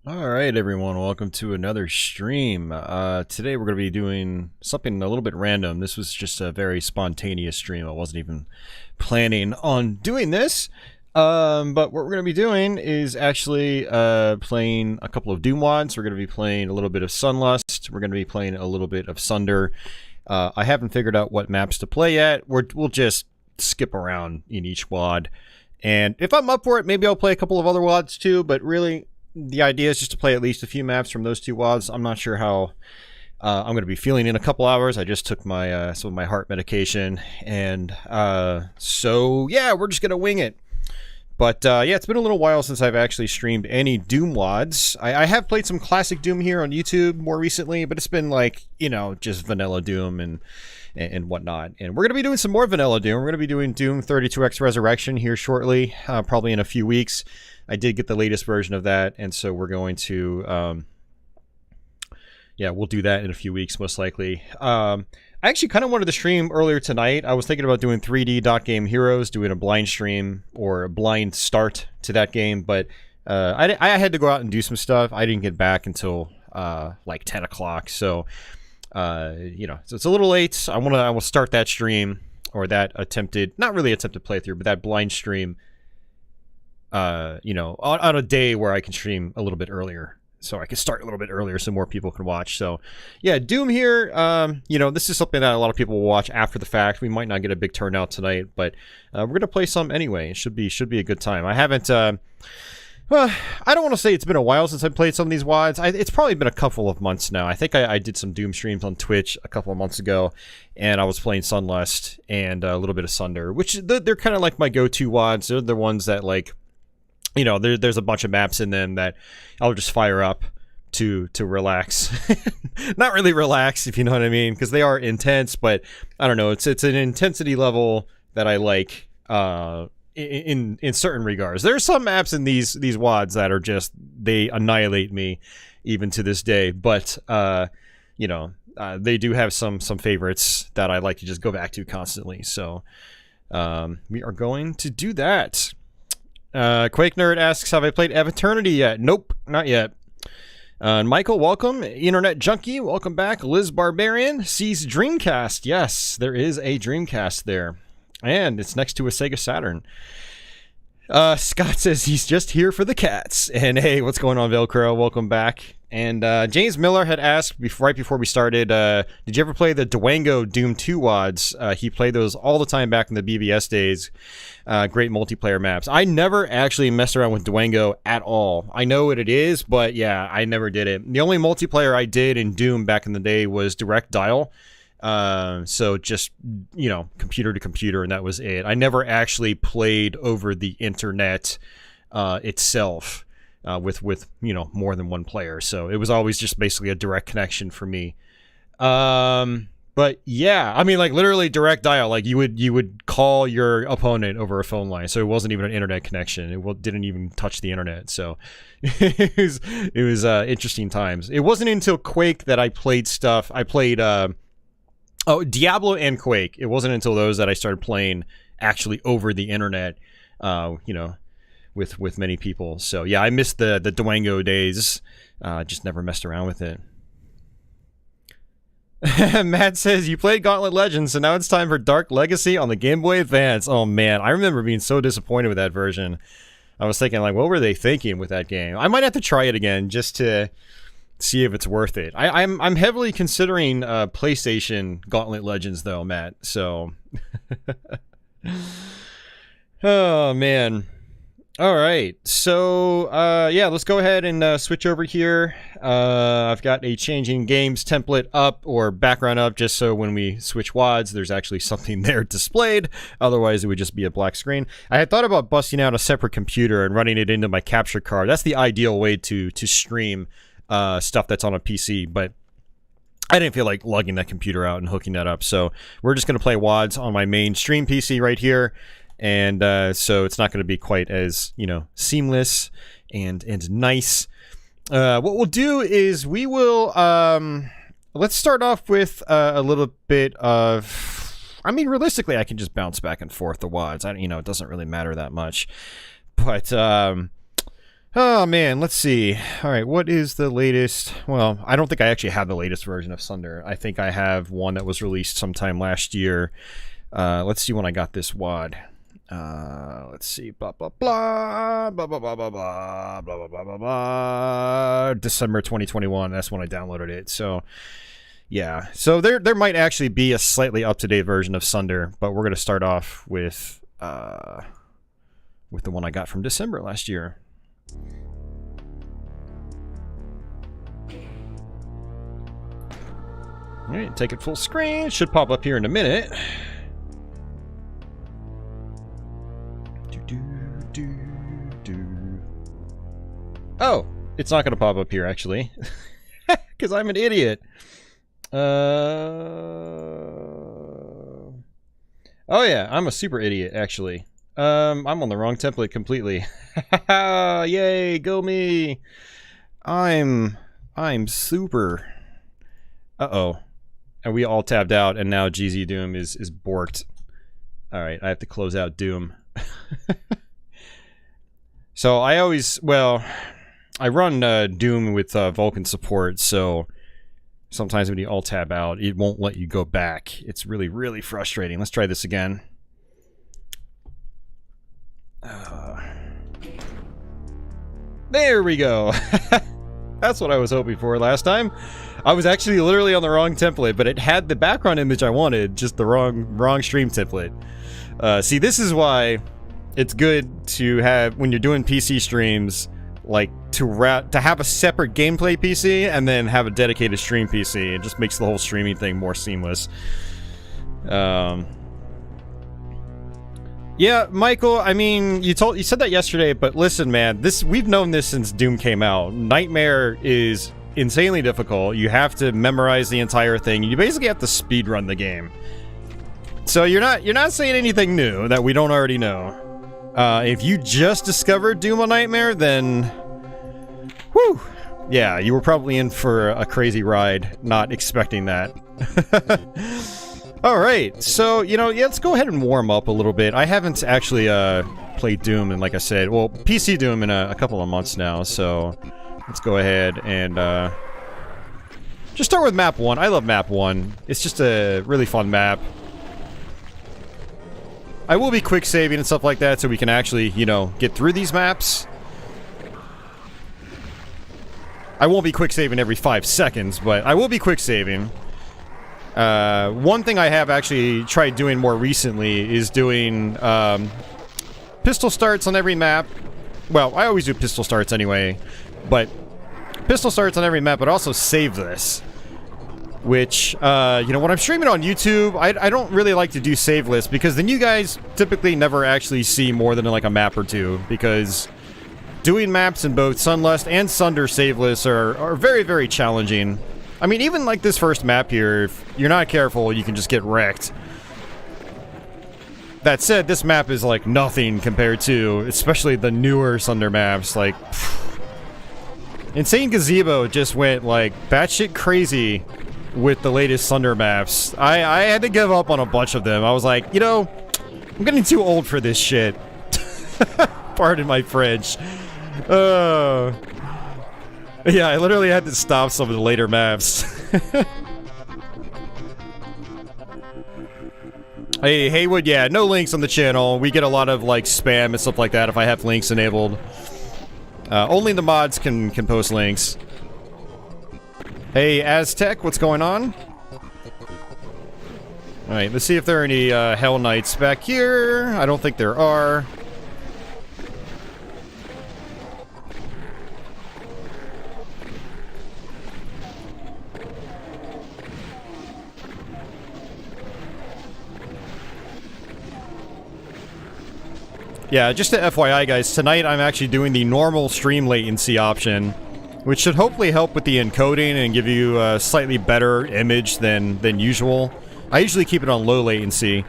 All right, everyone, welcome to another stream. Today we're going to be doing something a little bit random. This was just a very spontaneous stream. I wasn't even planning on doing this. But what we're going to be doing is actually playing a couple of Doom WADs. We're going to be playing a little bit of Sunlust. We're going to be playing a little bit of Sunder. I haven't figured out what maps to play yet. We'll just skip around in each WAD. And if I'm up for it, maybe I'll play a couple of other WADs too, but really the idea is just to play at least a few maps from those two WADs. I'm not sure how I'm going to be feeling in a couple hours. I just took my some of my heart medication, and so yeah, we're just going to wing it. But yeah, it's been a little while since I've actually streamed any Doom WADs. I have played some classic Doom here on YouTube more recently, but it's been like, you know, just vanilla Doom and whatnot. And we're going to be doing some more vanilla Doom. We're going to be doing Doom 32X Resurrection here shortly, probably in a few weeks. I did get the latest version of that, and so we're going to, yeah, we'll do that in a few weeks, most likely. I actually kind of wanted to stream earlier tonight. I was thinking about doing 3D Dot Game Heroes, doing a blind stream or a blind start to that game, but I had to go out and do some stuff. I didn't get back until like 10 o'clock, so, you know, so it's a little late. I will start that stream, or that attempted, not really attempted playthrough, but that blind stream, you know, on a day where I can stream a little bit earlier, so I can start a little bit earlier so more people can watch. So yeah, Doom here, you know, this is something that a lot of people will watch after the fact. We might not get a big turnout tonight, but we're gonna play some anyway. It should be a good time. I haven't well, I don't want to say it's been a while since I played some of these WADs. It's probably been a couple of months now. I think I did some Doom streams on Twitch a couple of months ago, and I was playing Sunlust and a little bit of Sunder, which they're kind of like my go-to WADs. They're the ones that, like, you know, there's a bunch of maps in them that I'll just fire up to relax. Not really relax, if you know what I mean, because they are intense, but I don't know, it's an intensity level that I like in certain regards. There are some maps in these WADs that are just, they annihilate me even to this day, but you know, they do have some favorites that I like to just go back to constantly. So we are going to do that. Quake Nerd asks, have I played Eternity yet? Nope, not yet. Michael, welcome. Internet Junkie, welcome back. Liz Barbarian sees Dreamcast. Yes, there is a Dreamcast there, and it's next to a Sega Saturn. Scott says he's just here for the cats. And hey, what's going on, Velcro? Welcome back. And James Miller had asked right before we started, did you ever play the Dwango Doom 2 WADs? He played those all the time back in the BBS days. Great multiplayer maps. I never actually messed around with Dwango at all. I know what it is, but yeah, I never did it. The only multiplayer I did in Doom back in the day was direct dial. So just, you know, computer to computer, and that was it. I never actually played over the internet itself with you know, more than one player. So it was always just basically a direct connection for me. But yeah, I mean, like, literally direct dial. Like, you would call your opponent over a phone line, so it wasn't even an internet connection. It didn't even touch the internet. So it was interesting times. It wasn't until Quake that I played stuff. I played Diablo and Quake. It wasn't until those that I started playing actually over the internet, you know, with many people. So yeah, I missed the Dwango days. Just never messed around with it. Matt says, you played Gauntlet Legends, so now it's time for Dark Legacy on the Game Boy Advance. Oh man, I remember being so disappointed with that version. I was thinking, like, what were they thinking with that game? I might have to try it again just to see if it's worth it. I'm heavily considering PlayStation Gauntlet Legends though, Matt. So oh man. All right, so yeah, let's go ahead and switch over here. I've got a changing games template up, or background up, just so when we switch WADs, there's actually something there displayed. Otherwise, it would just be a black screen. I had thought about busting out a separate computer and running it into my capture card. That's the ideal way to stream stuff that's on a PC, but I didn't feel like lugging that computer out and hooking that up. So we're just going to play WADs on my main stream PC right here. And so it's not going to be quite as, you know, seamless and nice. What we'll do is we will, let's start off with a little bit of, I mean, realistically, I can just bounce back and forth the WADs. You know, it doesn't really matter that much. But Oh man, let's see. Alright, what is the latest? Well, I don't think I actually have the latest version of Sunder. I think I have one that was released sometime last year. Let's see when I got this WAD. Let's see. Blah blah blah blah blah blah blah blah blah blah blah blah. December 2021. That's when I downloaded it. So yeah. So there might actually be a slightly up-to-date version of Sunder, but we're gonna start off with the one I got from December last year. Alright, take it full screen. Should pop up here in a minute. Oh, it's not going to pop up here, actually. Because I'm an idiot. Oh yeah, I'm a super idiot, actually. I'm on the wrong template completely. Yay, go me! I'm super. Uh-oh. And we all tabbed out, and now GZ Doom is borked. Alright, I have to close out Doom. So I always, well, I run Doom with Vulkan support, so sometimes when you all tab out, it won't let you go back. It's really, really frustrating. Let's try this again. There we go. That's what I was hoping for last time. I was actually literally on the wrong template, but it had the background image I wanted, just the wrong stream template. See, this is why it's good to have, when you're doing PC streams, like to have a separate gameplay PC and then have a dedicated stream PC. It just makes the whole streaming thing more seamless. Yeah, Michael, I mean, you said that yesterday, but listen, man, we've known this since Doom came out. Nightmare is insanely difficult. You have to memorize the entire thing. You basically have to speedrun the game. So you're not saying anything new that we don't already know. If you just discovered Doom on Nightmare, then whew, yeah, you were probably in for a crazy ride, not expecting that. Alright, so, you know, yeah, let's go ahead and warm up a little bit. I haven't actually played Doom in, like I said, well, PC Doom in a couple of months now, so let's go ahead and just start with map 1. I love map 1. It's just a really fun map. I will be quick saving and stuff like that so we can actually, you know, get through these maps. I won't be quick saving every 5 seconds, but I will be quick saving. One thing I have actually tried doing more recently is doing pistol starts on every map. Well, I always do pistol starts anyway, but pistol starts on every map, but also save this. Which, you know, when I'm streaming on YouTube, I don't really like to do save lists, because then you guys typically never actually see more than like a map or two, because doing maps in both Sunlust and Sunder save lists are very, very challenging. I mean, even like this first map here, if you're not careful, you can just get wrecked. That said, this map is like nothing compared to, especially the newer Sunder maps, like... Phew. Insane Gazebo just went like batshit crazy with the latest Sunder maps. I had to give up on a bunch of them. I was like, you know, I'm getting too old for this shit. Pardon my French. Yeah, I literally had to stop some of the later maps. Hey, Haywood, yeah, no links on the channel. We get a lot of, like, spam and stuff like that if I have links enabled. Only the mods can post links. Hey, Aztec, what's going on? Alright, let's see if there are any Hell Knights back here. I don't think there are. Yeah, just a FYI, guys, tonight I'm actually doing the normal stream latency option, which should hopefully help with the encoding and give you a slightly better image than usual. I usually keep it on low latency.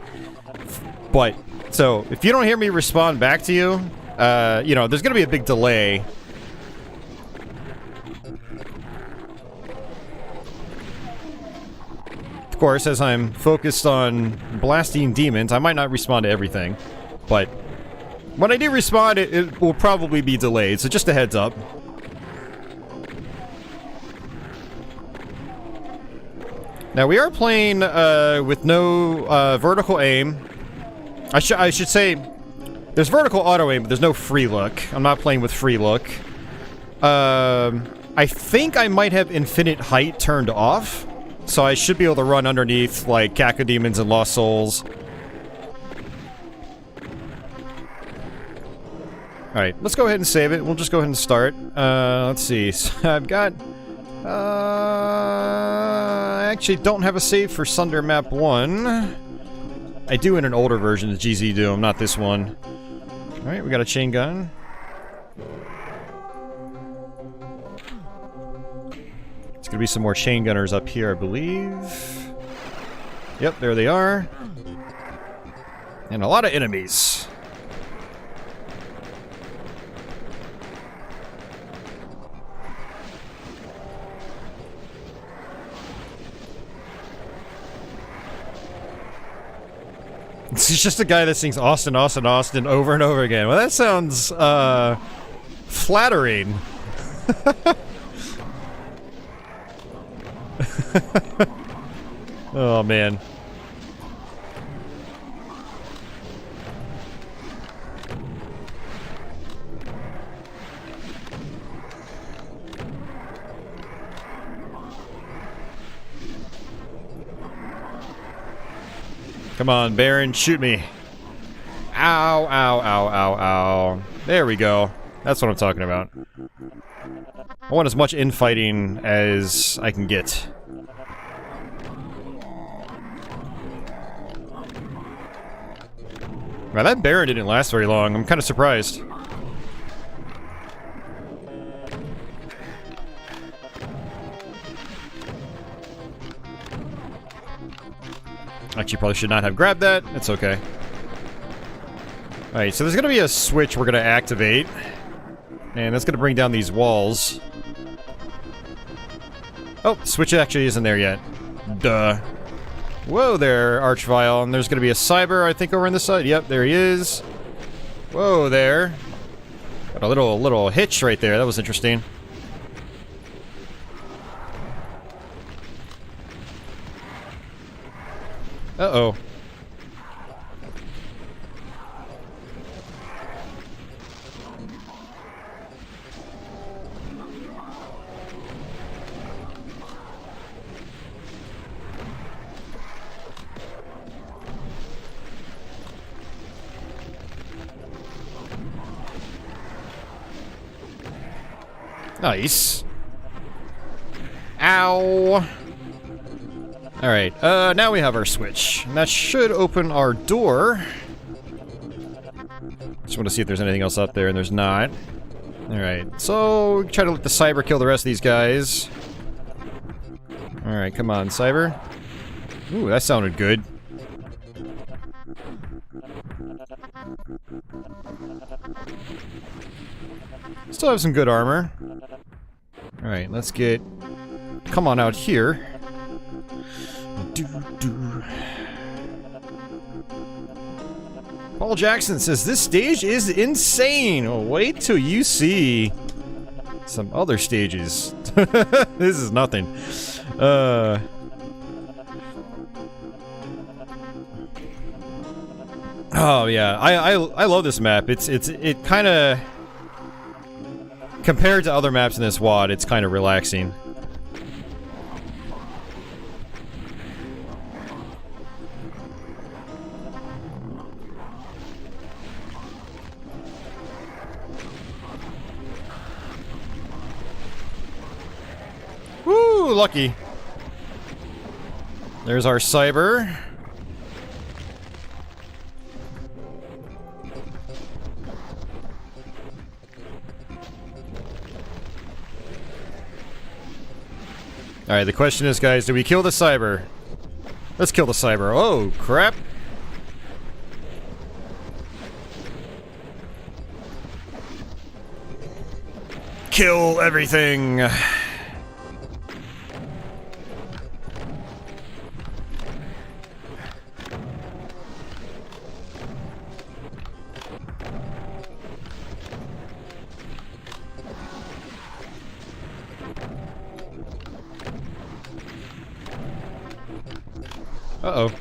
But, so, if you don't hear me respond back to you, you know, there's gonna be a big delay. Of course, as I'm focused on blasting demons, I might not respond to everything, but When I do respawn, it will probably be delayed, so just a heads up. Now, we are playing with no vertical aim. I should say, there's vertical auto aim, but there's no free look. I'm not playing with free look. I think I might have infinite height turned off, so I should be able to run underneath, like, Cacodemons and Lost Souls. Alright, let's go ahead and save it. We'll just go ahead and start. Let's see. So I've got... I actually don't have a save for Sunder Map 1. I do in an older version of GZ Doom, not this one. Alright, we got a chain gun. There's gonna be some more chain gunners up here, I believe. Yep, there they are. And a lot of enemies. It's just a guy that sings Austin, Austin, Austin over and over again. Well, that sounds, flattering. Oh, man. Come on, Baron, shoot me. Ow, ow, ow, ow, ow. There we go. That's what I'm talking about. I want as much infighting as I can get. Wow, that Baron didn't last very long. I'm kind of surprised. Actually, probably should not have grabbed that. It's okay. Alright, so there's gonna be a switch we're gonna activate. And that's gonna bring down these walls. Oh, the switch actually isn't there yet. Duh. Whoa there, Archvile. And there's gonna be a Cyber, I think, over on this side. Yep, there he is. Whoa there. Got a little hitch right there. That was interesting. Uh-oh. Nice. Ow. Alright, now we have our switch. And that should open our door. Just want to see if there's anything else up there, and there's not. Alright, so try to let the Cyber kill the rest of these guys. Alright, come on, Cyber. Ooh, that sounded good. Still have some good armor. Alright, let's get... Come on out here. Paul Jackson says, this stage is insane! Oh, wait till you see some other stages. This is nothing. Oh, yeah. I love this map. It kind of... Compared to other maps in this WAD, it's kind of relaxing. Woo, lucky. There's our Cyber. Alright, the question is, guys, do we kill the Cyber? Let's kill the Cyber. Oh, crap. Kill everything. Uh-oh.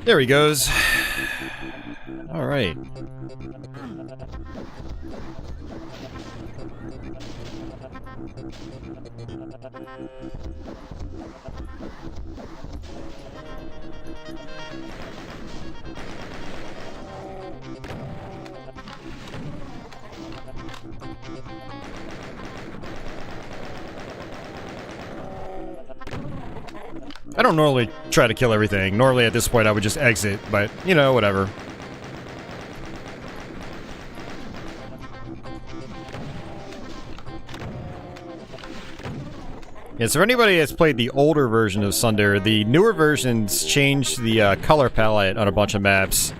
There he goes. All right. I don't normally try to kill everything. Normally at this point I would just exit, but, you know, whatever. Yeah, so for anybody that's played the older version of Sunder, the newer versions changed the color palette on a bunch of maps.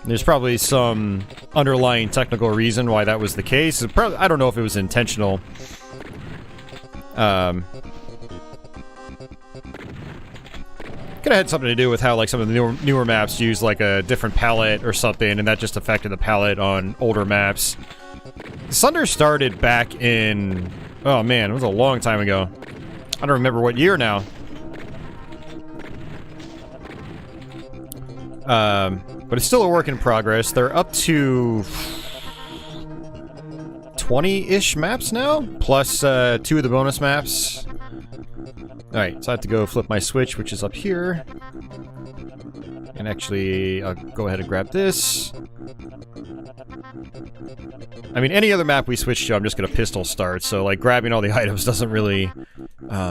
There's probably some underlying technical reason why that was the case. I don't know if it was intentional. Could have had something to do with how, like, some of the newer maps use, like, a different palette or something, and that just affected the palette on older maps. Sunder started back in... Oh, man, it was a long time ago. I don't remember what year now. But it's still a work in progress. They're up to... 20-ish maps now? Plus, 2 of the bonus maps. Alright, so I have to go flip my switch, which is up here. And actually, I'll go ahead and grab this. I mean, any other map we switch to, I'm just gonna pistol start, so, like, grabbing all the items doesn't really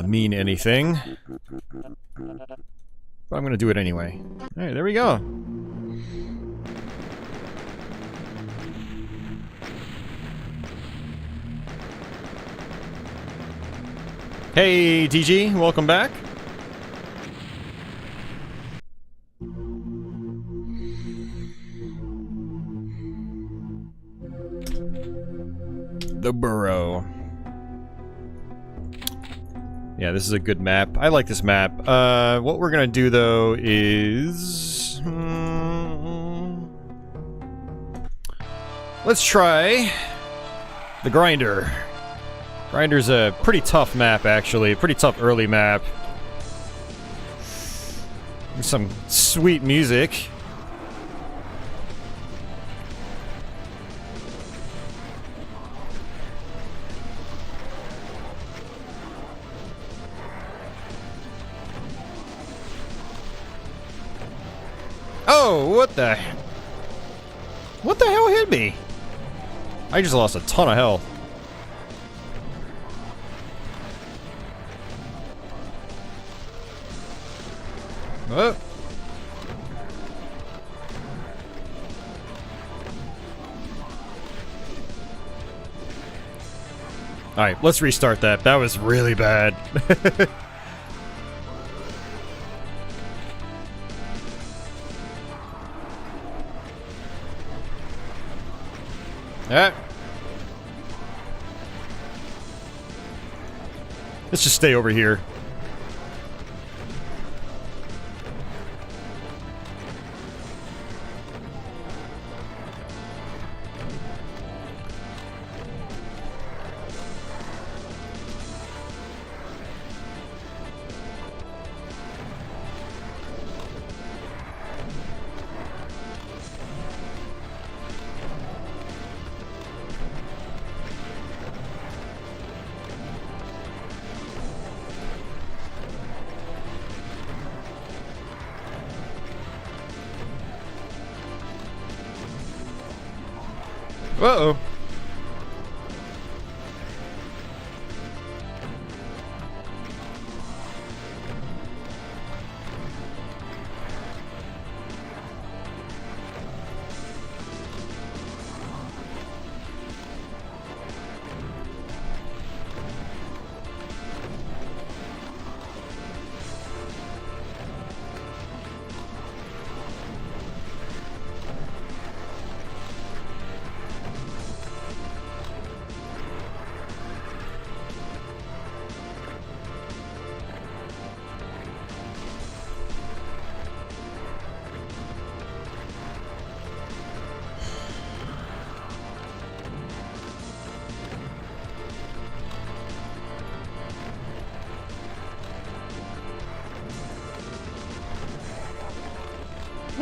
mean anything. But I'm gonna do it anyway. Alright, there we go. Hey, TG, welcome back. The Burrow. Yeah, this is a good map. I like this map. What we're gonna do, though, is... let's try... the Grinder. Grinder's a pretty tough map, actually. Pretty tough early map. Some sweet music. Oh, what the... what the hell hit me? I just lost a ton of health. Oh. Alright, let's restart that. That was really bad. Alright. Let's just stay over here. Uh-oh.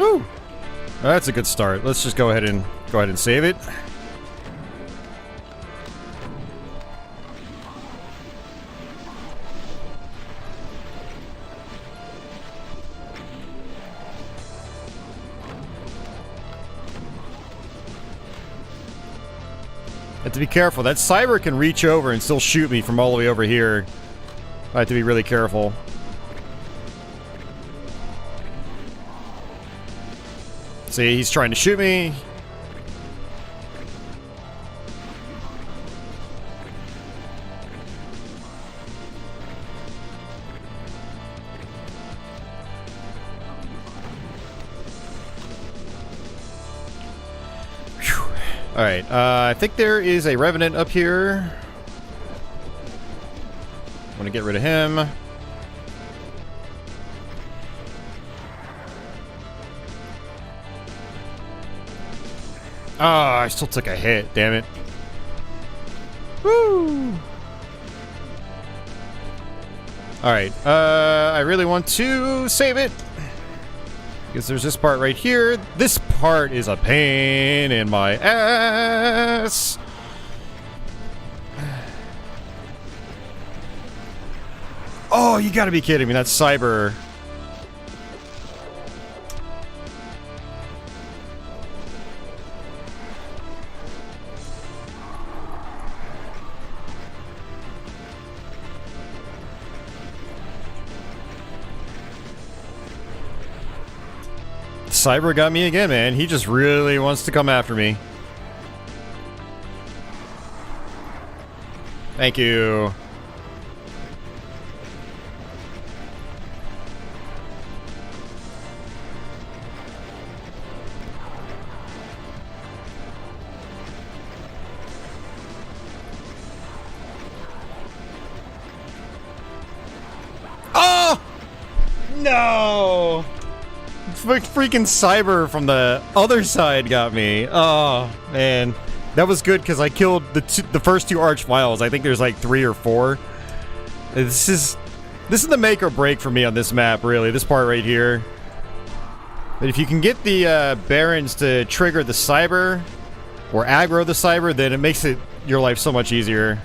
Woo! That's a good start. Let's just go ahead and save it. Have to be careful. That cyber can reach over and still shoot me from all the way over here. I have to be really careful. See, he's trying to shoot me. Alright, I think there is a Revenant up here. I want to get rid of him. Ah, I still took a hit, damn it. Woo! Alright, I really want to save it. Because there's this part right here. This part is a pain in my ass. Oh, you gotta be kidding me. That's cyber. Cyber got me again, man. He just really wants to come after me. Thank you. Oh! No! Freaking cyber from the other side got me. Oh, man. That was good because I killed the first two archviles. I think there's like 3 or 4. This is the make or break for me on this map, really. This part right here. But if you can get the Barons to trigger the cyber or aggro the cyber, then it makes your life so much easier.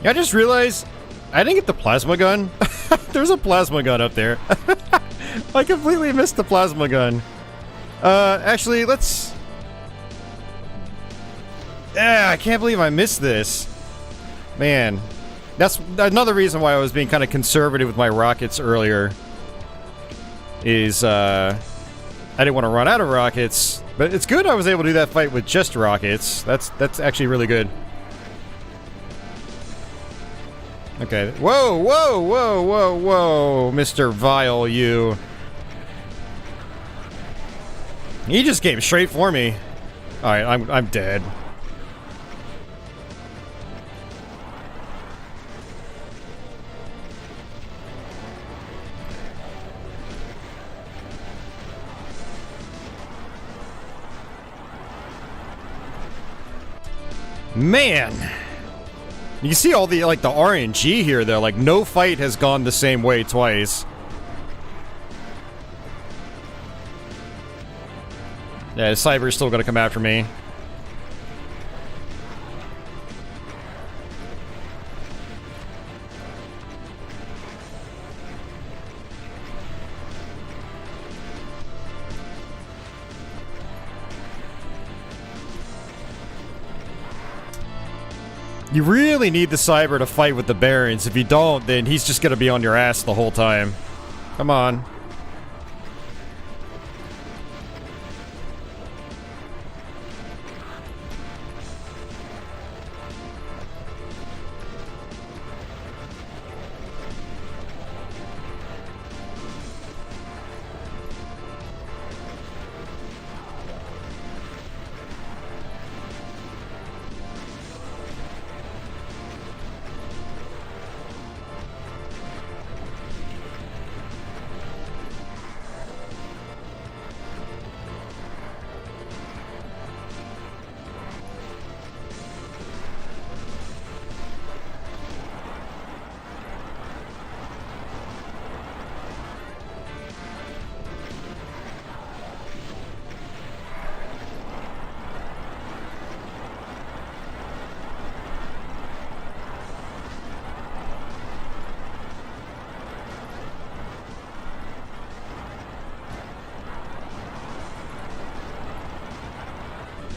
I just realized I didn't get the plasma gun. There's a plasma gun up there. I completely missed the plasma gun. Actually, let's... Yeah, I can't believe I missed this. Man. That's another reason why I was being kind of conservative with my rockets earlier. Is, I didn't want to run out of rockets. But it's good I was able to do that fight with just rockets. That's actually really good. Okay. Whoa, whoa, whoa, whoa, whoa, Mr. Vile, you. He just came straight for me. Alright, I'm dead. Man! You can see all the, like, the RNG here, though. Like, no fight has gone the same way twice. Yeah, Cyber's still gonna come after me. You really need the Cyber to fight with the Barons. If you don't, then he's just gonna be on your ass the whole time. Come on.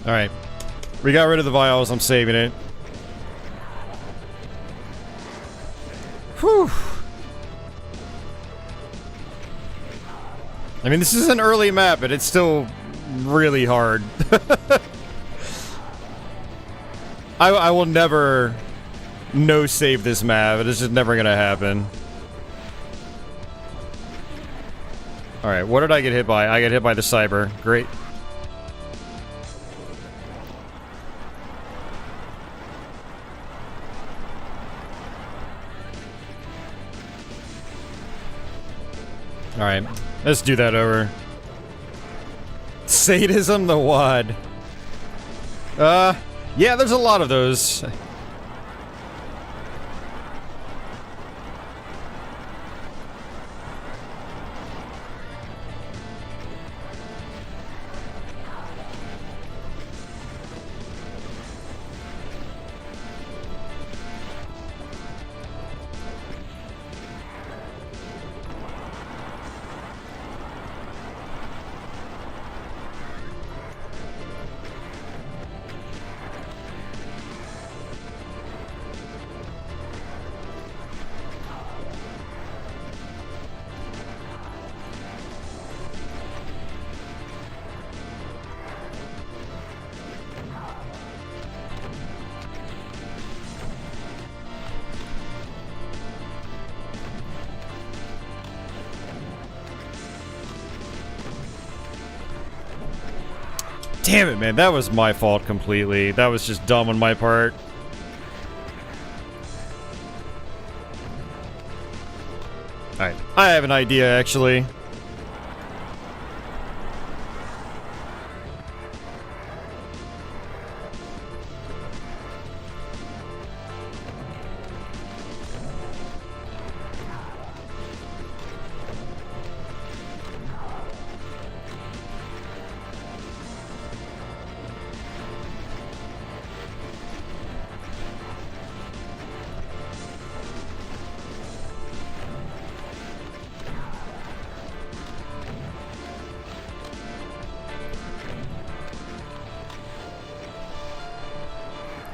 Alright. We got rid of the vials. I'm saving it. Whew. I mean, this is an early map, but it's still really hard. I will never no-save this map. It's just never gonna happen. Alright, what did I get hit by? I got hit by the cyber. Great. Alright, let's do that over. Sadism, the WAD. Yeah, there's a lot of those. Damn it, man. That was my fault completely. That was just dumb on my part. Alright. I have an idea, actually.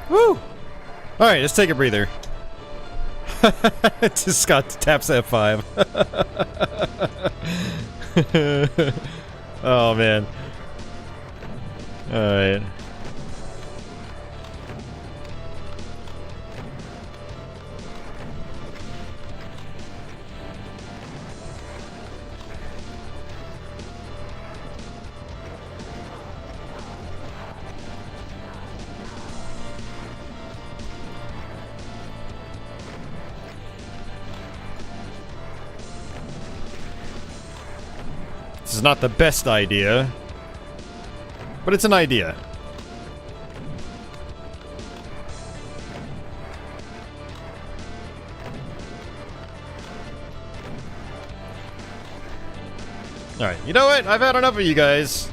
Woo! Alright, let's take a breather. Just Scott taps F5. Oh, man. Alright. This is not the best idea, but it's an idea. Alright, you know what? I've had enough of you guys.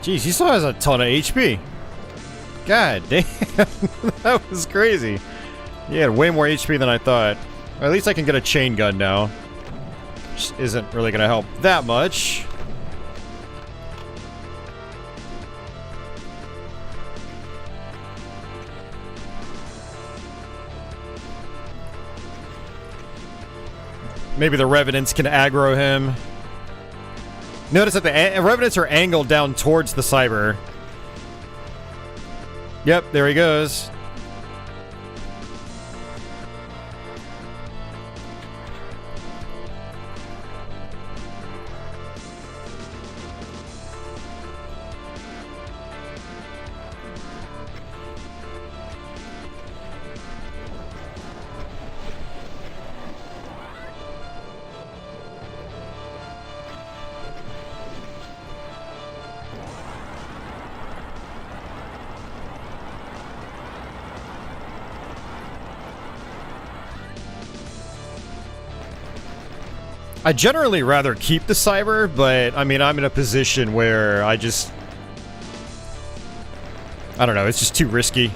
Jeez, he still has a ton of HP. God damn, that was crazy. He had way more HP than I thought. Or at least I can get a chain gun now. Which isn't really gonna help that much. Maybe the Revenants can aggro him. Notice that the Revenants are angled down towards the Cyber. Yep, there he goes. I generally rather keep the cyber, but I mean, I'm in a position where I don't know, it's just too risky.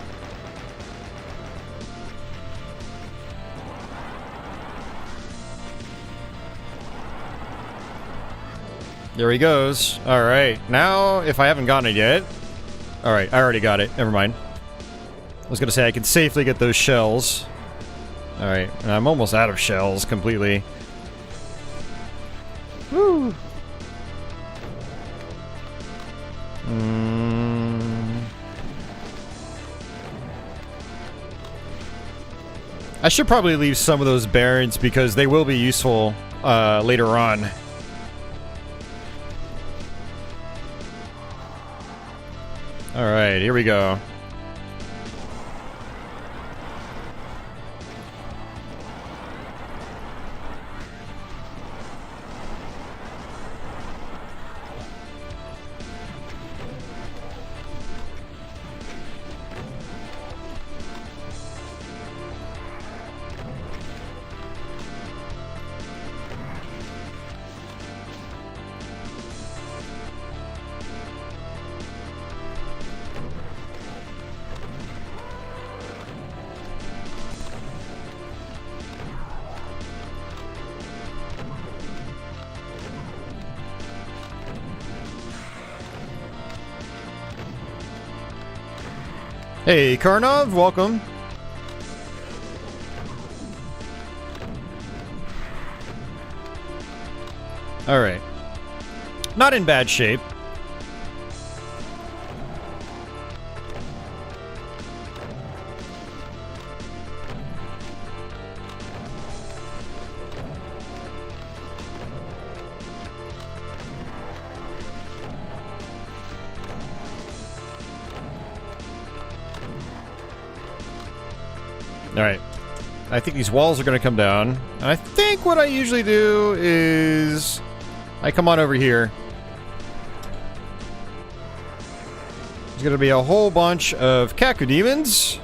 There he goes. Alright, now, if I haven't gotten it yet... Alright, I already got it. Never mind. I was gonna say I can safely get those shells. Alright, and I'm almost out of shells completely. Woo! I should probably leave some of those barons because they will be useful later on. Alright, here we go. Hey, Karnov, welcome. Alright. Not in bad shape. Alright. I think these walls are going to come down. And I think what I usually do is... I come on over here. There's going to be a whole bunch of Kaku demons.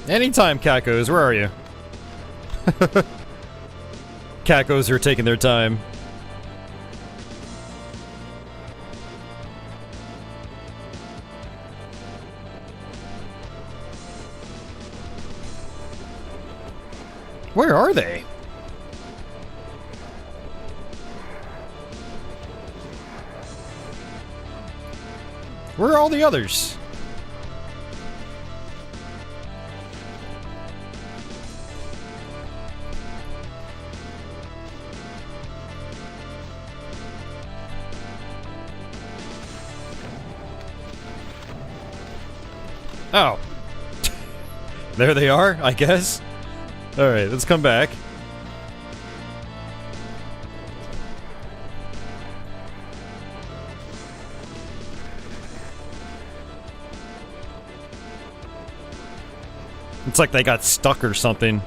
Anytime, Kakos, where are you? Kakos are taking their time. Where are they? Where are all the others? Oh. There they are, I guess. Alright, let's come back. It's like they got stuck or something.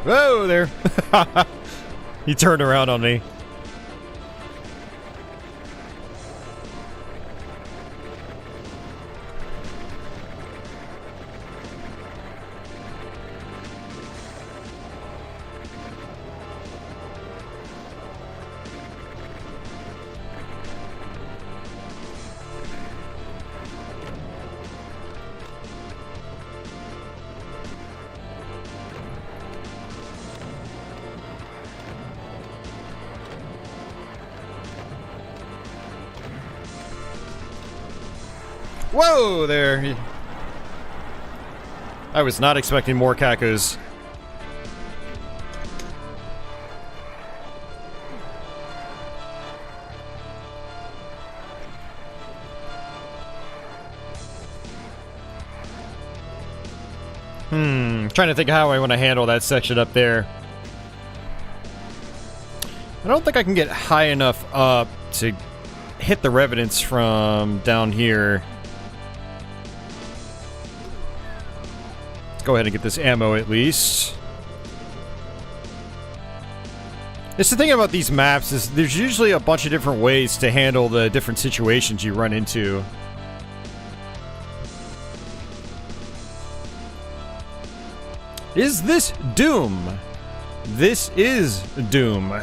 Whoa there! He turned around on me. Whoa there! I was not expecting more cacos. Trying to think of how I want to handle that section up there. I don't think I can get high enough up to hit the revenants from down here. Let's go ahead and get this ammo at least. It's the thing about these maps is there's usually a bunch of different ways to handle the different situations you run into. Is this Doom? This is Doom.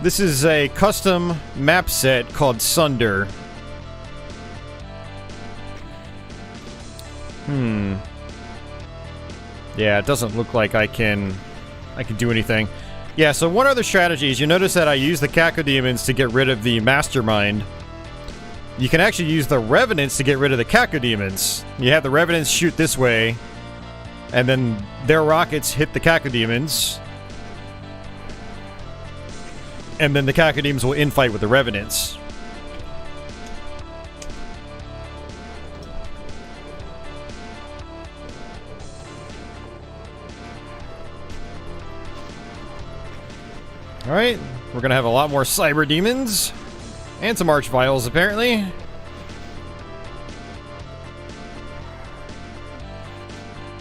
This is a custom map set called Sunder. Yeah, it doesn't look like I can do anything. Yeah, so one other strategy is you notice that I use the Cacodemons to get rid of the Mastermind. You can actually use the Revenants to get rid of the Cacodemons. You have the Revenants shoot this way, and then their rockets hit the Cacodemons. And then the Cacodemons will infight with the Revenants. Alright, we're gonna have a lot more Cyber Demons. And some Archviles, apparently.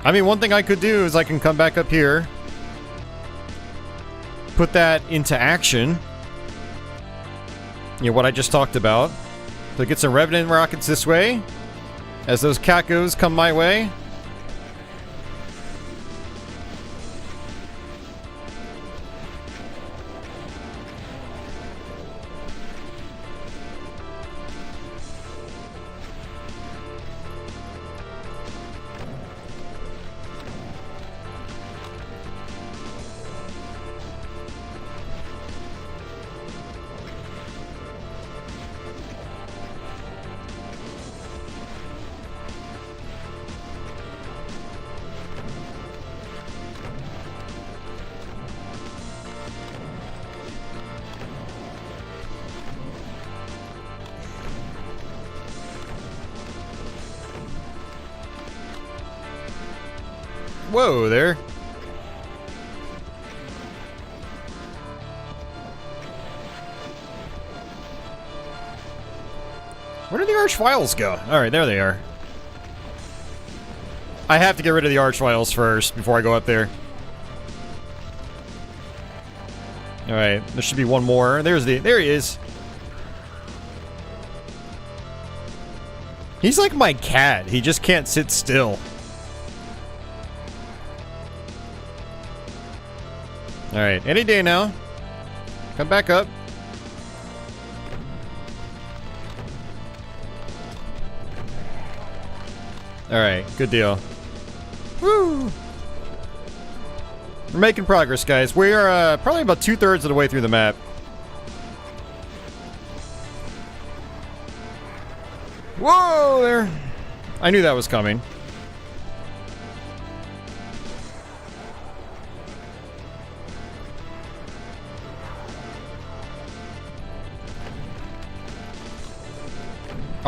I mean, one thing I could do is I can come back up here. Put that into action. You know, what I just talked about. So get some Revenant rockets this way. As those Cacos come my way. Whoa there. Where did the Archviles go? Alright, there they are. I have to get rid of the Archviles first before I go up there. Alright, there should be one more. There he is. He's like my cat. He just can't sit still. Alright, any day now. Come back up. Alright, good deal. Woo! We're making progress, guys. We are probably about 2/3 of the way through the map. Whoa there! I knew that was coming.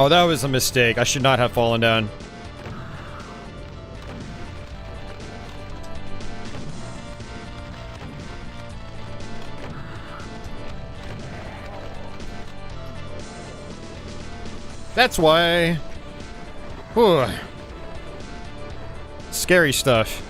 Oh, that was a mistake. I should not have fallen down. That's why. Whew. Scary stuff.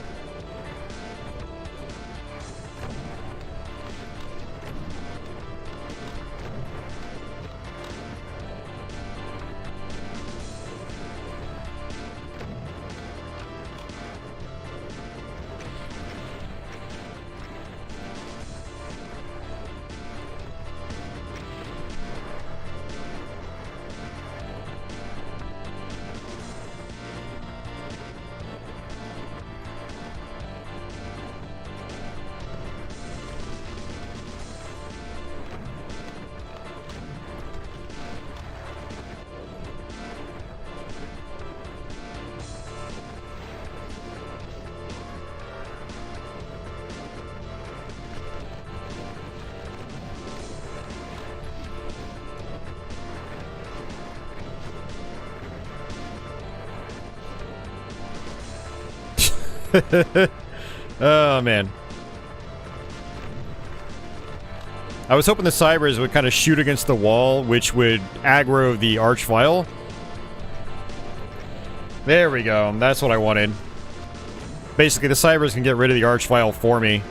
Oh, man. I was hoping the cybers would kind of shoot against the wall, which would aggro the archvile. There we go. That's what I wanted. Basically, the cybers can get rid of the archvile for me.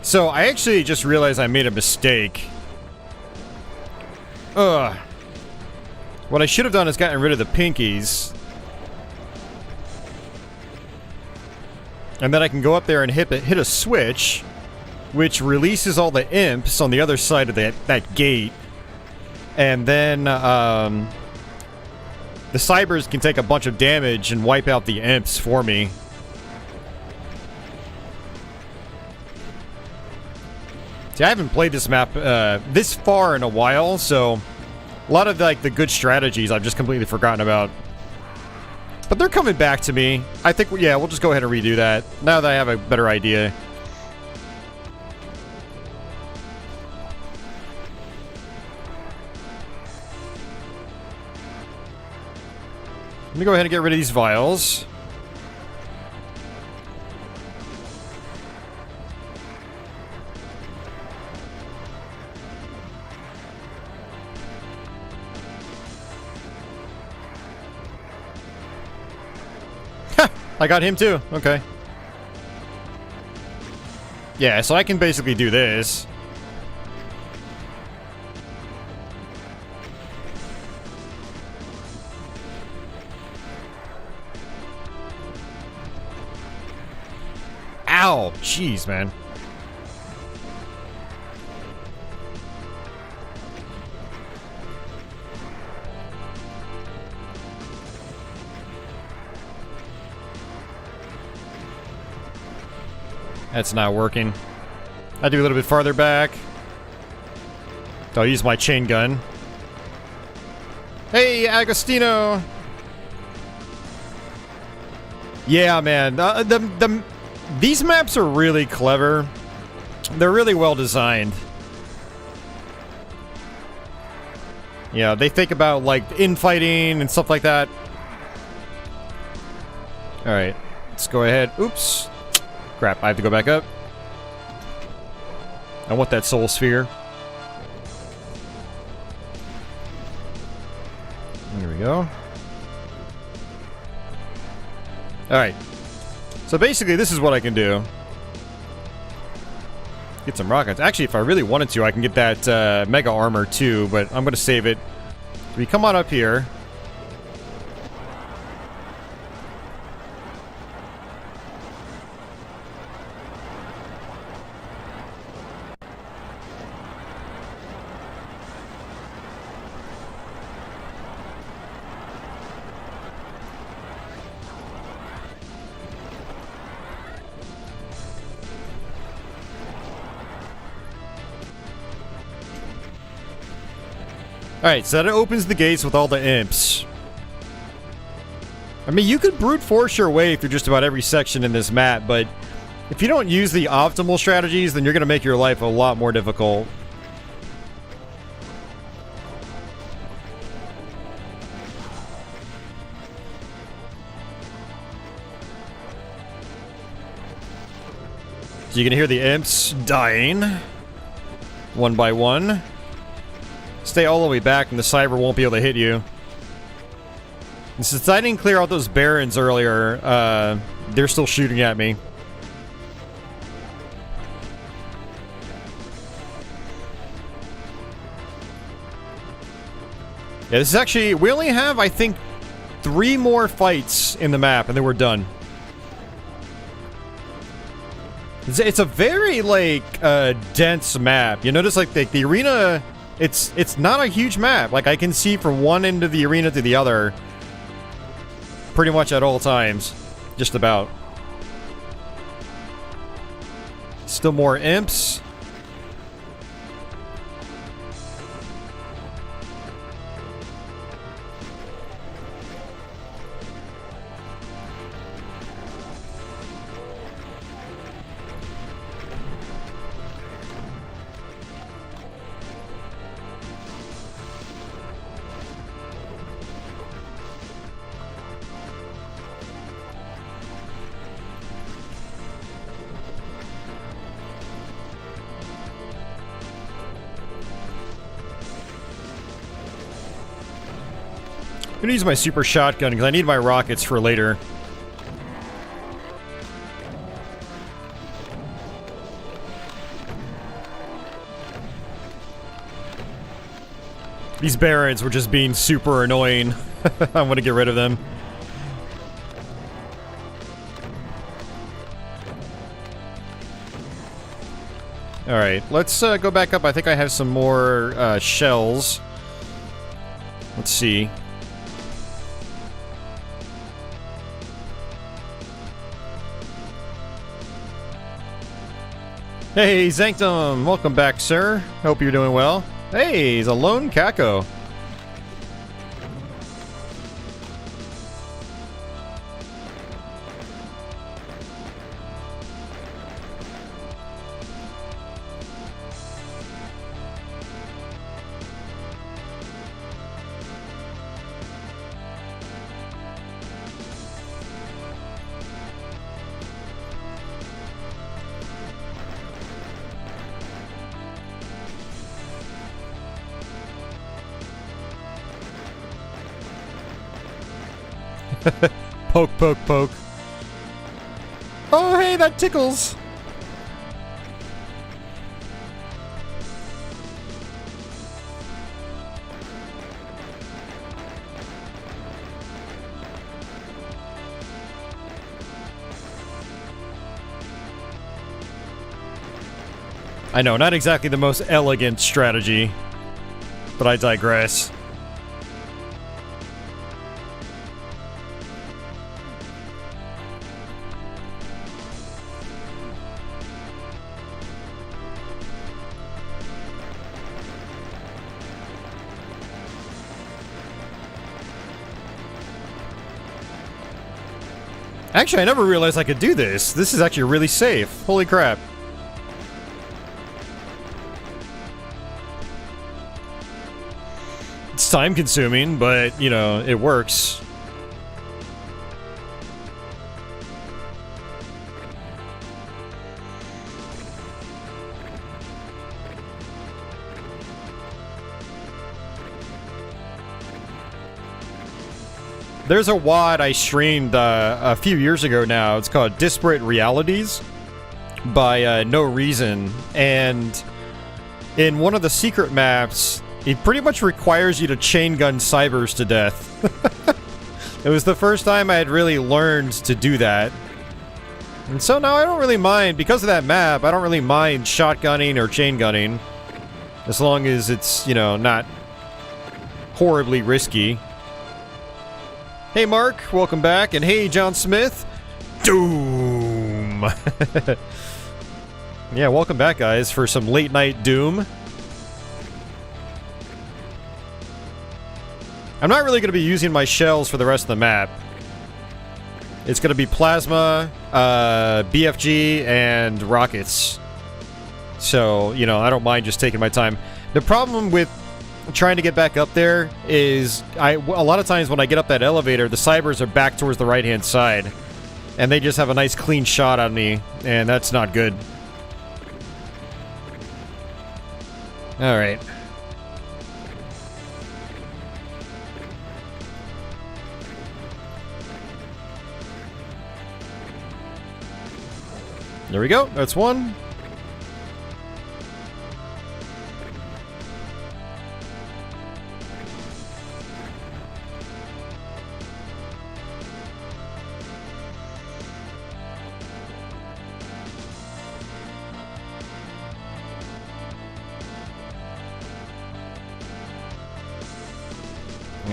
So, I actually just realized I made a mistake. Ugh. What I should have done is gotten rid of the pinkies. And then I can go up there and hit a switch, which releases all the imps on the other side of that gate. And then, the cybers can take a bunch of damage and wipe out the imps for me. See, I haven't played this map this far in a while, so a lot of like the good strategies I've just completely forgotten about. But they're coming back to me. I think, yeah, we'll just go ahead and redo that now that I have a better idea. Let me go ahead and get rid of these vials. I got him too. Okay. Yeah, so I can basically do this. Ow! Jeez, man. That's not working. I do a little bit farther back. I'll use my chain gun. Hey, Agostino! Yeah, man. These maps are really clever. They're really well designed. Yeah, they think about, like, infighting and stuff like that. Alright. Let's go ahead. Oops. Crap, I have to go back up. I want that soul sphere. There we go. Alright. So basically, this is what I can do. Get some rockets. Actually, if I really wanted to, I can get that mega armor too, but I'm going to save it. We come on up here. Alright, so that opens the gates with all the imps. I mean, you could brute force your way through just about every section in this map, but if you don't use the optimal strategies, then you're going to make your life a lot more difficult. So you can hear the imps dying. One by one. Stay all the way back and the cyber won't be able to hit you. And since I didn't clear out those barons earlier, they're still shooting at me. Yeah, this is actually... We only have, I think, 3 more fights in the map, and then we're done. It's a very, like, dense map. You notice, like, the arena, it's not a huge map. Like, I can see from one end of the arena to the other pretty much at all times. Just about. Still more imps. I'm gonna use my super shotgun because I need my rockets for later. These Barons were just being super annoying. I want to get rid of them. Alright, let's go back up. I think I have some more shells. Let's see. Hey, Zanctum! Welcome back, sir. Hope you're doing well. Hey, he's a lone Kako. Poke, poke, poke. Oh, hey, that tickles! I know, not exactly the most elegant strategy, but I digress. Actually, I never realized I could do this. This is actually really safe. Holy crap. It's time consuming, but, you know, it works. There's a WAD I streamed a few years ago now. It's called Disparate Realities by No Reason. And in one of the secret maps, it pretty much requires you to chain gun cybers to death. It was the first time I had really learned to do that. And so now I don't really mind, because of that map, I don't really mind shotgunning or chain gunning. As long as it's, you know, not horribly risky. Hey Mark, welcome back, and hey John Smith, Doom! Yeah, welcome back guys for some late night Doom. I'm not really going to be using my shells for the rest of the map. It's going to be plasma, BFG, and rockets. So, you know, I don't mind just taking my time. The problem with trying to get back up there is a lot of times when I get up that elevator, the cybers are back towards the right-hand side. And they just have a nice clean shot on me, and that's not good. Alright. There we go, that's one.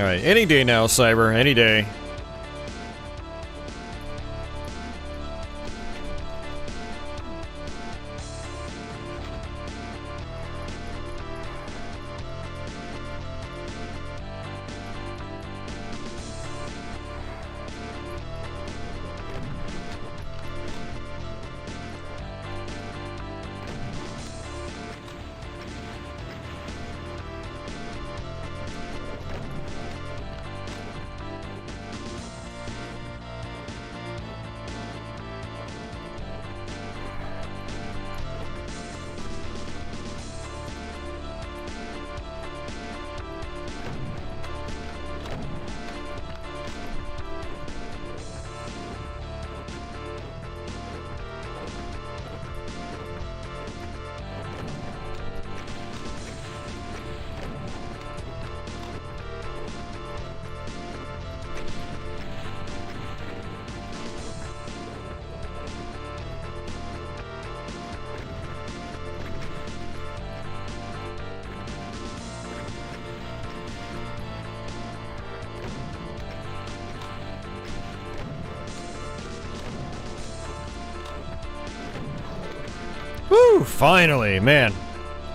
Alright, any day now, Cyber. Any day. Woo! Finally, man.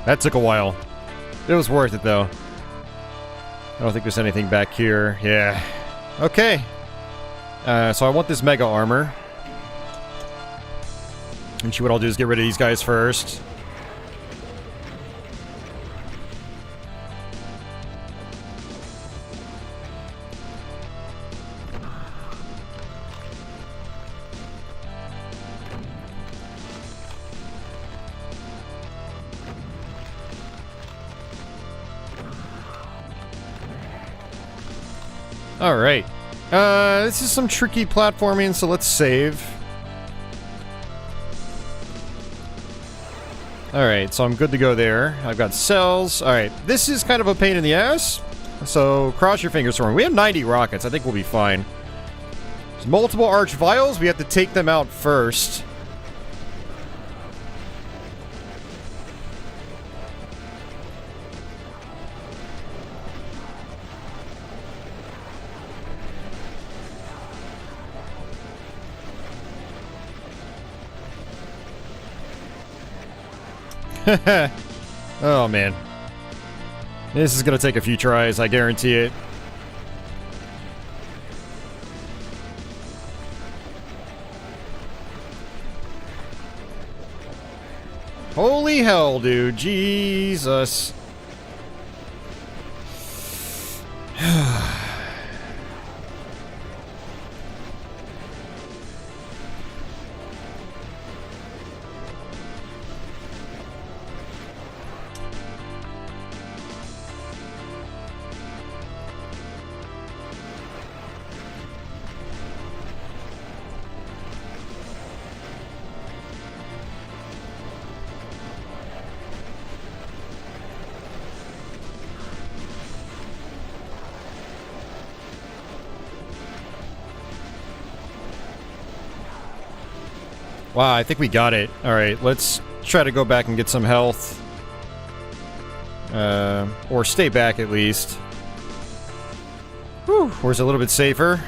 That took a while. It was worth it, though. I don't think there's anything back here. Yeah. Okay. So I want this mega armor. And what I'll do is get rid of these guys first. Alright. This is some tricky platforming, so let's save. Alright, so I'm good to go there. I've got cells. Alright, this is kind of a pain in the ass. So, cross your fingers for me. We have 90 rockets. I think we'll be fine. There's multiple arch vials. We have to take them out first. Oh, man. This is gonna take a few tries, I guarantee it. Holy hell, dude. Jesus. Wow, I think we got it. Alright, let's try to go back and get some health. Or stay back at least. Whew, where's a little bit safer.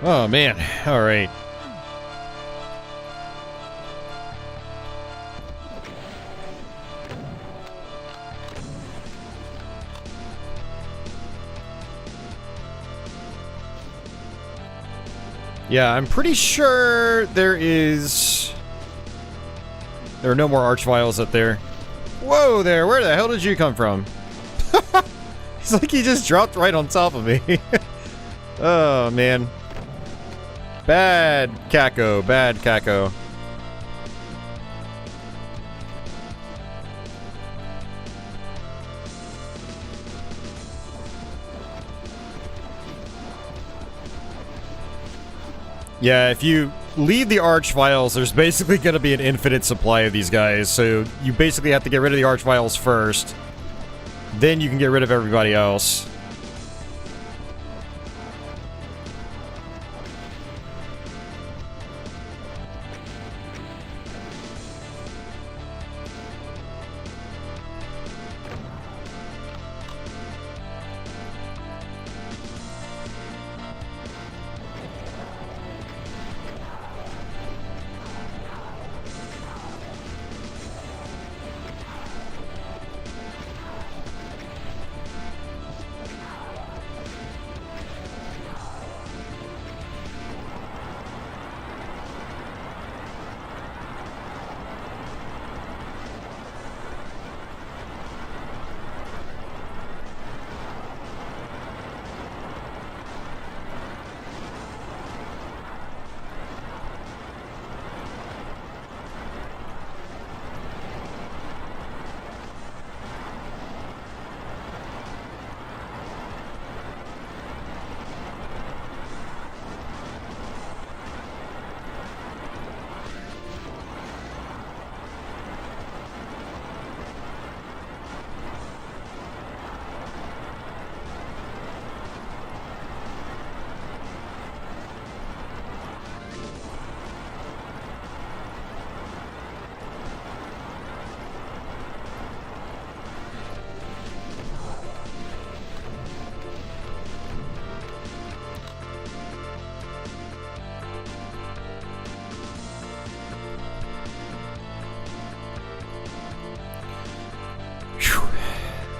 Oh, man. All right. Yeah, I'm pretty sure there are no more arch vials up there. Whoa there, where the hell did you come from? It's like he just dropped right on top of me. Oh, man. Bad Kako, bad Kako. Yeah, if you leave the arch vials, there's basically going to be an infinite supply of these guys, so you basically have to get rid of the arch vials first. Then you can get rid of everybody else.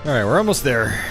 Alright, we're almost there.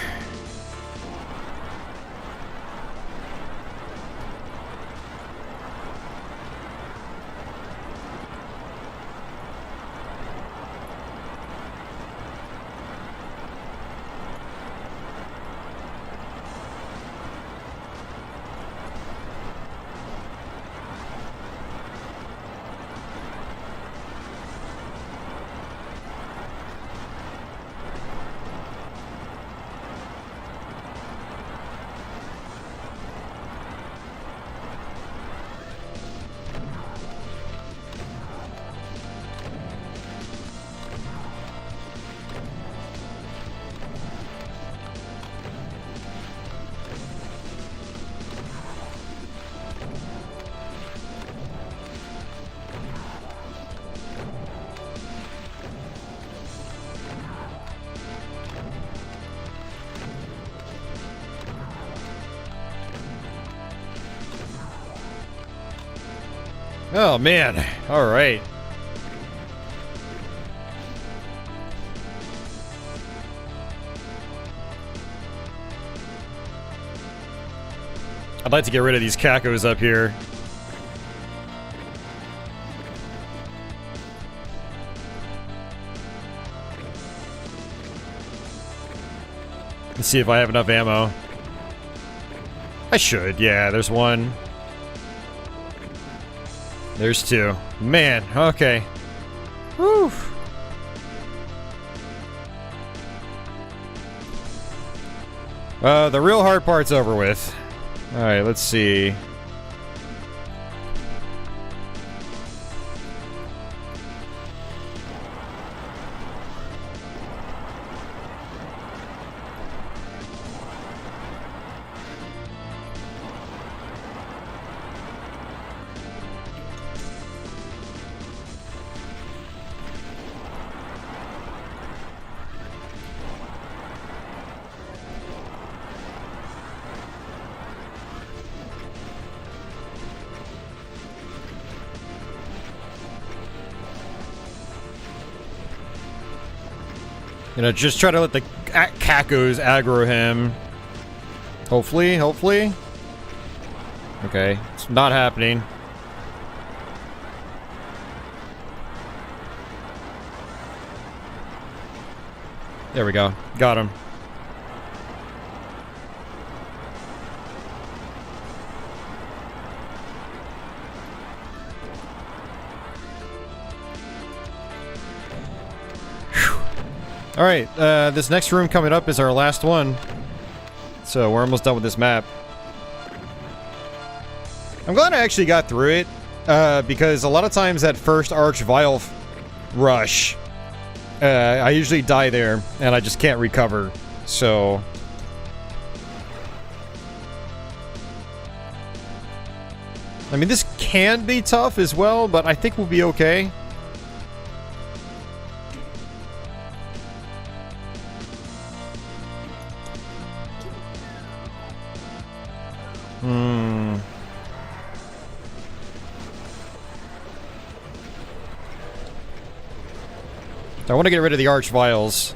Oh man, alright. I'd like to get rid of these cacos up here. Let's see if I have enough ammo. I should, yeah, there's one. There's two. Man, okay. Whew. The real hard part's over with. Alright, let's see. You know, just try to let the cacos aggro him. Hopefully, hopefully. Okay, it's not happening. There we go. Got him. Alright, this next room coming up is our last one. So we're almost done with this map. I'm glad I actually got through it, because a lot of times that first Arch Vial rush, I usually die there, and I just can't recover, so... I mean, this can be tough as well, but I think we'll be okay. I want to get rid of the Arch Vials.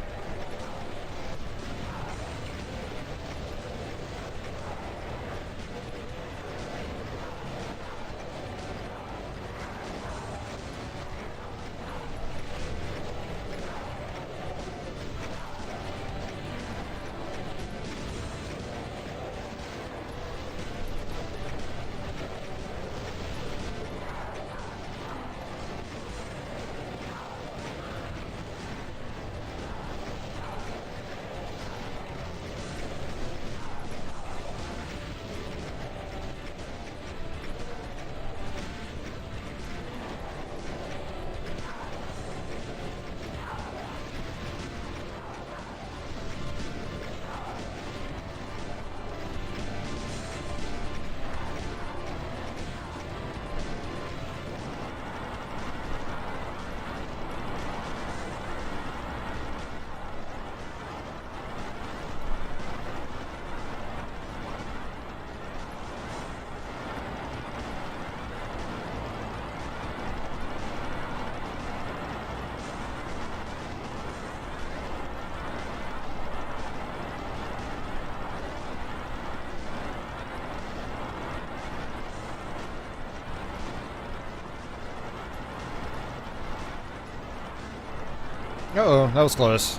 Uh-oh, that was close.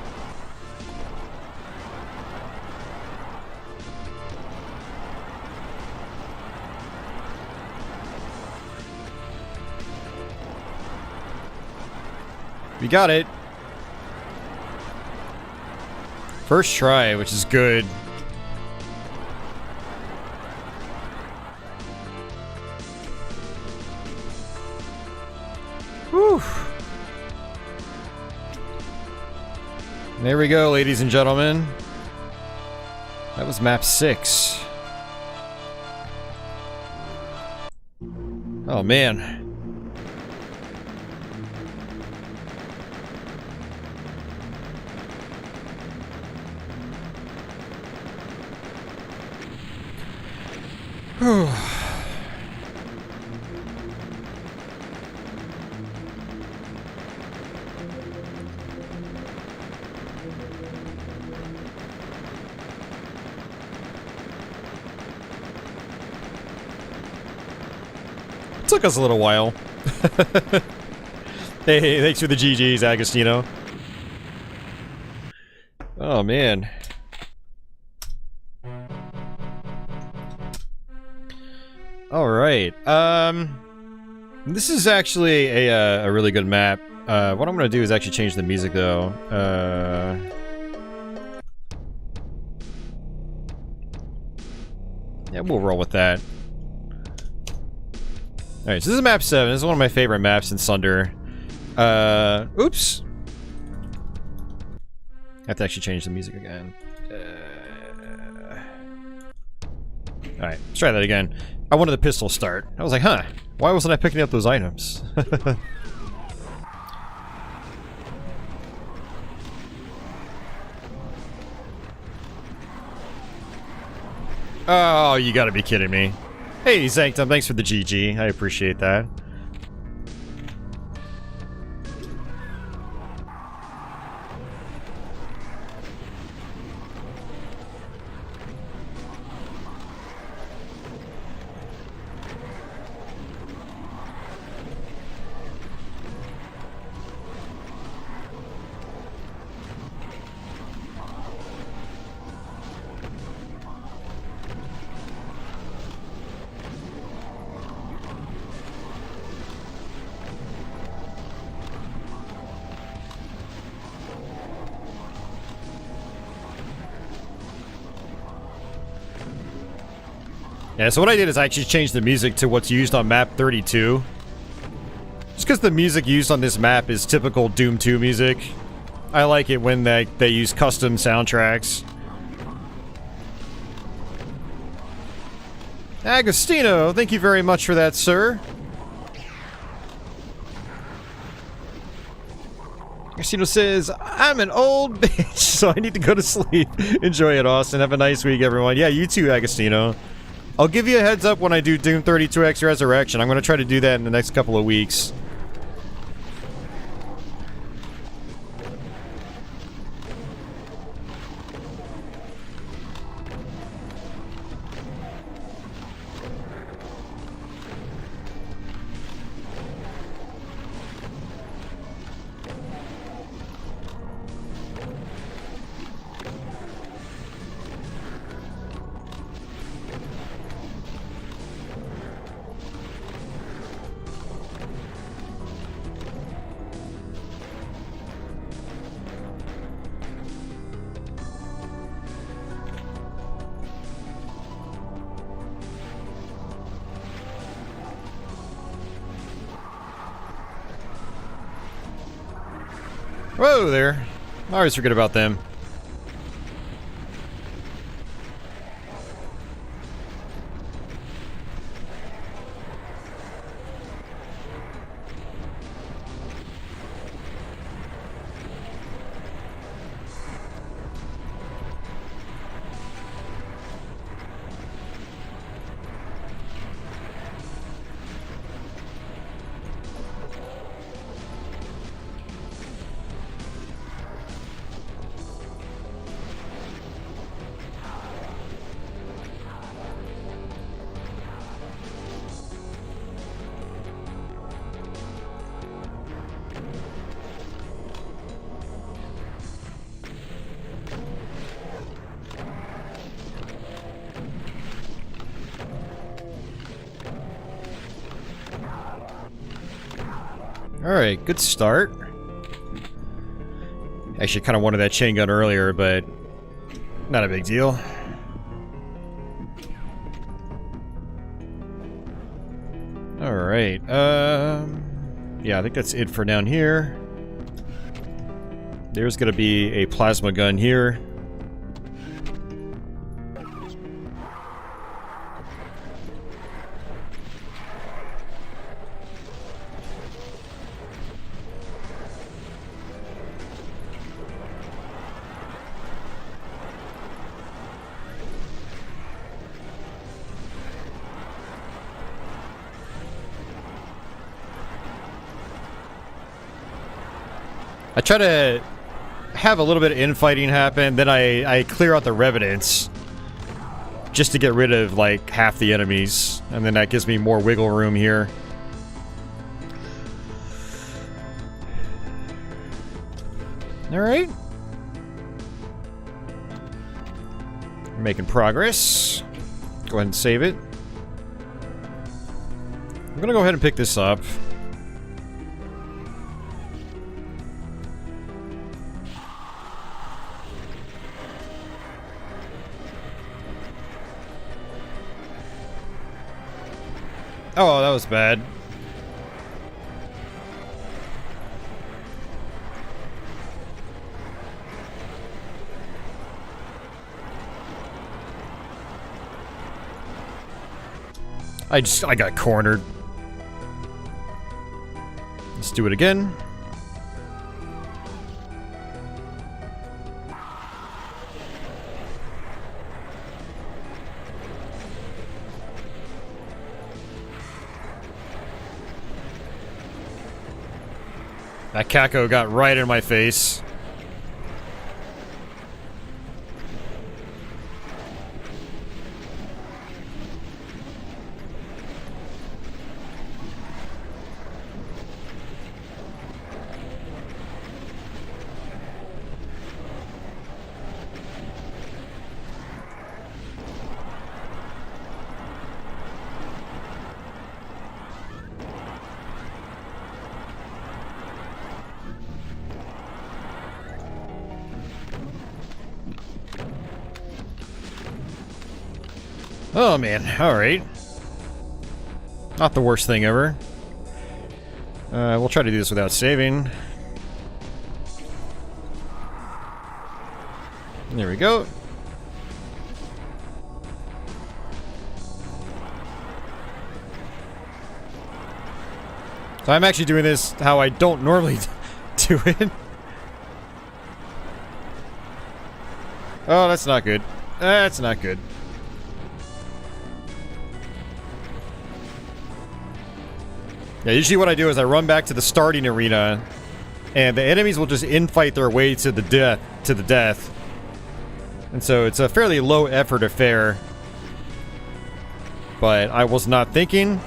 We got it. First try, which is good. Whew. There we go, ladies and gentlemen. That was map 6. Oh, man. Whew. Took us a little while. Hey, thanks for the GGs, Agostino. Oh, man. Alright, this is actually a really good map. What I'm gonna do is actually change the music, though. Yeah, we'll roll with that. Alright, so this is map 7. This is one of my favorite maps in Sunder. Oops. I have to actually change the music again. Alright, let's try that again. I wanted the pistol start. I was like, huh, why wasn't I picking up those items? Oh, you gotta be kidding me. Hey, Sanctum, thanks for the GG. I appreciate that. Yeah, so what I did is I actually changed the music to what's used on map 32. Just because the music used on this map is typical Doom 2 music. I like it when they use custom soundtracks. Agostino, thank you very much for that, sir. Agostino says, I'm an old bitch, so I need to go to sleep. Enjoy it, Austin. Have a nice week, everyone. Yeah, you too, Agostino. I'll give you a heads up when I do Doom 32X Resurrection. I'm going to try to do that in the next couple of weeks. Whoa there. I always forget about them. Alright, good start. Actually, kind of wanted that chain gun earlier, but not a big deal. Alright, yeah, I think that's it for down here. There's gonna be a plasma gun here. I try to have a little bit of infighting happen, then I clear out the revenants just to get rid of like half the enemies, and then that gives me more wiggle room here. Alright. We're making progress. Go ahead and save it. I'm gonna go ahead and pick this up. Oh, that was bad. I got cornered. Let's do it again. That Kako got right in my face. Oh man, alright. Not the worst thing ever. We'll try to do this without saving. There we go. So I'm actually doing this how I don't normally do it. Oh, that's not good. That's not good. Yeah, usually what I do is I run back to the starting arena, and the enemies will just infight their way to the death. And so it's a fairly low effort affair. But I was not thinking.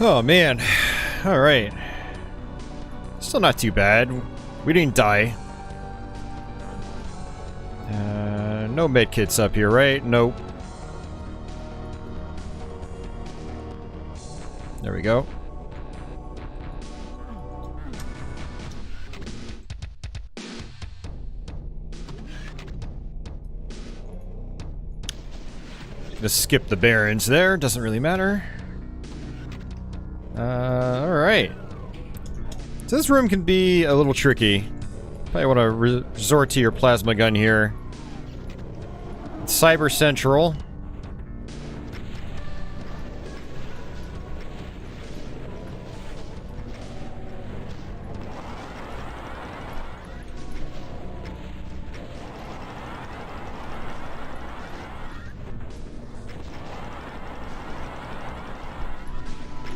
Oh man. Alright. Still not too bad. We didn't die. No medkits up here, right? Nope. There we go. Just skip the barons there, doesn't really matter. Alright. So this room can be a little tricky. Probably want to resort to your plasma gun here. Cyber Central.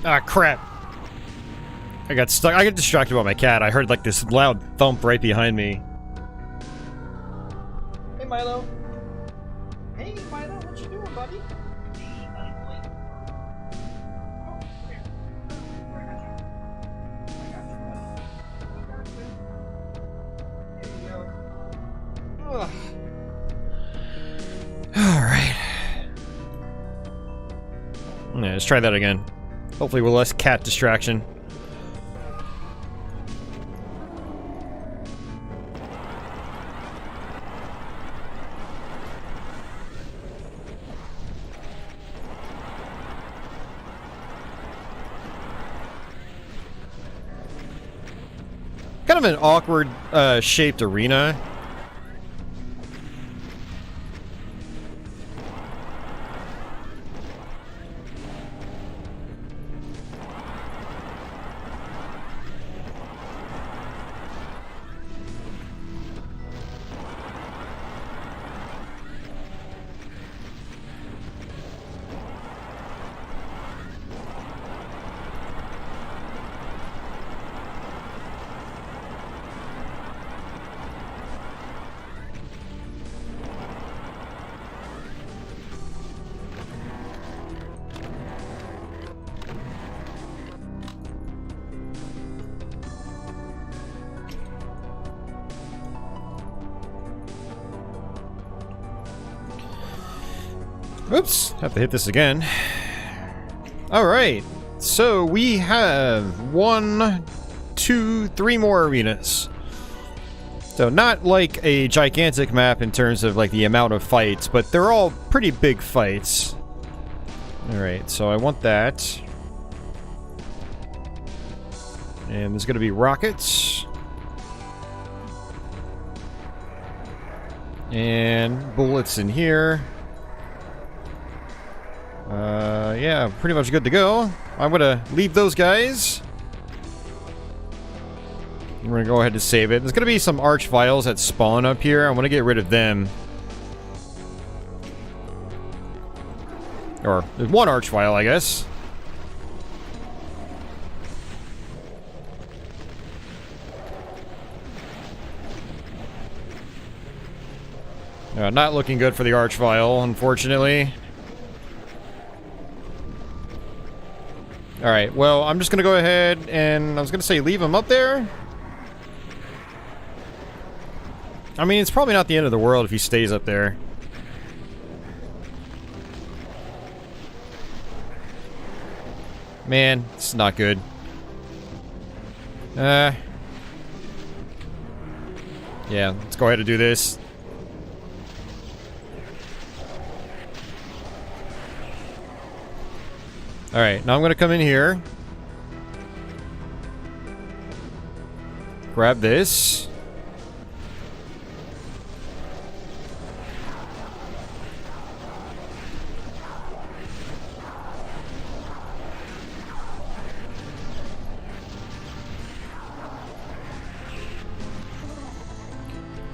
Ah, crap. I got stuck. I got distracted by my cat. I heard like this loud thump right behind me. Hey, Milo. Hey, Milo, what you doing, buddy? Alright. Yeah, let's try that again. Hopefully with less cat distraction. Kind of an awkward shaped arena. Oops, have to hit this again. Alright, so we have 1, 2, 3 more arenas. So not like a gigantic map in terms of like the amount of fights, but they're all pretty big fights. Alright, so I want that. And there's gonna be rockets. And bullets in here. Yeah, pretty much good to go. I'm gonna leave those guys. We're gonna go ahead and save it. There's gonna be some arch vials that spawn up here. I want to get rid of them. Or, there's one arch vial, I guess. Not looking good for the arch vial, unfortunately. Alright, well, I'm just gonna go ahead and... I was gonna say leave him up there. I mean, it's probably not the end of the world if he stays up there. Man, it's not good. Yeah, let's go ahead and do this. Alright, now I'm gonna come in here. Grab this.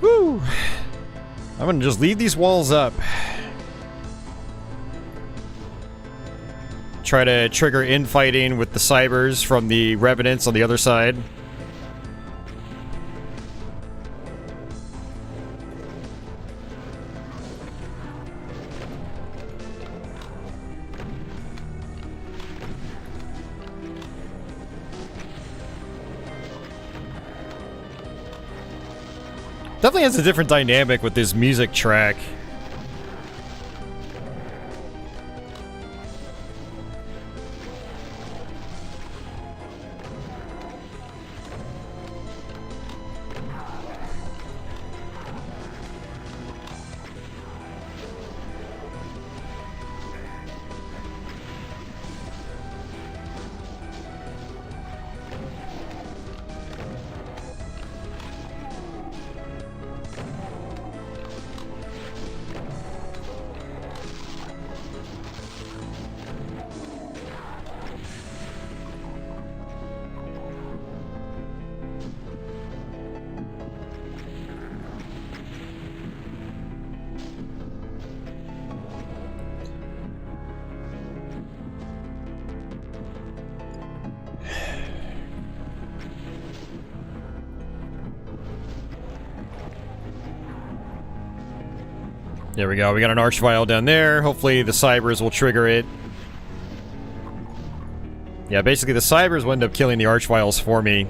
Woo! I'm gonna just leave these walls up. Try to trigger infighting with the cybers from the revenants on the other side. Definitely has a different dynamic with this music track. There we go. We got an arch vial down there. Hopefully the cybers will trigger it. Yeah, basically the cybers will end up killing the arch vials for me.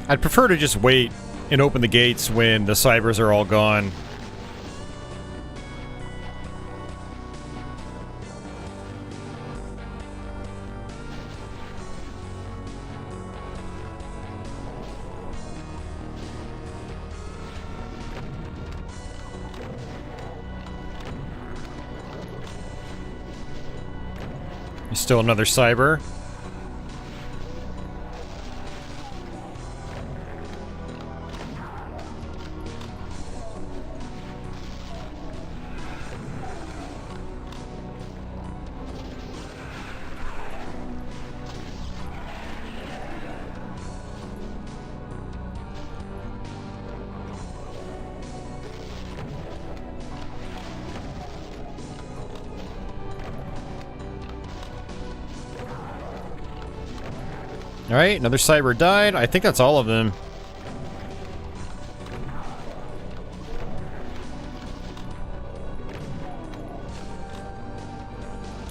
I'd prefer to just wait and open the gates when the cybers are all gone. There's still another cyber. Alright, another cyber died. I think that's all of them.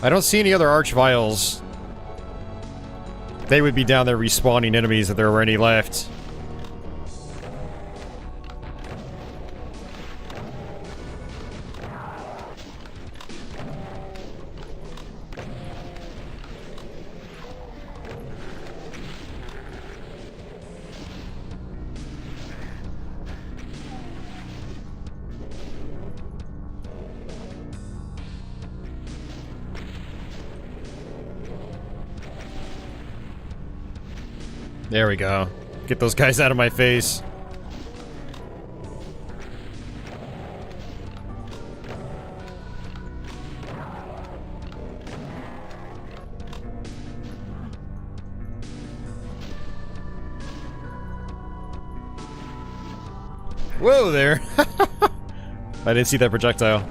I don't see any other arch vials. They would be down there respawning enemies if there were any left. There we go. Get those guys out of my face. Whoa there! I didn't see that projectile.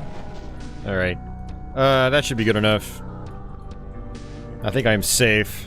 Alright. That should be good enough. I think I'm safe.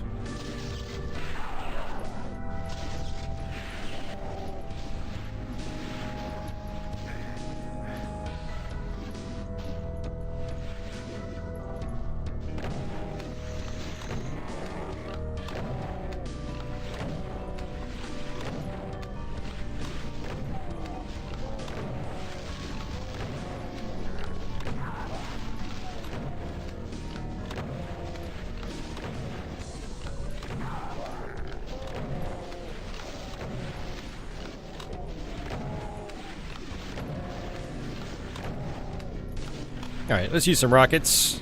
Alright, let's use some rockets.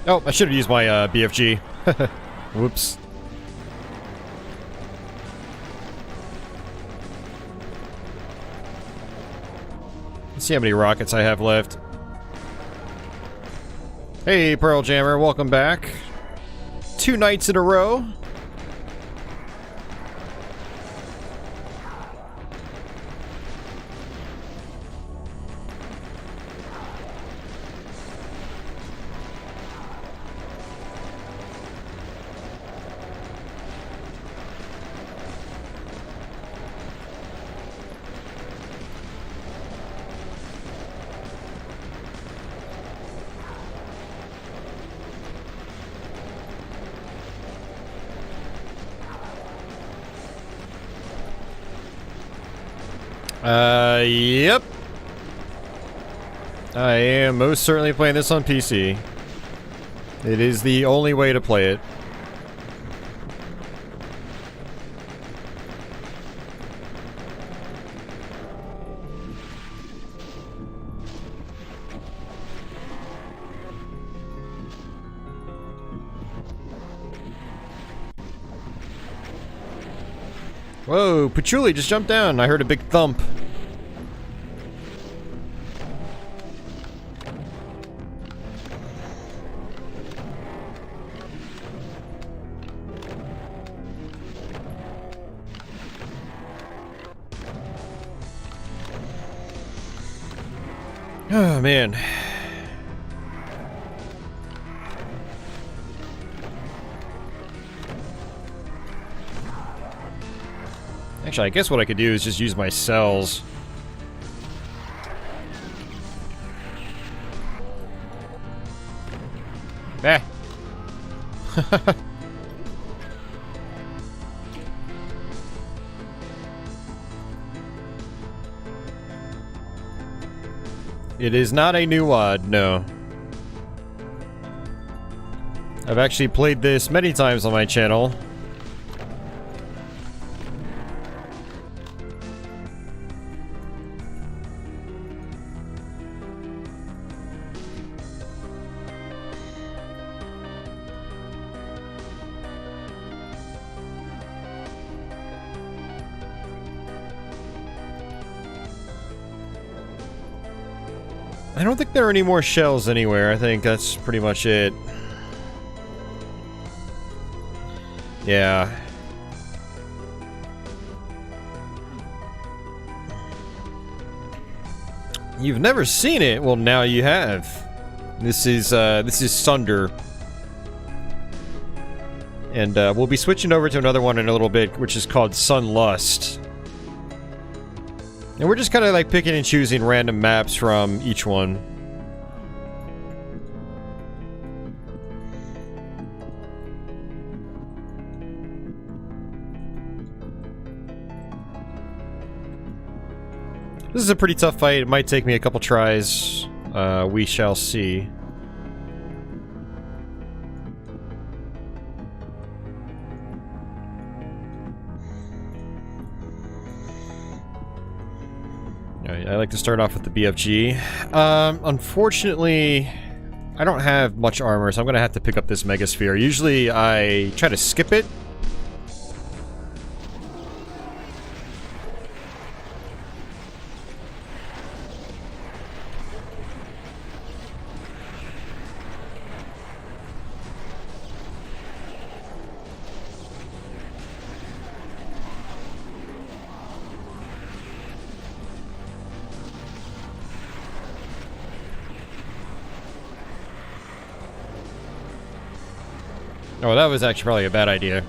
Oh, I should have used my BFG. Whoops. Let's see how many rockets I have left. Hey, Pearl Jammer, welcome back. 2 nights in a row. Yep. I am most certainly playing this on PC. It is the only way to play it. Whoa, Patchouli just jumped down. I heard a big thump. Oh, man. Actually, I guess what I could do is just use my cells. Ah. It is not a new WAD, no. I've actually played this many times on my channel. I don't think there are any more shells anywhere. I think that's pretty much it. Yeah. You've never seen it? Well, now you have. This is Sunder. And we'll be switching over to another one in a little bit, which is called Sunlust. And we're just kind of like picking and choosing random maps from each one. This is a pretty tough fight. It might take me a couple tries. We shall see. I like to start off with the BFG. Unfortunately, I don't have much armor, so I'm gonna have to pick up this Megasphere. Usually, I try to skip it. Oh, that was actually probably a bad idea.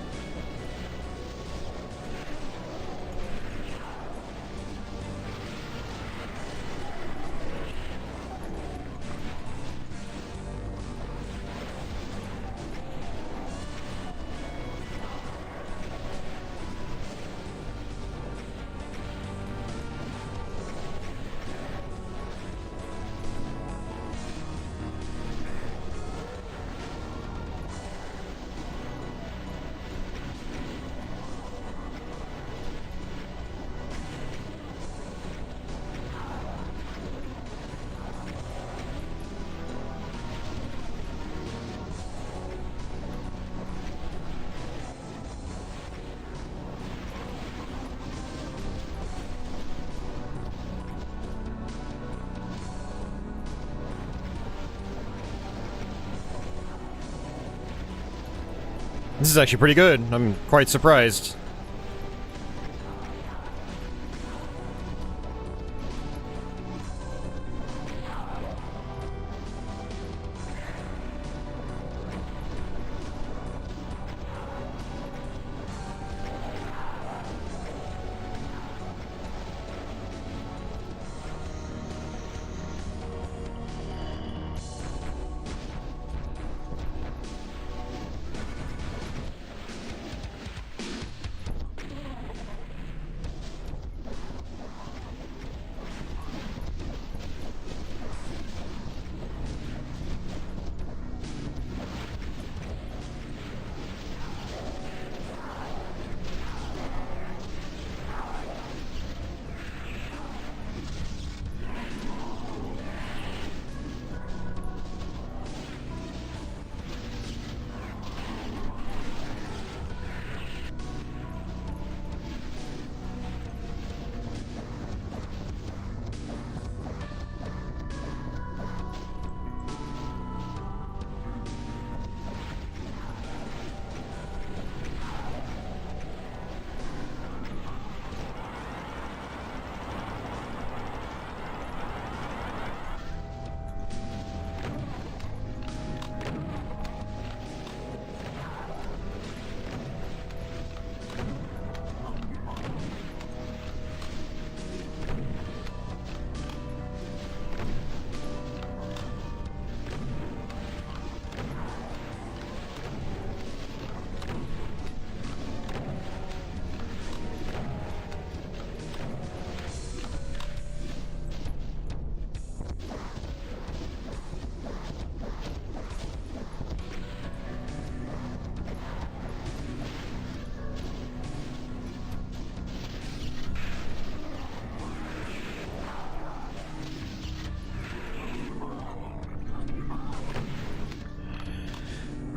This is actually pretty good. I'm quite surprised.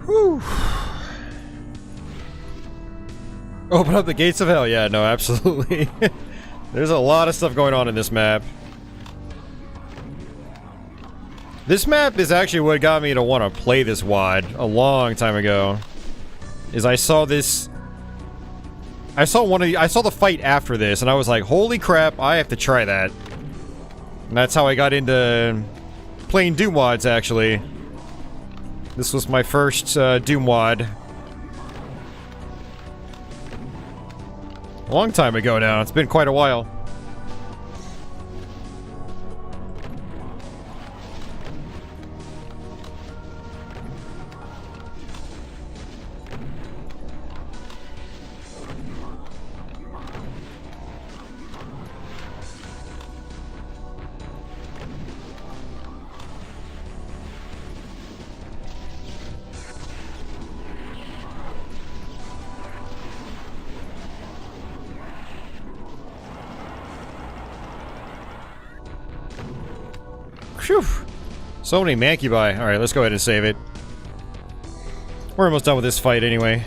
Whew. Open up the gates of hell. Yeah, no, absolutely. There's a lot of stuff going on in this map. This map is actually what got me to want to play this WAD a long time ago. Is I saw this... I saw the fight after this, and I was like, holy crap, I have to try that. And that's how I got into playing Doom WADs, actually. This was my first Doom WAD. A long time ago now, it's been quite a while. Phew. So many Mancubi. Alright, let's go ahead and save it. We're almost done with this fight anyway.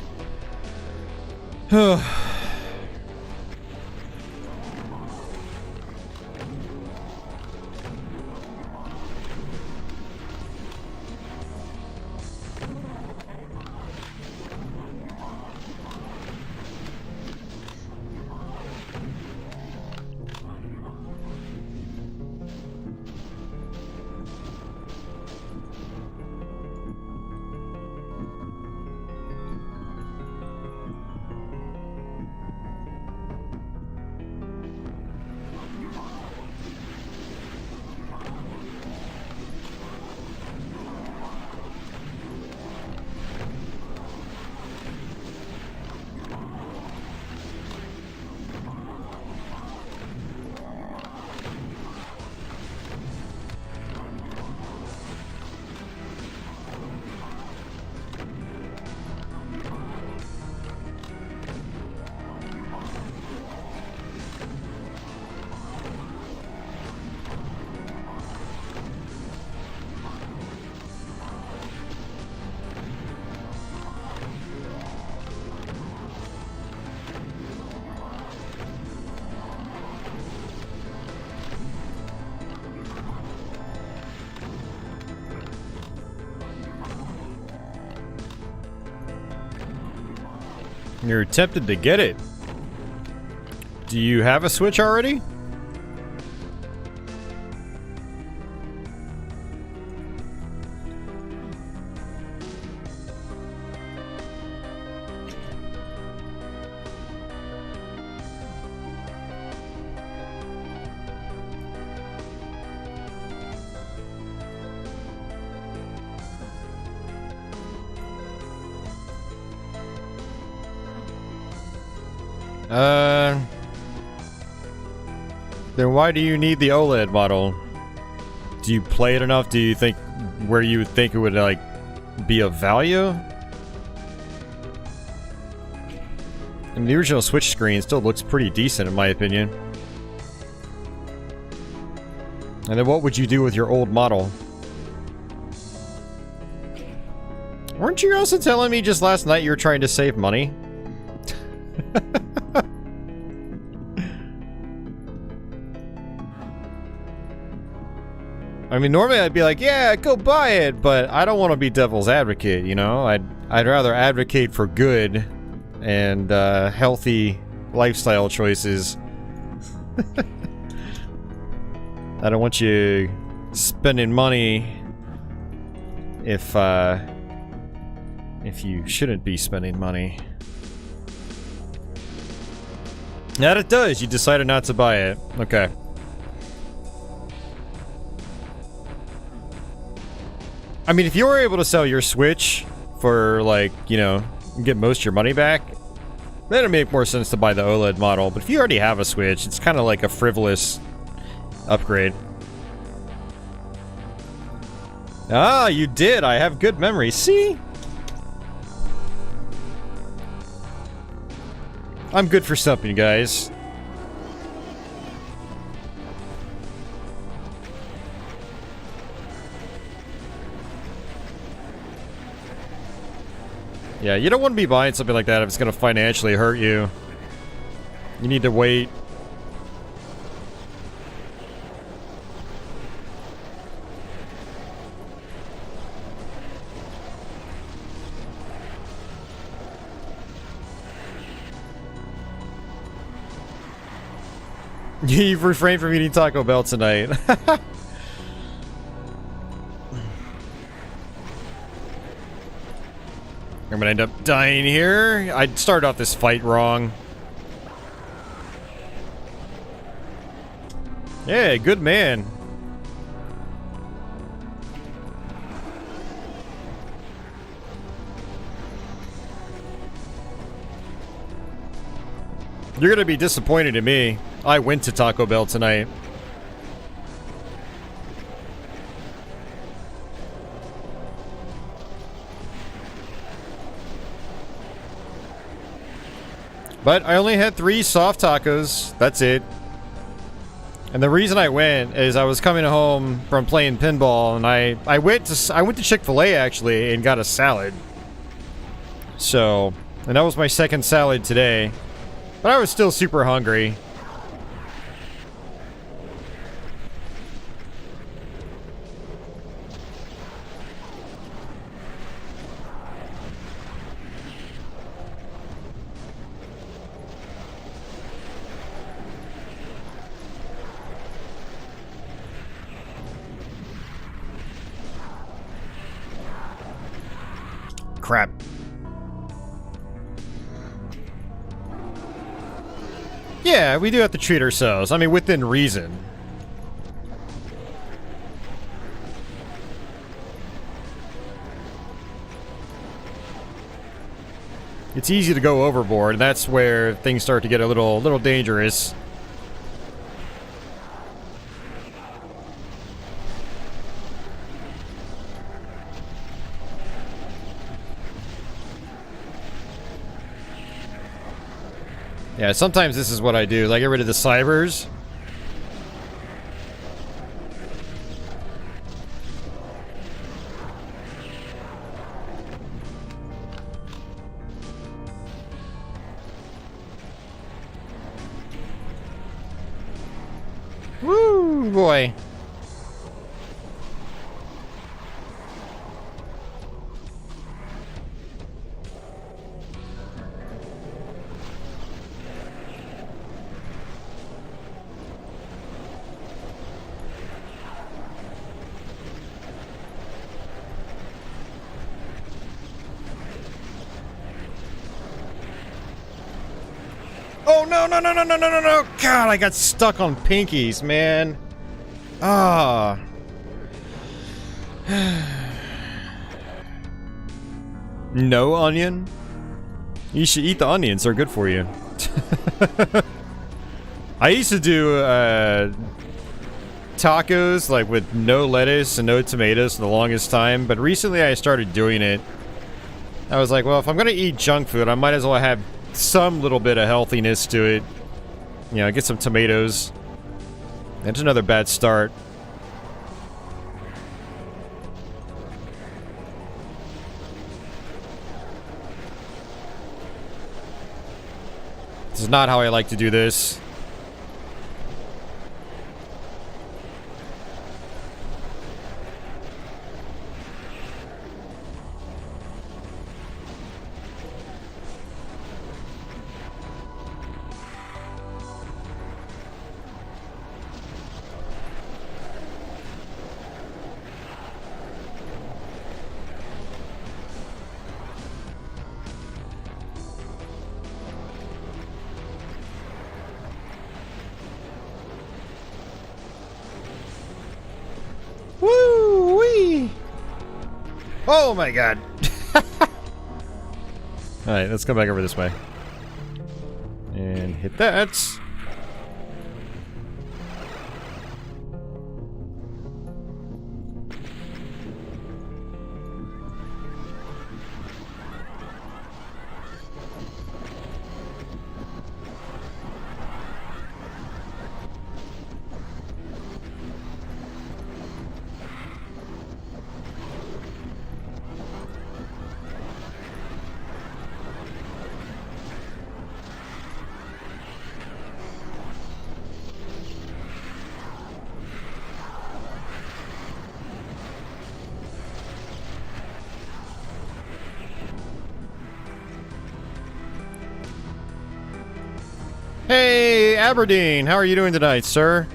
You're tempted to get it. Do you have a Switch already? Then why do you need the OLED model? Do you play it enough? Do you think where you would think it would, like, be of value? I mean, the original Switch screen still looks pretty decent in my opinion. And then what would you do with your old model? Weren't you also telling me just last night you were trying to save money? I mean, normally I'd be like, yeah, go buy it, but I don't want to be devil's advocate, you know? I'd rather advocate for good and healthy lifestyle choices. I don't want you spending money if you shouldn't be spending money. That it does. You decided not to buy it. Okay. I mean, if you were able to sell your Switch for, like, you know, get most of your money back, then it'd make more sense to buy the OLED model. But if you already have a Switch, it's kind of like a frivolous upgrade. Ah, you did. I have good memory. See? I'm good for something, guys. Yeah, you don't want to be buying something like that if it's going to financially hurt you. You need to wait. You've refrained from eating Taco Bell tonight. I'm gonna end up dying here. I started off this fight wrong. Yeah, good man. You're gonna be disappointed in me. I went to Taco Bell tonight. But I only had 3 soft tacos. That's it. And the reason I went is I was coming home from playing pinball, and I went to Chick-fil-A actually and got a salad. So, and that was my second salad today. But I was still super hungry. Crap. Yeah, we do have to treat ourselves. I mean, within reason. It's easy to go overboard, and that's where things start to get a little dangerous. Yeah, sometimes this is what I do. I get rid of the cybers. Woo, boy. Oh, no, no, no, no, no, no, no, no. God, I got stuck on pinkies, man. Ah. No onion? You should eat the onions. They're good for you. I used to do tacos like with no lettuce and no tomatoes for the longest time, but recently I started doing it. I was like, well, if I'm gonna eat junk food, I might as well have some little bit of healthiness to it. You know, get some tomatoes. That's another bad start. This is not how I like to do this. Woo-wee! Oh my god. Alright, let's come back over this way. And hit that. Hey, Aberdeen, how are you doing tonight, sir?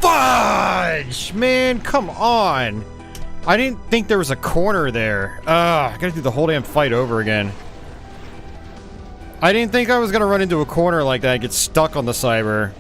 Fudge! Man, come on. I didn't think there was a corner there. I gotta do the whole damn fight over again. I didn't think I was gonna run into a corner like that and get stuck on the cyber.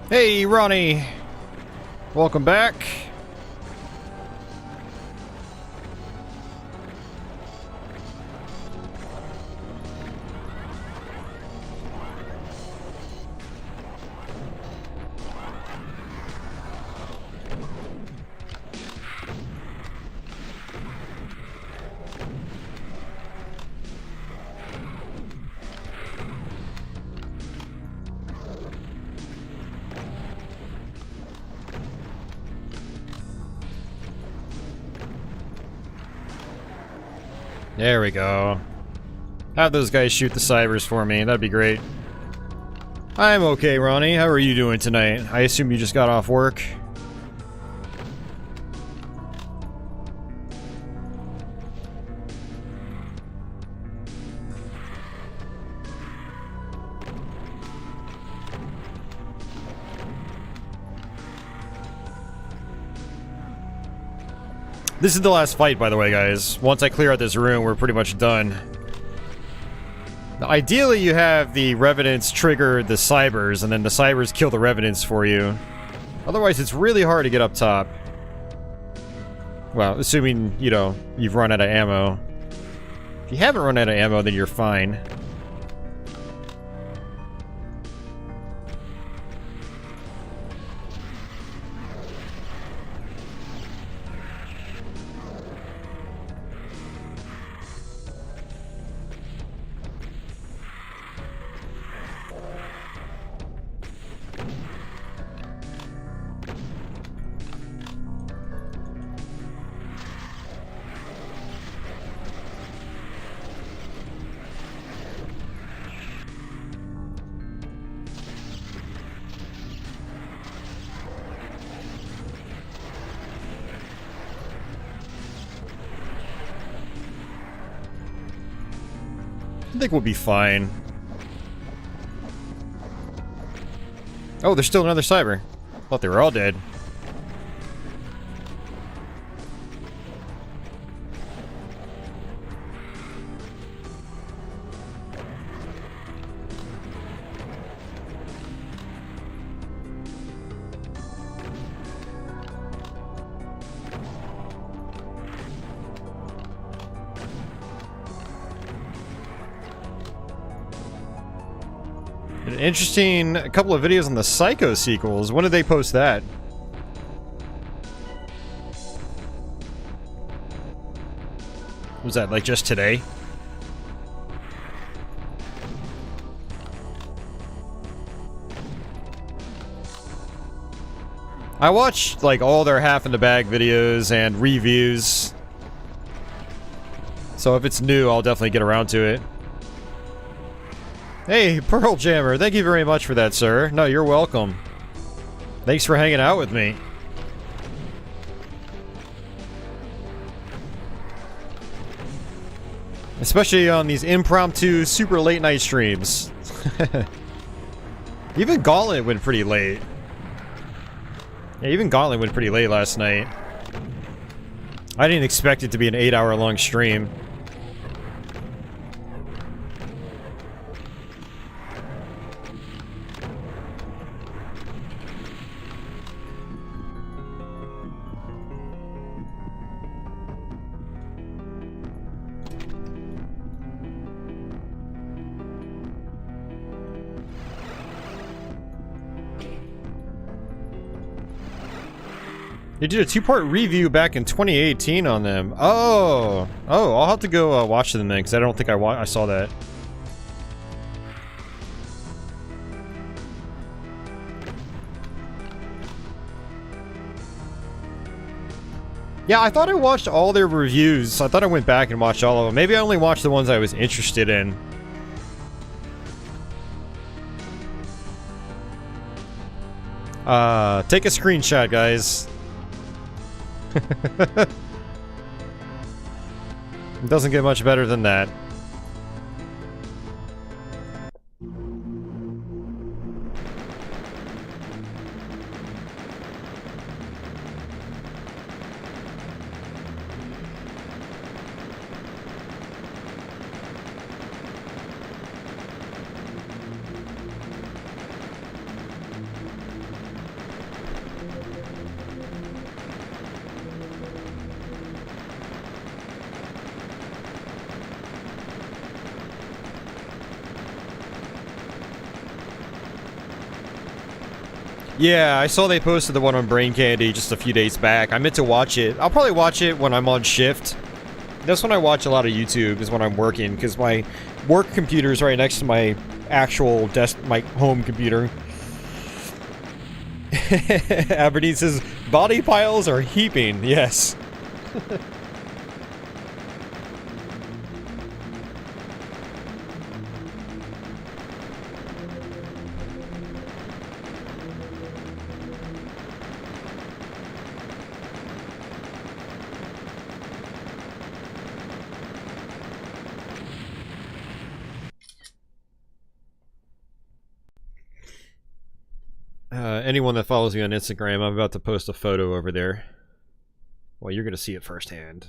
Hey, Ronnie. Welcome back. There we go. Have those guys shoot the cybers for me. That'd be great. I'm okay, Ronnie. How are you doing tonight? I assume you just got off work. This is the last fight, by the way, guys. Once I clear out this room, we're pretty much done. Now, ideally, you have the Revenants trigger the Cybers, and then the Cybers kill the Revenants for you. Otherwise, it's really hard to get up top. Well, assuming, you know, you've run out of ammo. If you haven't run out of ammo, then you're fine. I think we'll be fine. Oh, there's still another cyber. Thought they were all dead. interesting couple of videos on the Psycho sequels. When did they post that? Was that like just today? I watched like all their half in the bag videos and reviews. So if it's new, I'll definitely get around to it. Hey, Pearl Jammer, thank you very much for that, sir. No, you're welcome. Thanks for hanging out with me. Especially on these impromptu, super late night streams. Even Gauntlet went pretty late. Yeah, even Gauntlet went pretty late last night. I didn't expect it to be an 8-hour long stream. They did a 2-part review back in 2018 on them. Oh, I'll have to go watch them then, because I don't think I saw that. Yeah, I thought I watched all their reviews. I thought I went back and watched all of them. Maybe I only watched the ones I was interested in. Take a screenshot, guys. It doesn't get much better than that. Yeah, I saw they posted the one on Brain Candy just a few days back. I meant to watch it. I'll probably watch it when I'm on shift. That's when I watch a lot of YouTube, is when I'm working, because my work computer is right next to my actual my home computer. Aberdeen says, body piles are heaping. Yes. Anyone that follows me on Instagram, I'm about to post a photo over there. Well, you're going to see it firsthand.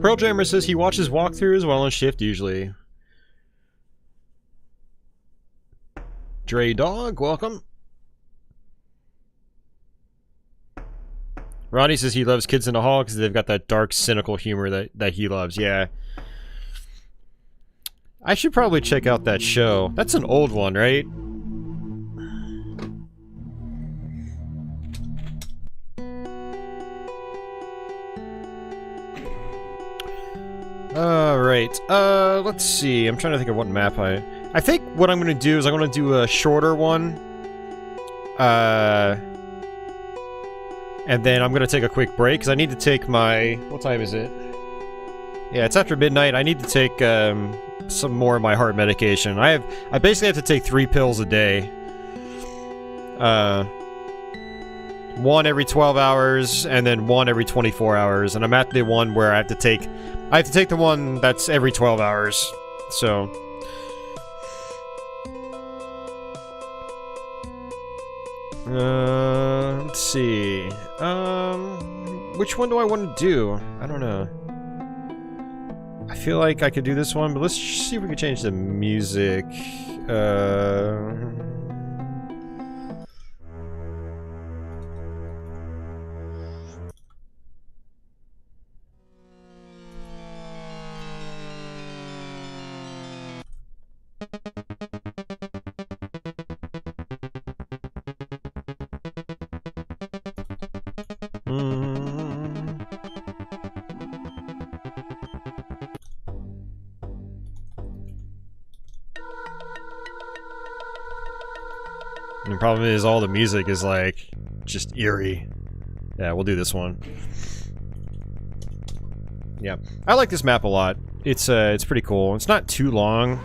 Pearl Jammer says he watches walkthroughs while on shift usually. Dre Dog, welcome. Ronnie says he loves Kids in the Hall because they've got that dark, cynical humor that he loves. Yeah. I should probably check out that show. That's an old one, right? Alright, let's see. I'm trying to think of what map I think what I'm gonna do is I'm gonna do a shorter one. And then I'm gonna take a quick break, because I need to take my... What time is it? Yeah, it's after midnight. I need to take, some more of my heart medication. I basically have to take 3 pills a day. One every 12 hours, and then one every 24 hours. And I'm at the one where I have to take the one that's every 12 hours. So... Let's see. Which one do I want to do? I don't know. I feel like I could do this one, but let's see if we can change the music. The problem is all the music is like just eerie. Yeah, we'll do this one. Yeah, I like this map a lot. It's pretty cool. It's not too long.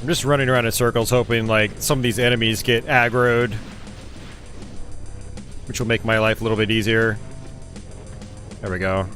I'm just running around in circles hoping like some of these enemies get aggroed, which will make my life a little bit easier. There we go.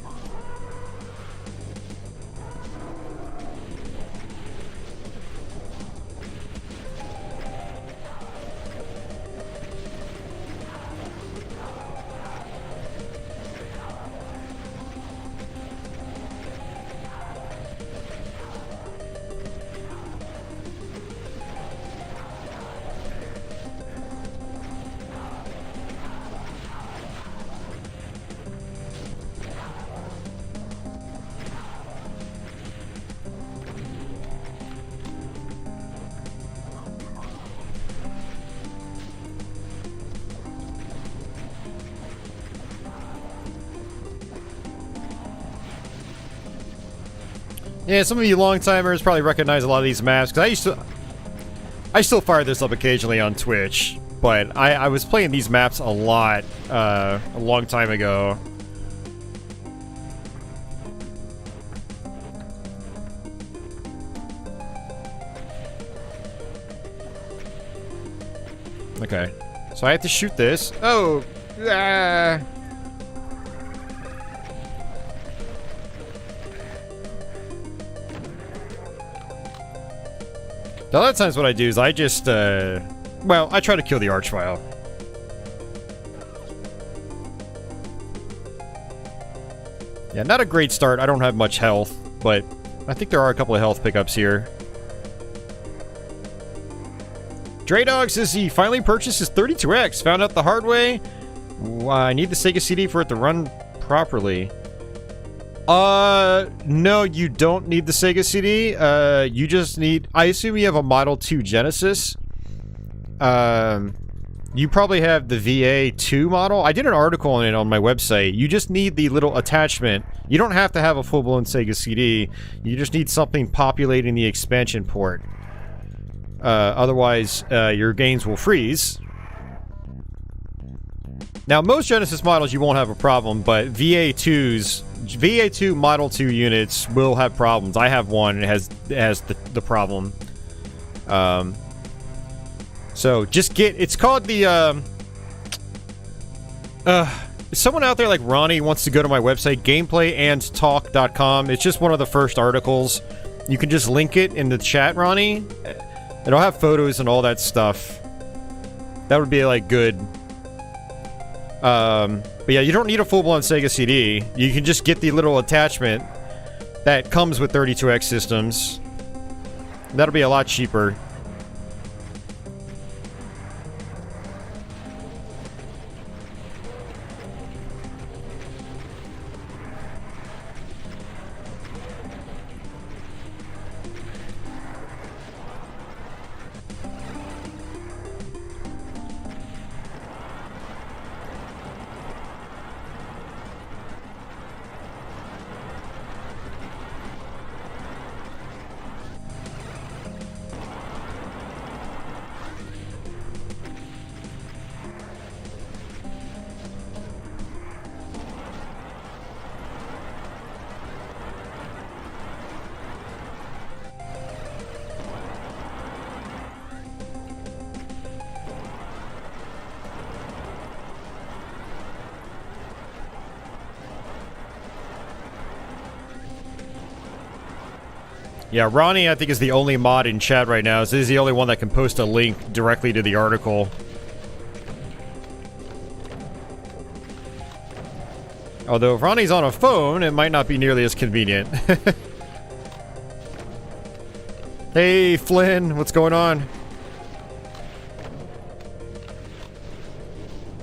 Yeah, some of you long-timers probably recognize a lot of these maps, because I still fire this up occasionally on Twitch, but I was playing these maps a lot, a long time ago. Okay, so I have to shoot this. Oh! Ah. A lot of times what I do is I just, well, I try to kill the Archvile. Yeah, not a great start. I don't have much health, but I think there are a couple of health pickups here. Draydog says he finally purchased his 32X. Found out the hard way. I need the Sega CD for it to run properly. No, you don't need the Sega CD. You just need... I assume you have a Model 2 Genesis. You probably have the VA2 model. I did an article on it on my website. You just need the little attachment. You don't have to have a full-blown Sega CD. You just need something populating the expansion port. Otherwise, your games will freeze. Now, most Genesis models you won't have a problem, but VA2 Model 2 units will have problems. I have one, and it has the problem. So, just get... It's called the, someone out there like Ronnie wants to go to my website, gameplayandtalk.com. It's just one of the first articles. You can just link it in the chat, Ronnie. It'll have photos and all that stuff. That would be, like, good. But yeah, you don't need a full-blown Sega CD. You can just get the little attachment that comes with 32X systems. That'll be a lot cheaper. Yeah, Ronnie, I think, is the only mod in chat right now, so he's the only one that can post a link directly to the article. Although if Ronnie's on a phone, it might not be nearly as convenient. Hey, Flynn, what's going on?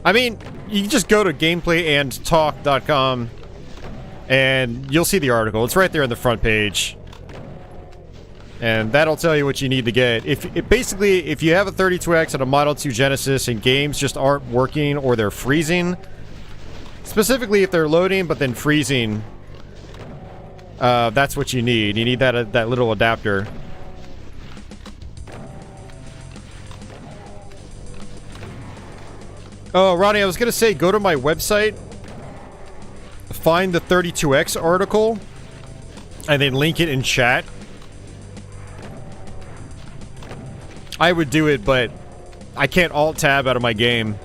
I mean, you can just go to gameplayandtalk.com and you'll see the article. It's right there on the front page. And that'll tell you what you need to get. Basically, if you have a 32X and a Model 2 Genesis and games just aren't working or they're freezing, specifically if they're loading but then freezing, that's what you need. You need that little adapter. Oh, Ronnie, I was gonna say, go to my website, find the 32X article, and then link it in chat. I would do it, but I can't alt-tab out of my game.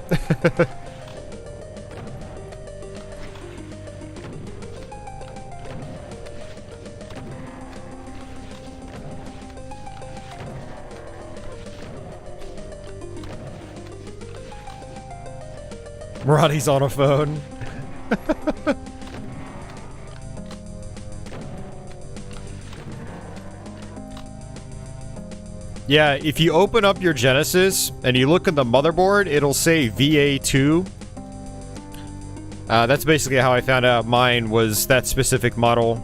Ronnie's on a phone. Yeah, if you open up your Genesis and you look at the motherboard, it'll say VA2. That's basically how I found out mine was that specific model.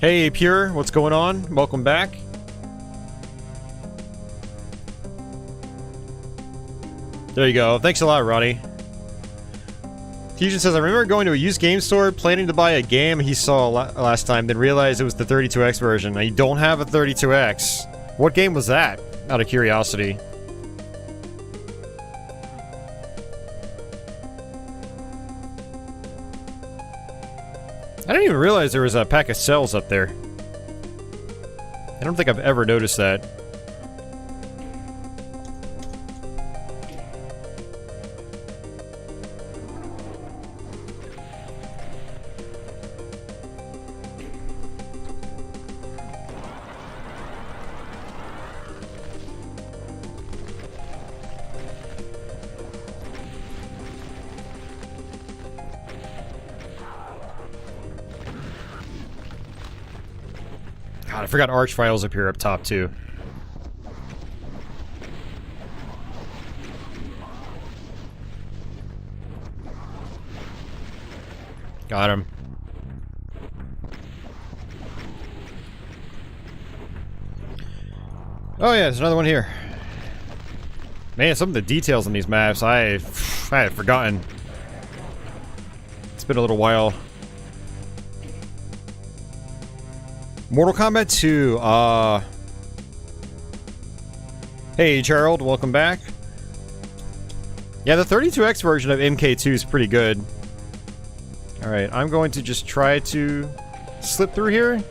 Hey, Pure, what's going on? Welcome back. There you go. Thanks a lot, Ronnie. Fusion says, I remember going to a used game store, planning to buy a game he saw last time, then realized it was the 32X version. I don't have a 32X. What game was that? Out of curiosity. I didn't even realize there was a pack of cells up there. I don't think I've ever noticed that. God, I forgot Arch Files up here up top, too. Got him. Oh yeah, there's another one here. Man, some of the details in these maps, I had forgotten. It's been a little while. Mortal Kombat 2, Hey, Gerald, welcome back. Yeah, the 32X version of MK2 is pretty good. Alright, I'm going to just try to slip through here.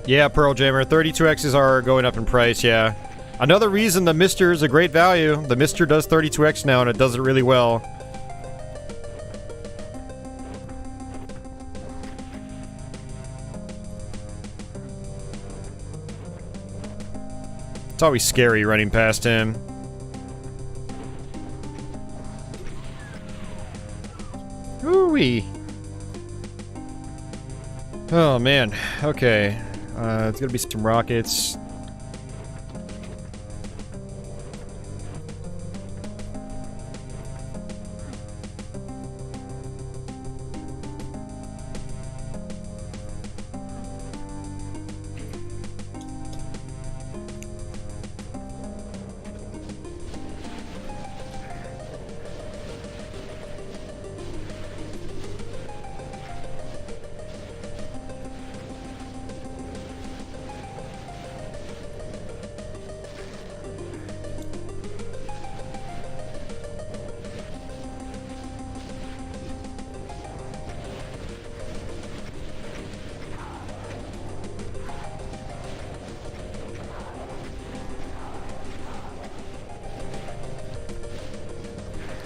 Yeah, Pearl Jammer, 32Xs are going up in price, yeah. Another reason the Mister is a great value. The Mister does 32X now, and it does it really well. It's always scary running past him. Ooh-wee. Oh, man. Okay. It's gonna be some rockets.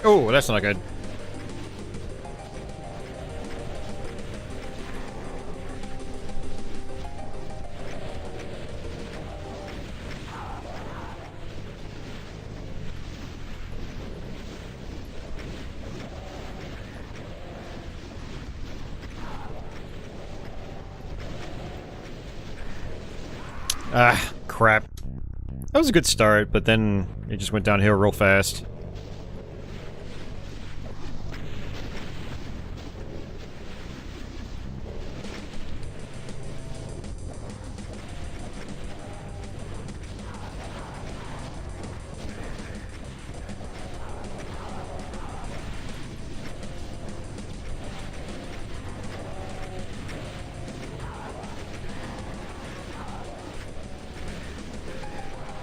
Oh, that's not good. Ah, crap. That was a good start, but then it just went downhill real fast.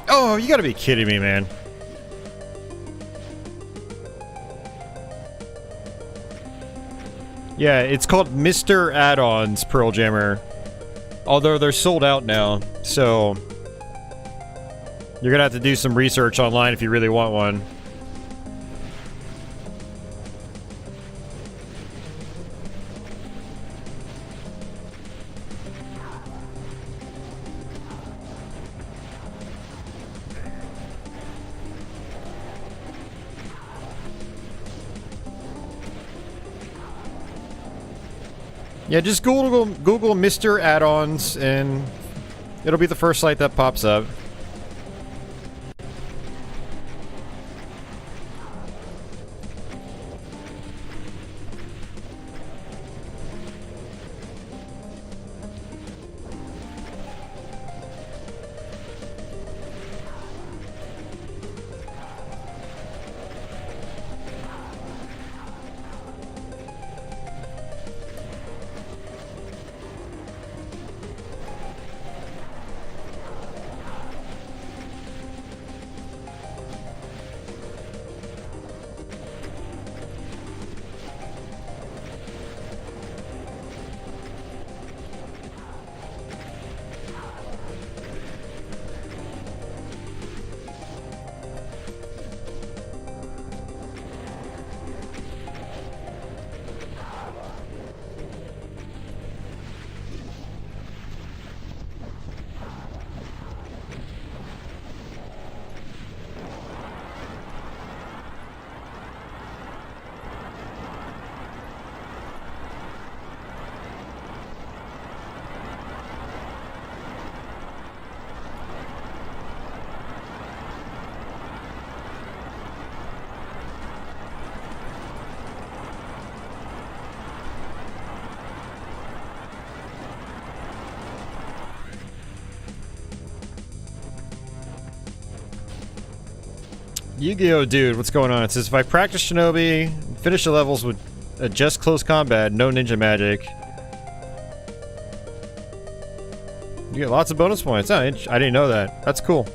Oh, you gotta be kidding me, man. Yeah, it's called Mr. Add-ons Pearl Jammer. Although they're sold out now, so you're gonna have to do some research online if you really want one. Yeah, just Google Mr. Add-ons and it'll be the first site that pops up. Yu-Gi-Oh! Dude, what's going on? It says, if I practice Shinobi, finish the levels with just close combat, no ninja magic. You get lots of bonus points. Oh, I didn't know that. That's cool.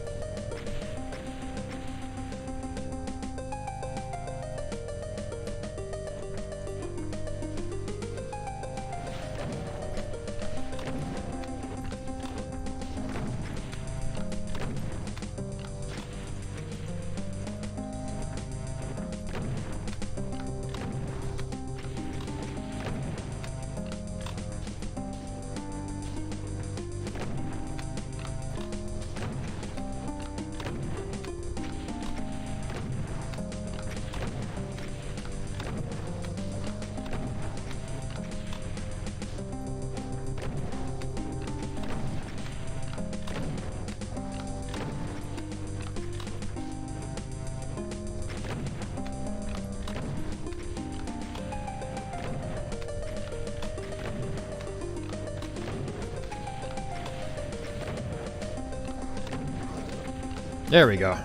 There we go.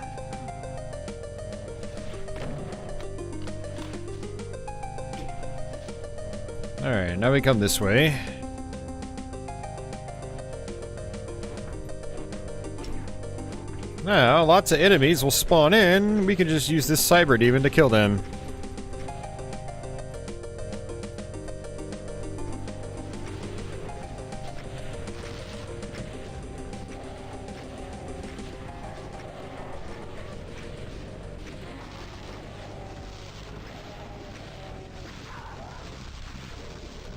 Alright, now we come this way. Now, lots of enemies will spawn in. We can just use this cyber demon to kill them.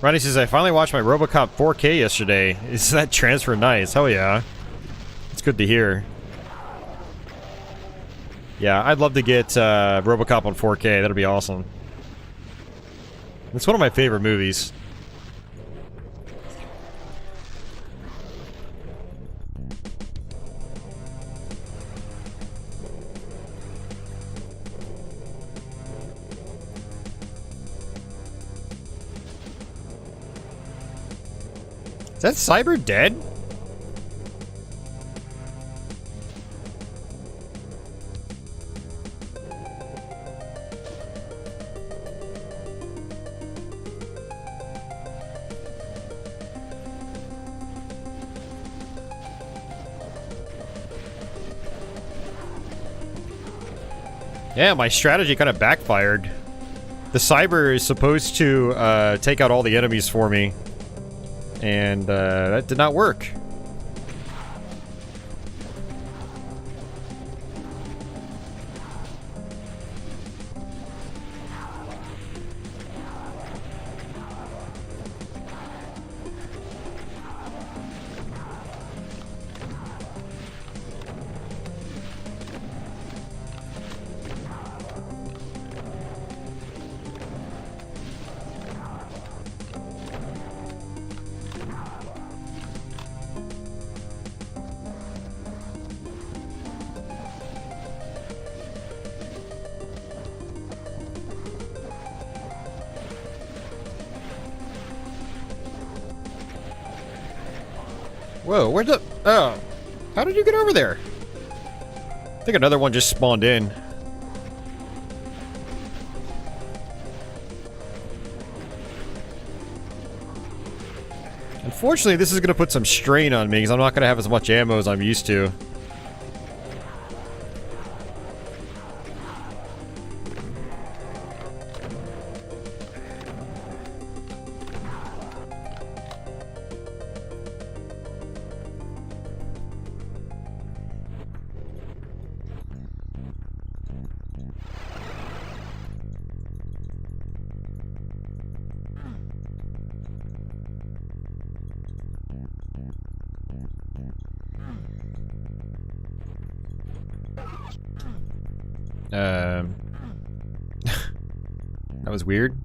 Ronnie says, I finally watched my RoboCop 4K yesterday. Is that transfer nice? Hell yeah. It's good to hear. Yeah, I'd love to get RoboCop on 4K. That'd be awesome. It's one of my favorite movies. Is that Cyber dead? Yeah, my strategy kind of backfired. The Cyber is supposed to take out all the enemies for me. And that did not work. Whoa, where'd the... Oh. How did you get over there? I think another one just spawned in. Unfortunately, this is going to put some strain on me because I'm not going to have as much ammo as I'm used to. That was weird.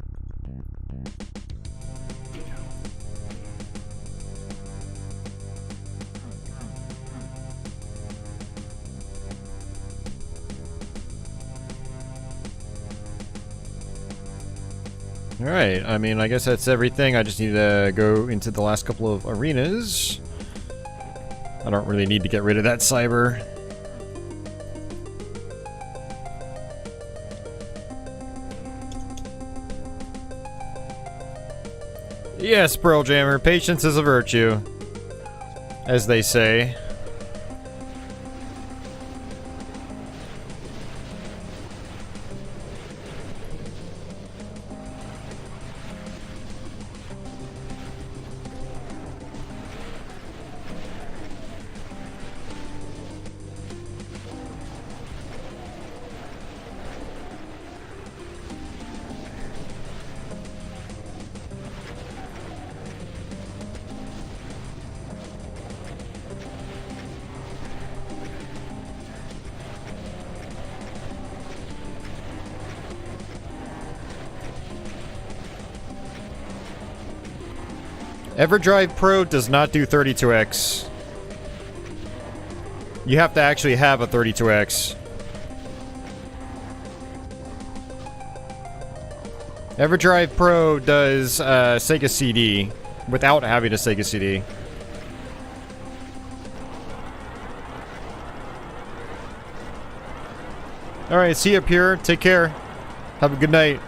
Alright, I mean, I guess that's everything. I just need to go into the last couple of arenas. I don't really need to get rid of that Cyber. Yes, Pearl Jammer, patience is a virtue, as they say. EverDrive Pro does not do 32x. You have to actually have a 32x. EverDrive Pro does Sega CD without having a Sega CD. Alright, see you up here. Take care. Have a good night.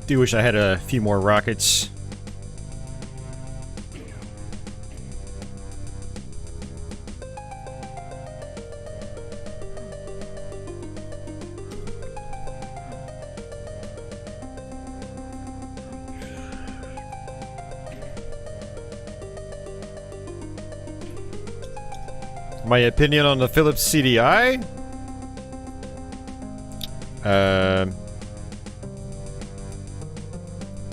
Do wish I had a few more rockets. My opinion on the Philips CDI?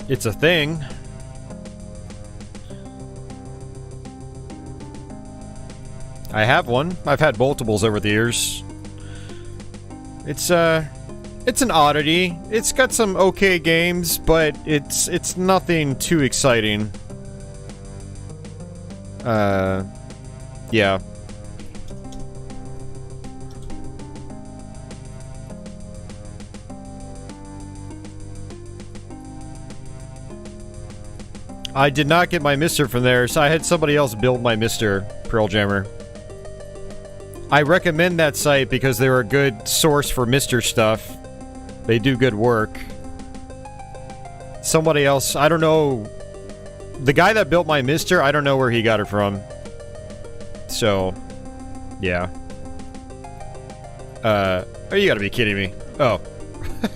It's a thing. I have one. I've had multiples over the years. It's an oddity. It's got some okay games, but it's nothing too exciting. Yeah. I did not get my Mister from there, so I had somebody else build my Mister Pearl Jammer. I recommend that site because they're a good source for Mister stuff. They do good work. Somebody else, I don't know. The guy that built my Mister, I don't know where he got it from. So, yeah. Oh, you gotta be kidding me. Oh.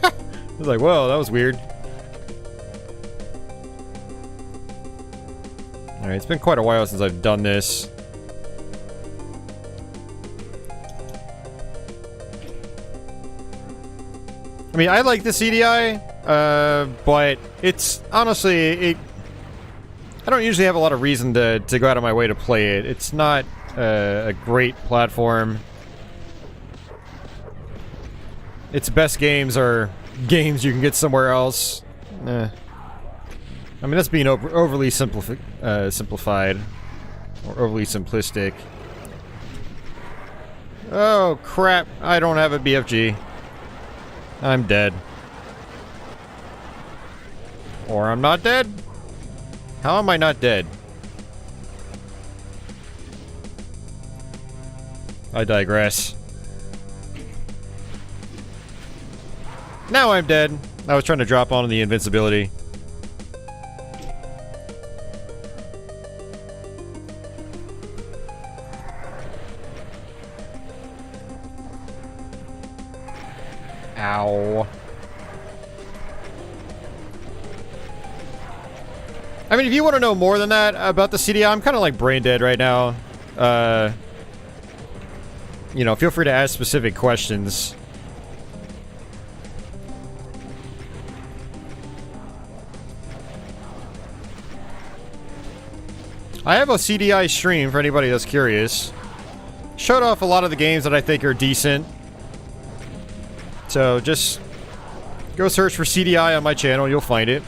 I was like, whoa, that was weird. Alright, it's been quite a while since I've done this. I mean, I like the CDI, but it's honestly, I don't usually have a lot of reason to go out of my way to play it. It's not a great platform. Its best games are games you can get somewhere else. I mean, that's being overly simplified, or overly simplistic. Oh, crap. I don't have a BFG. I'm dead. Or I'm not dead? How am I not dead? I digress. Now I'm dead. I was trying to drop onto the invincibility. Ow. I mean, if you want to know more than that about the CDI, I'm kind of like brain dead right now. You know, feel free to ask specific questions. I have a CDI stream for anybody that's curious. Showed off a lot of the games that I think are decent. So just go search for CDI on my channel, you'll find it.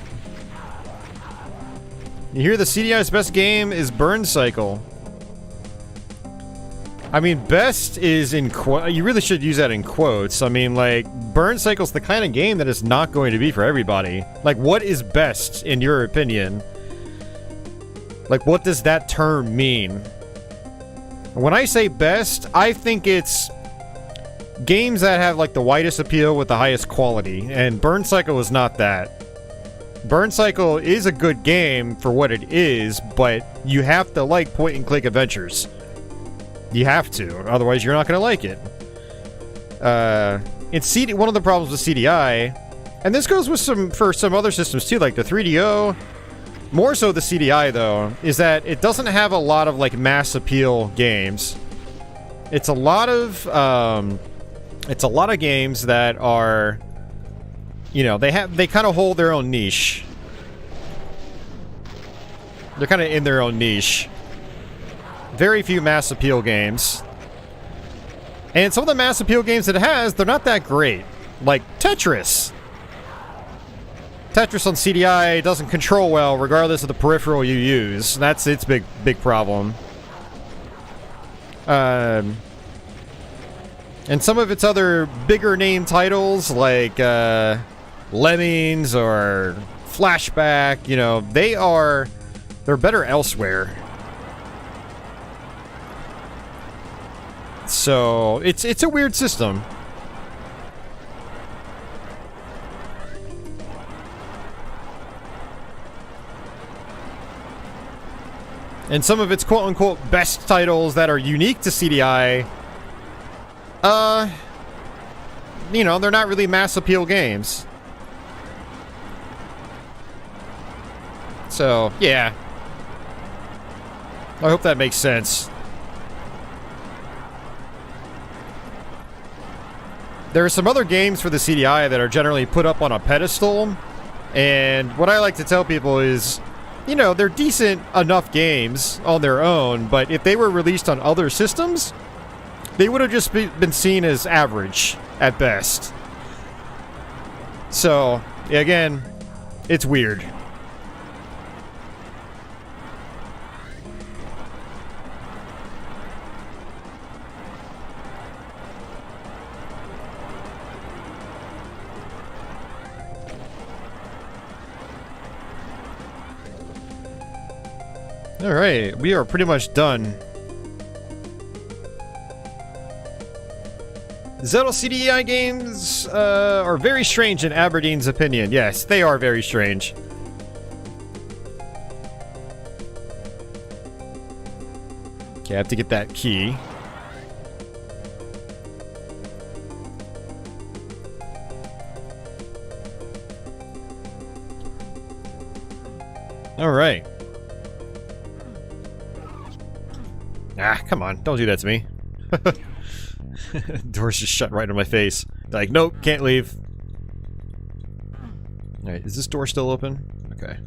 You hear the CDI's best game is Burn Cycle. I mean, best is in quotes. You really should use that in quotes. I mean, like, Burn Cycle's the kind of game that is not going to be for everybody. Like, what is best, in your opinion? Like, what does that term mean? When I say best, I think it's games that have, like, the widest appeal with the highest quality, and Burn Cycle is not that. Burn Cycle is a good game for what it is, but you have to like point-and-click adventures. You have to, otherwise you're not going to like it. One of the problems with CDI, and this goes with for some other systems too, like the 3DO, more so the CDI though, is that it doesn't have a lot of, like, mass appeal games. It's a lot of games that are, you know, they kind of hold their own niche. They're kind of in their own niche. Very few mass appeal games. And some of the mass appeal games that it has, they're not that great. Like Tetris. Tetris on CDI doesn't control well regardless of the peripheral you use. That's its big problem. And some of its other bigger name titles, like Lemmings or Flashback, you know, they're better elsewhere. So, it's a weird system. And some of its quote-unquote best titles that are unique to CDI, you know, they're not really mass appeal games. So, yeah. I hope that makes sense. There are some other games for the CDI that are generally put up on a pedestal, and what I like to tell people is, you know, they're decent enough games on their own, but if they were released on other systems, they would have just been seen as average at best. So, again, it's weird. Alright, we are pretty much done. Zelda CDI games are very strange in Aberdeen's opinion. Yes, they are very strange. Okay, I have to get that key. Alright. Ah, come on. Don't do that to me. Door's just shut right in my face. Like, nope, can't leave. Alright, is this door still open? Okay.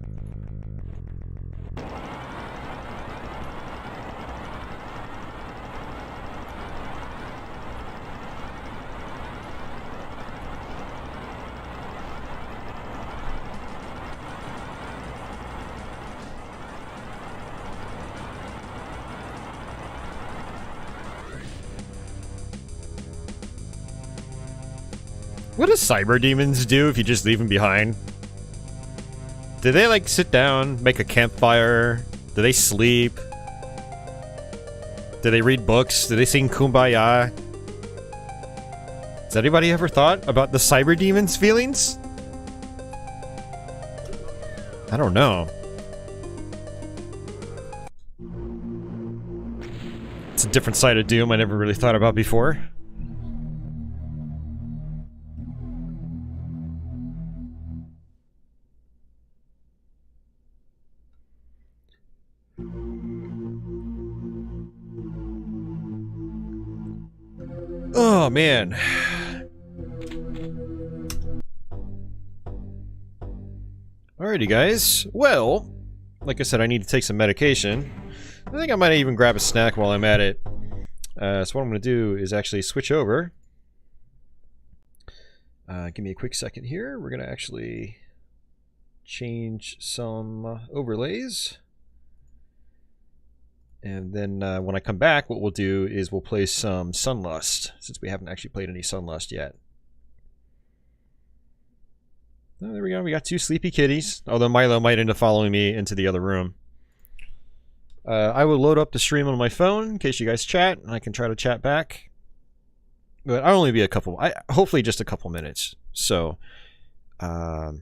What do cyber demons do if you just leave them behind? Do they, like, sit down, make a campfire? Do they sleep? Do they read books? Do they sing Kumbaya? Has anybody ever thought about the cyber demon's feelings? I don't know. It's a different side of Doom I never really thought about before. Oh, man. Alrighty, guys. Well, like I said, I need to take some medication. I think I might even grab a snack while I'm at it. So what I'm going to do is actually switch over. Give me a quick second here. We're going to actually change some overlays. And then when I come back, what we'll do is we'll play some Sunlust, since we haven't actually played any Sunlust yet. Oh, there we go. We got two sleepy kitties, although Milo might end up following me into the other room. I will load up the stream on my phone in case you guys chat, and I can try to chat back. But I'll only be a couple, hopefully just a couple minutes. So, let's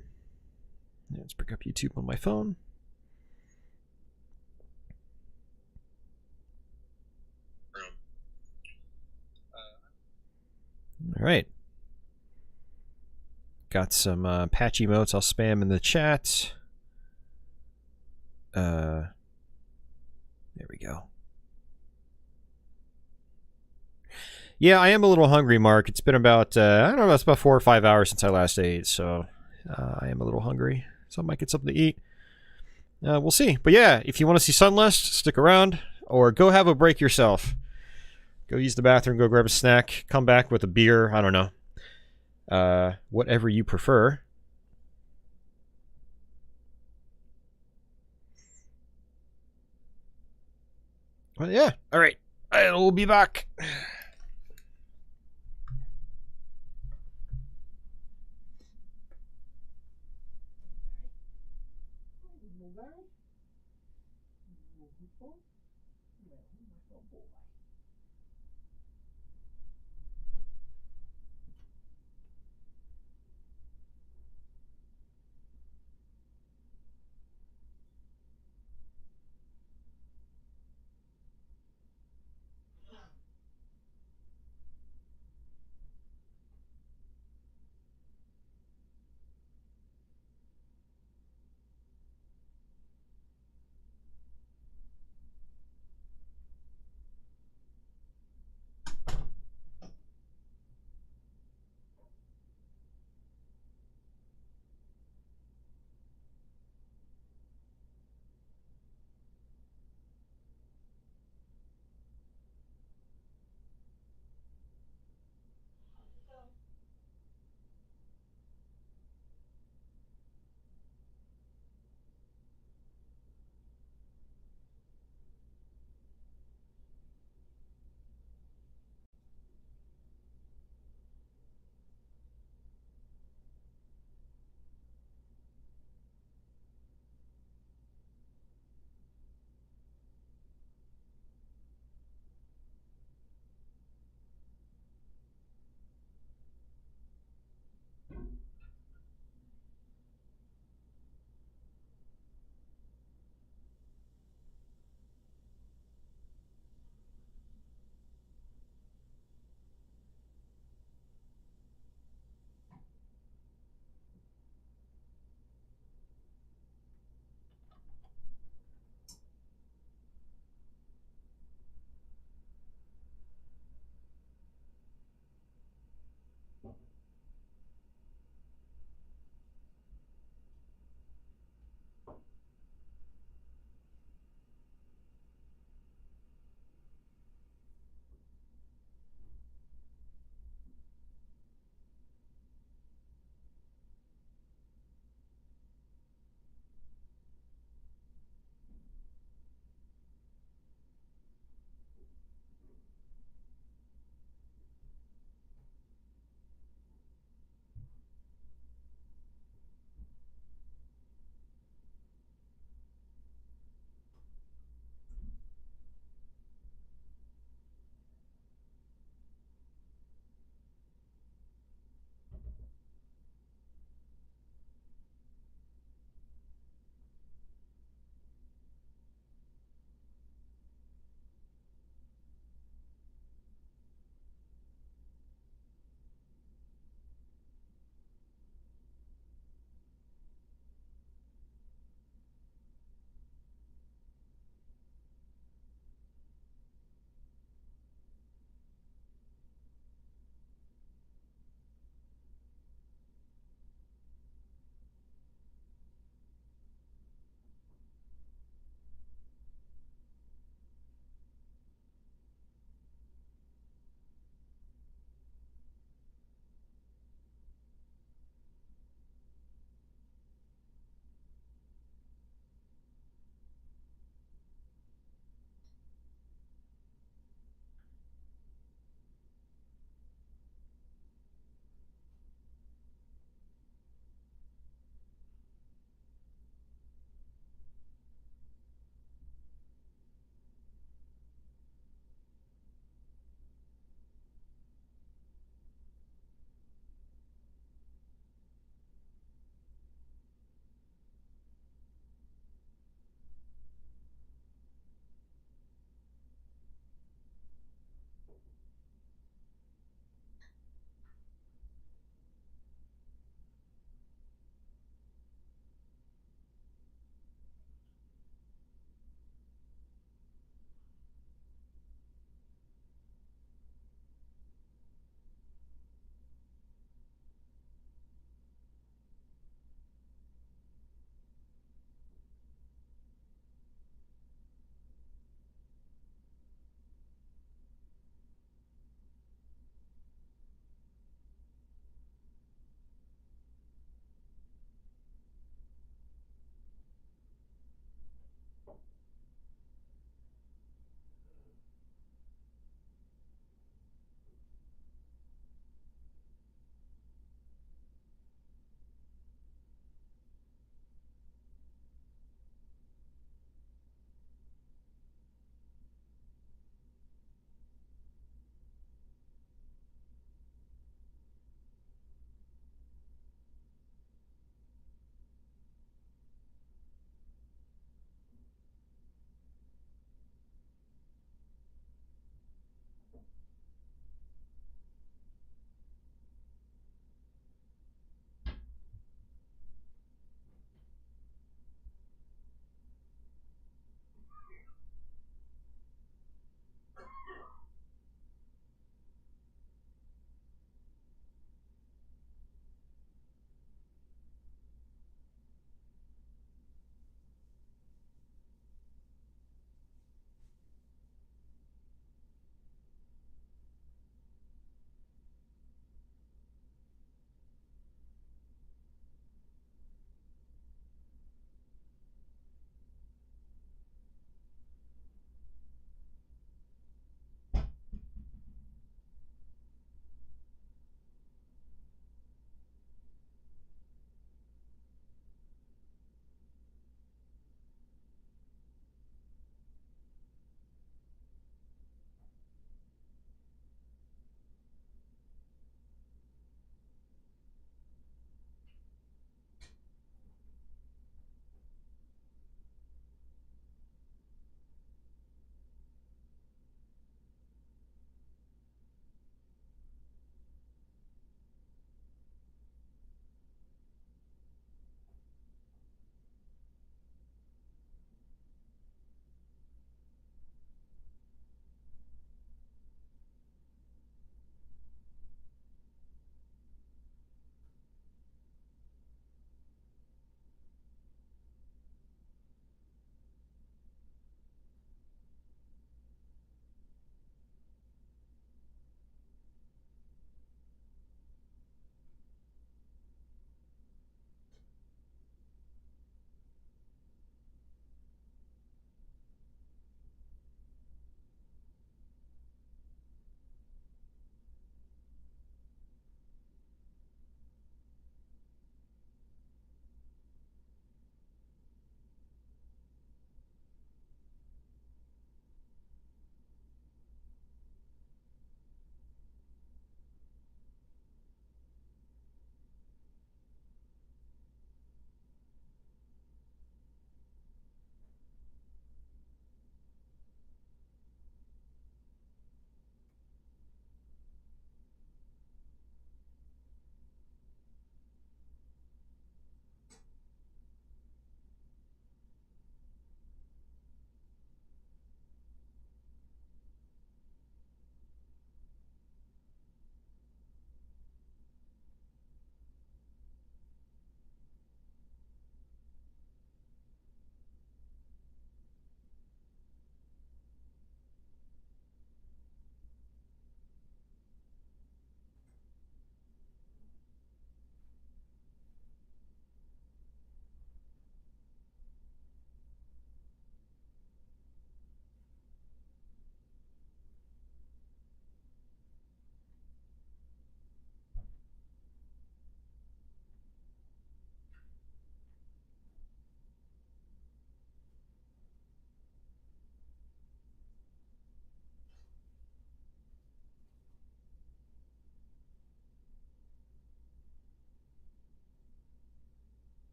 bring up YouTube on my phone. Alright. Got some patch emotes I'll spam in the chat. There we go. Yeah, I am a little hungry, Mark. It's been about, I don't know, it's about 4 or 5 hours since I last ate, so I am a little hungry. So I might get something to eat. We'll see. But yeah, if you want to see Sunlust, stick around, or go have a break yourself. Go use the bathroom, go grab a snack, come back with a beer, I don't know. Whatever you prefer. Well, yeah, alright. I'll be back. lugar. Muito meu boy.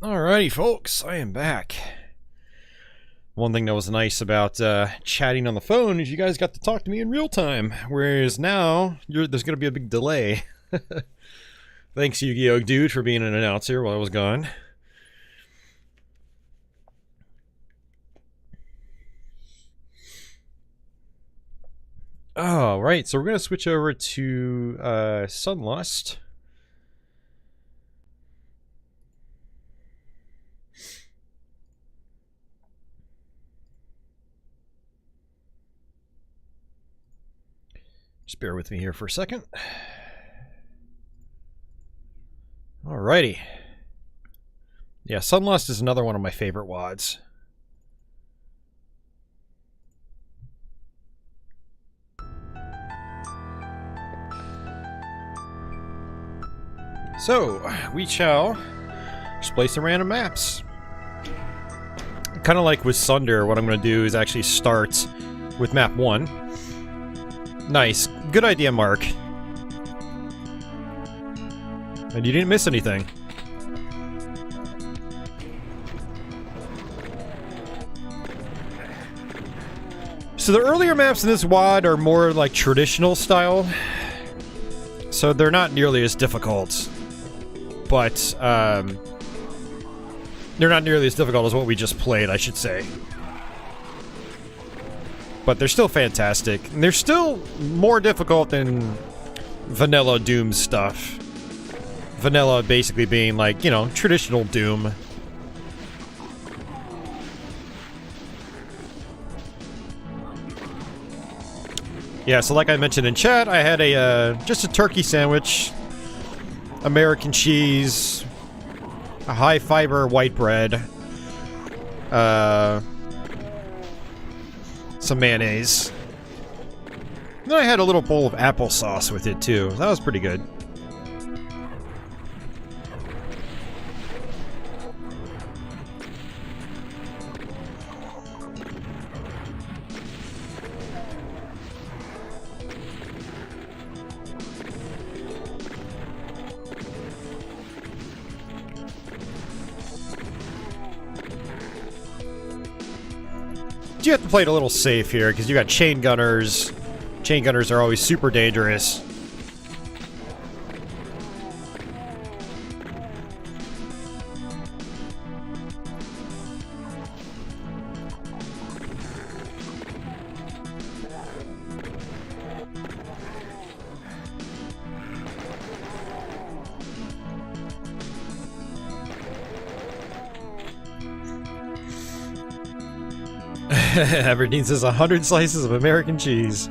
Alrighty, folks, I am back. One thing that was nice about chatting on the phone is you guys got to talk to me in real time, whereas now there's going to be a big delay. Thanks, Yu-Gi-Oh! Dude, for being an announcer while I was gone. Oh, right, so we're going to switch over to Sunlust. Just bear with me here for a second. Alrighty. Yeah, Sunlust is another one of my favorite WADs. So, we shall display some random maps. Kind of like with Sunder, what I'm going to do is actually start with map 1. Nice. Good idea, Mark. And you didn't miss anything. So the earlier maps in this WAD are more like traditional style. So they're not nearly as difficult. But, they're not nearly as difficult as what we just played, I should say. But they're still fantastic. And they're still more difficult than vanilla Doom stuff. Vanilla basically being like, you know, traditional Doom. Yeah, so like I mentioned in chat, I had a, just a turkey sandwich, American cheese, a high-fiber white bread, some mayonnaise. Then I had a little bowl of applesauce with it, too. That was pretty good. You have to play it a little safe here, because you got chain gunners. Chain gunners are always super dangerous. Aberdeen says 100 slices of American cheese.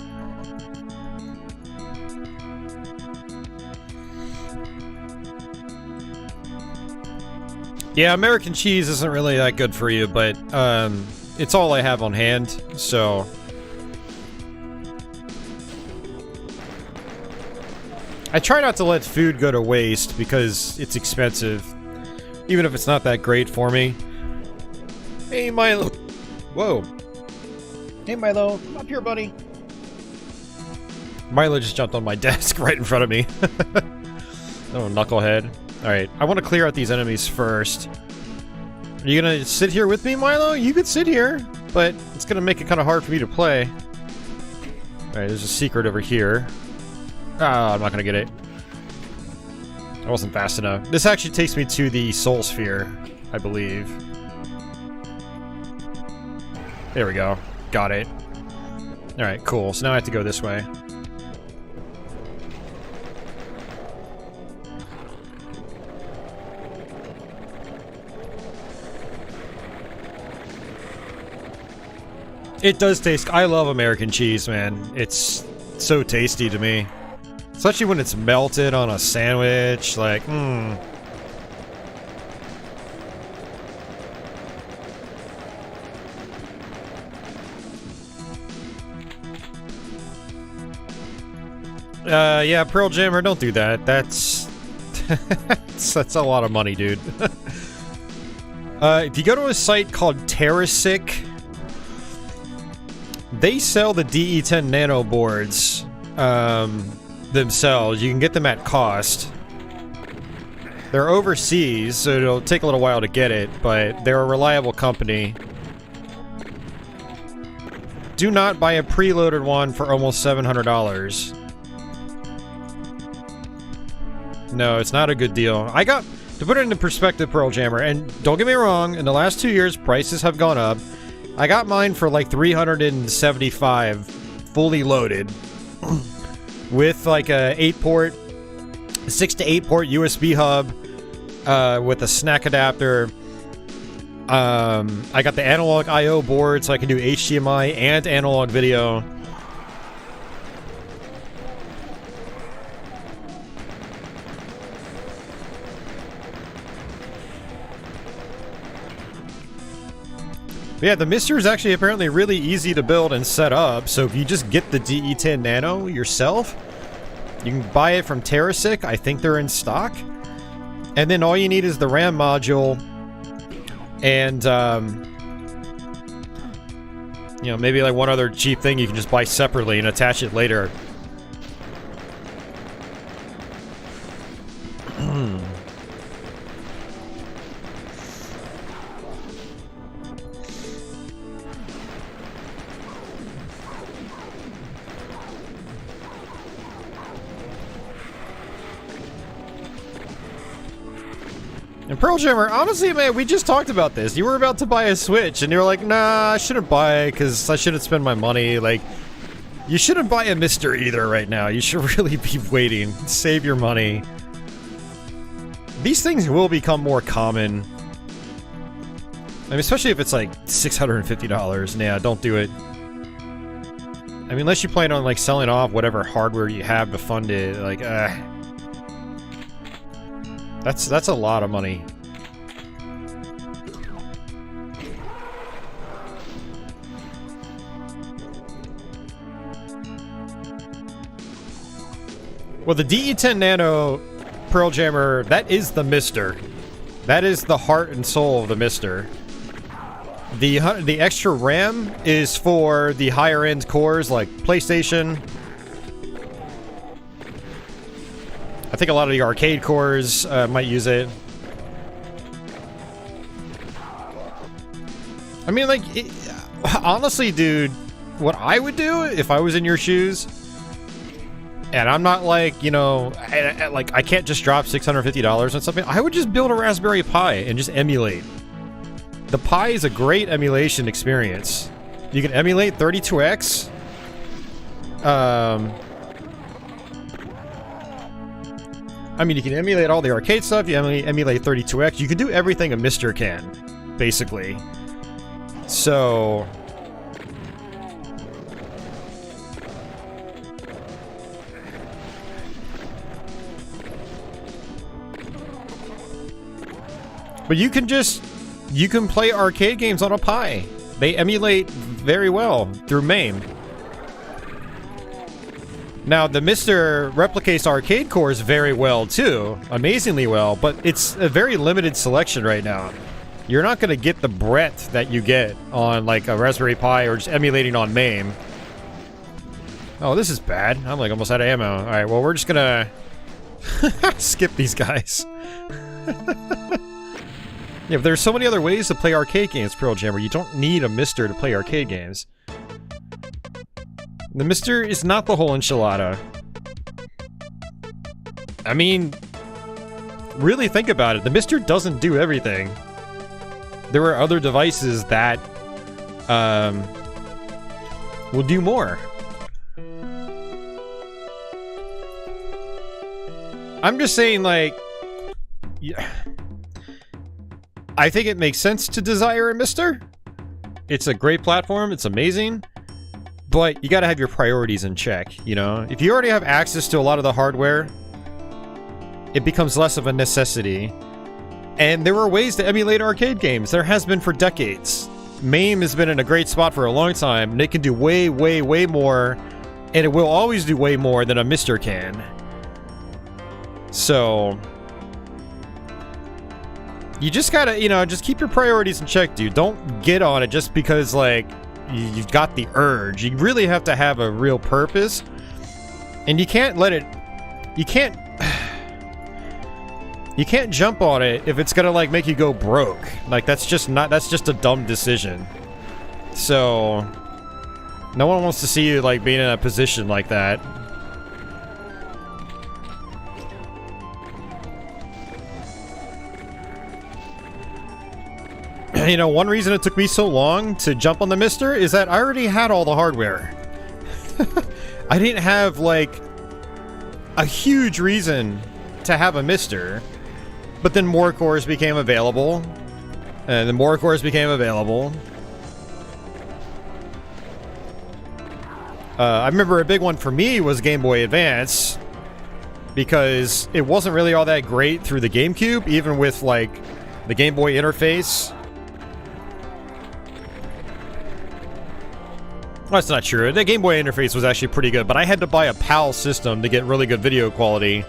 Yeah, American cheese isn't really that good for you, but it's all I have on hand, so... I try not to let food go to waste because it's expensive, even if it's not that great for me. Hey, Milo. Whoa. Hey, Milo, come up here, buddy. Milo just jumped on my desk right in front of me. Oh, knucklehead. Alright, I want to clear out these enemies first. Are you gonna sit here with me, Milo? You could sit here, but it's gonna make it kind of hard for me to play. Alright, there's a secret over here. Ah, I'm not gonna get it. I wasn't fast enough. This actually takes me to the Soul Sphere, I believe. There we go. Got it. Alright, cool. So now I have to go this way. It does taste... I love American cheese, man. It's so tasty to me. Especially when it's melted on a sandwich, like, yeah, Pearl Jammer, don't do that. That's... that's a lot of money, dude. If you go to a site called Terrasic, they sell the DE10 Nano boards, themselves. You can get them at cost. They're overseas, so it'll take a little while to get it, but they're a reliable company. Do not buy a preloaded one for almost $700. No, it's not a good deal. I got, to put it into perspective, Pearl Jammer, and don't get me wrong, in the last 2 years, prices have gone up. I got mine for like $375, fully loaded, with like a 8-port, 6 to 8 port USB hub, with a snack adapter. I got the analog I/O board, so I can do HDMI and analog video. Yeah, the Mister is actually apparently really easy to build and set up, so if you just get the DE10 Nano yourself, you can buy it from Terrasic. I think they're in stock. And then all you need is the RAM module and, you know, maybe like one other cheap thing you can just buy separately and attach it later. And Pearl Jammer, honestly, man, we just talked about this. You were about to buy a Switch, and you were like, nah, I shouldn't buy it, because I shouldn't spend my money. Like, you shouldn't buy a Mister either right now. You should really be waiting. Save your money. These things will become more common. I mean, especially if it's like $650. Nah, don't do it. I mean, unless you plan on, like, selling off whatever hardware you have to fund it, like, That's a lot of money. Well, the DE10 Nano Pearl Jammer, that is the Mister. That is the heart and soul of the Mister. The extra RAM is for the higher end cores like PlayStation. I think a lot of the arcade cores might use it. I mean, like, honestly, dude, what I would do if I was in your shoes, and I'm not like, you know, like, I can't just drop $650 on something, I would just build a Raspberry Pi and just emulate. The Pi is a great emulation experience. You can emulate 32X. I mean, you can emulate all the arcade stuff, you emulate 32X, you can do everything a Mister can, basically. So... But you can play arcade games on a Pi. They emulate very well through MAME. Now, the Mister replicates arcade cores very well, too. Amazingly well, but it's a very limited selection right now. You're not going to get the breadth that you get on, like, a Raspberry Pi or just emulating on MAME. Oh, this is bad. I'm, like, almost out of ammo. Alright, well, we're just gonna skip these guys. Yeah, but there's so many other ways to play arcade games, Pearl Jammer. You don't need a Mister to play arcade games. The Mister is not the whole enchilada. I mean, really think about it. The Mister doesn't do everything. There are other devices that will do more. I'm just saying, like, yeah, I think it makes sense to desire a Mister. It's a great platform. It's amazing. But you gotta have your priorities in check, you know? If you already have access to a lot of the hardware, it becomes less of a necessity. And there are ways to emulate arcade games. There has been for decades. MAME has been in a great spot for a long time, and it can do way, way, way more, and it will always do way more than a Mister can. So you just gotta, you know, just keep your priorities in check, dude. Don't get on it just because, like, you've got the urge. You really have to have a real purpose, and you can't let it, you can't jump on it if it's gonna, like, make you go broke. Like, that's just a dumb decision. So no one wants to see you, like, being in a position like that. You know, one reason it took me so long to jump on the Mister is that I already had all the hardware. I didn't have, like, a huge reason to have a Mister. But then more cores became available. And then more cores became available. I remember a big one for me was Game Boy Advance. Because it wasn't really all that great through the GameCube, even with, like, the Game Boy interface. Well, that's not true. The Game Boy interface was actually pretty good, but I had to buy a PAL system to get really good video quality.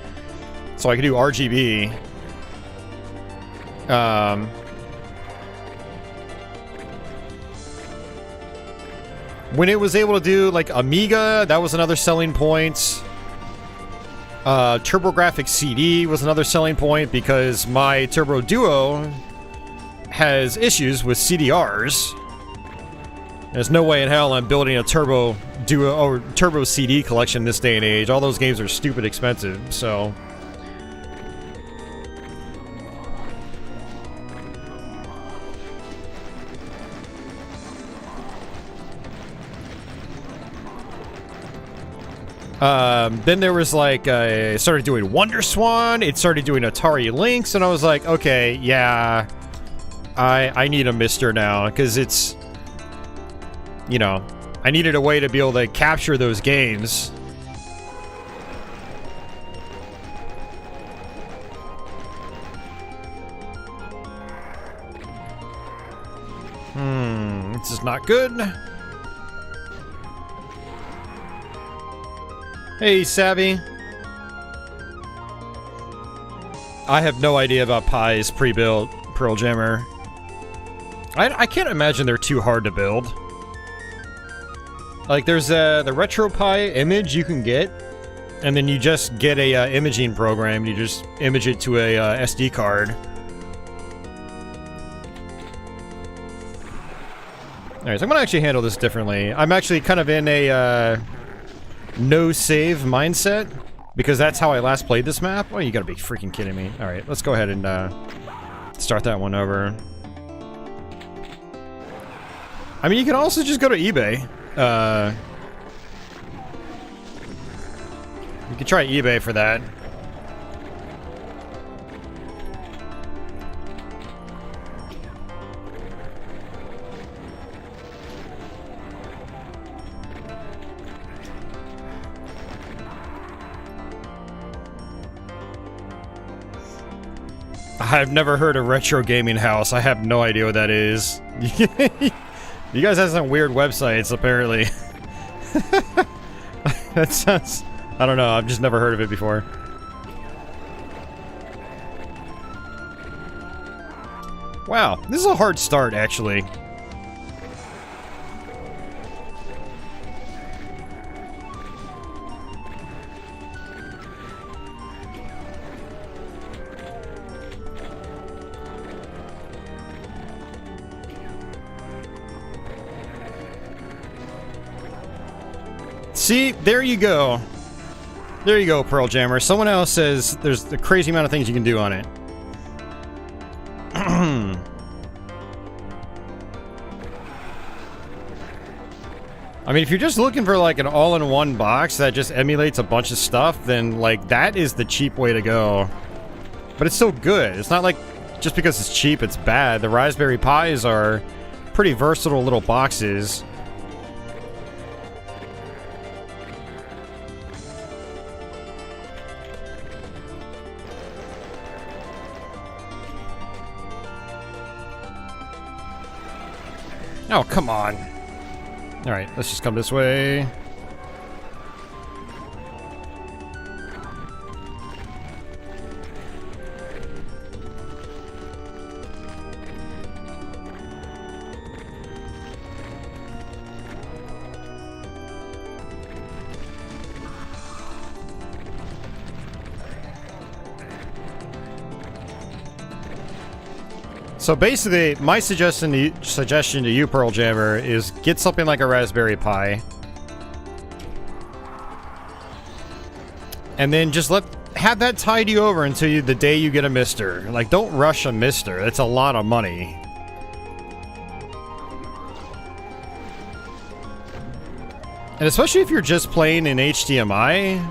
So I could do RGB. When it was able to do, like, Amiga, that was another selling point. TurboGrafx CD was another selling point because my Turbo Duo has issues with CDRs. There's no way in hell I'm building a Turbo Duo or Turbo CD collection this day and age. All those games are stupid expensive, so... then there was, like, it started doing Wonder Swan, it started doing Atari Lynx, and I was like, okay, yeah, I need a Mister now, because it's, you know, I needed a way to be able to capture those games. This is not good. Hey, Savvy. I have no idea about Pi's pre-built Pearl Jammer. I can't imagine they're too hard to build. Like, there's the RetroPie image you can get, and then you just get a imaging program. You just image it to a SD card. Alright, so I'm gonna actually handle this differently. I'm actually kind of in a no save mindset, because that's how I last played this map. Oh, you gotta be freaking kidding me. Alright, let's go ahead and start that one over. I mean, you can also just go to eBay. You can try eBay for that. I've never heard of Retro Gaming House. I have no idea what that is. You guys have some weird websites, apparently. That sounds... I don't know, I've just never heard of it before. Wow, this is a hard start, actually. See, there you go. There you go, Pearl Jammer. Someone else says there's a crazy amount of things you can do on it. I mean, if you're just looking for, like, an all-in-one box that just emulates a bunch of stuff, then, like, that is the cheap way to go. But it's still good. It's not like just because it's cheap, it's bad. The Raspberry Pis are pretty versatile little boxes. Oh, come on. Alright, let's just come this way. So basically, my suggestion to you, Pearl Jammer, is get something like a Raspberry Pi. And then just have that tide you over until the day you get a Mister. Like, don't rush a Mister. That's a lot of money. And especially if you're just playing in HDMI,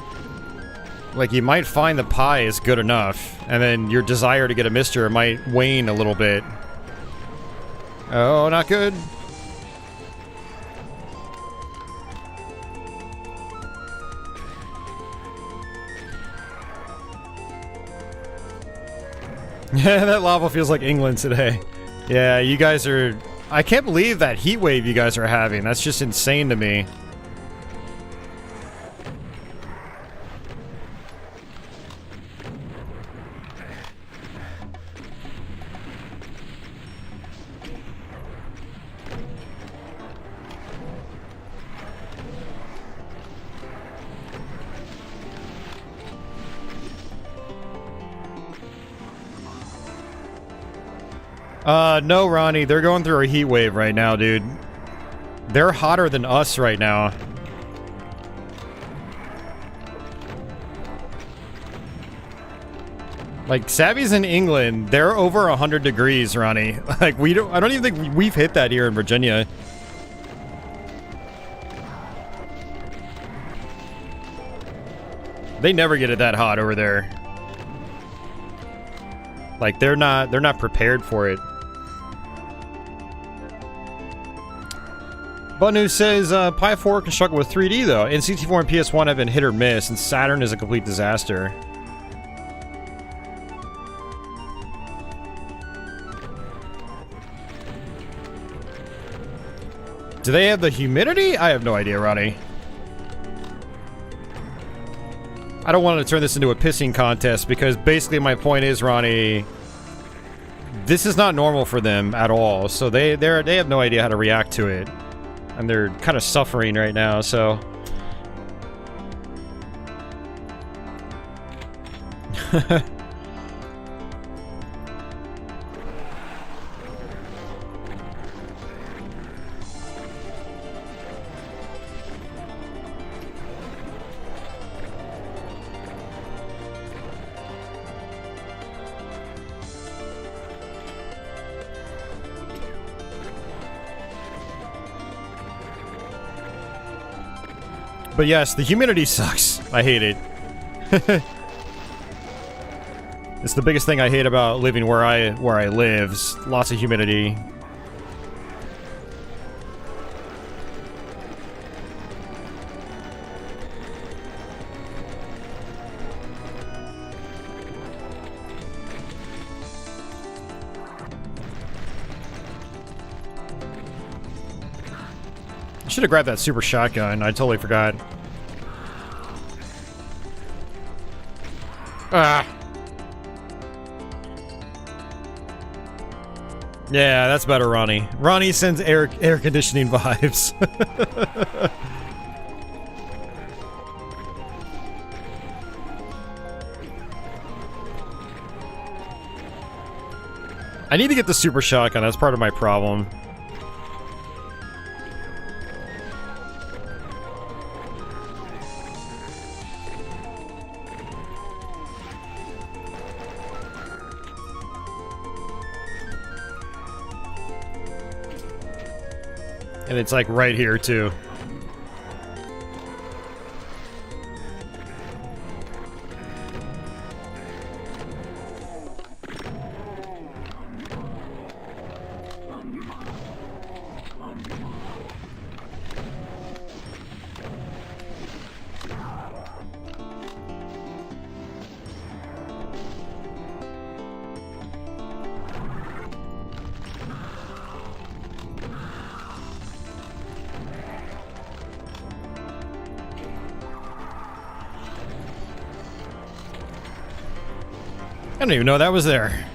like, you might find the Pi is good enough, and then your desire to get a Mister might wane a little bit. Oh, not good. Yeah, that lava feels like England today. Yeah, you guys are... I can't believe that heat wave you guys are having. That's just insane to me. No, Ronnie, they're going through a heat wave right now, dude. They're hotter than us right now. Like, Savvy's in England, they're over 100 degrees, Ronnie. Like, I don't even think we've hit that here in Virginia. They never get it that hot over there. Like, they're not prepared for it. Banu says, Pi 4 can struggle with 3D though. NCT4 and PS1 have been hit or miss, and Saturn is a complete disaster. Do they have the humidity? I have no idea, Ronnie. I don't want to turn this into a pissing contest, because basically my point is, Ronnie, this is not normal for them at all. So they have no idea how to react to it. And they're kind of suffering right now, so... But yes, the humidity sucks. I hate it. It's the biggest thing I hate about living where I live. Lots of humidity. I should have grabbed that super shotgun. I totally forgot. Ah. Yeah, that's better, Ronnie. Ronnie sends air conditioning vibes. I need to get the super shotgun. That's part of my problem. And it's like right here too. I didn't even know that was there.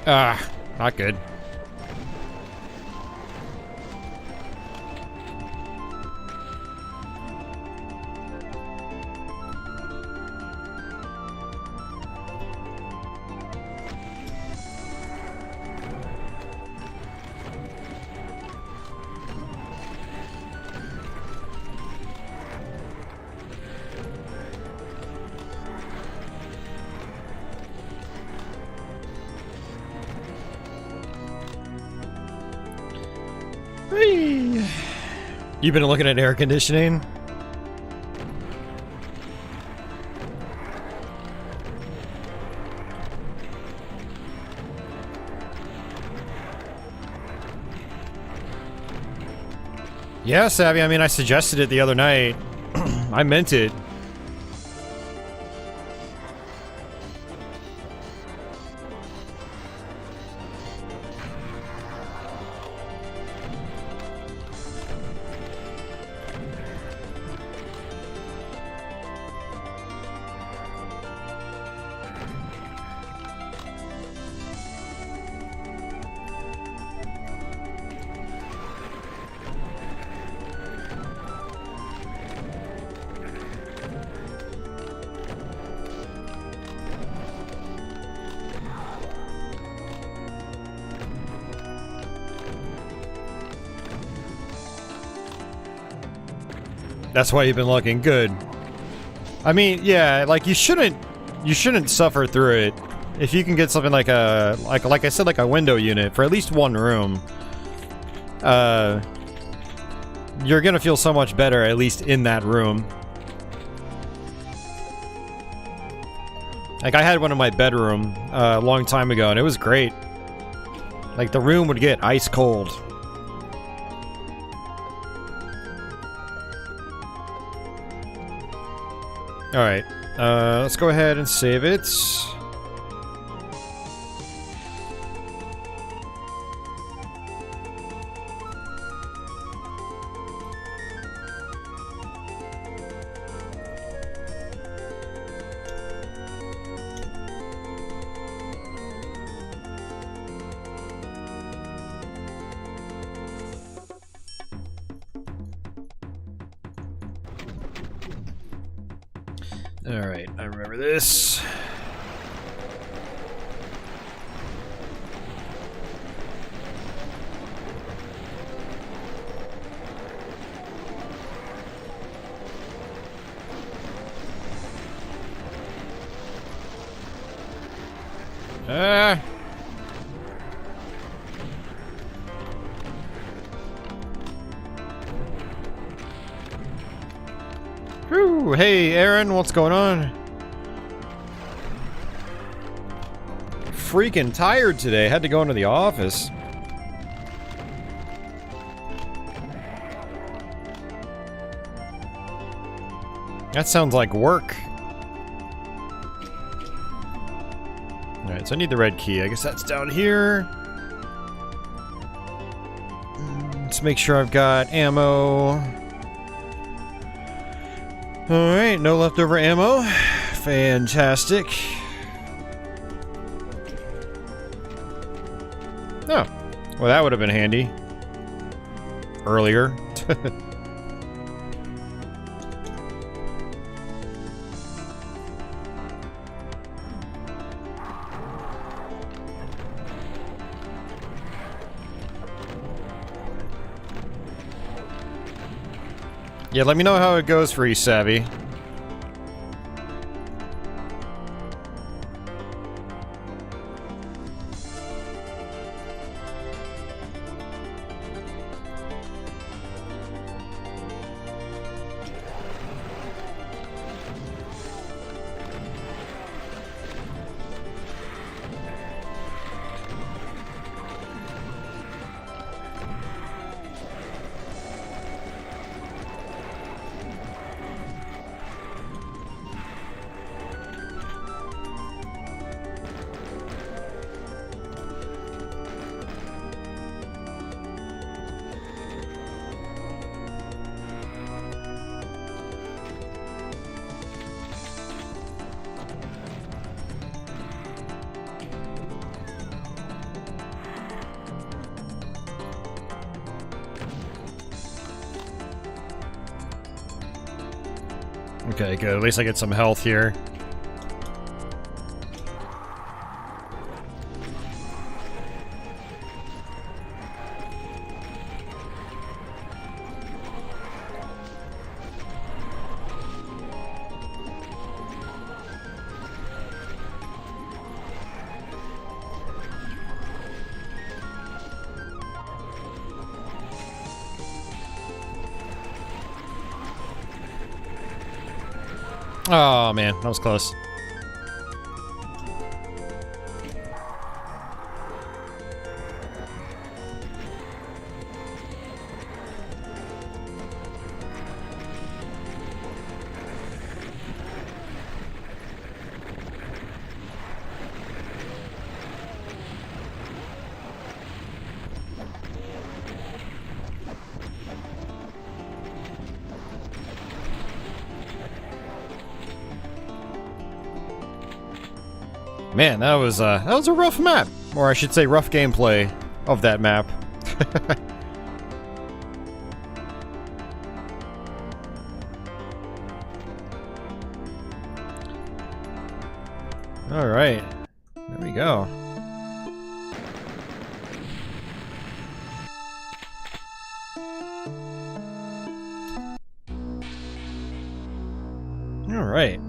Ah, not good. Whee! You've been looking at air conditioning? Yeah, Savvy, I mean, I suggested it the other night. I meant it. That's why you've been looking good. I mean, yeah, like you shouldn't suffer through it. If you can get something like a like I said, like a window unit for at least one room, you're gonna feel so much better at least in that room. Like I had one in my bedroom a long time ago, and it was great. Like the room would get ice cold. Alright, let's go ahead and save it. Alright, I remember this. Whew, hey Aaron, what's going on? Freaking tired today. Had to go into the office. That sounds like work. Alright, so I need the red key. I guess that's down here. Let's make sure I've got ammo. Alright, no leftover ammo. Fantastic. Oh, well that would have been handy. Earlier. Yeah, let me know how it goes for you, Savvy. Okay, good. At least I get some health here. Oh man, that was close. Man, that was a rough map, or I should say rough gameplay of that map. All right, there we go. All right.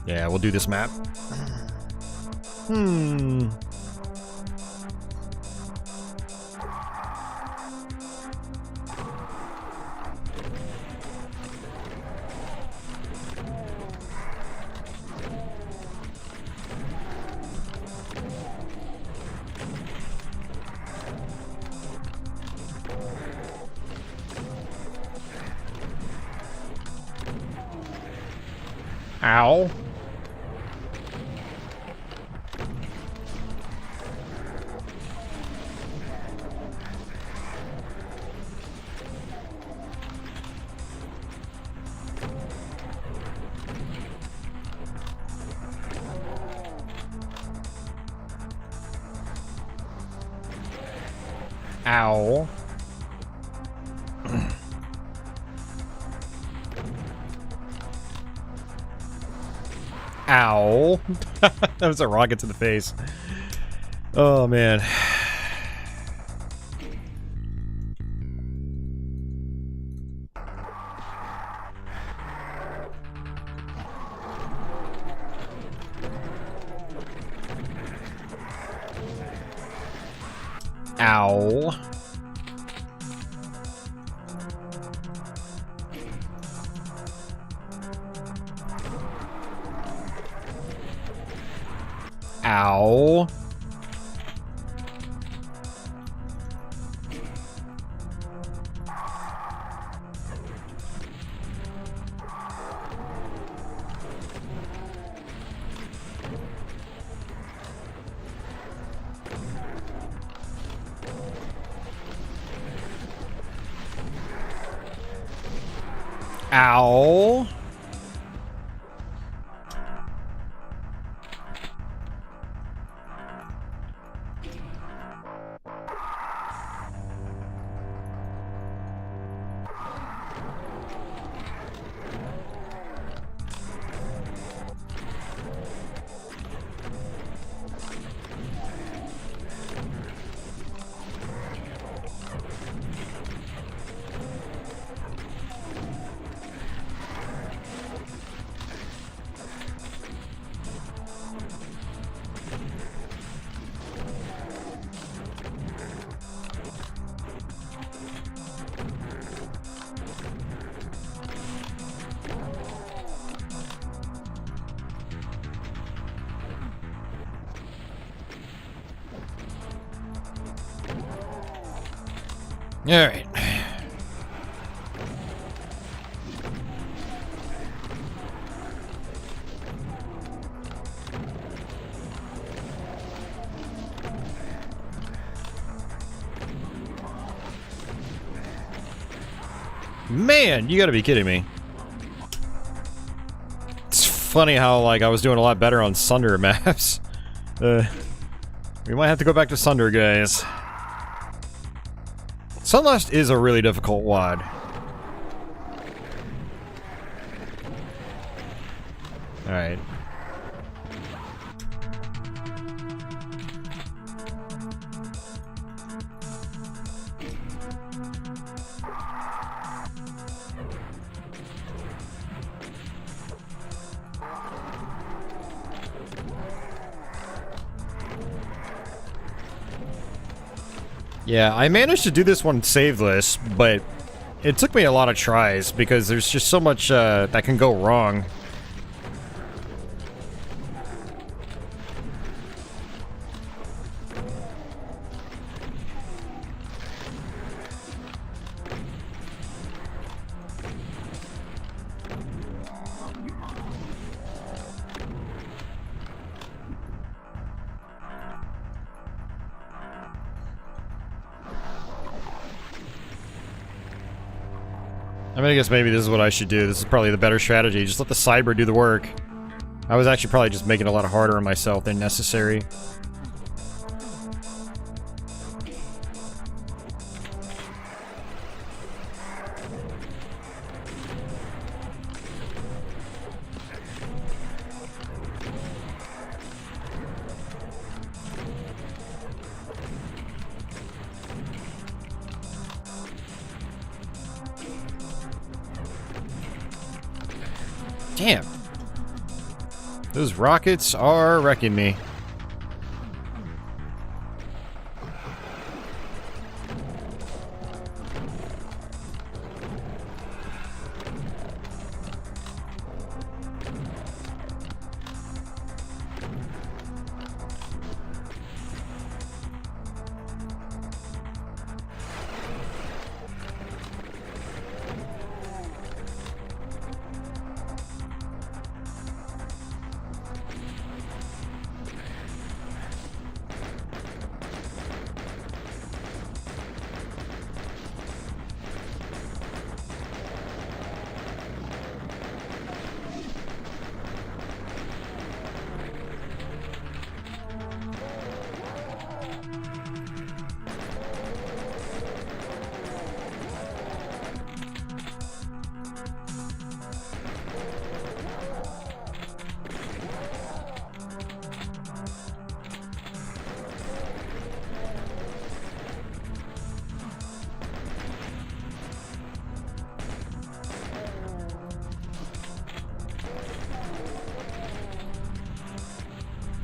Yeah, we'll do this map. Ow. Ow. Ow. That was a rocket to the face. Oh, man. Ow. Ow. Ow. All right. Man, you gotta be kidding me. It's funny how, like, I was doing a lot better on Sunder maps. We might have to go back to Sunder, guys. Sunlust is a really difficult WAD. Alright. Yeah, I managed to do this one saveless, but it took me a lot of tries because there's just so much that can go wrong. I mean, I guess maybe this is what I should do. This is probably the better strategy. Just let the cyber do the work. I was actually probably just making it a lot harder on myself than necessary. Damn. Those rockets are wrecking me.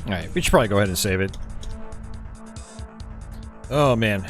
Alright, we should probably go ahead and save it. Oh, man.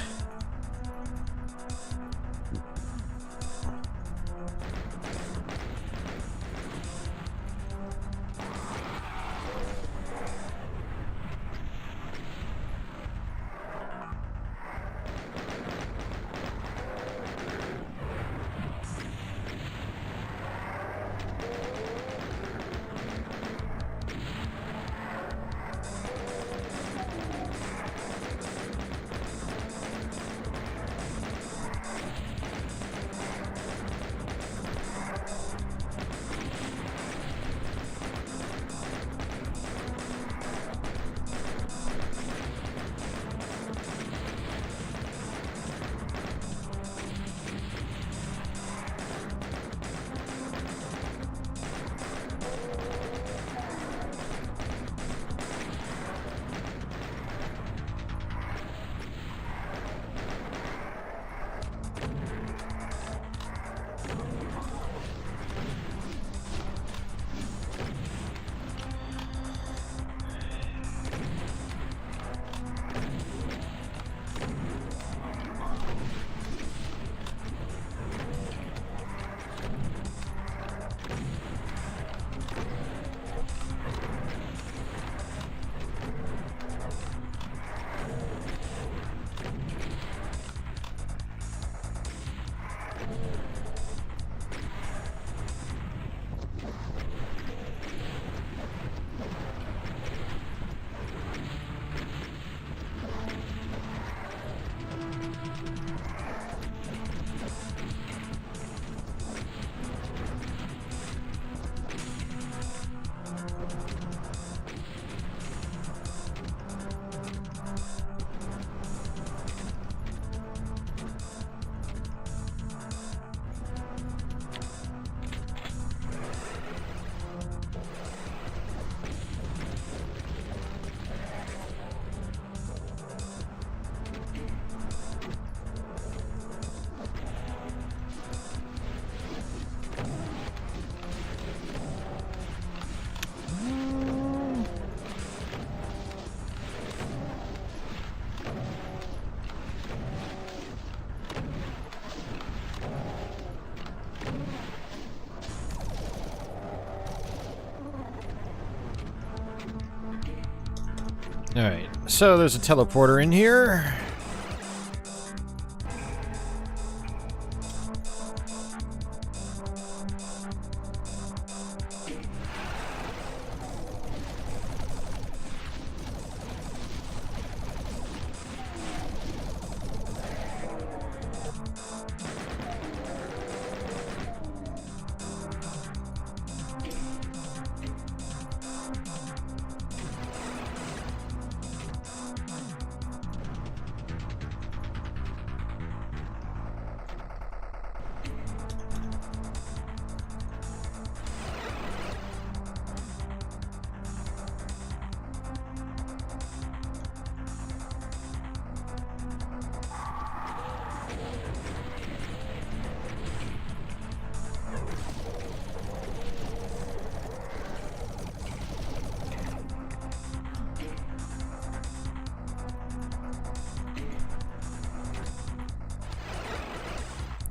Alright, so there's a teleporter in here.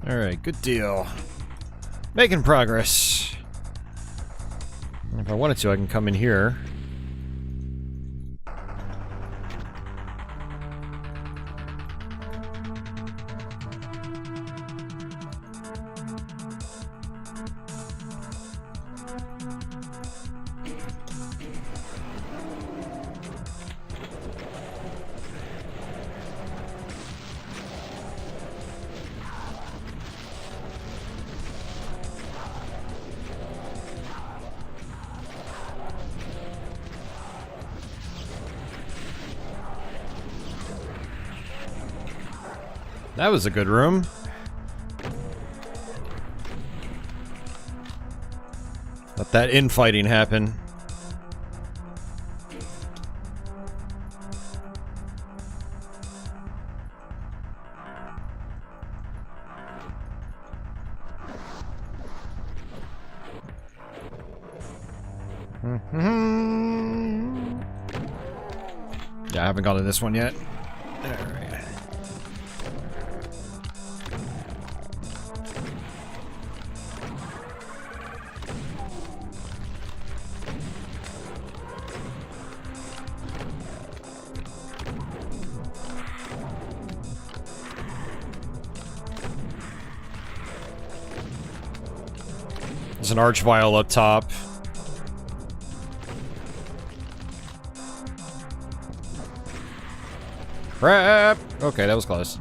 Alright, good deal. Making progress. And if I wanted to, I can come in here. That was a good room. Let that infighting happen. Yeah, I haven't gone to this one yet. Alright. There's an archvile up top. Crap! Okay, that was close.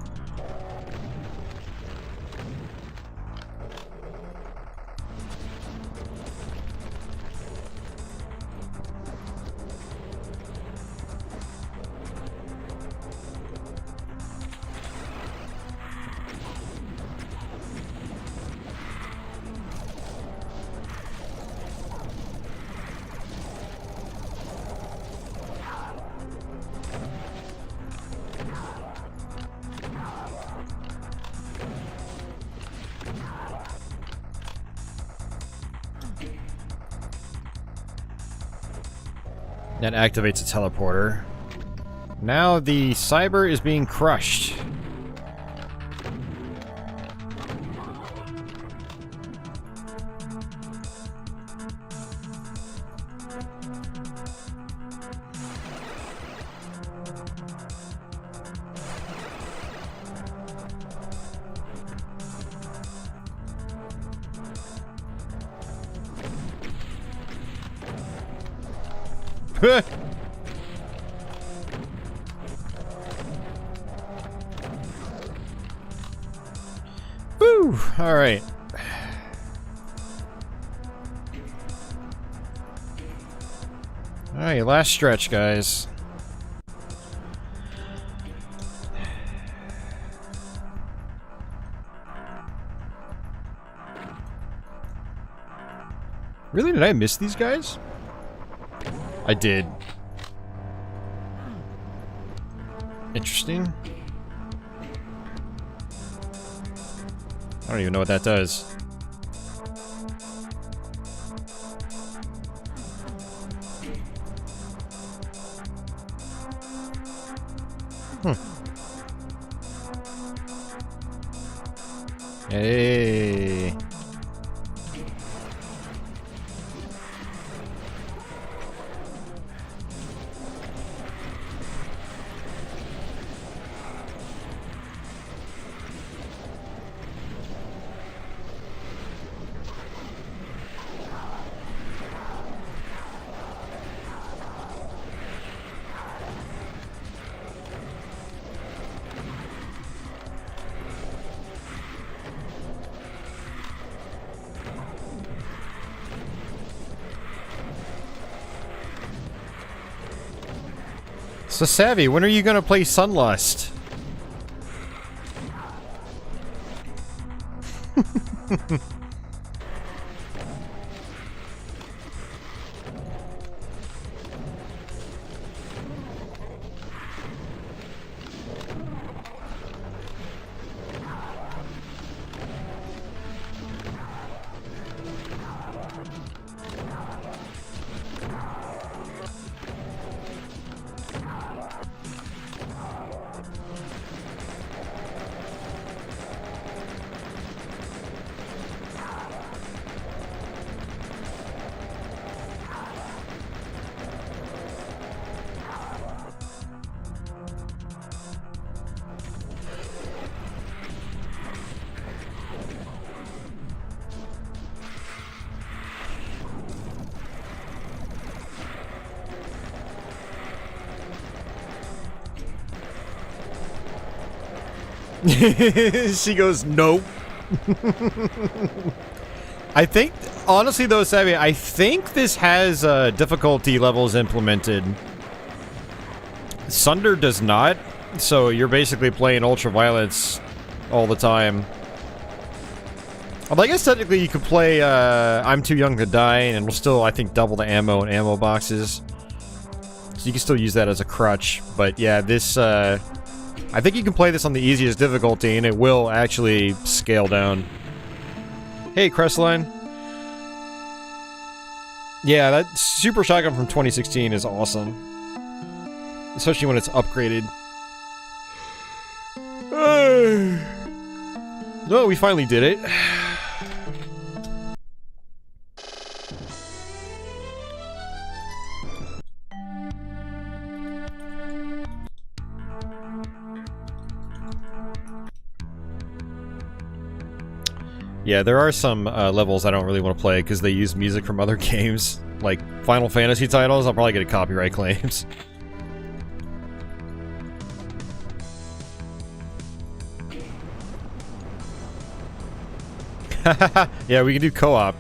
That activates a teleporter. Now the cyber is being crushed. Woo! Alright. Alright, last stretch, guys. Really? Did I miss these guys? I did. Interesting. I don't even know what that does. Hey. So Savvy, when are you gonna play Sunlust? She goes, nope. I think, honestly though, Savvy, I think this has difficulty levels implemented. Sunder does not, so you're basically playing ultraviolence all the time. Although I guess technically you could play I'm Too Young to Die, and it'll still, I think, double the ammo and ammo boxes. So you can still use that as a crutch. But yeah, this, I think you can play this on the easiest difficulty, and it will actually scale down. Hey, Crestline. Yeah, that Super Shotgun from 2016 is awesome. Especially when it's upgraded. No, we finally did it. Yeah, there are some levels I don't really want to play because they use music from other games, like Final Fantasy titles. I'll probably get copyright claims. Yeah, we can do co-op.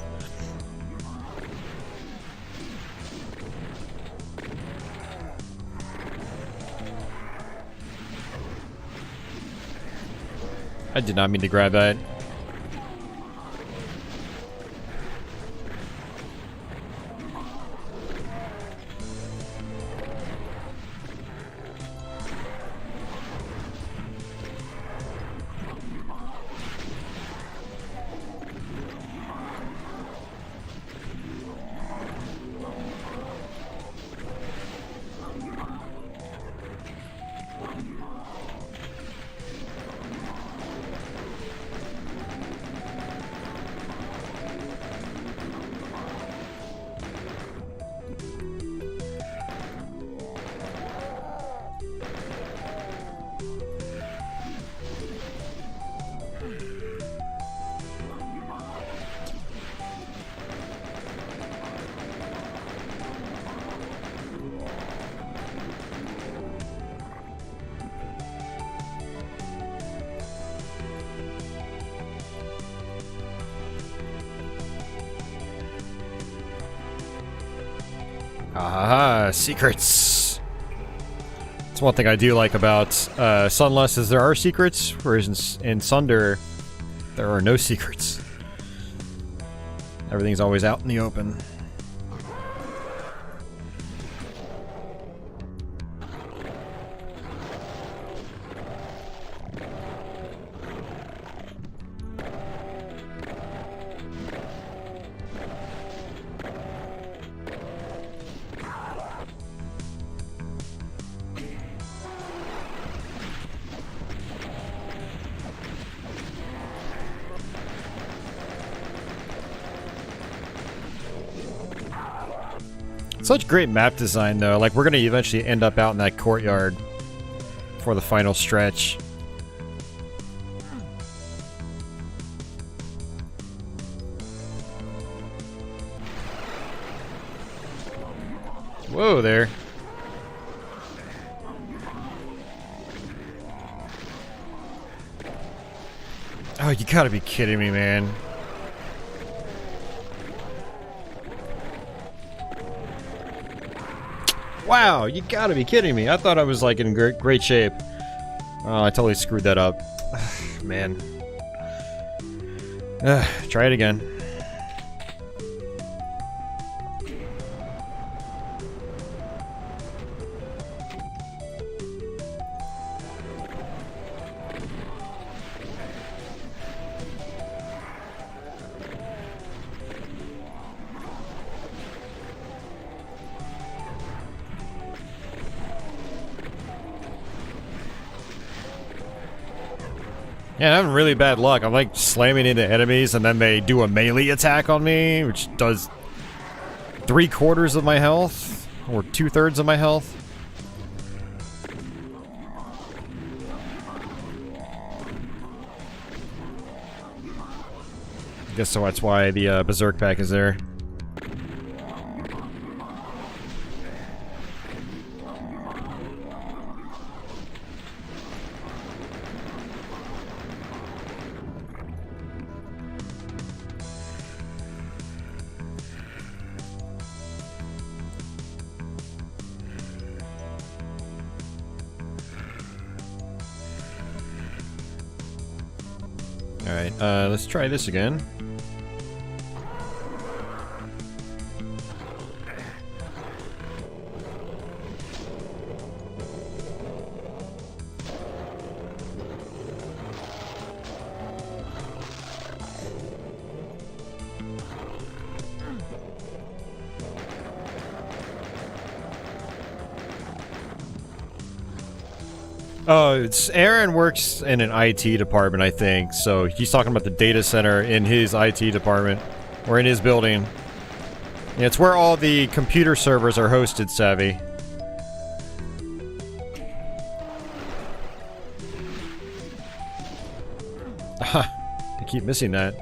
I did not mean to grab that. Ah, secrets. That's one thing I do like about Sunlust is there are secrets, whereas in Sunder, there are no secrets. Everything's always out in the open. Such great map design, though. Like, we're gonna eventually end up out in that courtyard for the final stretch. Whoa there. Oh, you gotta be kidding me, man. Wow, you gotta be kidding me. I thought I was like in great shape. Oh, I totally screwed that up. Man. Try it again. Yeah, I'm having really bad luck. I'm like slamming into enemies and then they do a melee attack on me, which does 3/4 of my health, or 2/3 of my health. I guess so that's why the Berserk pack is there. Alright, let's try this again. Oh, Aaron works in an IT department, I think. So he's talking about the data center in his IT department, or in his building. Yeah, it's where all the computer servers are hosted, Savvy. I keep missing that.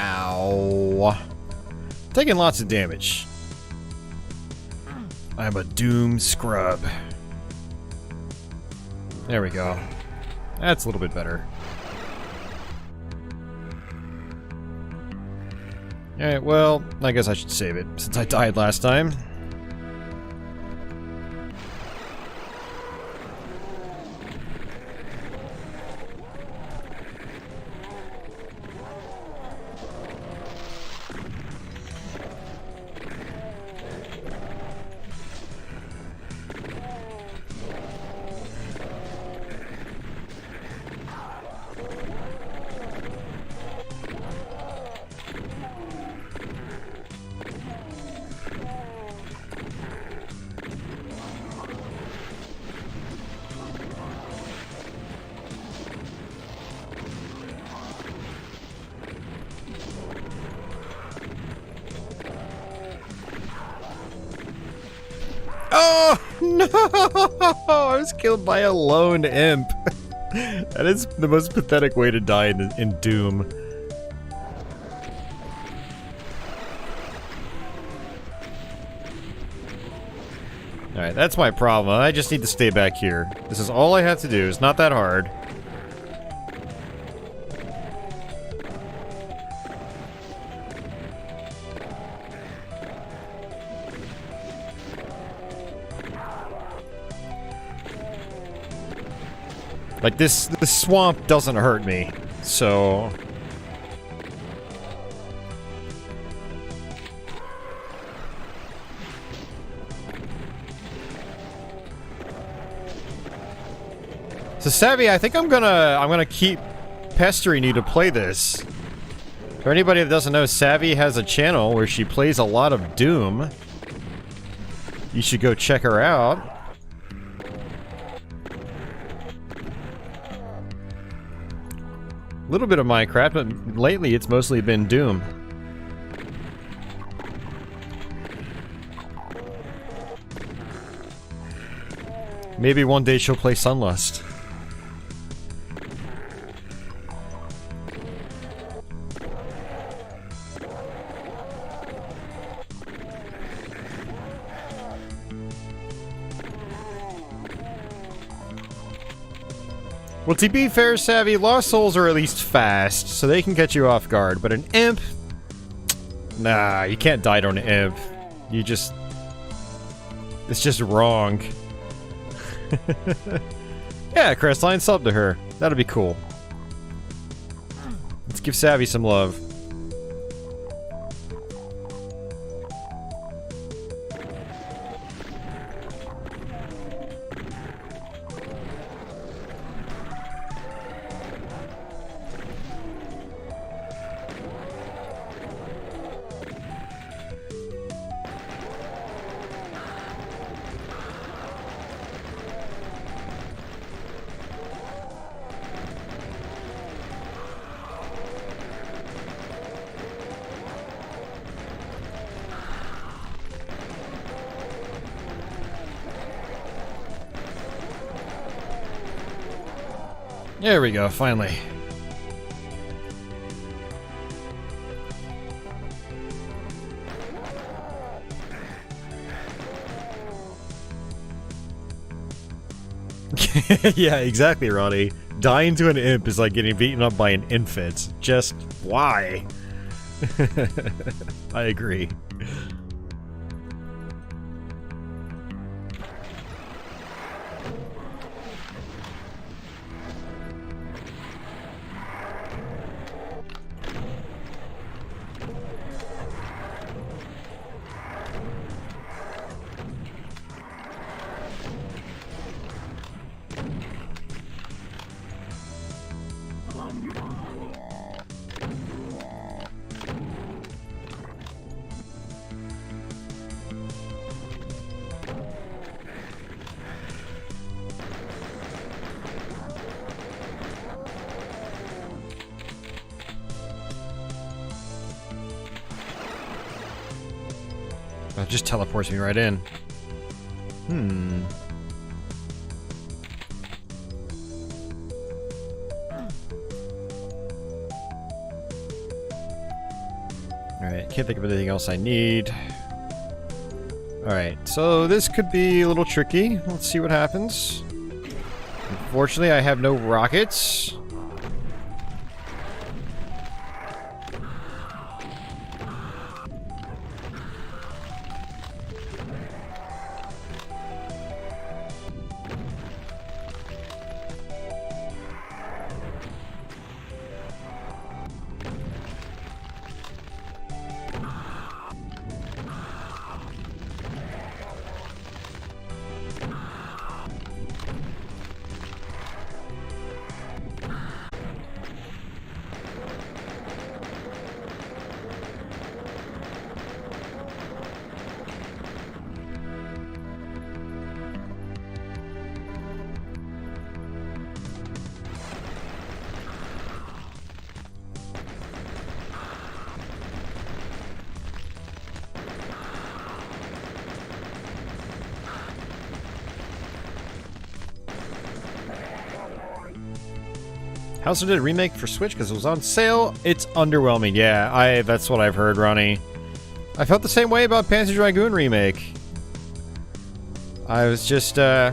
Ow. Taking lots of damage. I'm a doom scrub. There we go. That's a little bit better. Alright, well, I guess I should save it, since I died last time. Oh, no! I was killed by a lone imp. That is the most pathetic way to die in Doom. Alright, that's my problem. I just need to stay back here. This is all I have to do. It's not that hard. Like, this swamp doesn't hurt me, so... So, Savvy, I think I'm gonna keep pestering you to play this. For anybody that doesn't know, Savvy has a channel where she plays a lot of Doom. You should go check her out. A little bit of Minecraft, but lately it's mostly been Doom. Maybe one day she'll play Sunlust. Well, to be fair, Savvy, Lost Souls are at least fast, so they can catch you off guard, but an imp... Nah, you can't die to an imp. You just... It's just wrong. Yeah, Crestline, sub to her. That'll be cool. Let's give Savvy some love. There we go, finally. Yeah, exactly, Ronnie. Dying to an imp is like getting beaten up by an infant. Just why? I agree. That just teleports me right in. Alright, can't think of anything else I need. Alright, so this could be a little tricky. Let's see what happens. Unfortunately, I have no rockets. House of the Dead remake for Switch because it was on sale. It's underwhelming. Yeah, that's what I've heard, Ronnie. I felt the same way about Panzer Dragoon remake. I was just, yeah.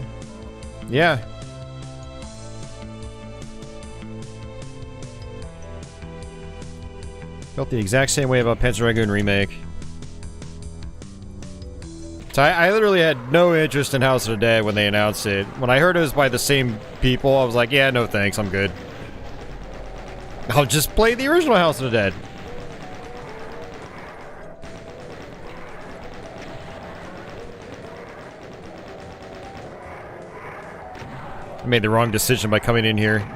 Felt the exact same way about Panzer Dragoon remake. So I literally had no interest in House of the Dead when they announced it. When I heard it was by the same people, I was like, yeah, no thanks, I'm good. I'll just play the original House of the Dead. I made the wrong decision by coming in here.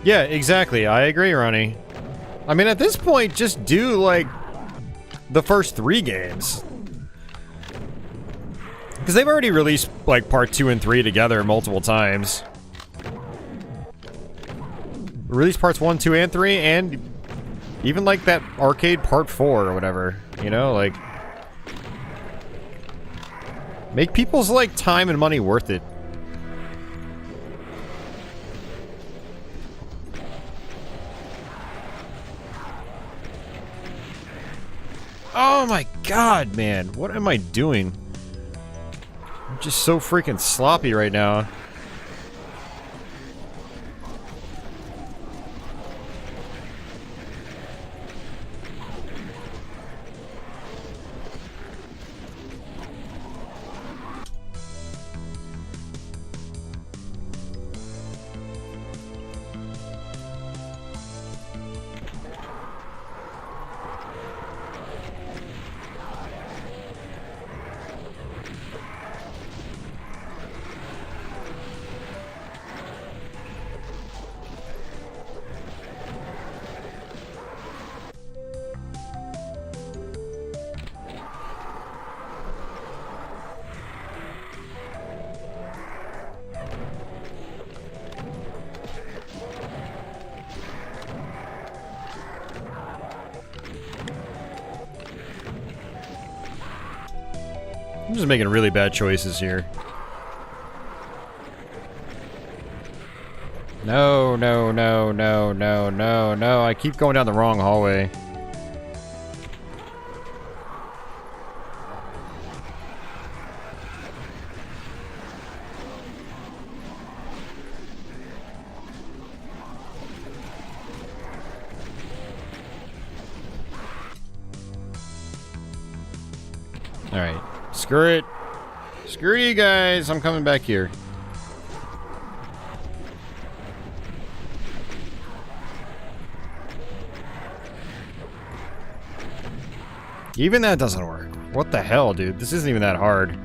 Yeah, exactly. I agree, Ronnie. I mean, at this point, just do, like, the first 3 games. Because they've already released, like, part 2 and 3 together multiple times. Released parts 1, 2, and 3, and even, like, that arcade part 4 or whatever. You know, like... Make people's, like, time and money worth it. Oh my god, man. What am I doing? I'm just so freaking sloppy right now. I'm just making really bad choices here. No, no, no, no, no, no, no. I keep going down the wrong hallway. Alright. Screw it. Screw you guys. I'm coming back here. Even that doesn't work. What the hell, dude? This isn't even that hard.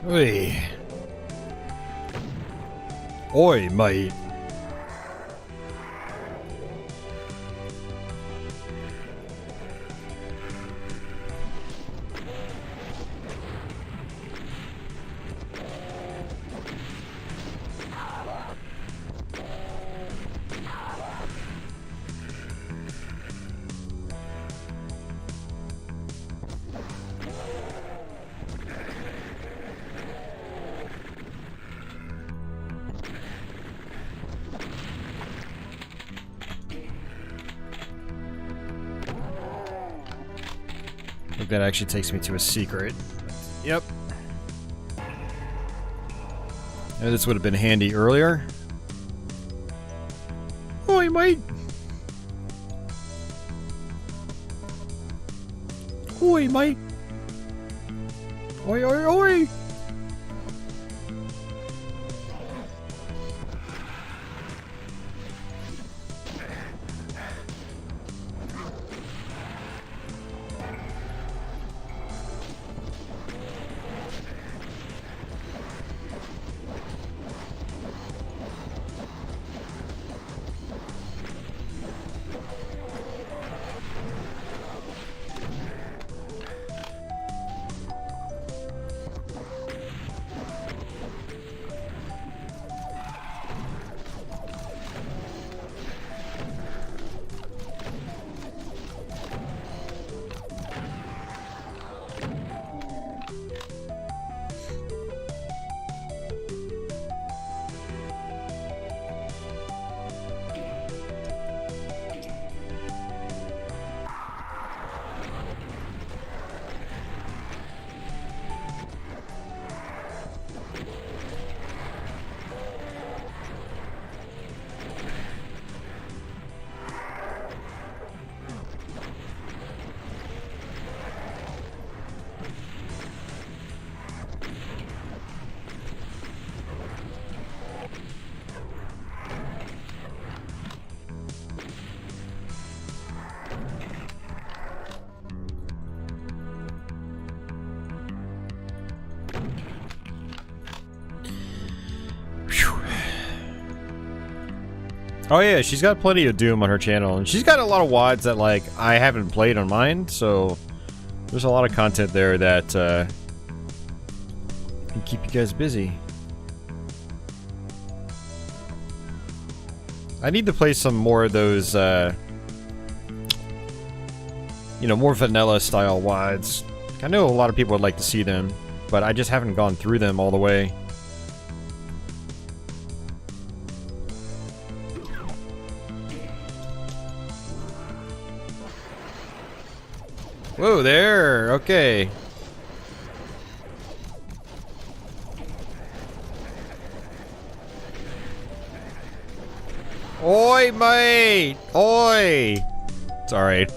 Oi. Oi, mate. That actually takes me to a secret. Yep. Now, this would have been handy earlier. Oi, mate. Oi, mate. Oi, oi, oi. Whew. Oh yeah, she's got plenty of Doom on her channel, and she's got a lot of WADs that like I haven't played on mine, so there's a lot of content there that can keep you guys busy. I need to play some more of those, you know, more vanilla style WADs. I know a lot of people would like to see them, but I just haven't gone through them all the way. Whoa there, okay. Oi, mate! Oi! It's alright.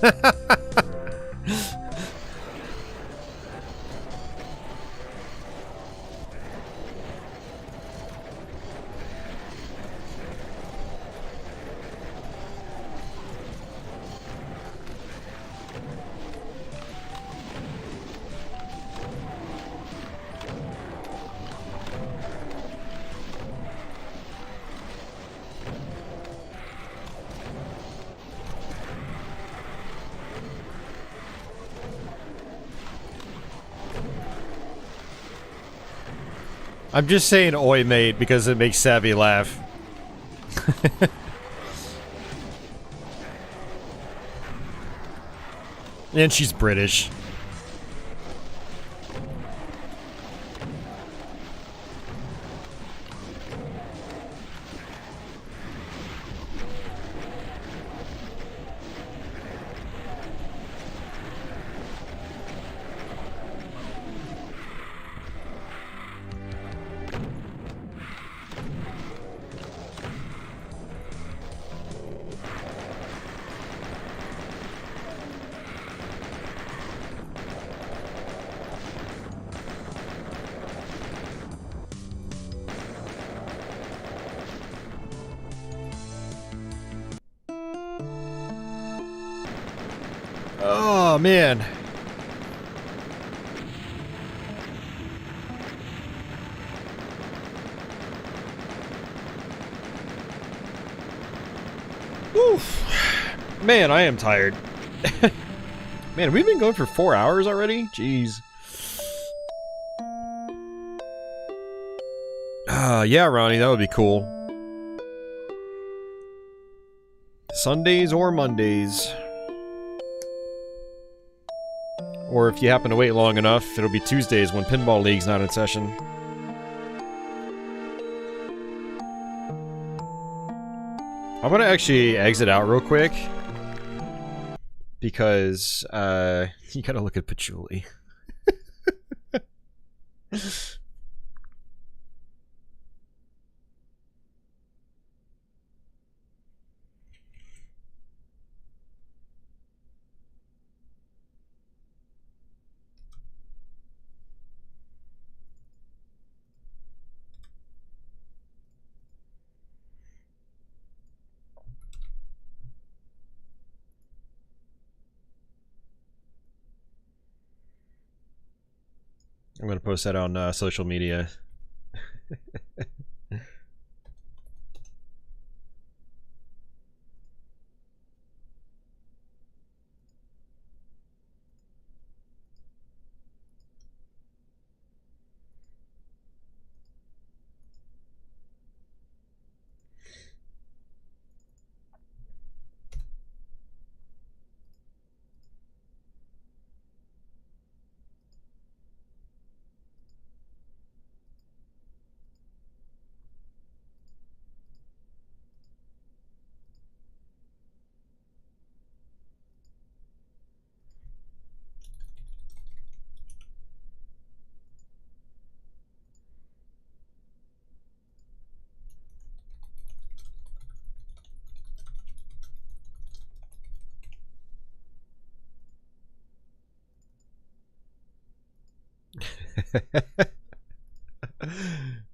I'm just saying oi mate because it makes Savvy laugh. And she's British. Oh, man. Oof. Man, I am tired. Man, we've been going for 4 hours already? Jeez. Yeah, Ronnie, that would be cool. Sundays or Mondays. Or if you happen to wait long enough, it'll be Tuesdays when Pinball League's not in session. I'm gonna actually exit out real quick. Because, you gotta look at Patchouli. I'm gonna post that on social media.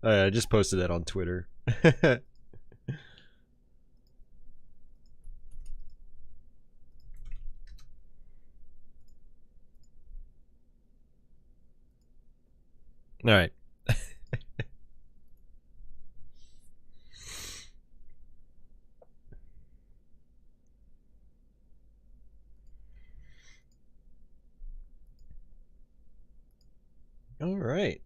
I just posted that on Twitter. All right. All right.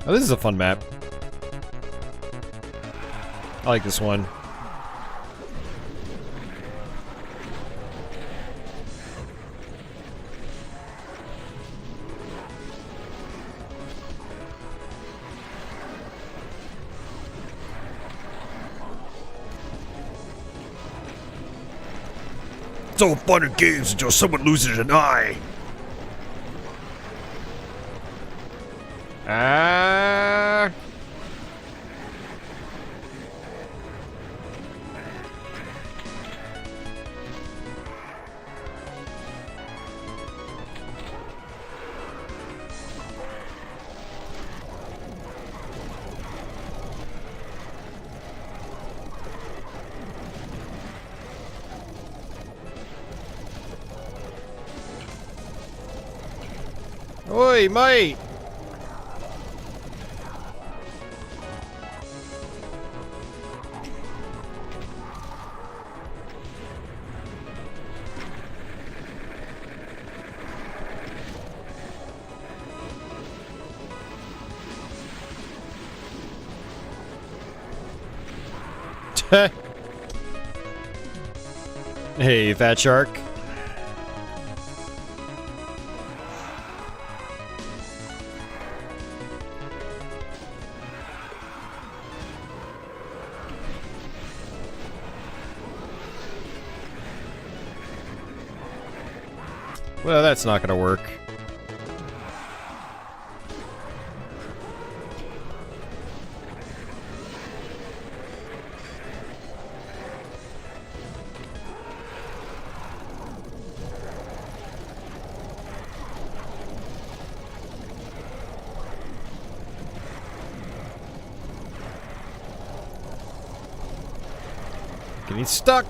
Oh, this is a fun map. I like this one. It's all fun and games until someone loses an eye. Ah. Oi, mate! Hey, fat shark. Well, that's not gonna work. Getting stuck.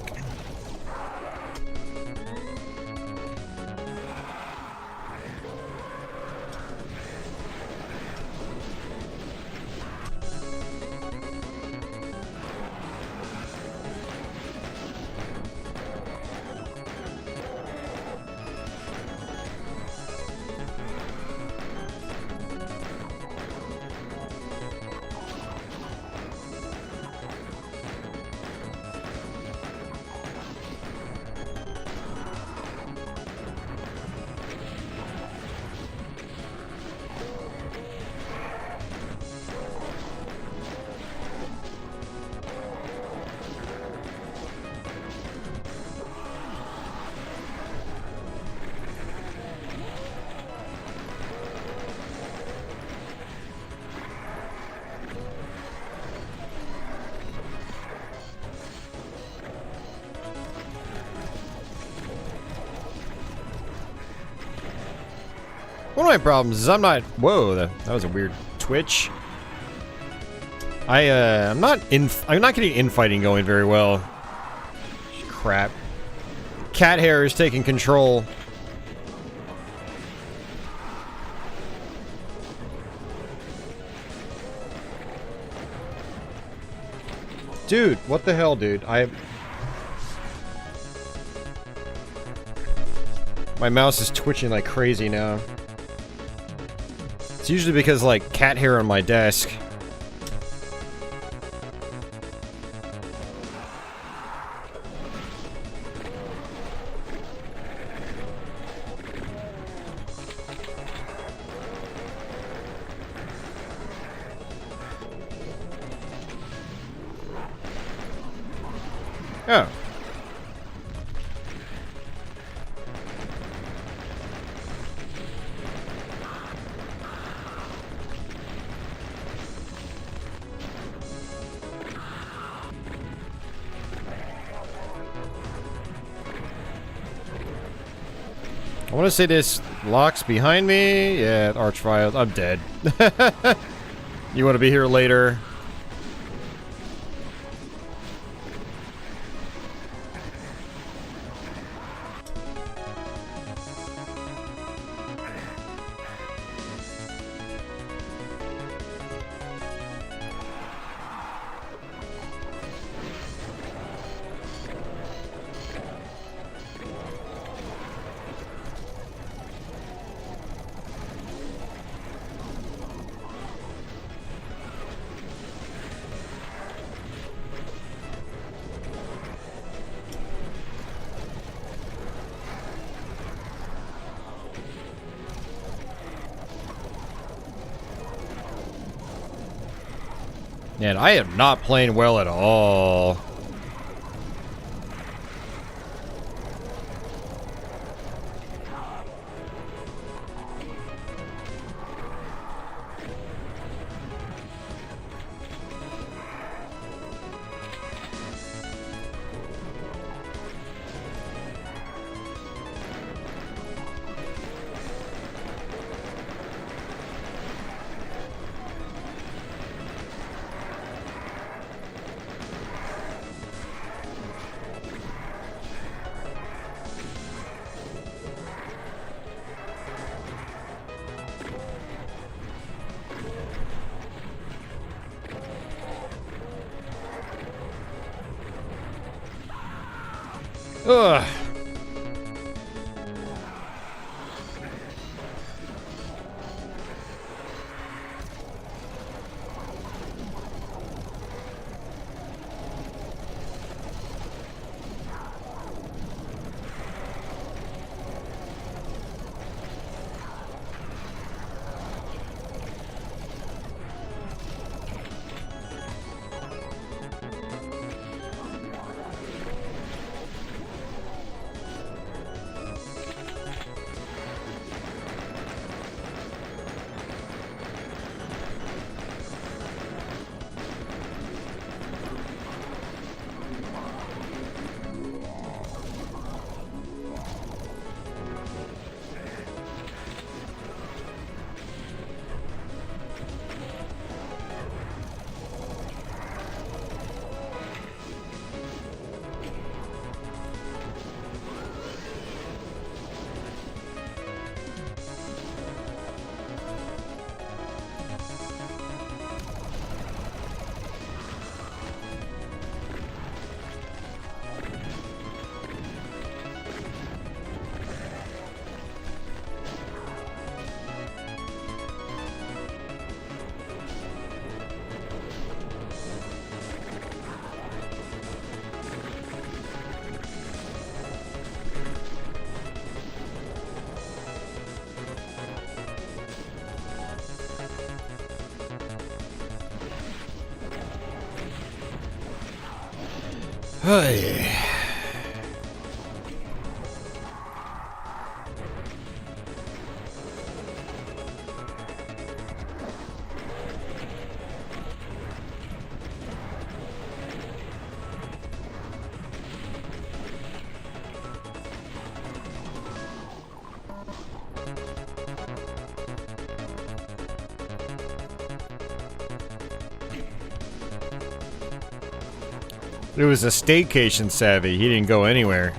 One of my problems is I'm not. Whoa, that was a weird twitch. I'm not getting infighting going very well. Crap. Cat hair is taking control. Dude, what the hell, dude? My mouse is twitching like crazy now. It's usually because, like, cat hair on my desk. Oh. I want to say this locks behind me. Yeah, Archfiles. I'm dead. You want to be here later? Man, I am not playing well at all. Ugh. Hey. It was a staycation savvy. He didn't go anywhere.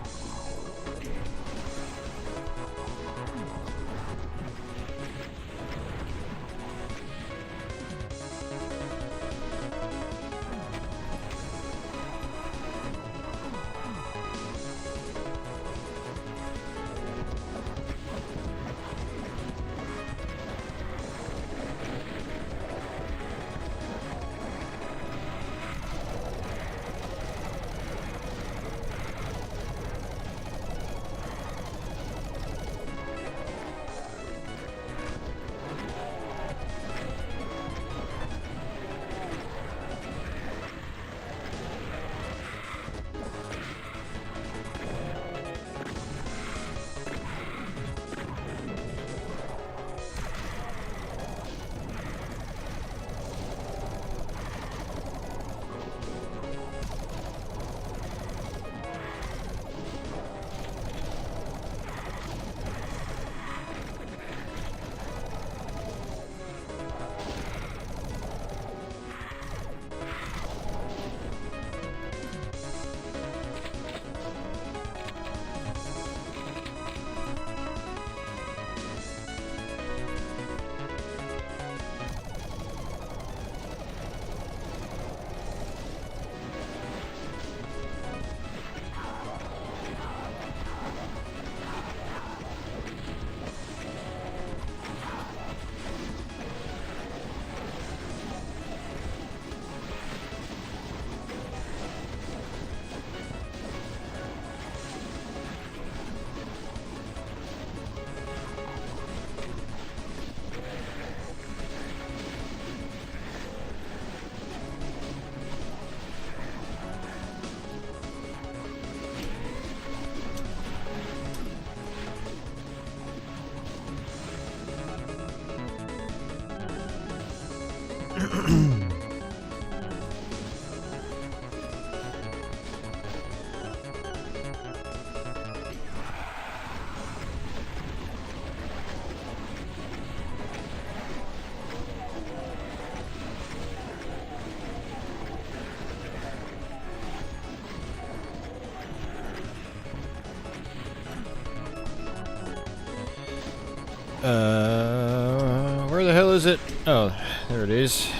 Where the hell is it? Oh, there it is.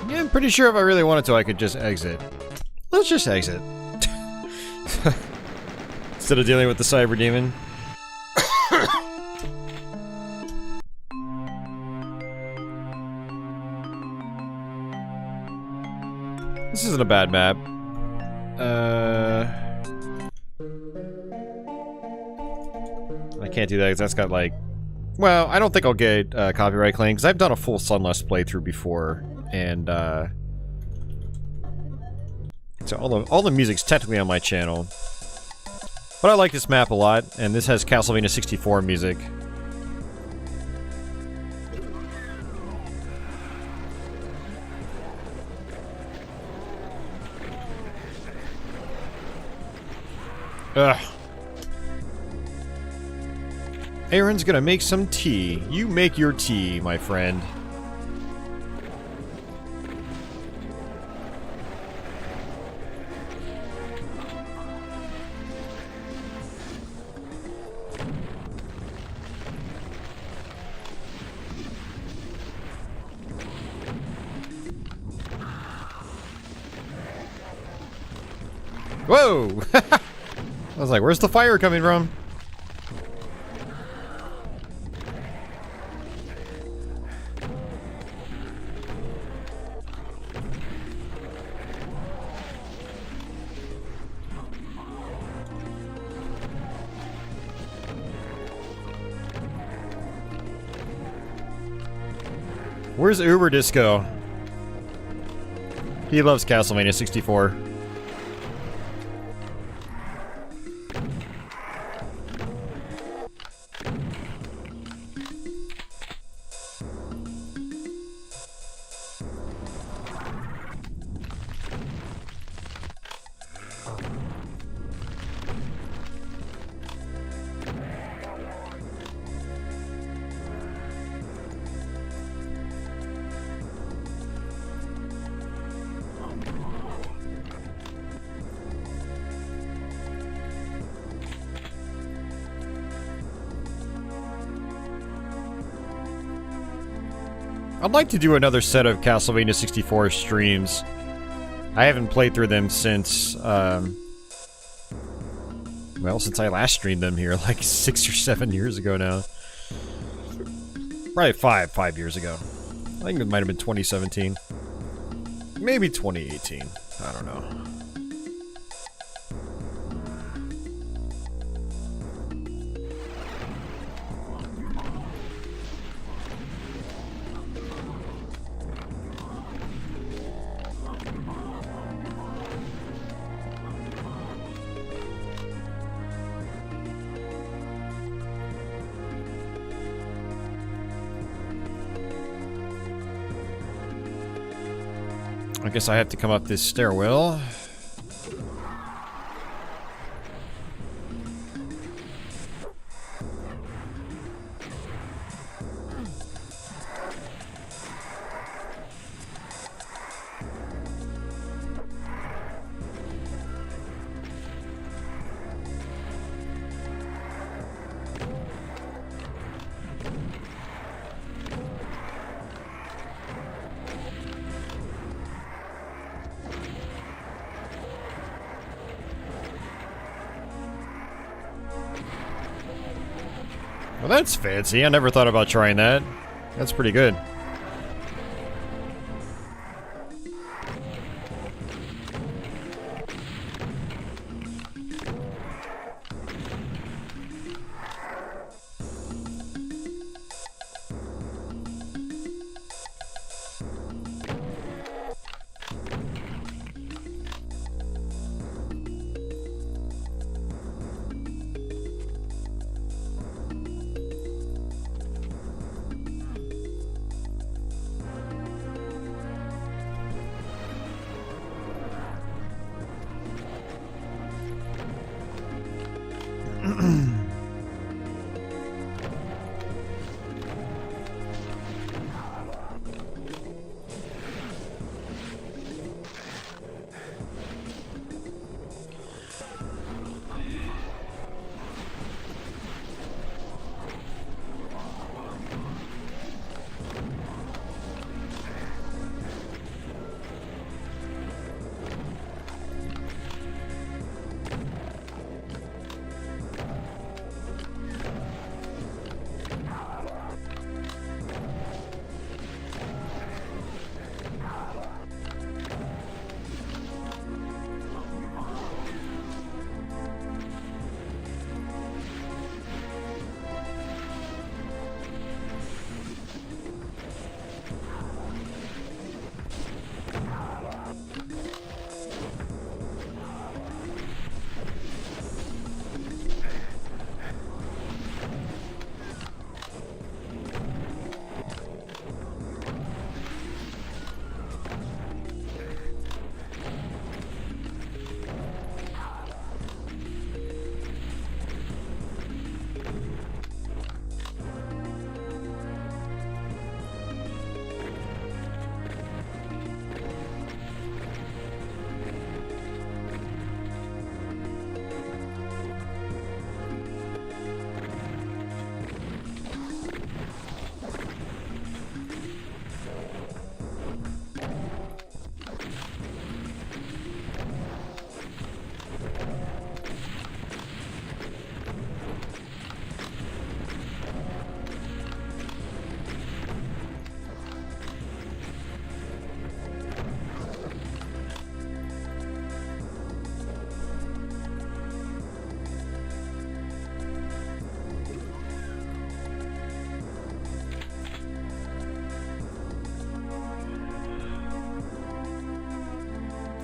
Yeah, I'm pretty sure if I really wanted to, I could just exit. Let's just exit. Instead of dealing with the cyber demon. This isn't a bad map. I can't do that because that's got like... Well, I don't think I'll get copyright claim because I've done a full Sunlust playthrough before. And, so all the music's technically on my channel. But I like this map a lot, and this has Castlevania 64 music. Ugh. Aaron's gonna make some tea. You make your tea, my friend. Whoa! I was like, where's the fire coming from? Where's Uber Disco? He loves Castlevania 64. I'd like to do another set of Castlevania 64 streams. I haven't played through them since, well, since I last streamed them here, like 6 or 7 years ago now. Probably 5 years ago. I think it might have been 2017. Maybe 2018. I don't know. I guess I have to come up this stairwell. Well, that's fancy. I never thought about trying that. That's pretty good.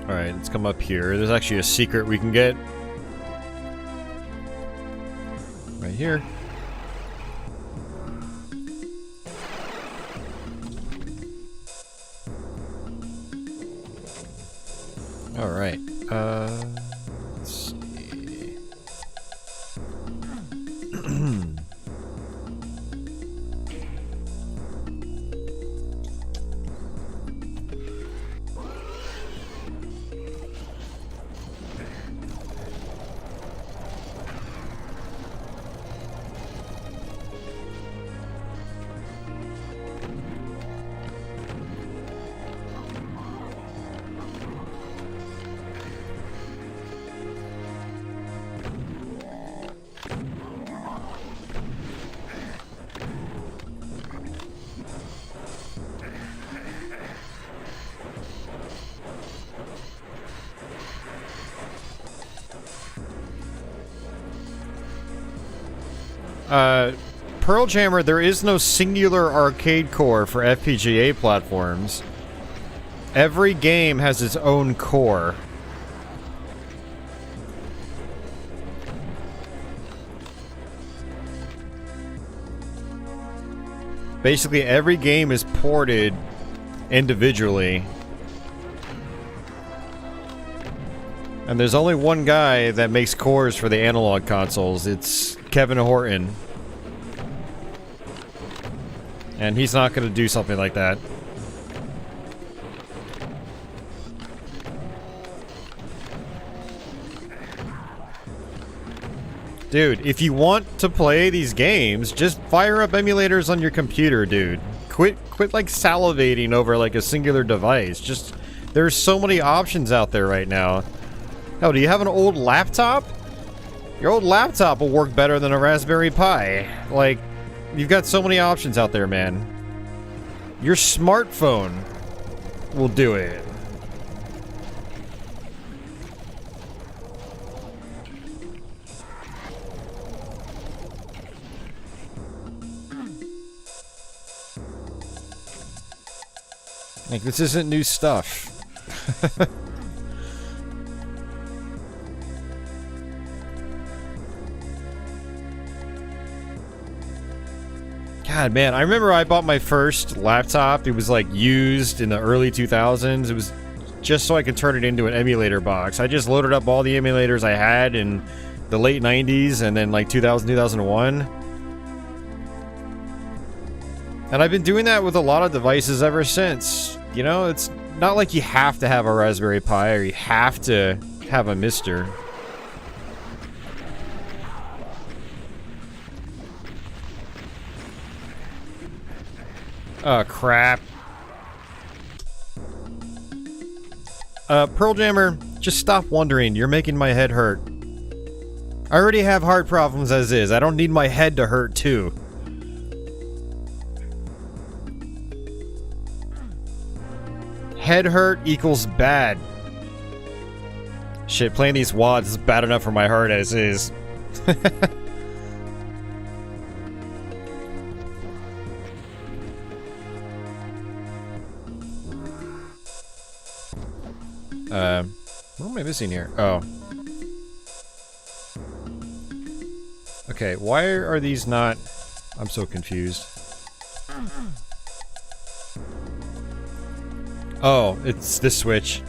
Alright, let's come up here. There's actually a secret we can get. Right here. Alright, let's see. Pearl Jammer, there is no singular arcade core for FPGA platforms. Every game has its own core. Basically, every game is ported individually. And there's only one guy that makes cores for the analog consoles. It's Kevin Horton. And he's not going to do something like that. Dude, if you want to play these games, just fire up emulators on your computer, dude. Quit like salivating over like a singular device. Just, there's so many options out there right now. Oh, do you have an old laptop? Your old laptop will work better than a Raspberry Pi. Like, you've got so many options out there, man. Your smartphone will do it. Like, this isn't new stuff. God, man, I remember I bought my first laptop. It was like used in the early 2000s. It was just so I could turn it into an emulator box. I just loaded up all the emulators I had in the late 90s and then like 2000, 2001. And I've been doing that with a lot of devices ever since. You know, it's not like you have to have a Raspberry Pi or you have to have a Mister. Oh, crap. Pearl Jammer, just stop wondering. You're making my head hurt. I already have heart problems as is. I don't need my head to hurt, too. Head hurt equals bad. Shit, playing these WADS is bad enough for my heart as is. What am I missing here? Oh. Okay, why are these not... I'm so confused. Oh, it's this switch.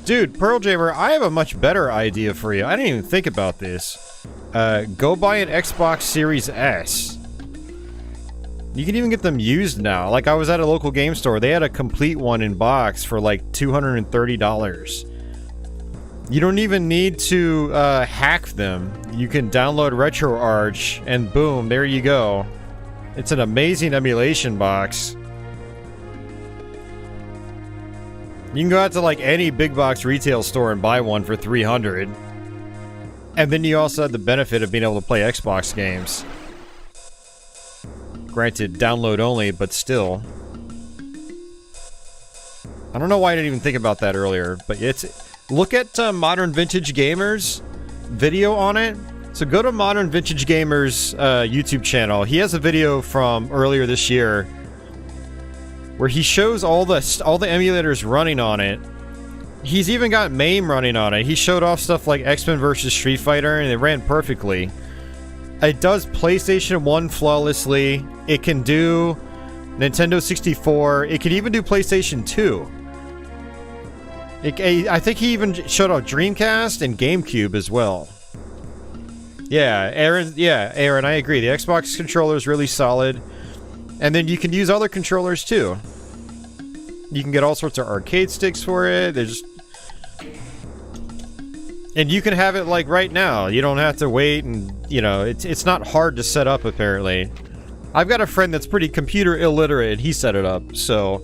Dude, Pearl Jammer, I have a much better idea for you. I didn't even think about this. Go buy an Xbox Series S. You can even get them used now. Like, I was at a local game store. They had a complete one in box for like $230. You don't even need to hack them. You can download RetroArch, and boom, there you go. It's an amazing emulation box. You can go out to like any big box retail store and buy one for $300. And then you also have the benefit of being able to play Xbox games. Granted, download only, but still. I don't know why I didn't even think about that earlier, but look at Modern Vintage Gamer's video on it. So go to Modern Vintage Gamer's YouTube channel. He has a video from earlier this year where he shows all the emulators running on it. He's even got MAME running on it. He showed off stuff like X-Men vs. Street Fighter, and it ran perfectly. It does PlayStation 1 flawlessly. It can do Nintendo 64. It can even do PlayStation 2. I think he even showed off Dreamcast and GameCube as well. Yeah, Aaron, I agree. The Xbox controller is really solid. And then you can use other controllers too. You can get all sorts of arcade sticks for it. And you can have it like right now. You don't have to wait, and you know, it's not hard to set up apparently. I've got a friend that's pretty computer illiterate and he set it up, so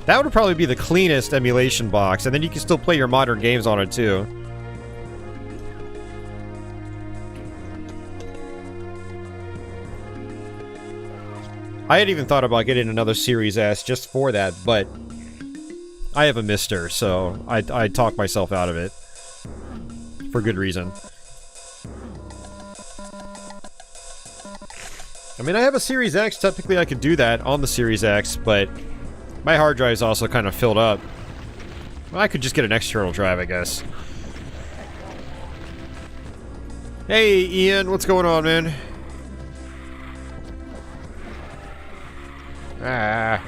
that would probably be the cleanest emulation box, and then you can still play your modern games on it too. I had even thought about getting another Series S just for that, but I have a Mister, so I talked myself out of it. For good reason. I mean, I have a Series X. Technically, I could do that on the Series X, but my hard drive is also kind of filled up. Well, I could just get an external drive, I guess. Hey, Ian, what's going on, man? Ah.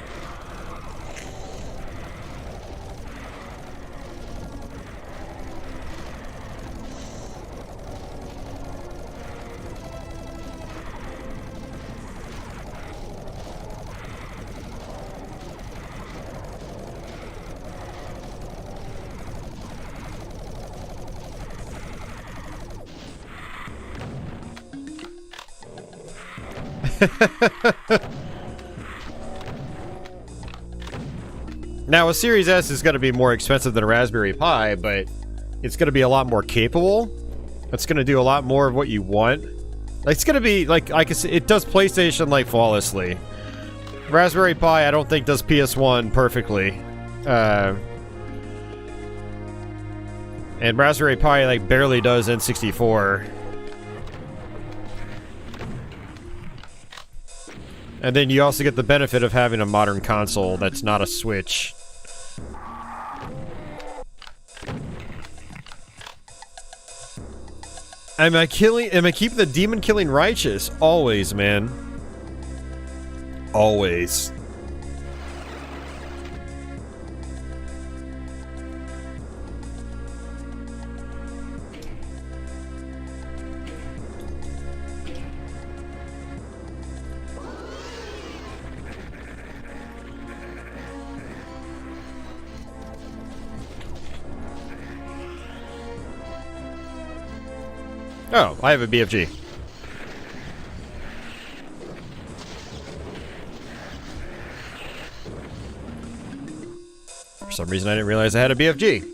Now, a Series S is going to be more expensive than a Raspberry Pi, but it's going to be a lot more capable. It's going to do a lot more of what you want. Like, it's going to be, like I can say, it does PlayStation, like, flawlessly. Raspberry Pi, I don't think does PS1 perfectly. And Raspberry Pi, like, barely does N64. And then you also get the benefit of having a modern console that's not a Switch. Am I keeping the demon killing righteous? Always, man. Always. Oh, I have a BFG. For some reason, I didn't realize I had a BFG.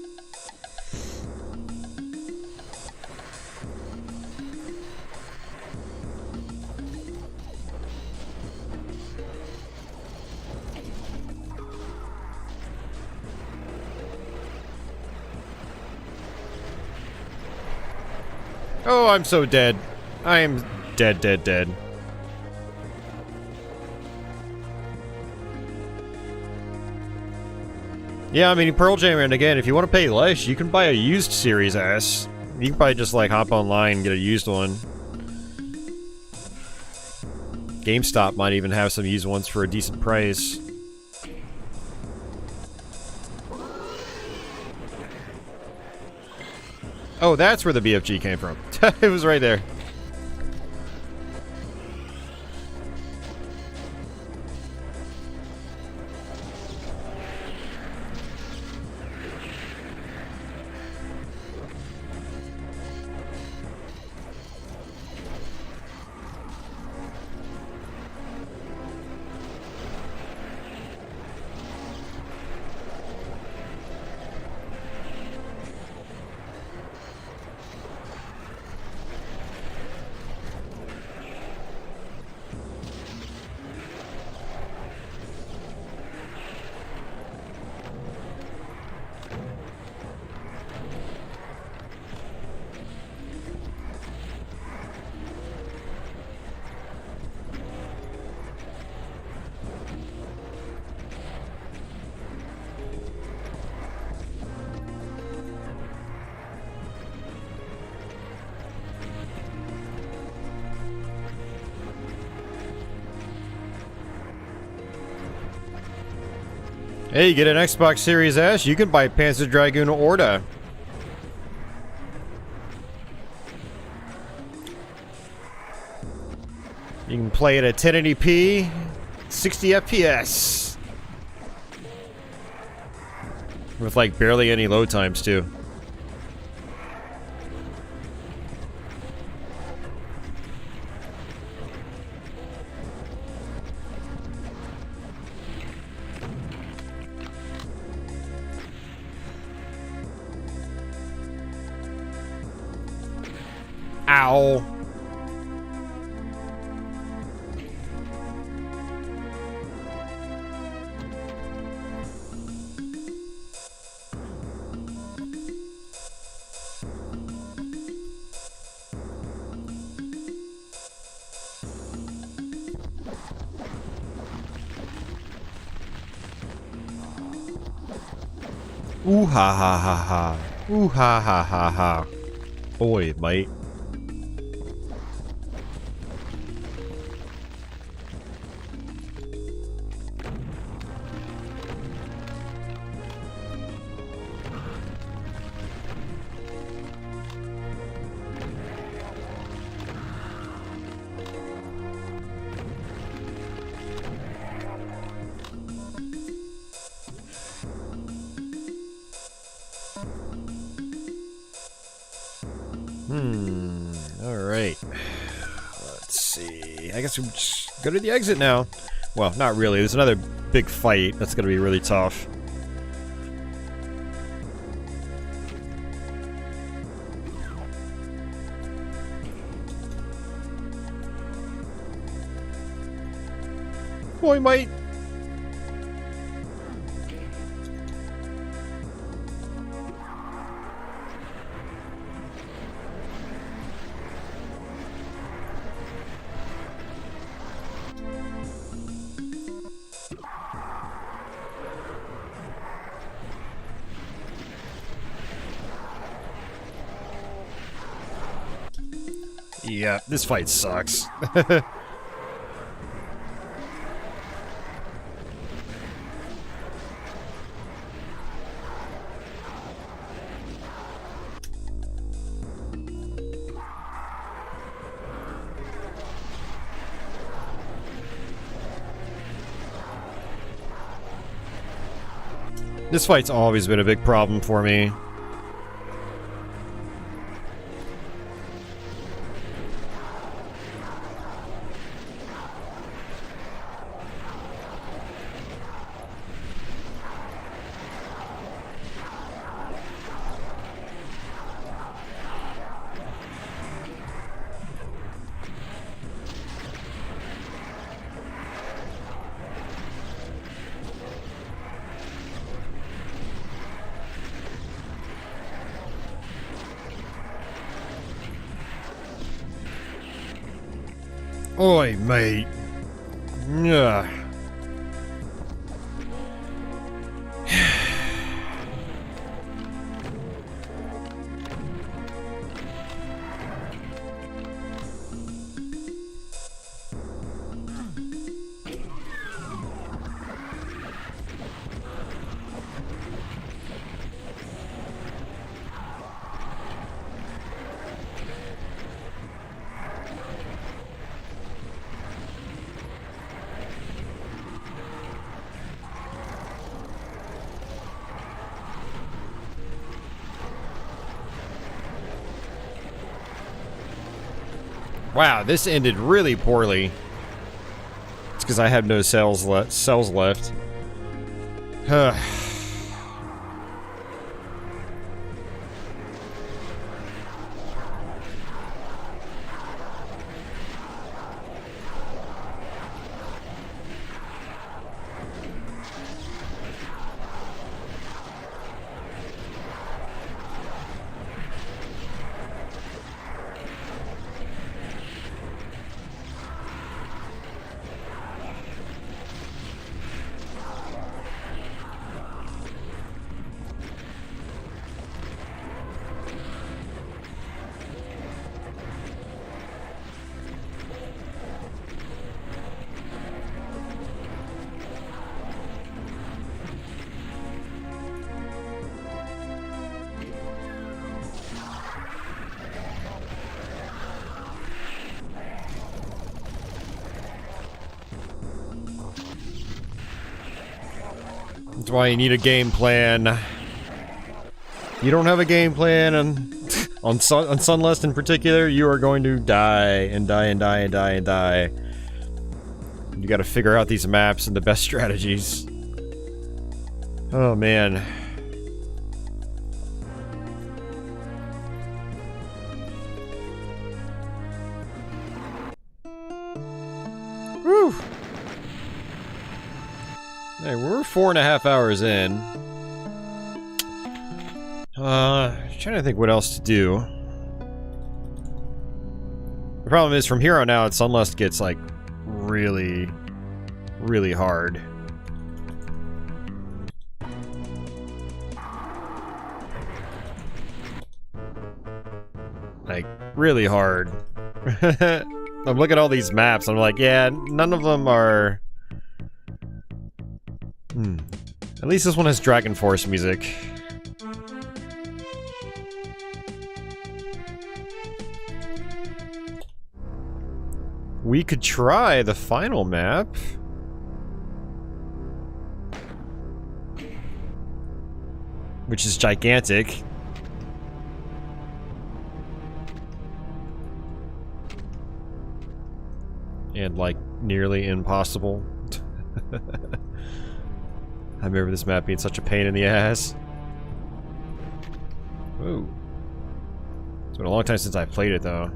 Oh, I'm so dead. I am dead, dead, dead. Yeah, I mean, Pearl Jam, and again, if you want to pay less, you can buy a used Series S. You can probably just, like, hop online and get a used one. GameStop might even have some used ones for a decent price. Oh, that's where the BFG came from. It was right there. Hey, you get an Xbox Series S, you can buy Panzer Dragoon Orta. You can play it at 1080p, 60 FPS. With like barely any load times too. Ow. Ooh ha ha ha ha. Ooh ha ha ha ha. Boy, mate. Alright. Let's see. I guess we just go to the exit now. Well, not really. There's another big fight that's gonna be really tough. Boy, mate. Yeah, this fight sucks. This fight's always been a big problem for me. Oi, mate. Yeah. Wow, this ended really poorly. It's because I have no cells left. That's why you need a game plan. You don't have a game plan, and on Sunlust in particular, you are going to die and die and die and die and die. You gotta figure out these maps and the best strategies. Oh man. Whew. Hey, we're 4.5 hours in. Trying to think what else to do. The problem is, from here on out, Sunlust gets, like, really, really hard. Like, really hard. I'm looking at all these maps, I'm like, yeah, none of them are... At least this one has Dragon Force music. We could try the final map. Which is gigantic. and like nearly impossible. I remember this map being such a pain in the ass. Ooh. It's been a long time since I played it though.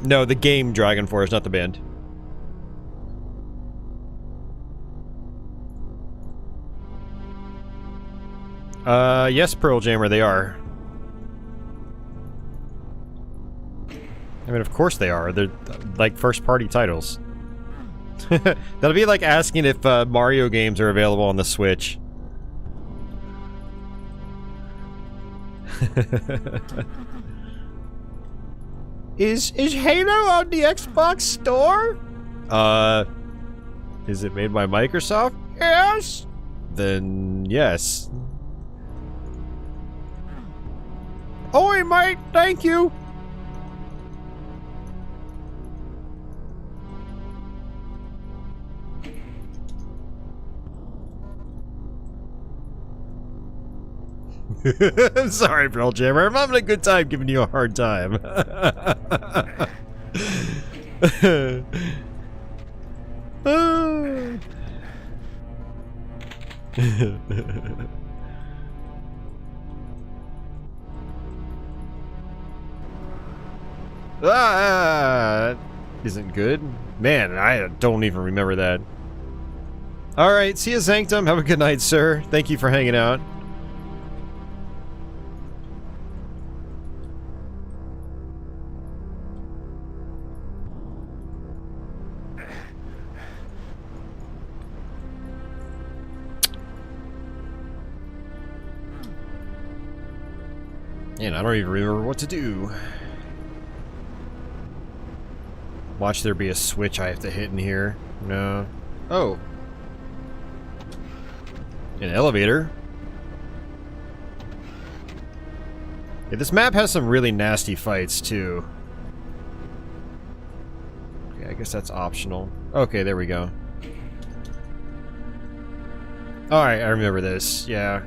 No, the game Dragon Force, not the band. Yes, Pearl Jammer, they are. I mean, of course they are. They're, like, first-party titles. That'll be like asking if Mario games are available on the Switch. Is Halo on the Xbox store? Is it made by Microsoft? Yes. Then yes. Oi, mate, thank you. I'm sorry, Pearl Jammer. I'm having a good time giving you a hard time. That isn't good. Man, I don't even remember that. Alright, see you, Sanctum. Have a good night, sir. Thank you for hanging out. And I don't even remember what to do. Watch there be a switch I have to hit in here. No. Oh. An elevator. Yeah, this map has some really nasty fights, too. Okay, I guess that's optional. Okay, there we go. Alright, I remember this. Yeah.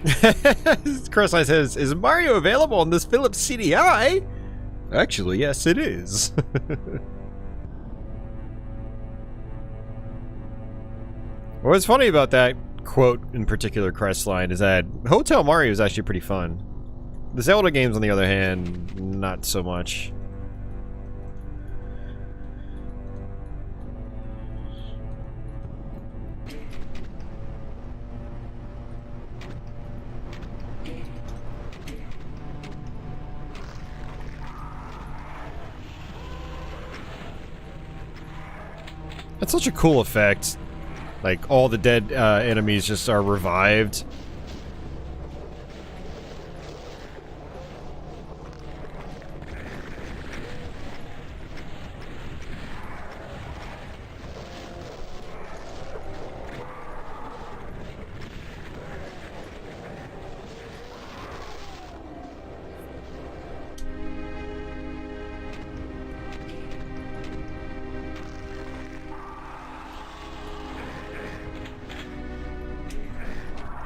Crossline says, is Mario available on this Philips CDI? Actually, yes, it is. What's funny about that quote in particular, Crestline, is that Hotel Mario is actually pretty fun. The Zelda games, on the other hand, not so much. That's such a cool effect. Like, all the dead enemies just are revived.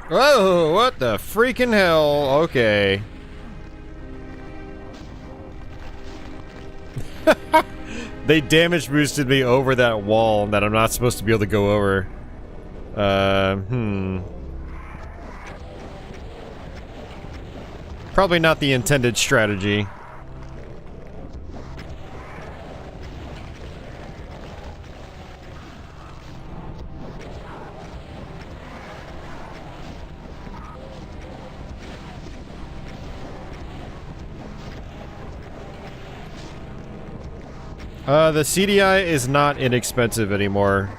Whoa, what the freaking hell? Okay. They damage boosted me over that wall that I'm not supposed to be able to go over. Probably not the intended strategy. The CDI is not inexpensive anymore.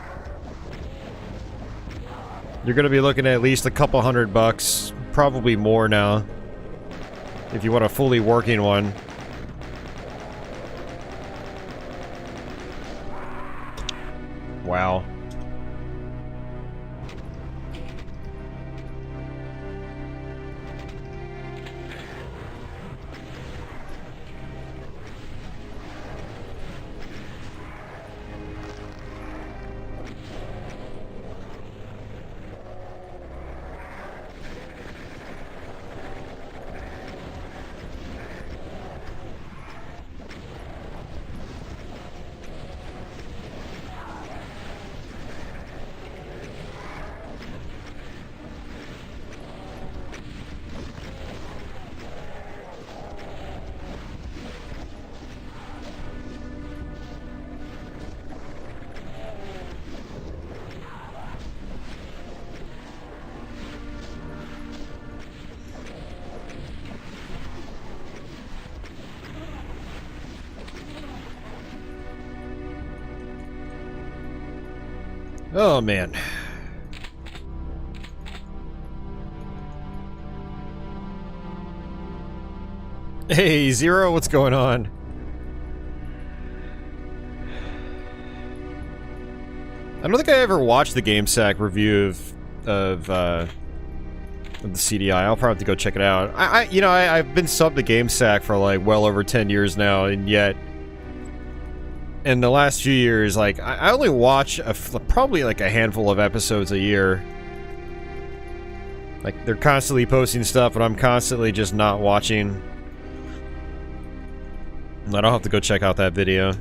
You're gonna be looking at least a couple $100, probably more now, if you want a fully working one. Wow. Oh, man. Hey, Zero, what's going on? I don't think I ever watched the GameSack review of the CDI. I'll probably have to go check it out. I've been subbed to GameSack for like well over 10 years now, and yet in the last few years, like, I only watch probably like a handful of episodes a year. Like, they're constantly posting stuff, but I'm constantly just not watching. I'll have to go check out that video.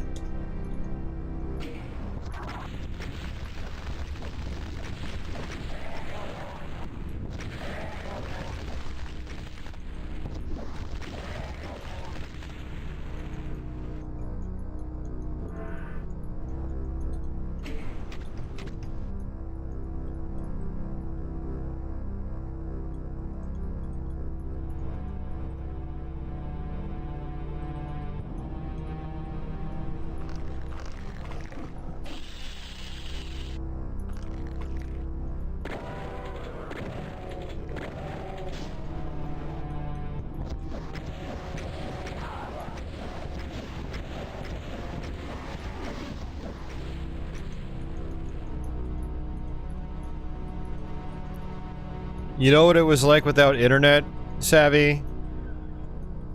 You know what it was like without internet, Savvy?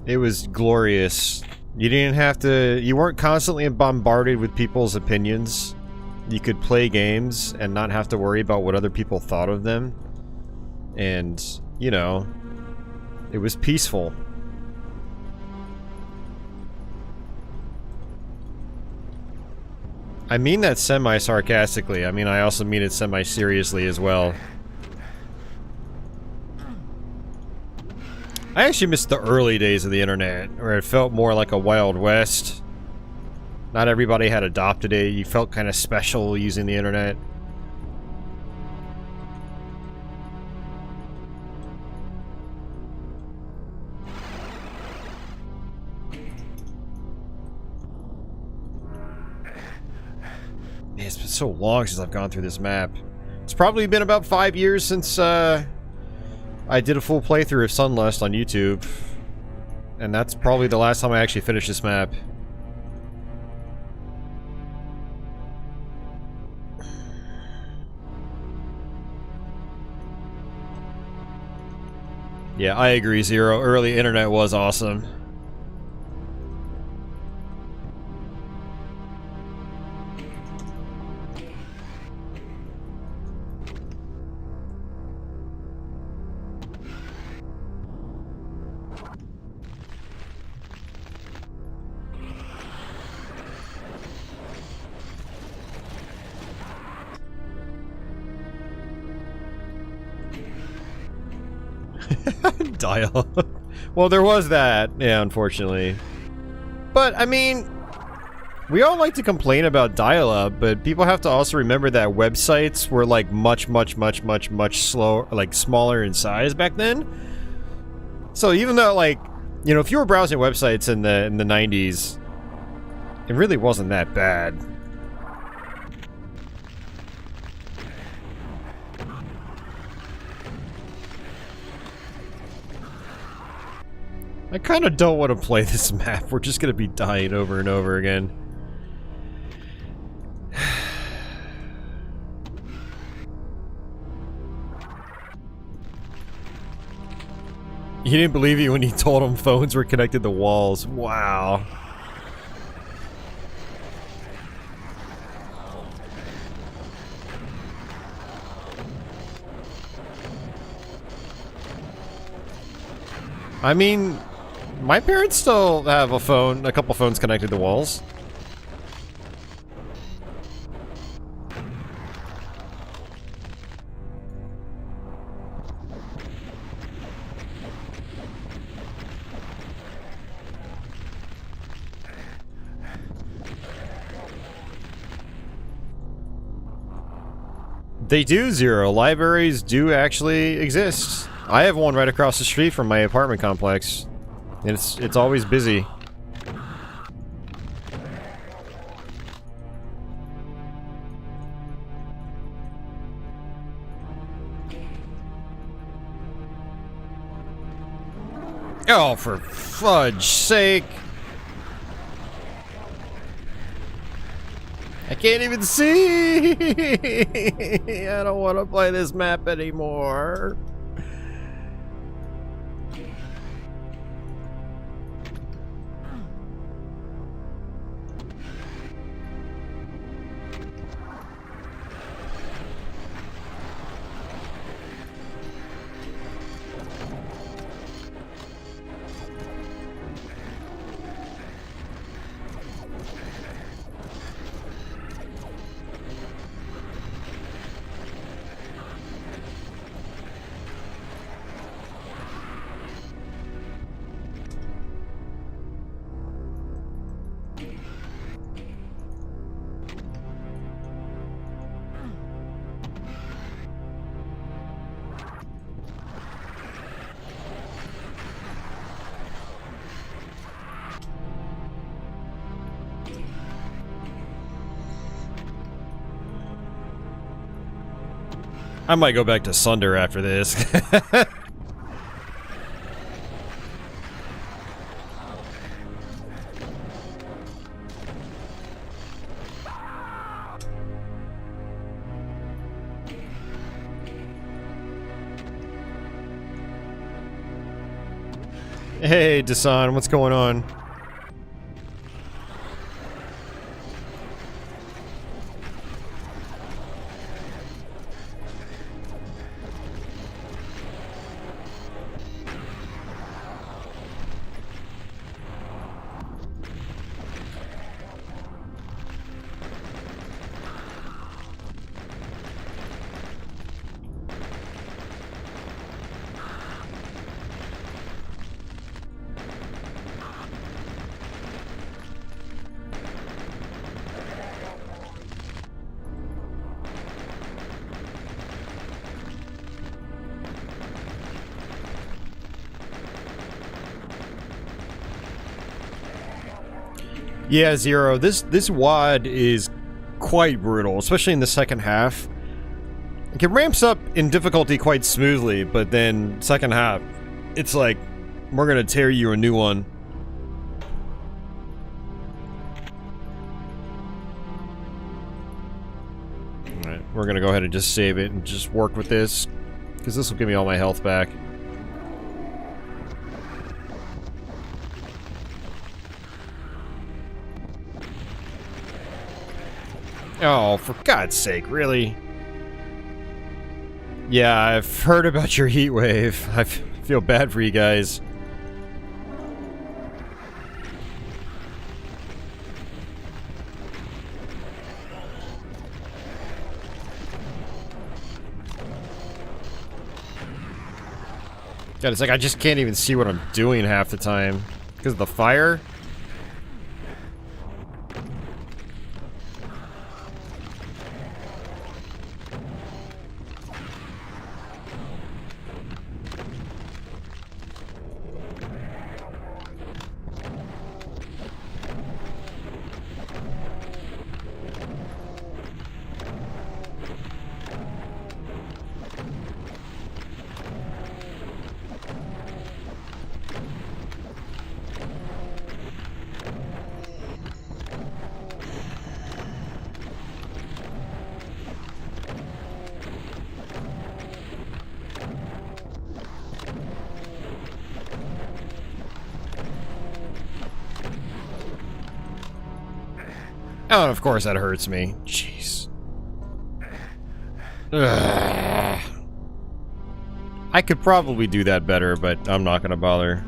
It was glorious. You didn't have to... You weren't constantly bombarded with people's opinions. You could play games and not have to worry about what other people thought of them. And, you know, it was peaceful. I mean that semi-sarcastically. I mean, I also mean it semi-seriously as well. I actually missed the early days of the internet, where it felt more like a Wild West. Not everybody had adopted it. You felt kind of special using the internet. Man, it's been so long since I've gone through this map. It's probably been about 5 years since, I did a full playthrough of Sunlust on YouTube, and that's probably the last time I actually finished this map. Yeah, I agree, Zero. Early internet was awesome. Dial-up. Well, there was that. Yeah, unfortunately. But, I mean, we all like to complain about dial-up, but people have to also remember that websites were, like, much slower, like, smaller in size back then. So even though, like, you know, if you were browsing websites in the 90s, It really wasn't that bad. I kind of don't want to play this map. We're just going to be dying over and over again. He didn't believe you when he told him phones were connected to walls. Wow. I mean, my parents still have a couple phones connected to walls. They do, Zero. Libraries do actually exist. I have one right across the street from my apartment complex. And it's always busy. Oh, for fudge sake. I can't even see! I don't want to play this map anymore. I might go back to Sunder after this. Hey, Dasan, what's going on? Yeah, Zero, this WAD is quite brutal, especially in the second half. It ramps up in difficulty quite smoothly, but then second half, it's like, we're gonna tear you a new one. Alright, we're gonna go ahead and just save it and just work with this, because this will give me all my health back. Oh, for God's sake, really? Yeah, I've heard about your heat wave. I feel bad for you guys. God, it's like I just can't even see what I'm doing half the time. Because of the fire? Oh, of course that hurts me. Jeez. Ugh. I could probably do that better, but I'm not gonna bother.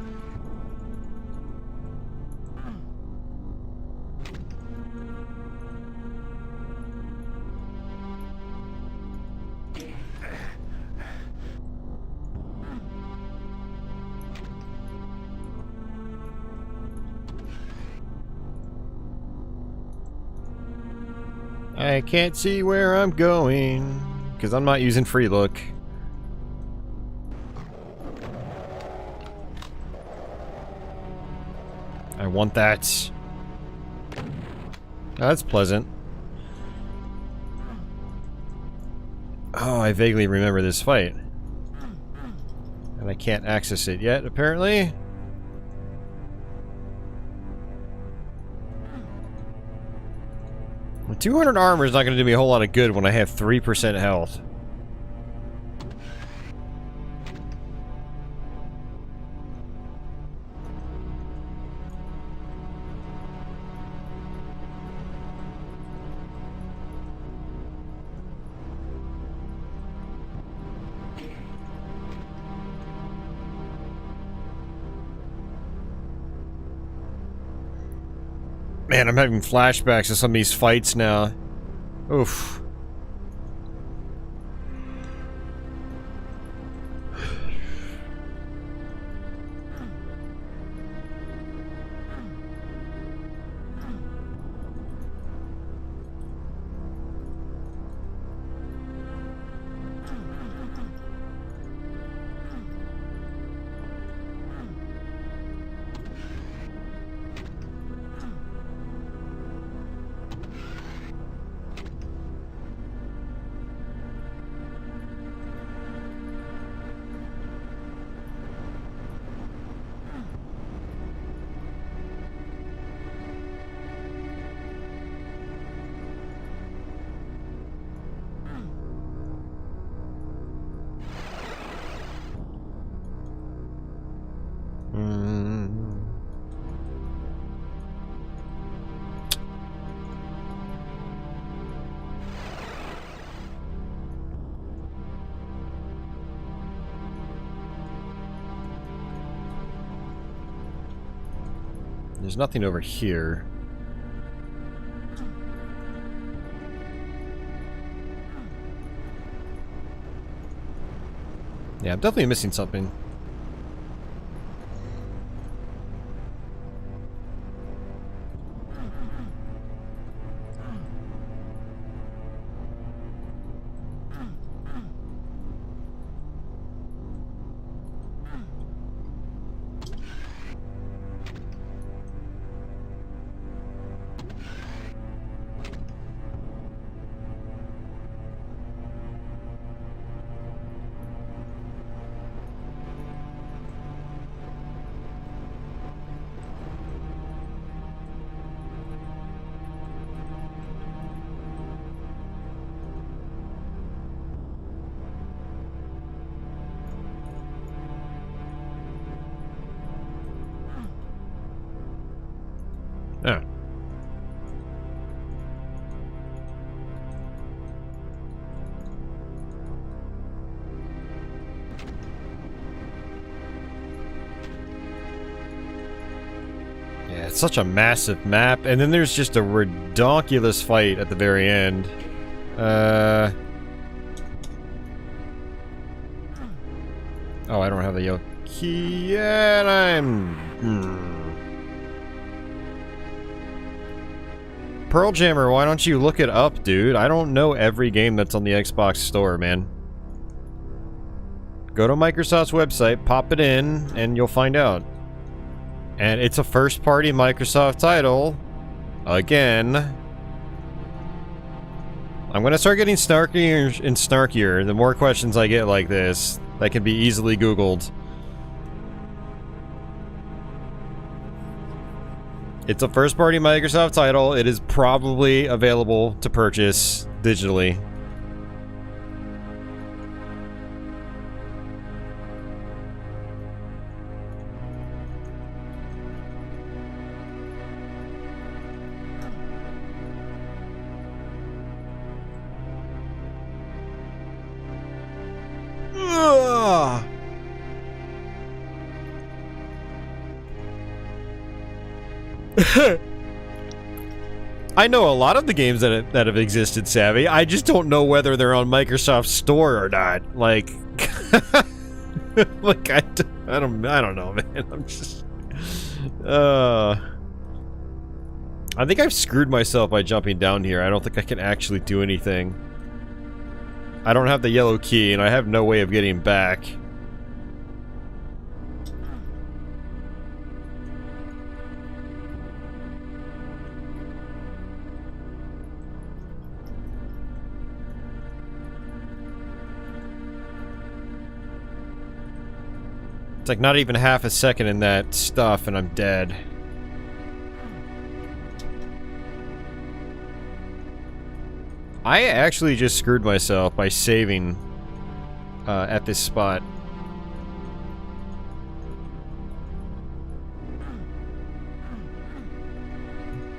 I can't see where I'm going, because I'm not using free look. I want that. Oh, that's pleasant. Oh, I vaguely remember this fight. And I can't access it yet, apparently. Well, 200 armor is not going to do me a whole lot of good when I have 3% health. Man, I'm having flashbacks to some of these fights now. Oof. There's nothing over here. Yeah, I'm definitely missing something. Oh. Yeah, it's such a massive map, and then there's just a redonkulous fight at the very end. Oh, I don't have the yellow key yet. Pearl Jammer, why don't you look it up, dude? I don't know every game that's on the Xbox store, man. Go to Microsoft's website, pop it in, and you'll find out. And it's a first-party Microsoft title. Again. I'm gonna start getting snarkier and snarkier the more questions I get like this that can be easily Googled. It's a first-party Microsoft title. It is probably available to purchase digitally. I know a lot of the games that have existed, Savvy. I just don't know whether they're on Microsoft's store or not. Like, like I don't know, man. I'm just, I think I've screwed myself by jumping down here. I don't think I can actually do anything. I don't have the yellow key, and I have no way of getting back. It's like not even half a second in that stuff and I'm dead. I actually just screwed myself by saving at this spot.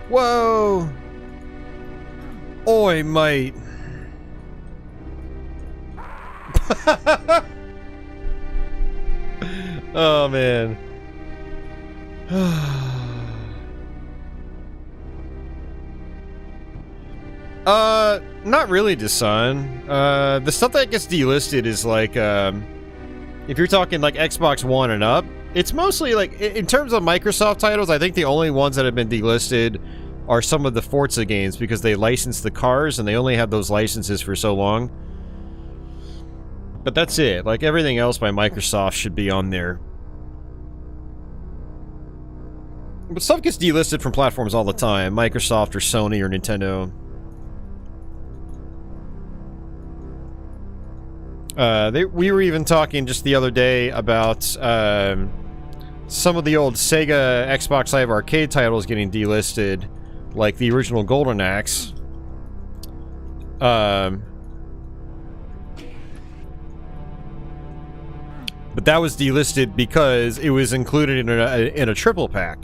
Whoa! Oi, mate! Oh, man. Not really, Dasan. The stuff that gets delisted is like, if you're talking like Xbox One and up, it's mostly like, in terms of Microsoft titles, I think the only ones that have been delisted are some of the Forza games because they license the cars and they only have those licenses for so long. But that's it. Like, everything else by Microsoft should be on there. But stuff gets delisted from platforms all the time. Microsoft or Sony or Nintendo. We were even talking just the other day about some of the old Sega Xbox Live Arcade titles getting delisted, like the original Golden Axe. But that was delisted because it was included in a triple pack.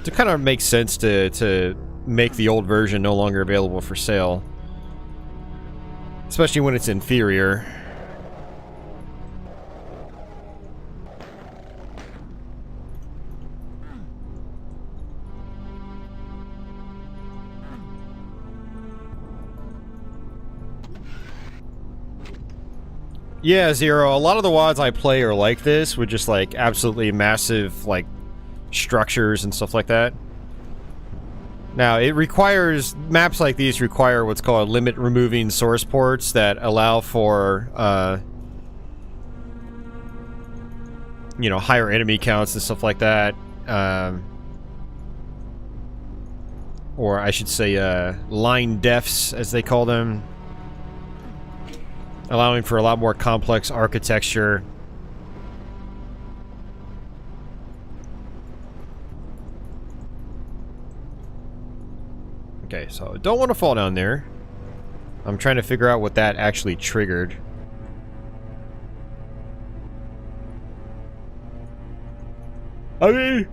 So it kind of makes sense to make the old version no longer available for sale. Especially when it's inferior. Yeah, Zero, a lot of the WADs I play are like this, with just like absolutely massive like structures and stuff like that. Now, it requires, maps like these require what's called limit removing source ports that allow for, you know, higher enemy counts and stuff like that. Or I should say, line defs, as they call them. Allowing for a lot more complex architecture. Okay, so I don't want to fall down there. I'm trying to figure out what that actually triggered. I mean,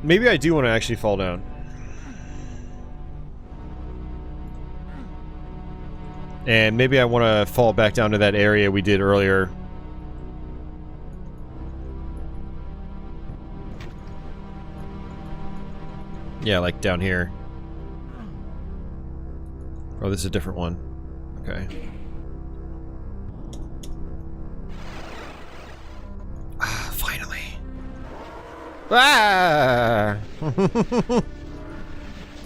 maybe I do want to actually fall down. And maybe I want to fall back down to that area we did earlier. Yeah, like down here. Oh, this is a different one. Okay. Ah, finally. Ah!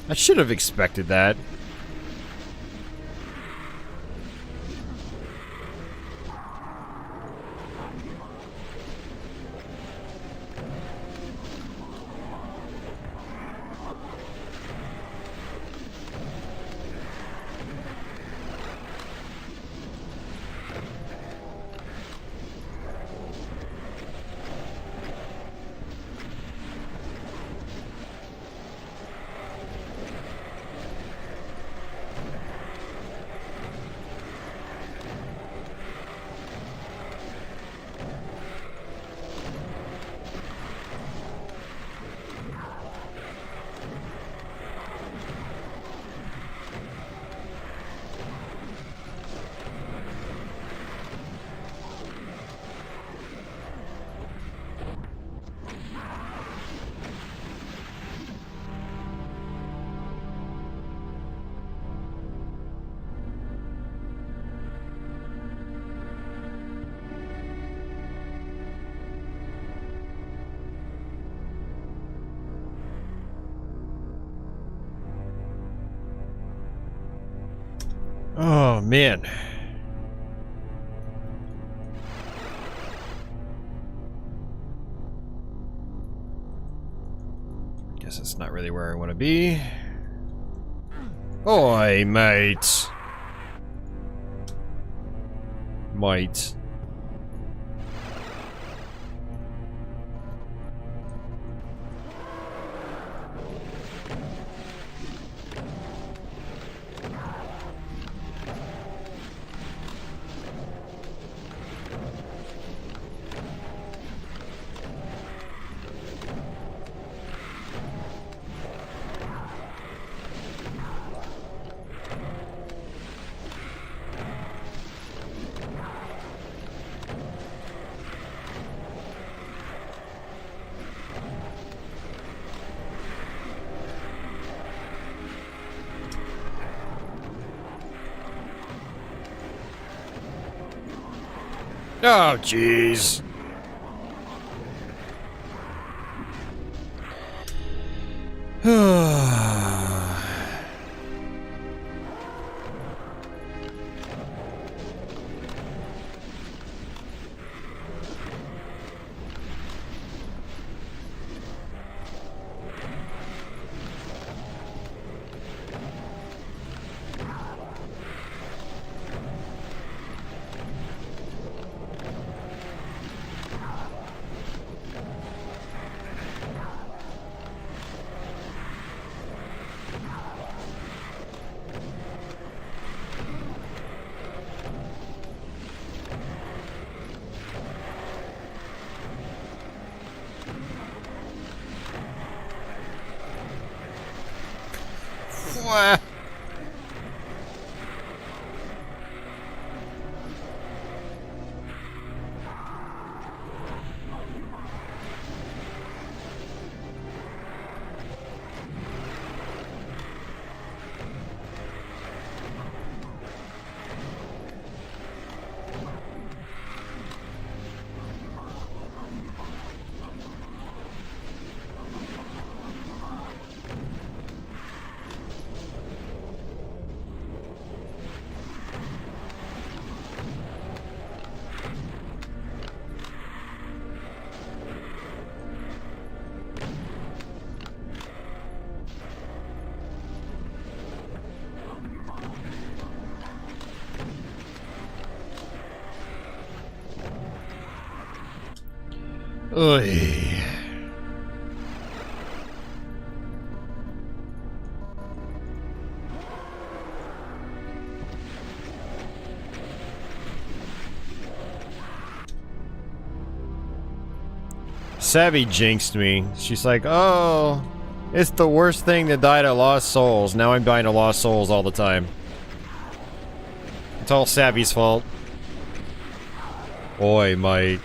I should have expected that. Oh, man. Guess that's not really where I want to be. Oi, mate. Mate. Oh, jeez. Wah. Oy. Savvy jinxed me. She's like, oh, it's the worst thing to die to Lost Souls. Now I'm dying to Lost Souls all the time. It's all Savvy's fault. Oi, mate.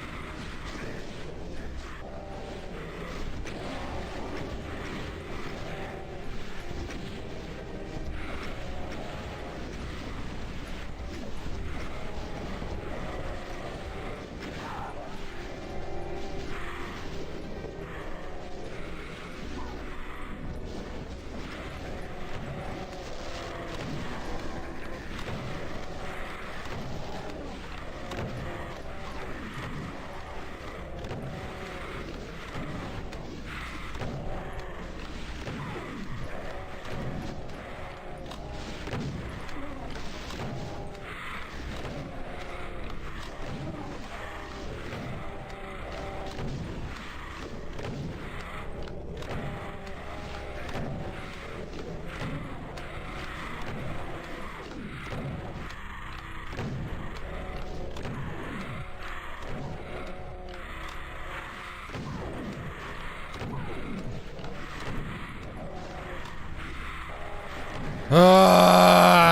Ah.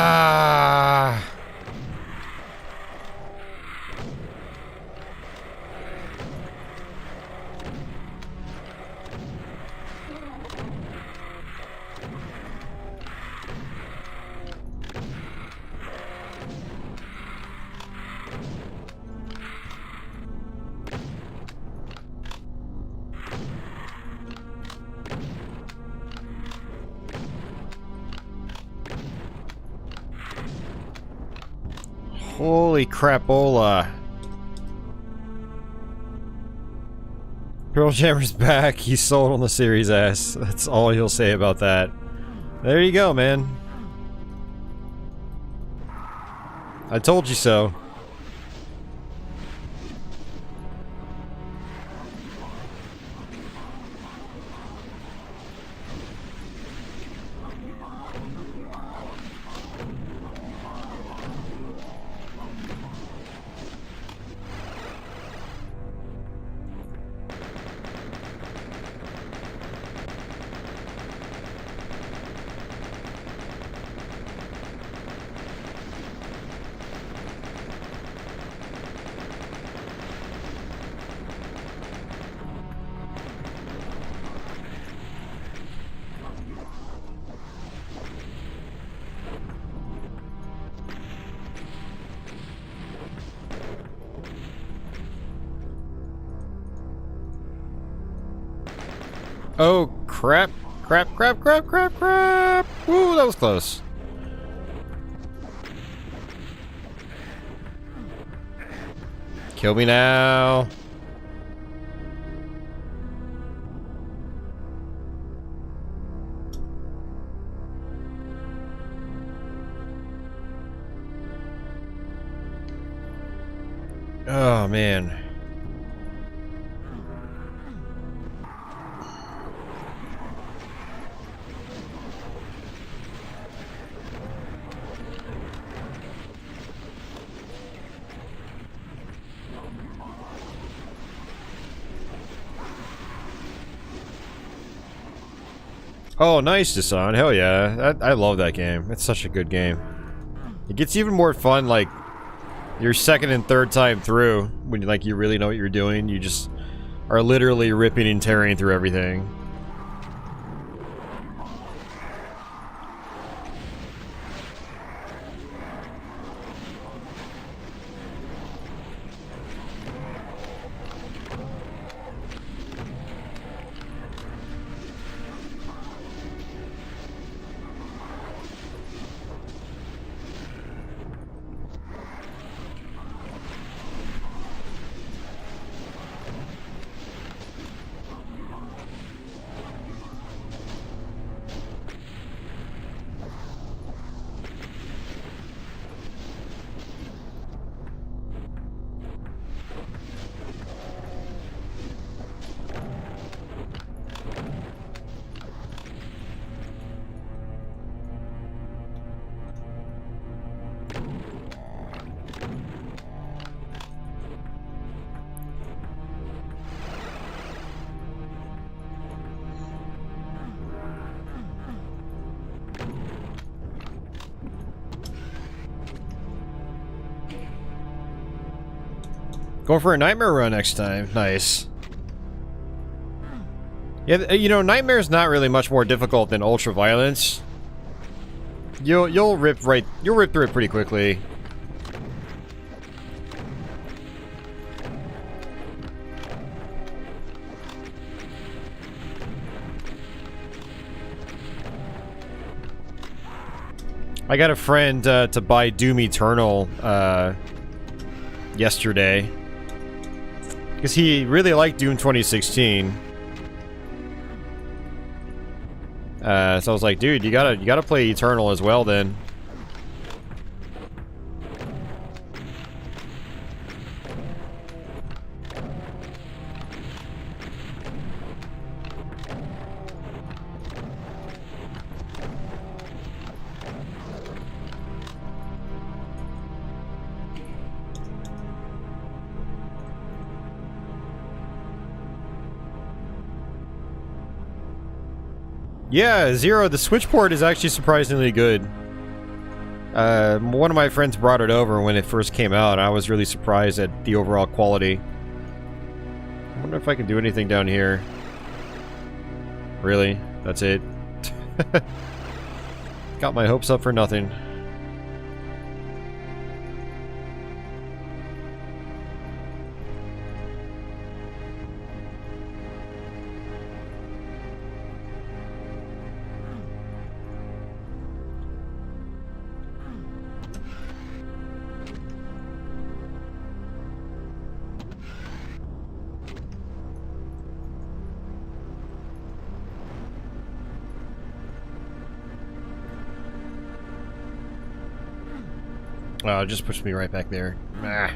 Holy crapola. Pearl Jammer's back. He's sold on the Series S. That's all he'll say about that. There you go, man. I told you so. Oh, crap. Crap, crap, crap, crap, crap. Woo, that was close. Kill me now. Oh, man. Oh, nice, Jason. Hell yeah. I love that game. It's such a good game. It gets even more fun, like, your second and third time through, when like you really know what you're doing. You just are literally ripping and tearing through everything. Going for a nightmare run next time. Nice. Yeah, you know, Nightmare's not really much more difficult than Ultraviolence. You'll rip through it pretty quickly. I got a friend to buy Doom Eternal yesterday. Because he really liked Doom 2016. So I was like, dude, you gotta play Eternal as well then. Yeah, Zero, the Switch port is actually surprisingly good. One of my friends brought it over when it first came out, and I was really surprised at the overall quality. I wonder if I can do anything down here. Really? That's it? Got my hopes up for nothing. Oh, it just pushed me right back there. Ah.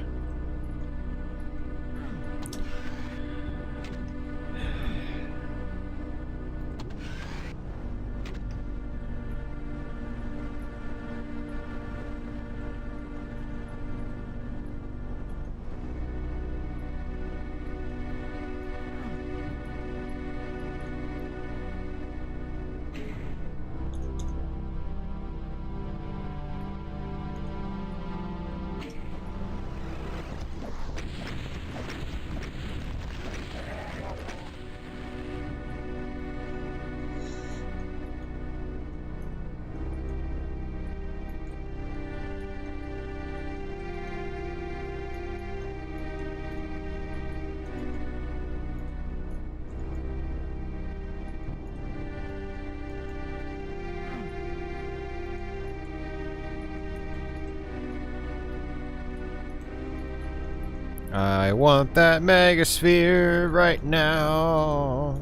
I want that megasphere right now.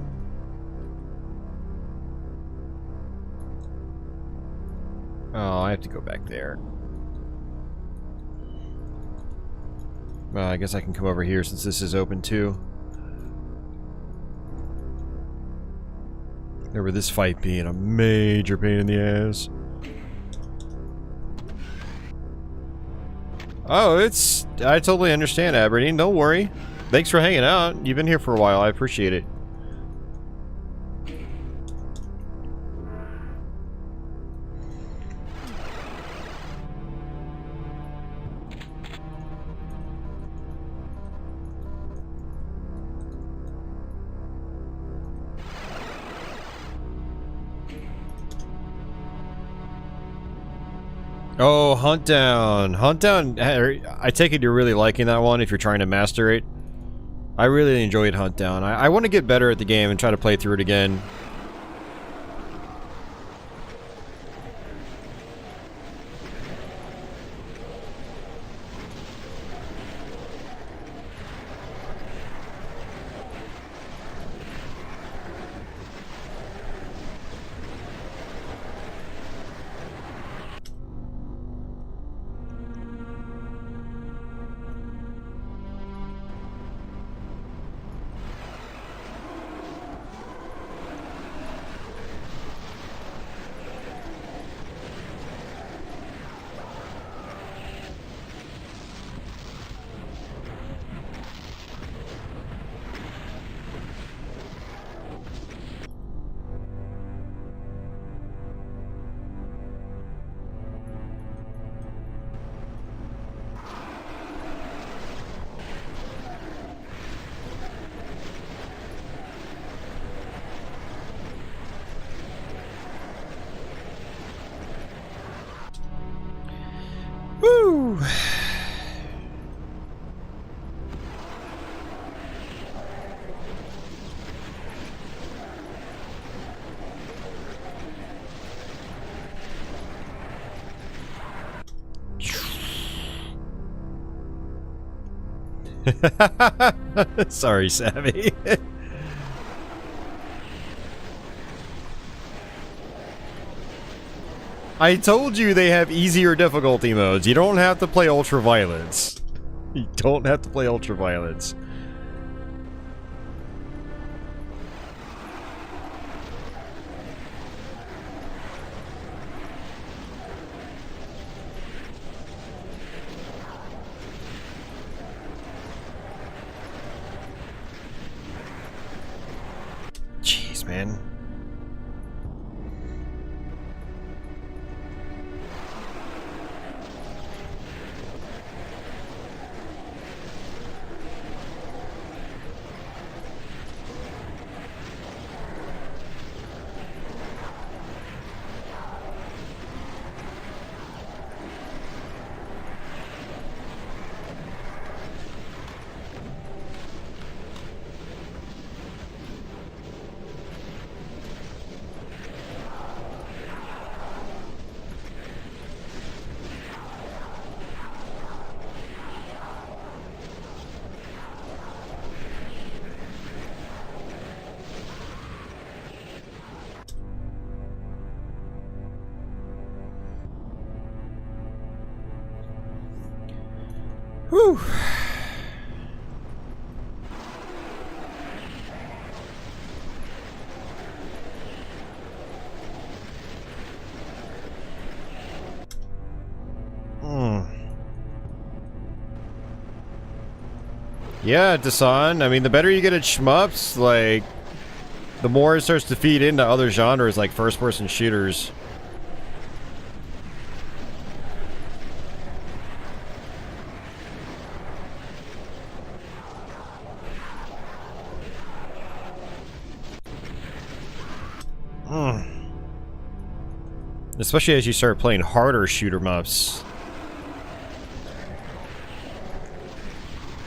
Oh, I have to go back there. Well, I guess I can come over here since this is open too. There with this fight being a major pain in the ass. Oh, I totally understand, Aberdeen. Don't worry. Thanks for hanging out. You've been here for a while. I appreciate it. Oh, Hunt Down. Hunt Down, I take it you're really liking that one if you're trying to master it. I really enjoyed Hunt Down. I want to get better at the game and try to play through it again. Woo! Sorry, Savvy. I told you they have easier difficulty modes. You don't have to play Ultraviolence. You don't have to play Ultraviolence. Jeez, man. Whew. Yeah, Dasan. I mean, the better you get at shmups, like, the more it starts to feed into other genres like first-person shooters. Especially as you start playing harder shooter mups.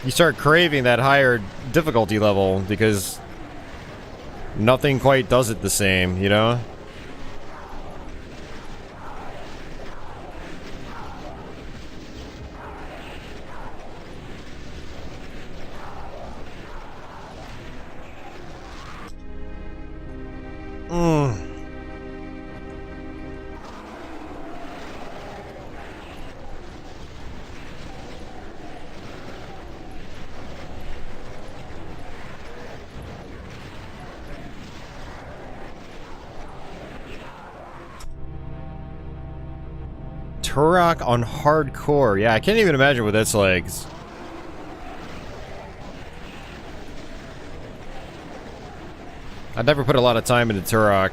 You start craving that higher difficulty level because nothing quite does it the same, you know? Turok on hardcore. Yeah, I can't even imagine what that's like. I've never put a lot of time into Turok.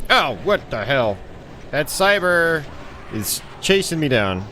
Oh, what the hell? That cyber is chasing me down.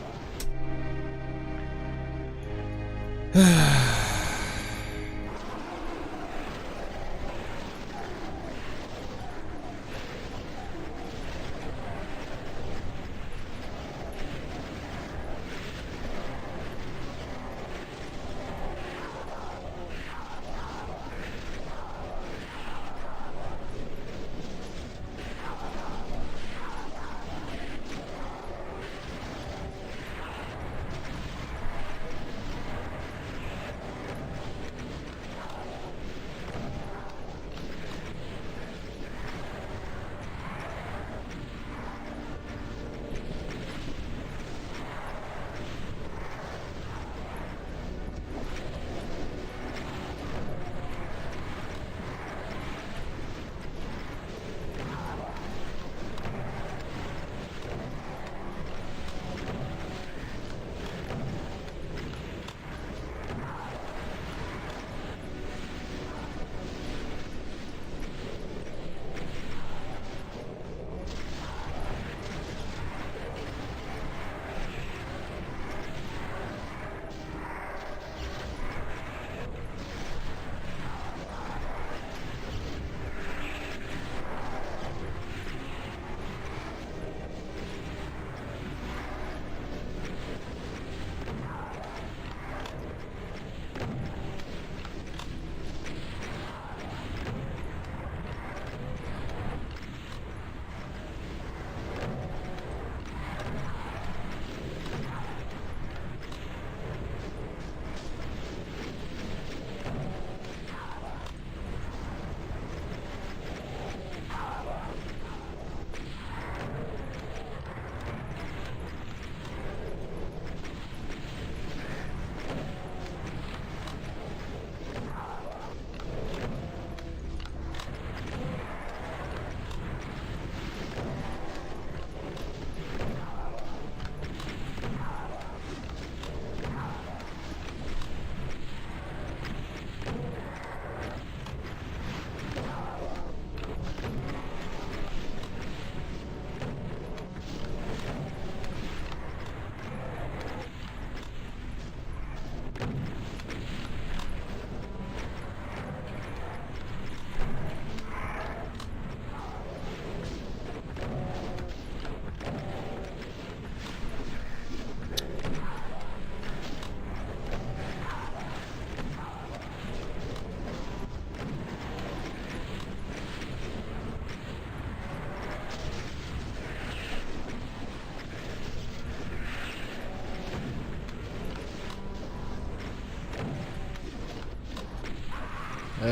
Look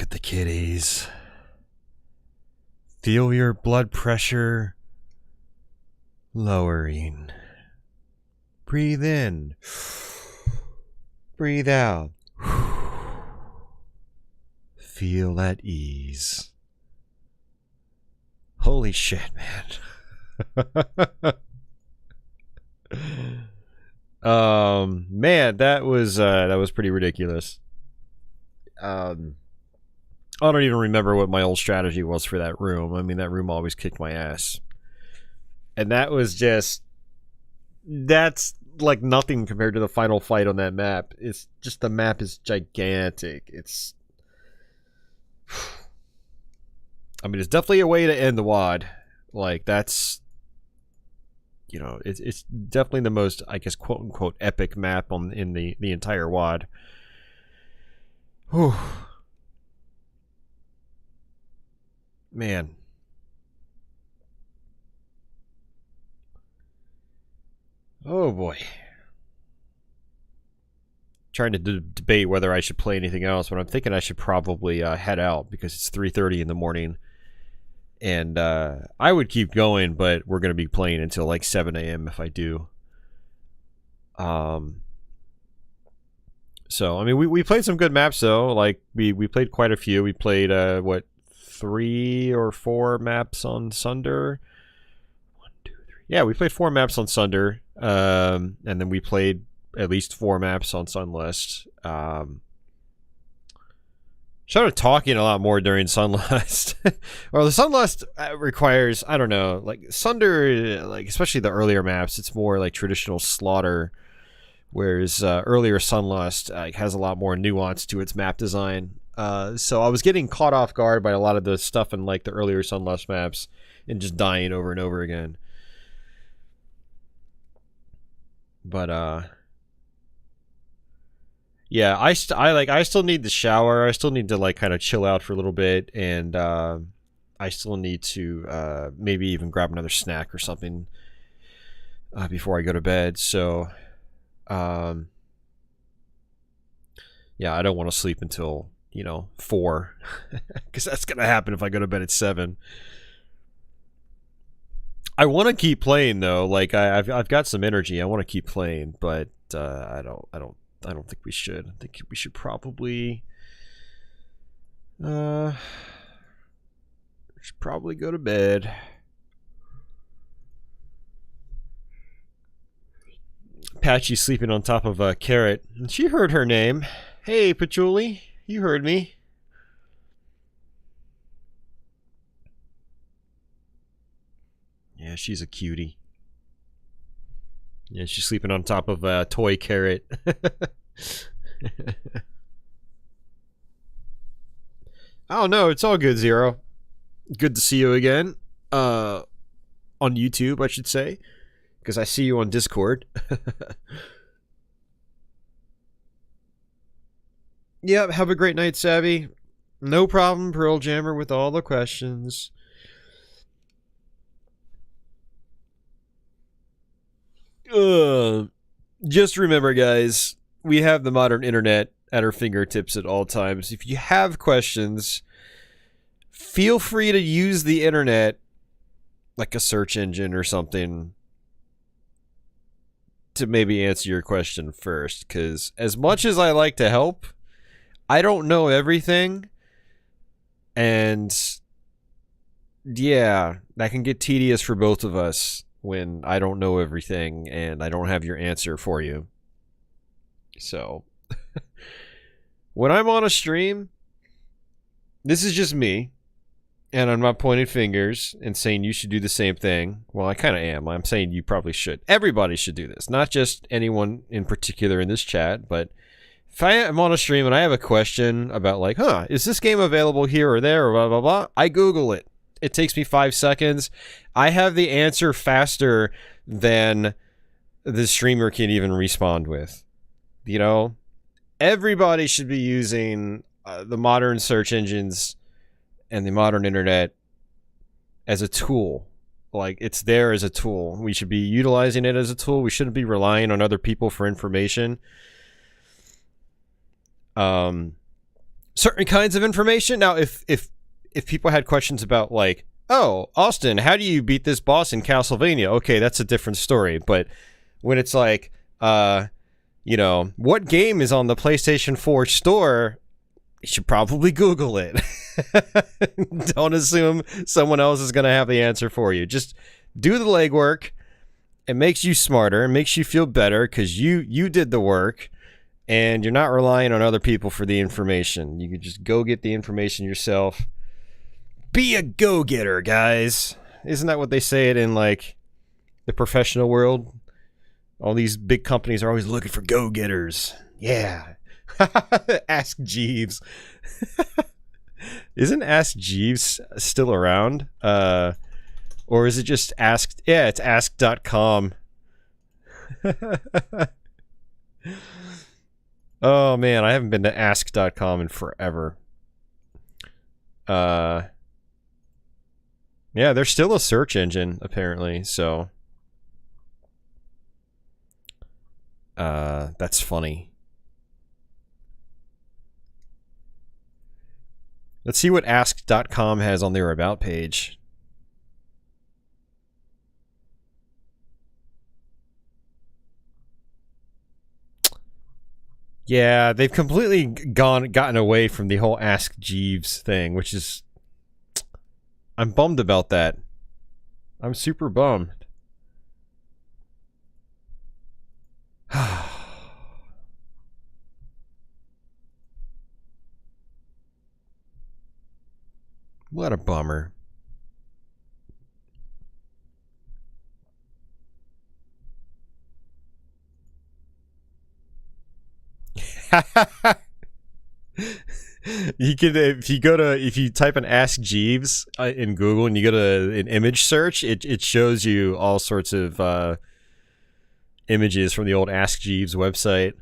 at the kitties. Feel your blood pressure lowering. Breathe in. Breathe out. Feel at ease. Holy shit, man. Man, that was pretty ridiculous. I don't even remember what my old strategy was for that room. I mean, that room always kicked my ass. And that was just... That's like nothing compared to the final fight on that map. It's just the map is gigantic. It's... I mean, it's definitely a way to end the WAD. Like, that's... You know, it's definitely the most, I guess, quote-unquote epic map in the entire WAD. Whew. Man. Oh boy. Trying to debate whether I should play anything else, but I'm thinking I should probably head out because it's 3:30 in the morning. And I would keep going, but we're going to be playing until like 7 a.m. if I do. So, I mean, we played some good maps, though. Like, we played quite a few. We played, what, 3 or 4 maps on Sunder? 1, 2, 3. Yeah, we played 4 maps on Sunder. And then we played at least 4 maps on Sunlust. Started talking a lot more during Sunlust. Well, the Sunlust requires, I don't know, like Sunder, like especially the earlier maps, it's more like traditional slaughter, whereas earlier Sunlust has a lot more nuance to its map design. So I was getting caught off guard by a lot of the stuff in like the earlier Sunlust maps and just dying over and over again. But yeah, I still need the shower. I still need to like kind of chill out for a little bit, and I still need to maybe even grab another snack or something before I go to bed. So, yeah, I don't want to sleep until 4, because that's gonna happen if I go to bed at 7. I want to keep playing though. Like I've got some energy. I want to keep playing, but I don't think we should. I think we should probably go to bed. Patchy sleeping on top of a carrot. She heard her name. Hey, Patchouli, you heard me. Yeah, she's a cutie. Yeah, she's sleeping on top of a toy carrot. Oh no, it's all good, Zero. Good to see you again. On YouTube, I should say. Because I see you on Discord. Yep, have a great night, Savvy. No problem, Pearl Jammer, with all the questions. Just remember, guys, we have the modern internet at our fingertips at all times. If you have questions, feel free to use the internet, like a search engine or something, to maybe answer your question first. Because as much as I like to help, I don't know everything. And yeah, that can get tedious for both of us when I don't know everything and I don't have your answer for you. So, when I'm on a stream, this is just me, and I'm not pointing fingers and saying you should do the same thing. Well, I kind of am. I'm saying you probably should. Everybody should do this, not just anyone in particular in this chat, but if I am on a stream and I have a question about like, is this game available here or there or blah, blah, blah, I Google it. It takes me 5 seconds. I have the answer faster than the streamer can even respond with. Everybody should be using the modern search engines and the modern internet as a tool. Like, it's there as a tool. We should be utilizing it as a tool. We shouldn't be relying on other people for information. Certain kinds of information. Now, if people had questions about, like, oh, Austin, how do you beat this boss in Castlevania? Okay, that's a different story. But when it's like, you know, what game is on the PlayStation 4 store? You should probably Google it. Don't assume someone else is going to have the answer for you. Just do the legwork. It makes you smarter. It makes you feel better because you did the work and you're not relying on other people for the information. You can just go get the information yourself. Be a go-getter, guys. Isn't that what they say it in, like, the professional world? All these big companies are always looking for go-getters. Yeah. Ask Jeeves. Isn't Ask Jeeves still around? Or is it just Ask? Yeah, it's ask.com. Oh man, I haven't been to ask.com in forever. Yeah, there's still a search engine apparently, so that's funny. Let's see what ask.com has on their about page. Yeah, they've completely gotten away from the whole Ask Jeeves thing, which is... I'm bummed about that. I'm super bummed. What a bummer. You could, if you type in Ask Jeeves in Google and you go to an image search, it shows you all sorts of images from the old Ask Jeeves website.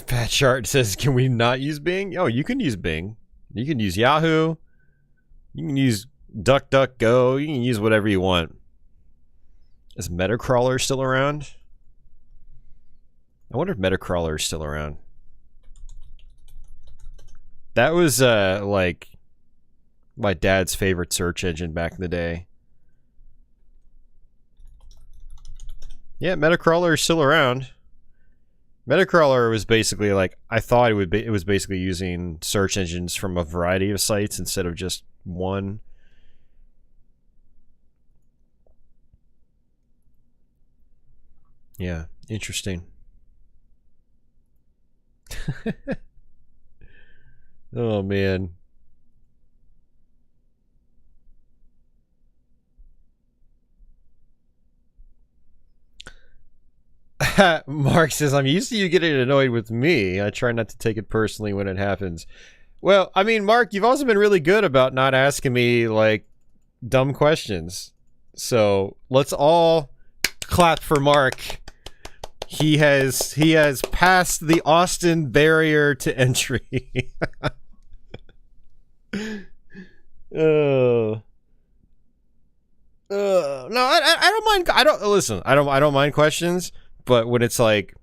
Fat Chart says, can we not use Bing? Oh, you can use Bing. You can use Yahoo. You can use DuckDuckGo. You can use whatever you want. Is Metacrawler still around? I wonder if Metacrawler is still around. That was, like, my dad's favorite search engine back in the day. Yeah, Metacrawler is still around. Metacrawler was basically like, I thought it was basically using search engines from a variety of sites instead of just one. Yeah, interesting. Oh man. Mark says, I'm used to you getting annoyed with me. I try not to take it personally when it happens. Well, I mean, Mark, you've also been really good about not asking me, like, dumb questions. So, let's all clap for Mark. He has passed the Austin barrier to entry. Oh. No, I don't mind. I don't mind questions. But when it's like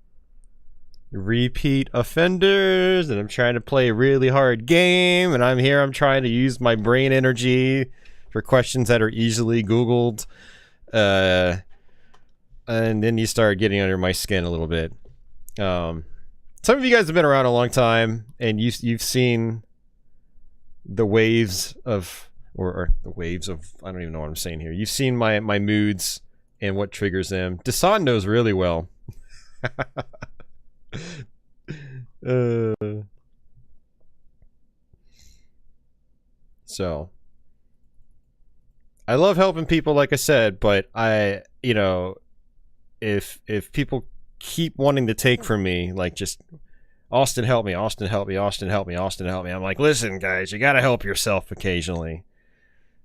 repeat offenders and I'm trying to play a really hard game and I'm trying to use my brain energy for questions that are easily Googled, and then you start getting under my skin a little bit. Some of you guys have been around a long time and you've seen the waves of or the waves of, I don't even know what I'm saying here. You've seen my moods and what triggers them. Desan knows really well. So I love helping people, like I said, but if people keep wanting to take from me, like just Austin help me, Austin help me, Austin help me, Austin help me, I'm like, listen guys, you gotta help yourself occasionally.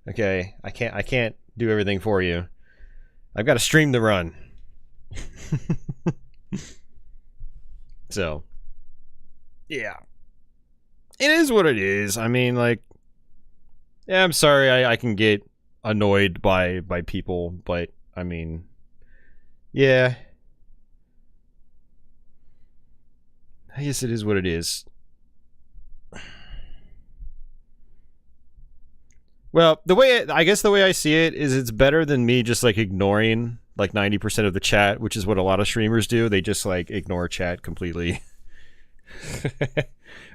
Okay, I can't do everything for you. I've got a stream to run. So, yeah. It is what it is. I mean, like, yeah, I'm sorry I can get annoyed by people, but, I mean, yeah. I guess it is what it is. Well, I guess the way I see it is it's better than me just like ignoring like 90% of the chat, which is what a lot of streamers do. They just like ignore chat completely.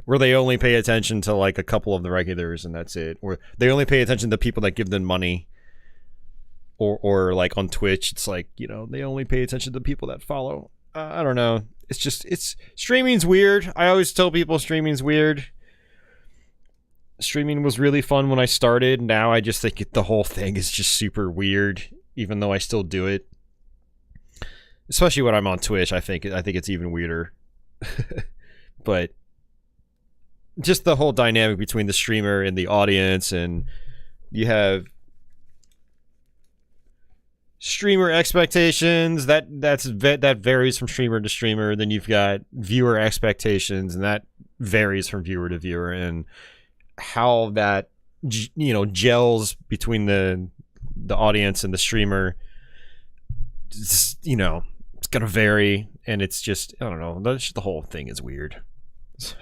Where they only pay attention to like a couple of the regulars and that's it. Or they only pay attention to people that give them money. Or like on Twitch, it's like, you know, they only pay attention to people that follow. I don't know. It's streaming's weird. I always tell people streaming's weird. Streaming was really fun when I started. Now I just think the whole thing is just super weird, even though I still do it. Especially when I'm on Twitch, I think it's even weirder. But just the whole dynamic between the streamer and the audience, and you have streamer expectations that varies from streamer to streamer. Then you've got viewer expectations, and that varies from viewer to viewer, and how that, you know, gels between the audience and the streamer, you know, it's gonna vary, and it's just, I don't know, the whole thing is weird. So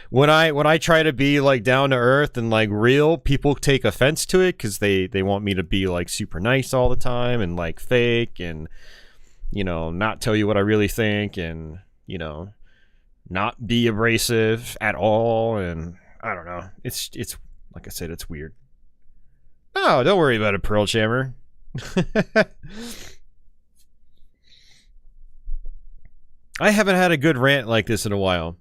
when I try to be like down to earth and like real, people take offense to it because they want me to be like super nice all the time and like fake and, you know, not tell you what I really think and, you know, not be abrasive at all. And I don't know, it's like I said, it's weird. Oh, don't worry about it, Pearl Jammer. I haven't had a good rant like this in a while.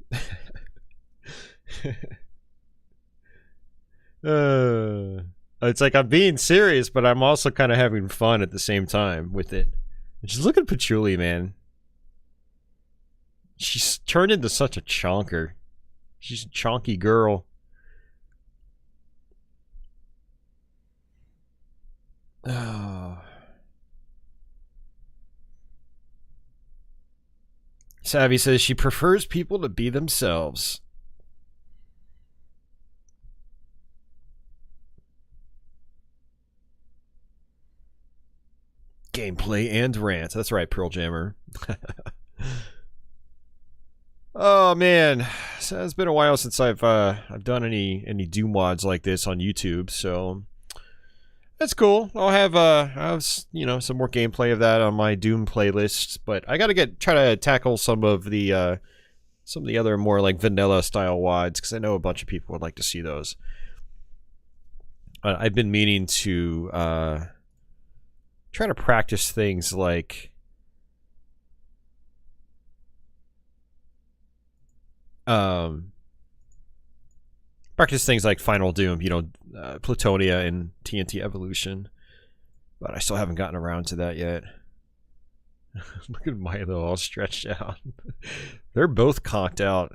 It's like I'm being serious, but I'm also kind of having fun at the same time with it. Just look at Patchouli, man. She's turned into such a chonker. She's a chonky girl. Oh. Savvy says she prefers people to be themselves. Gameplay and rant. That's right, Pearl Jammer. Oh man, so it's been a while since I've done any Doom WADs like this on YouTube, so that's cool. I'll have you know, some more gameplay of that on my Doom playlist, but I gotta try to tackle some of the other more like vanilla style WADs because I know a bunch of people would like to see those. I've been meaning to try to practice things like Final Doom, you know, Plutonia and TNT Evolution, but I still haven't gotten around to that yet. Look at Milo all stretched out. They're both conked out.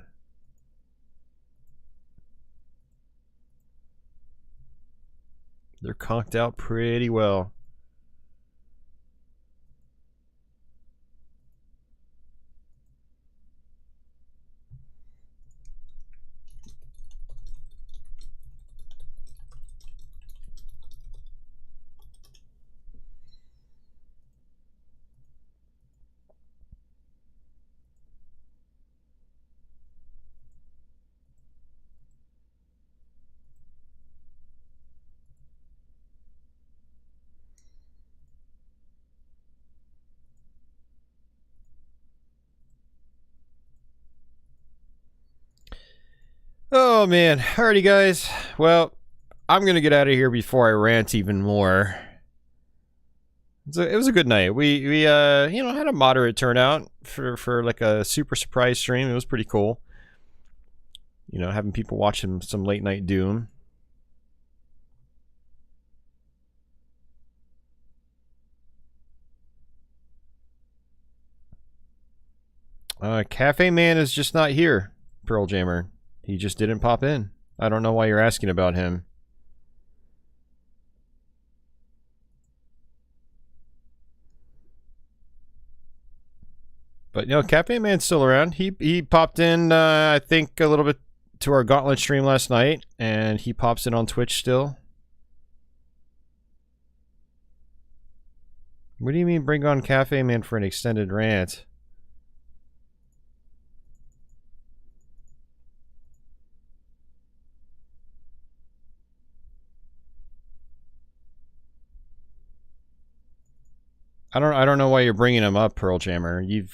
They're conked out pretty well. Oh man, alrighty guys. Well, I'm gonna get out of here before I rant even more. It was a good night. We you know, had a moderate turnout for like a super surprise stream. It was pretty cool. You know, having people watching some late night Doom. Cafe Man is just not here, Pearl Jammer. He just didn't pop in. I don't know why you're asking about him. But you know, Cafe Man's still around. He popped in, I think, a little bit to our Gauntlet stream last night, and he pops in on Twitch still. What do you mean bring on Cafe Man for an extended rant? I don't know why you're bringing him up, Pearl Jammer. Do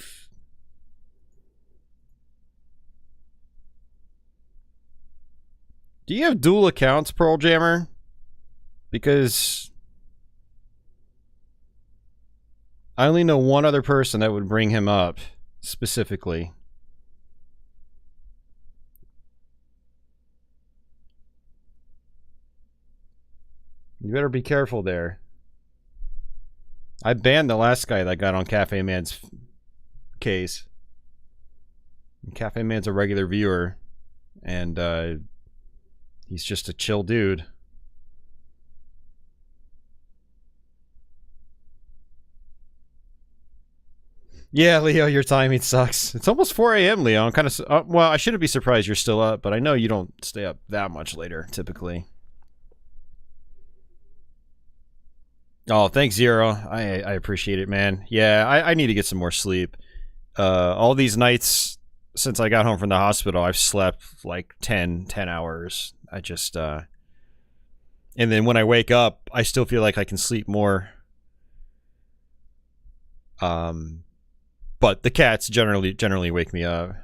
you have dual accounts, Pearl Jammer? Because I only know one other person that would bring him up specifically. You better be careful there. I banned the last guy that got on Cafe Man's case. Cafe Man's a regular viewer, and he's just a chill dude. Yeah, Leo, your timing sucks. It's almost 4 a.m., Leo. I'm kind of well. I shouldn't be surprised you're still up, but I know you don't stay up that much later typically. Oh, thanks, Zero. I appreciate it, man. Yeah, I need to get some more sleep. All these nights since I got home from the hospital, I've slept like 10 hours. I just, and then when I wake up, I still feel like I can sleep more. But the cats generally wake me up.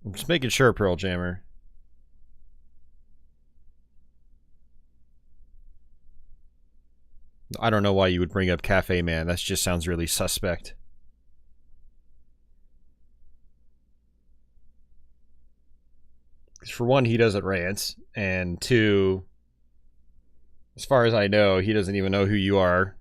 I'm just making sure, Pearl Jammer. I don't know why you would bring up Cafe Man. That just sounds really suspect. For one, he doesn't rant, and two, as far as I know, he doesn't even know who you are.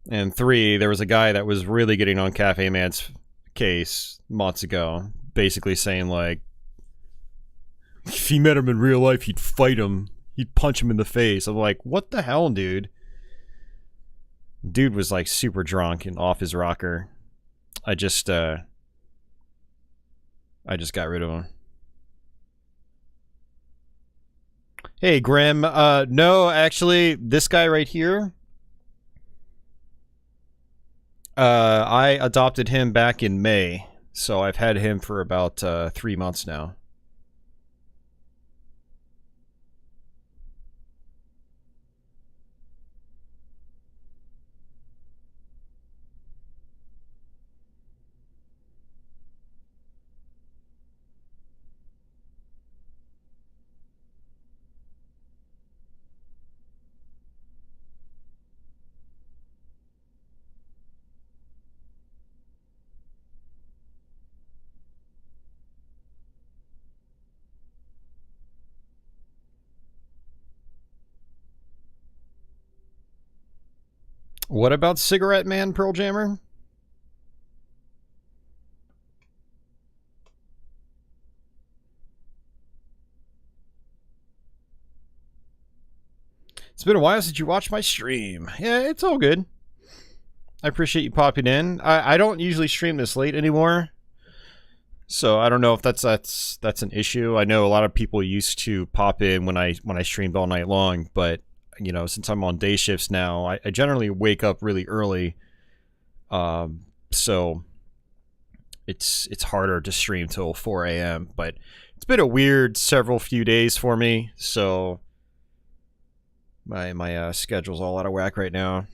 And three, there was a guy that was really getting on Cafe Man's case months ago, basically saying like, if he met him in real life, he'd fight him. He'd punch him in the face. I'm like, what the hell, dude? Dude was like super drunk and off his rocker. I just got rid of him. Hey, Grim. No, actually, this guy right here, I adopted him back in May, so I've had him for about 3 months now. What about Cigarette Man, Pearl Jammer? It's been a while since you watched my stream. Yeah, it's all good. I appreciate you popping in. I don't usually stream this late anymore, so I don't know if that's an issue. I know a lot of people used to pop in when I streamed all night long, but you know, since I'm on day shifts now, I generally wake up really early, so it's harder to stream till 4 a.m. But it's been a weird few days for me, so my schedule's all out of whack right now.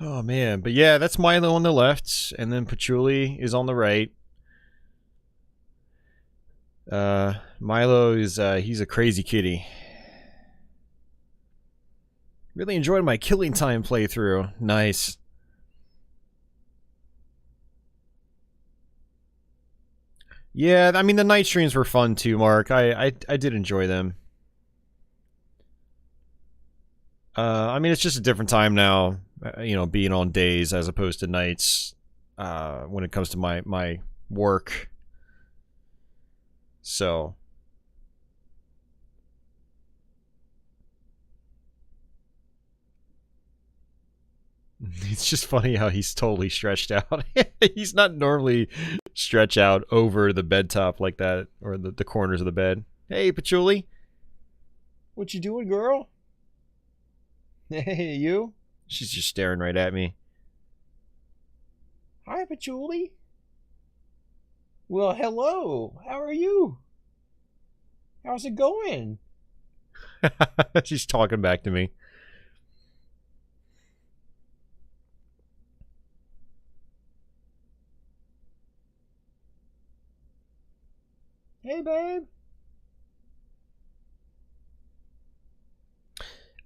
Oh man, but yeah, that's Milo on the left, and then Patchouli is on the right. Milo is he's a crazy kitty. Really enjoyed my Killing Time playthrough. Nice. Yeah, I mean, the night streams were fun too, Mark. I did enjoy them. I mean, it's just a different time now, you know, being on days as opposed to nights when it comes to my work. So... It's just funny how he's totally stretched out. He's not normally stretched out over the bed top like that, or the corners of the bed. Hey, Patchouli. What you doing, girl? Hey, you? She's just staring right at me. Hi, Patchouli. Well, hello. How are you? How's it going? She's talking back to me. Hey, babe.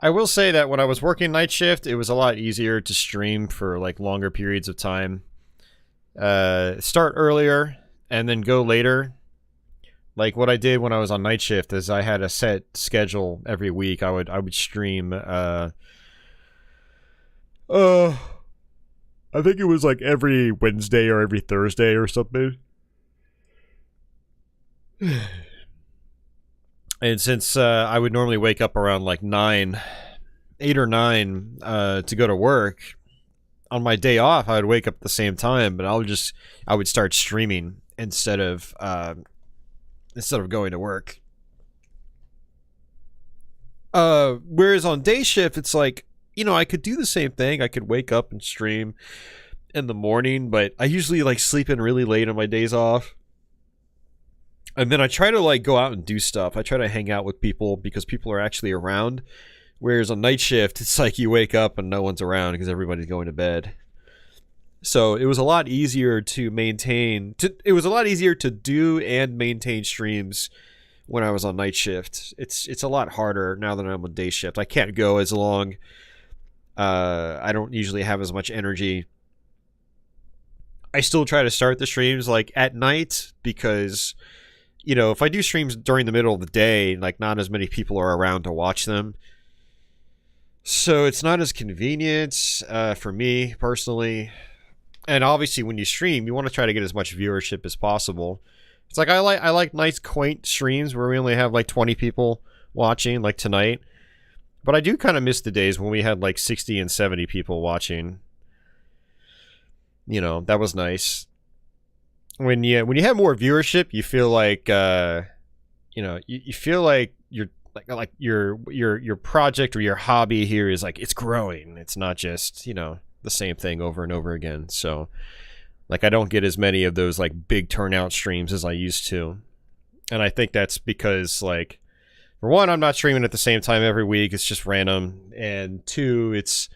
I will say that when I was working night shift, it was a lot easier to stream for like longer periods of time. Start earlier and then go later. Like what I did when I was on night shift is I had a set schedule every week. I would stream I think it was like every Wednesday or every Thursday or something. And since I would normally wake up around like 8 or 9 to go to work, on my day off I would wake up at the same time, but I would start streaming instead of going to work. Whereas on day shift, it's like, you know, I could do the same thing. I could wake up and stream in the morning, but I usually like sleep in really late on my days off. And then I try to like go out and do stuff. I try to hang out with people because people are actually around. Whereas on night shift, it's like you wake up and no one's around because everybody's going to bed. So it was a lot easier to it was a lot easier to do and maintain streams when I was on night shift. It's a lot harder now that I'm on day shift. I can't go as long. I don't usually have as much energy. I still try to start the streams like at night because, you know, if I do streams during the middle of the day, like not as many people are around to watch them. So it's not as convenient for me personally. And obviously when you stream, you want to try to get as much viewership as possible. It's like I like nice quaint streams where we only have like 20 people watching, like tonight. But I do kind of miss the days when we had like 60 and 70 people watching. You know, that was nice. When you have more viewership, you feel like you know, you feel like you're like your project or your hobby here is like it's growing. It's not just, you know, the same thing over and over again. So like I don't get as many of those like big turnout streams as I used to. And I think that's because like for one, I'm not streaming at the same time every week. It's just random. And two, it's,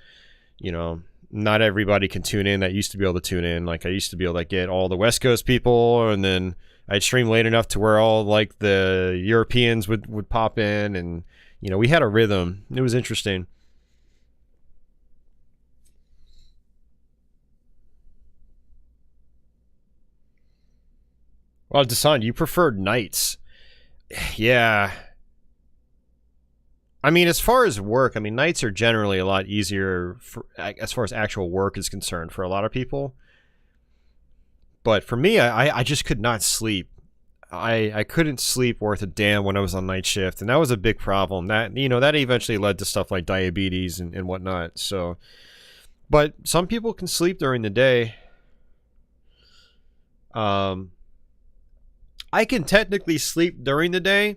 you know, not everybody can tune in that used to be able to tune in. Like I used to be able to get all the West Coast people, and then I'd stream late enough to where all like the Europeans would pop in, and you know, we had a rhythm. It was interesting. Well, Dasan, you preferred nights. Yeah. I mean, as far as work, I mean, nights are generally a lot easier as far as actual work is concerned for a lot of people. But for me, I just could not sleep. I couldn't sleep worth a damn when I was on night shift, and that was a big problem. That, you know, that eventually led to stuff like diabetes and whatnot. So, but some people can sleep during the day. I can technically sleep during the day.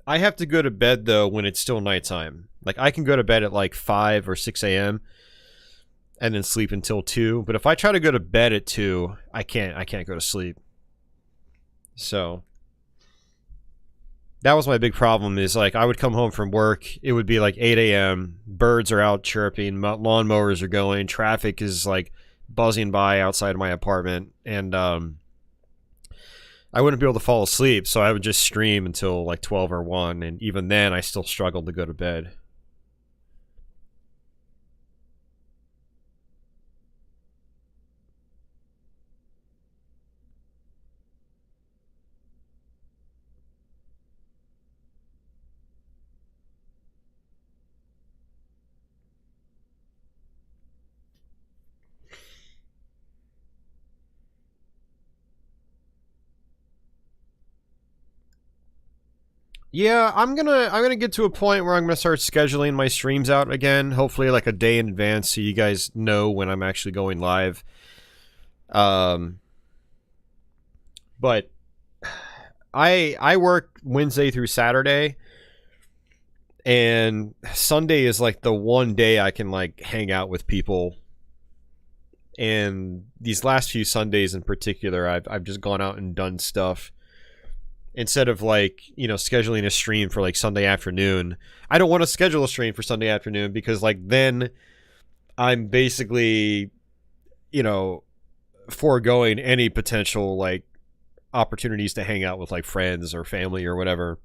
I have to go to bed though when it's still nighttime. Like I can go to bed at like 5 or 6 a.m. and then sleep until 2. But if I try to go to bed at 2, I can't go to sleep. So that was my big problem, is like I would come home from work, it would be like 8 a.m. Birds are out chirping, lawnmowers are going, traffic is like buzzing by outside my apartment, and I wouldn't be able to fall asleep, so I would just stream until like 12 or 1, and even then I still struggled to go to bed. Yeah, I'm gonna get to a point where I'm gonna start scheduling my streams out again. Hopefully, like a day in advance, so you guys know when I'm actually going live. Um, but I work Wednesday through Saturday, and Sunday is like the one day I can like hang out with people. And these last few Sundays in particular, I've just gone out and done stuff. Instead of like, you know, scheduling a stream for like Sunday afternoon. I don't want to schedule a stream for Sunday afternoon because like then I'm basically, you know, foregoing any potential like opportunities to hang out with like friends or family or whatever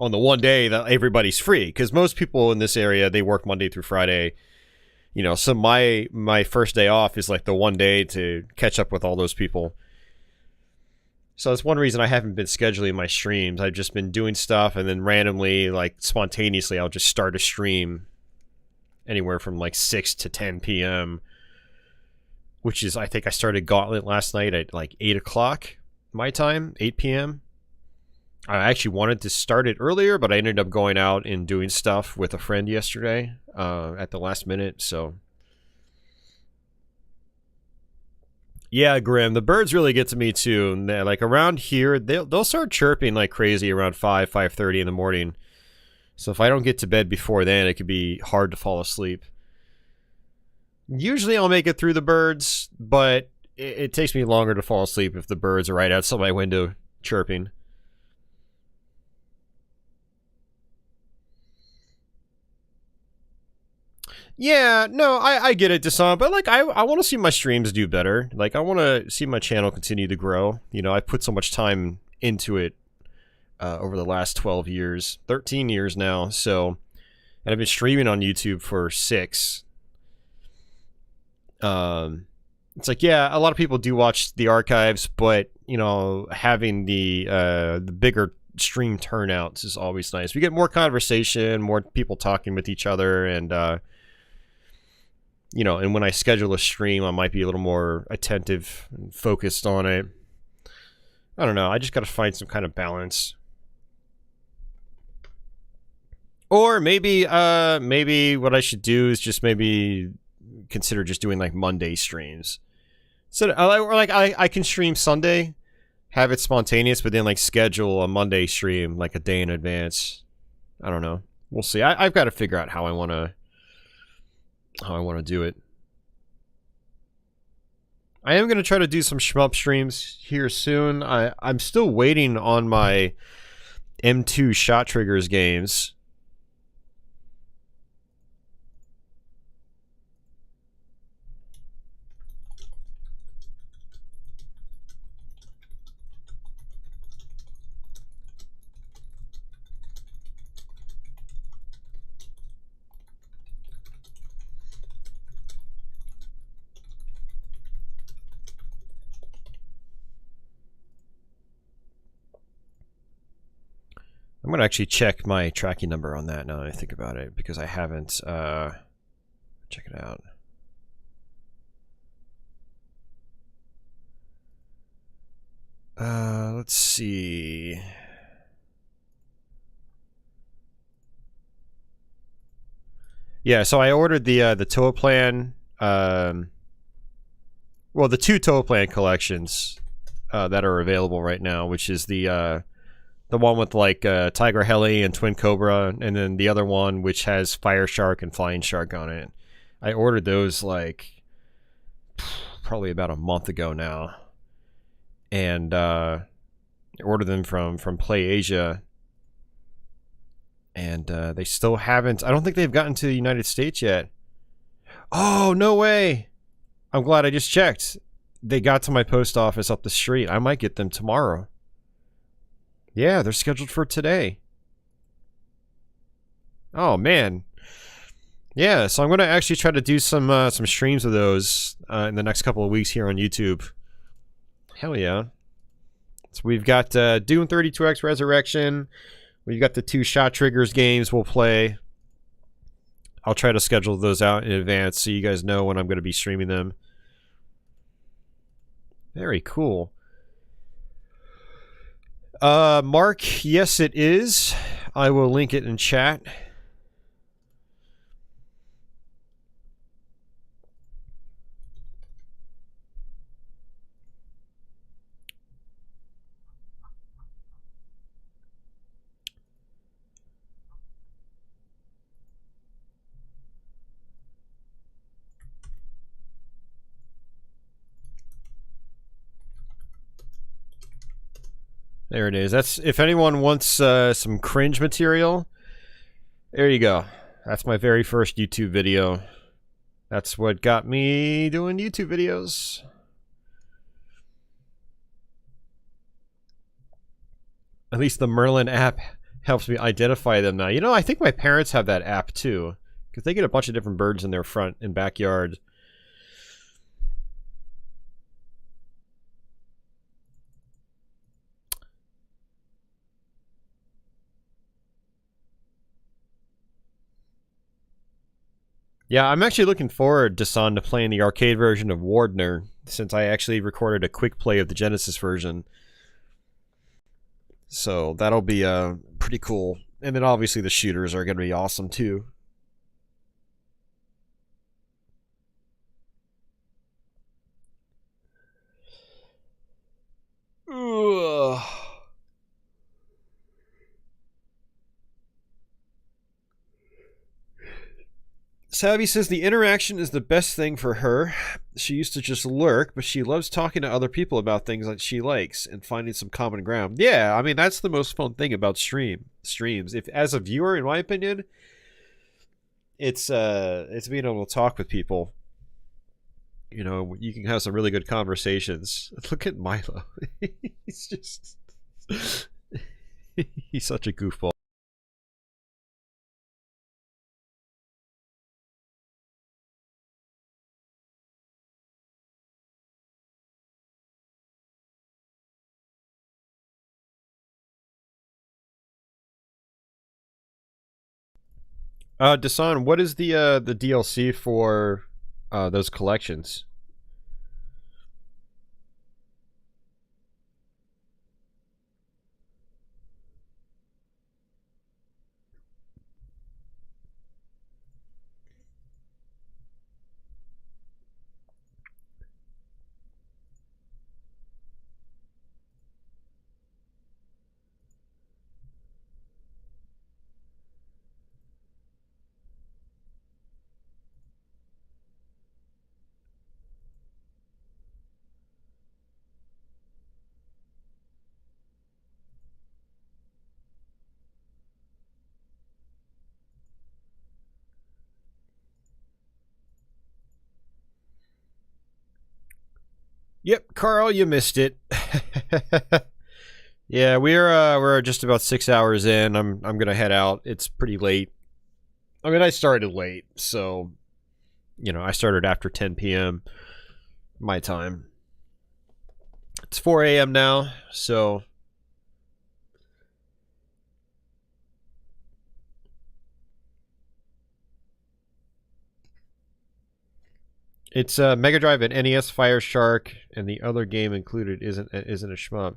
on the one day that everybody's free, because most people in this area, they work Monday through Friday, you know, so my first day off is like the one day to catch up with all those people. So that's one reason I haven't been scheduling my streams. I've just been doing stuff, and then randomly, like spontaneously, I'll just start a stream anywhere from like 6 to 10 p.m., which is, I think I started Gauntlet last night at like 8 o'clock my time, 8 p.m. I actually wanted to start it earlier, but I ended up going out and doing stuff with a friend yesterday at the last minute, so... Yeah, Grim, the birds really get to me too. Like around here, they'll start chirping like crazy around 5:30 in the morning. So if I don't get to bed before then, it could be hard to fall asleep. Usually I'll make it through the birds, but it takes me longer to fall asleep if the birds are right outside my window chirping. Yeah, no, I get it, Desan, but like I want to see my streams do better. Like I want to see my channel continue to grow. You know, I put so much time into it over the last 12 years, 13 years now. So, and I've been streaming on YouTube for 6. It's like, yeah, a lot of people do watch the archives, but you know, having the bigger stream turnouts is always nice. We get more conversation, more people talking with each other, and you know, and when I schedule a stream, I might be a little more attentive and focused on it. I don't know. I just got to find some kind of balance. Or maybe what I should do is just maybe consider just doing like Monday streams. So, or like I can stream Sunday, have it spontaneous, but then like schedule a Monday stream like a day in advance. I don't know. We'll see. I've got to figure out how I want to do it. I am going to try to do some shmup streams here soon. I'm still waiting on my M2 Shot Triggers games. I'm going to actually check my tracking number on that now that I think about it, because I haven't. Check it out. Let's see. Yeah, so I ordered the Toa Plan. Well, the 2 Toa Plan collections that are available right now, which is the one with like Tiger Heli and Twin Cobra, and then the other one which has Fire Shark and Flying Shark on it. I ordered those like probably about a month ago now, and I ordered them from Play Asia, and they still haven't. I don't think they've gotten to the United States yet. Oh, no way! I'm glad I just checked. They got to my post office up the street. I might get them tomorrow. Yeah, they're scheduled for today. Oh, man. Yeah, so I'm going to actually try to do some streams of those in the next couple of weeks here on YouTube. Hell yeah. So we've got Doom 32X Resurrection. We've got the 2 Shot Triggers games we'll play. I'll try to schedule those out in advance so you guys know when I'm going to be streaming them. Very cool. Mark, yes it is. I will link it in chat. There it is. That's if anyone wants some cringe material. There you go. That's my very first YouTube video. That's what got me doing YouTube videos. At least the Merlin app helps me identify them now. You know, I think my parents have that app too, because they get a bunch of different birds in their front and backyard. Yeah, I'm actually looking forward, Dasan, to playing the arcade version of Wardner, since I actually recorded a quick play of the Genesis version. So that'll be pretty cool. And then obviously the shooters are going to be awesome too. Ugh. Savvy says the interaction is the best thing for her. She used to just lurk, but she loves talking to other people about things that she likes and finding some common ground. Yeah, I mean that's the most fun thing about streams. If as a viewer, in my opinion, it's being able to talk with people. You know, you can have some really good conversations. Look at Milo. He's just he's such a goofball. Dasan, what is the DLC for those collections? Yep, Carl, you missed it. Yeah, we're just about 6 hours in. I'm gonna head out. It's pretty late. I mean, I started late, so you know, I started after 10 p.m. my time. It's 4 a.m. now, so it's Mega Drive and NES Fire Shark, and the other game included isn't a shmup.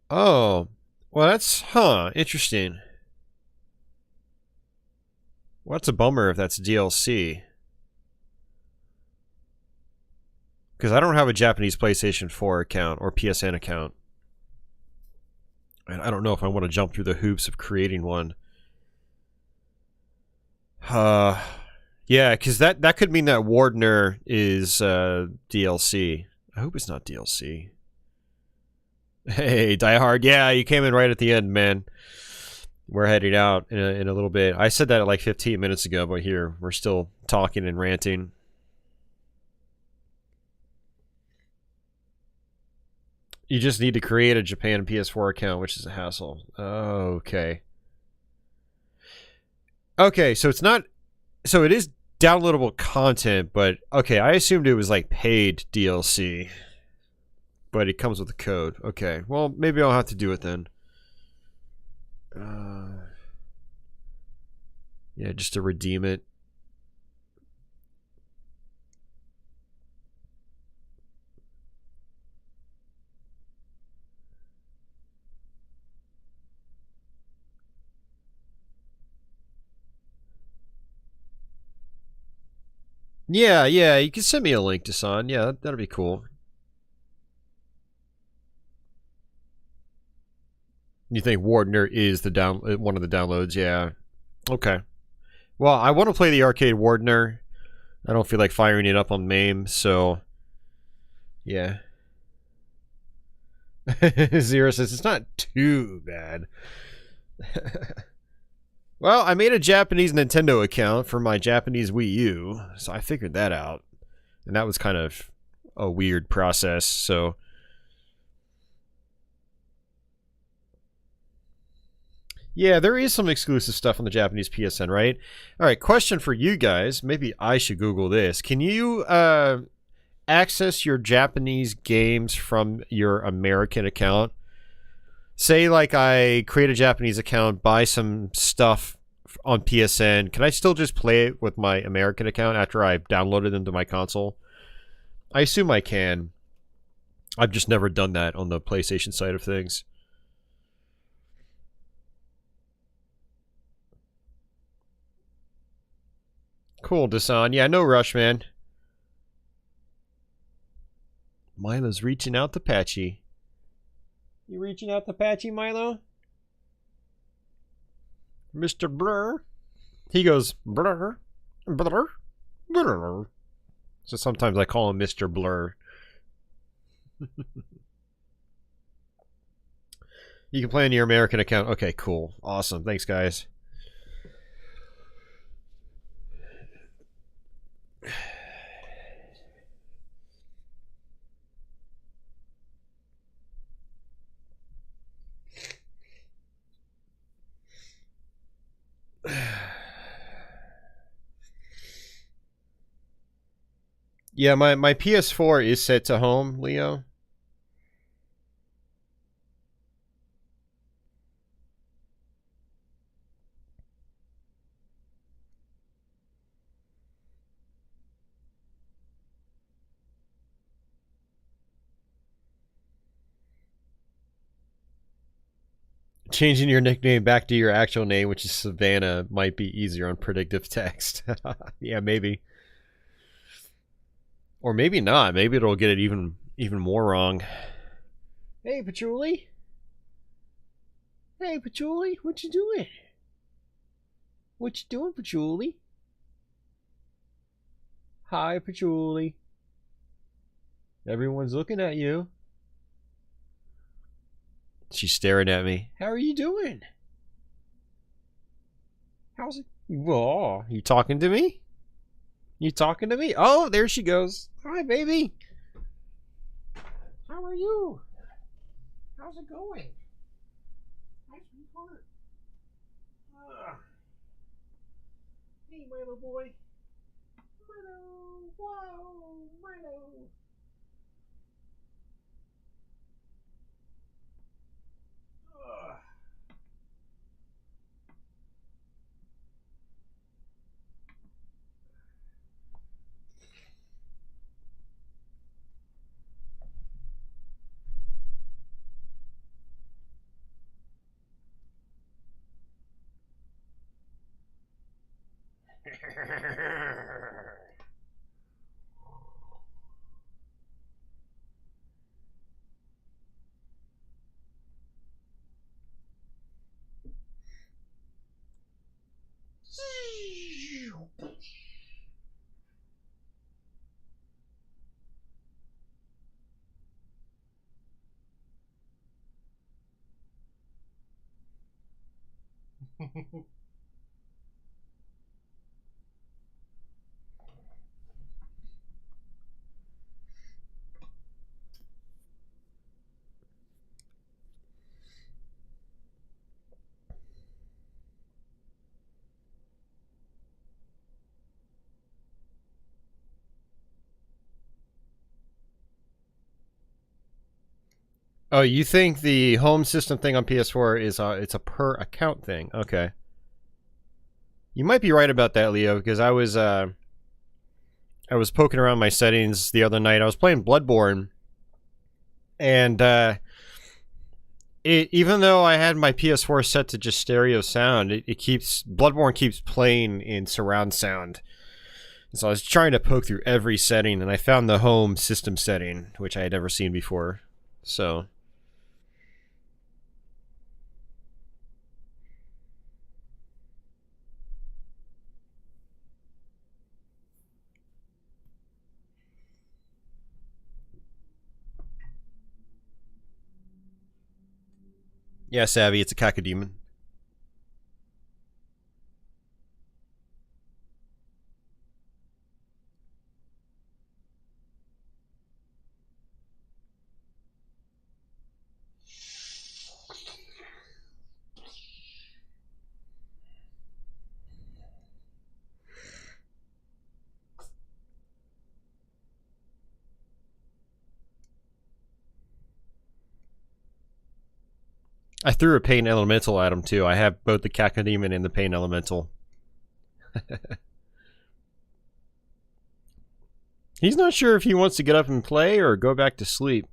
Oh, well, that's interesting. Well, that's a bummer if that's DLC. Because I don't have a Japanese PlayStation 4 account or PSN account. And I don't know if I want to jump through the hoops of creating one. Yeah, because that could mean that Wardner is DLC. I hope it's not DLC. Hey, Die Hard. Yeah, you came in right at the end, man. We're heading out in a little bit. I said that like 15 minutes ago, but here, we're still talking and ranting. You just need to create a Japan PS4 account, which is a hassle. Okay. Okay, so it's not... So it is downloadable content, but... Okay, I assumed it was like paid DLC. But it comes with a code. Okay, well, maybe I'll have to do it then. Yeah, just to redeem it. Yeah, yeah, you can send me a link to Son. Yeah, that'll be cool. You think Wardner is the one of the downloads? Yeah. Okay. Well, I want to play the arcade Wardner. I don't feel like firing it up on MAME, so yeah. Zero says it's not too bad. Well, I made a Japanese Nintendo account for my Japanese Wii U, so I figured that out. And that was kind of a weird process, so... Yeah, there is some exclusive stuff on the Japanese PSN, right? Alright, question for you guys. Maybe I should Google this. Can you access your Japanese games from your American account? Say, like, I create a Japanese account, buy some stuff on PSN. Can I still just play it with my American account after I've downloaded them to my console? I assume I can. I've just never done that on the PlayStation side of things. Cool, Dasan. Yeah, no rush, man. Milo's reaching out to Patchy. You reaching out to Patchy, Milo? Mr. Blur? He goes, Blur, Blur, Blur. So sometimes I call him Mr. Blur. You can play on your American account. Okay, cool. Awesome. Thanks, guys. Yeah, my PS4 is set to home, Leo. Changing your nickname back to your actual name, which is Savannah, might be easier on predictive text. Yeah, maybe. Or maybe not. Maybe it'll get it even more wrong. Hey, Patchouli. Hey, Patchouli. What you doing? What you doing, Patchouli? Hi, Patchouli. Everyone's looking at you. She's staring at me. How are you doing? How's it? Whoa, you talking to me? You talking to me? Oh, there she goes. Hi, baby. How are you? How's it going? Hi, sweetheart. Hey, Milo boy. Milo. Whoa, Milo. Oh, you think the home system thing on PS4 is it's a per account thing? Okay. You might be right about that, Leo, because I was poking around my settings the other night. I was playing Bloodborne, and even though I had my PS4 set to just stereo sound, Bloodborne keeps playing in surround sound. So I was trying to poke through every setting, and I found the home system setting, which I had never seen before. So... Yeah, Savvy, it's a cacodemon. I threw a pain elemental at him too. I have both the cacodemon and the pain elemental. He's not sure if he wants to get up and play or go back to sleep.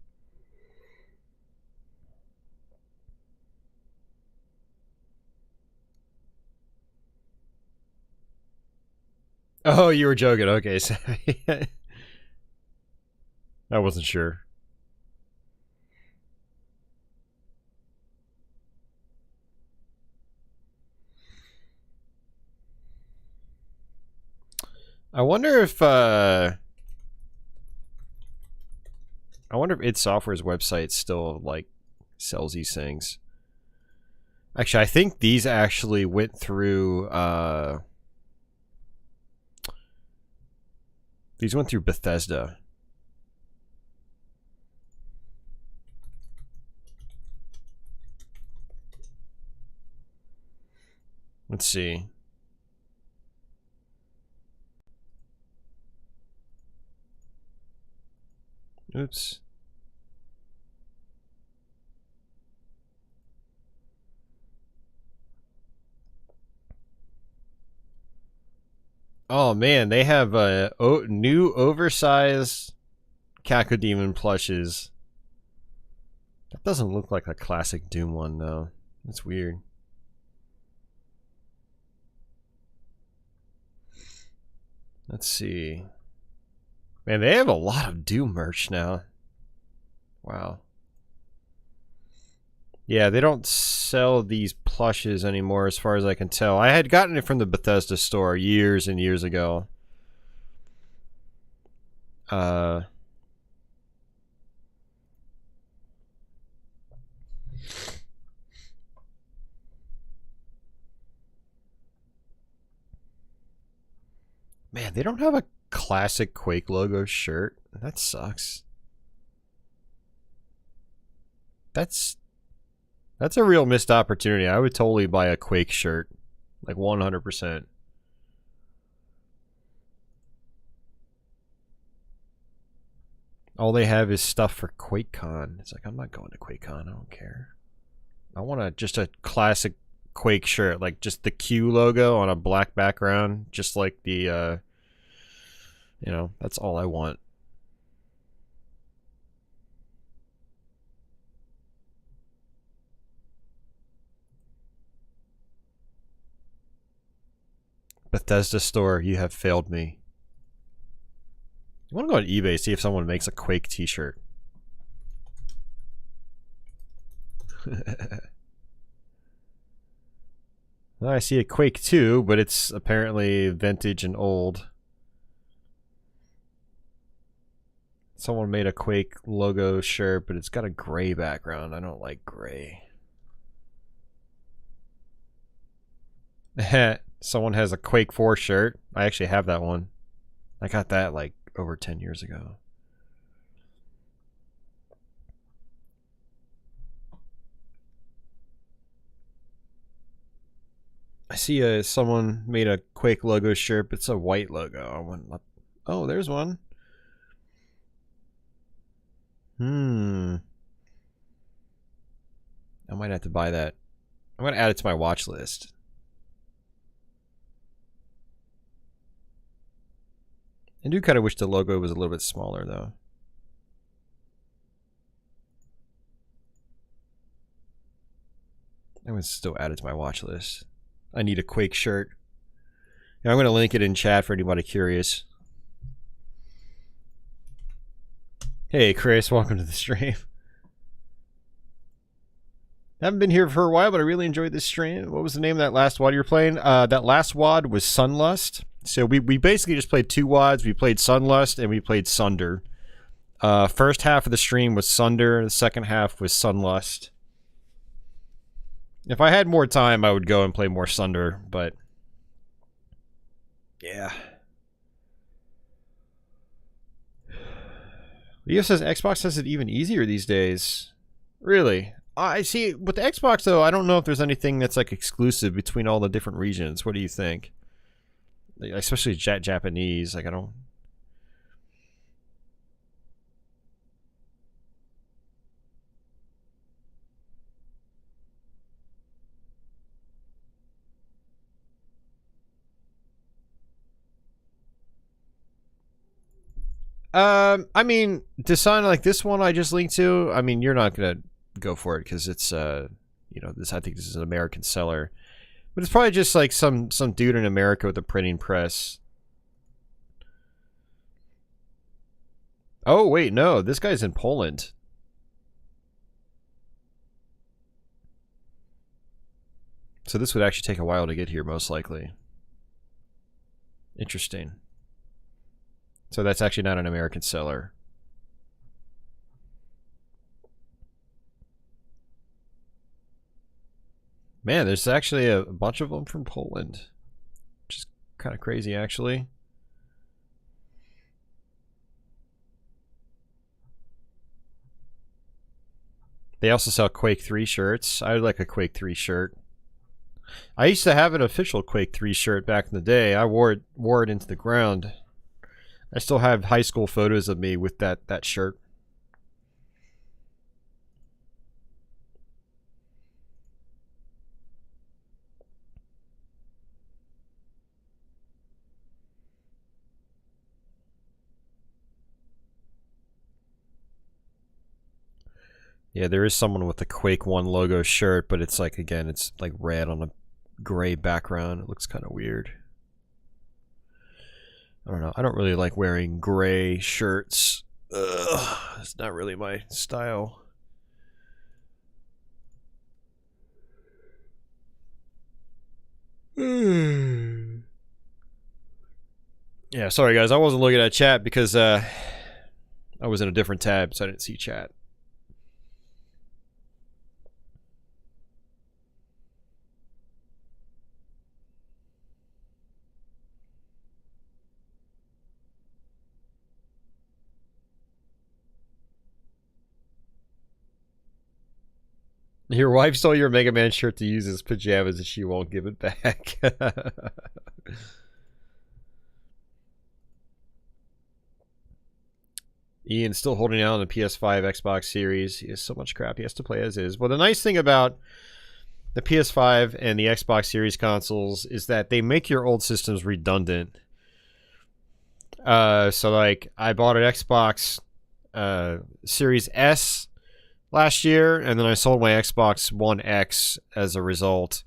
Oh, you were joking. Okay, so I wasn't sure. I wonder if id Software's website still like sells these things. Actually, I think these actually went through Bethesda. Let's see. Oops. Oh man, they have new oversized cacodemon plushes. That doesn't look like a classic Doom one though. That's weird. Let's see. Man, they have a lot of Doom merch now. Wow. Yeah, they don't sell these plushes anymore as far as I can tell. I had gotten it from the Bethesda store years and years ago. Man, they don't have a classic Quake logo shirt. That sucks. That's a real missed opportunity. I would totally buy a Quake shirt. Like 100%. All they have is stuff for QuakeCon. It's like, I'm not going to QuakeCon. I don't care. I want just a classic Quake shirt. Like just the Q logo on a black background. Just like the, you know, that's all I want. Bethesda store, you have failed me. I want to go on eBay, see if someone makes a Quake t-shirt. Well, I see a Quake 2, but it's apparently vintage and old. Someone made a Quake logo shirt, but it's got a gray background. I don't like gray. Someone has a Quake 4 shirt. I actually have that one. I got that like over 10 years ago. I see someone made a Quake logo shirt, but it's a white logo. I went, oh, there's one. I might have to buy that. I'm going to add it to my watch list. I do kind of wish the logo was a little bit smaller, though. I would still add it to my watch list. I need a Quake shirt. Yeah, I'm going to link it in chat for anybody curious. Hey, Chris, welcome to the stream. Haven't been here for a while, but I really enjoyed this stream. What was the name of that last WAD you were playing? That last WAD was Sunlust. So we basically just played 2 WADs. We played Sunlust and we played Sunder. First half of the stream was Sunder. The second half was Sunlust. If I had more time, I would go and play more Sunder, but... yeah. Leo says Xbox has it even easier these days. Really? I see. With the Xbox, though, I don't know if there's anything that's like exclusive between all the different regions. What do you think? Especially Japanese. Like, I don't... I mean, design like this one I just linked to, I mean, you're not gonna go for it because it's, you know, this, I think this is an American seller. But it's probably just like some dude in America with a printing press. Oh, wait, no, this guy's in Poland. So this would actually take a while to get here, most likely. Interesting. So that's actually not an American seller. Man, there's actually a bunch of them from Poland. Which is kind of crazy, actually. They also sell Quake 3 shirts. I would like a Quake 3 shirt. I used to have an official Quake 3 shirt back in the day. I wore it into the ground. I still have high school photos of me with that shirt. Yeah, there is someone with the Quake 1 logo shirt, but it's like, again, it's like red on a gray background. It looks kind of weird. I don't know. I don't really like wearing gray shirts. Ugh, it's not really my style. Yeah, sorry guys. I wasn't looking at chat because I was in a different tab, so I didn't see chat. Your wife stole your Mega Man shirt to use as pajamas and she won't give it back. Ian's still holding out on the PS5, Xbox Series. He has so much crap he has to play as is. Well, the nice thing about the PS5 and the Xbox Series consoles is that they make your old systems redundant. So, like, I bought an Xbox Series S last year, and then I sold my Xbox One X as a result.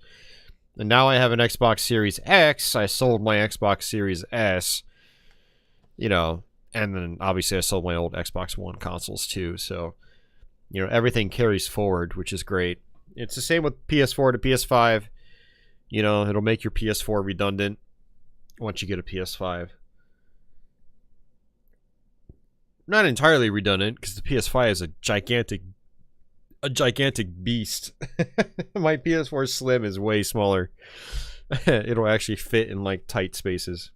And now I have an Xbox Series X. I sold my Xbox Series S. You know, and then obviously I sold my old Xbox One consoles too. So, you know, everything carries forward, which is great. It's the same with PS4 to PS5. You know, it'll make your PS4 redundant once you get a PS5. Not entirely redundant, because the PS5 is a gigantic beast. My PS4 Slim is way smaller. It'll actually fit in like tight spaces.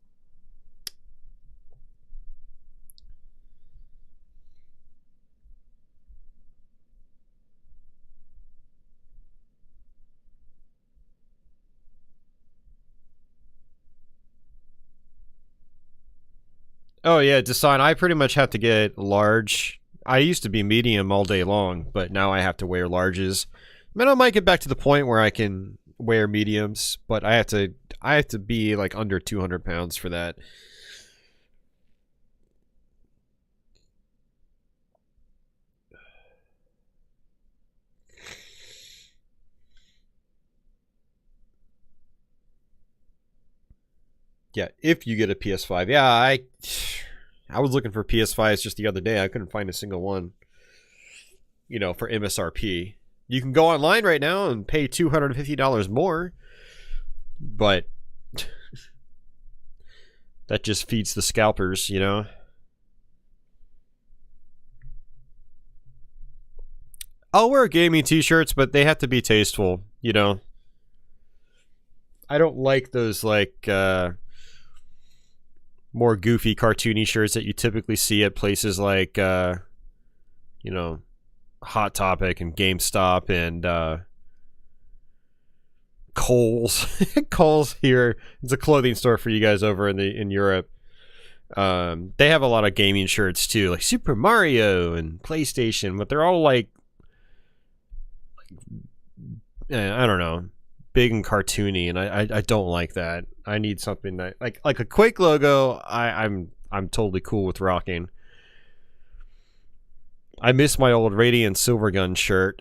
Oh yeah, design. I pretty much have to get large. I used to be medium all day long, but now I have to wear larges. I mean, I might get back to the point where I can wear mediums, but I have to be like under 200 pounds for that. Yeah, if you get a PS5. Yeah, I was looking for PS5s just the other day. I couldn't find a single one, you know, for MSRP. You can go online right now and pay $250 more, but that just feeds the scalpers, you know? I'll wear gaming t-shirts, but they have to be tasteful, you know? I don't like those, like, more goofy, cartoony shirts that you typically see at places like, you know, Hot Topic and GameStop and Kohl's. Kohl's here. It's a clothing store for you guys over in Europe. They have a lot of gaming shirts too, like Super Mario and PlayStation, but they're all like I don't know, big and cartoony, and I don't like that. I need something that like a Quake logo. I'm totally cool with rocking. I miss my old Radiant Silvergun shirt,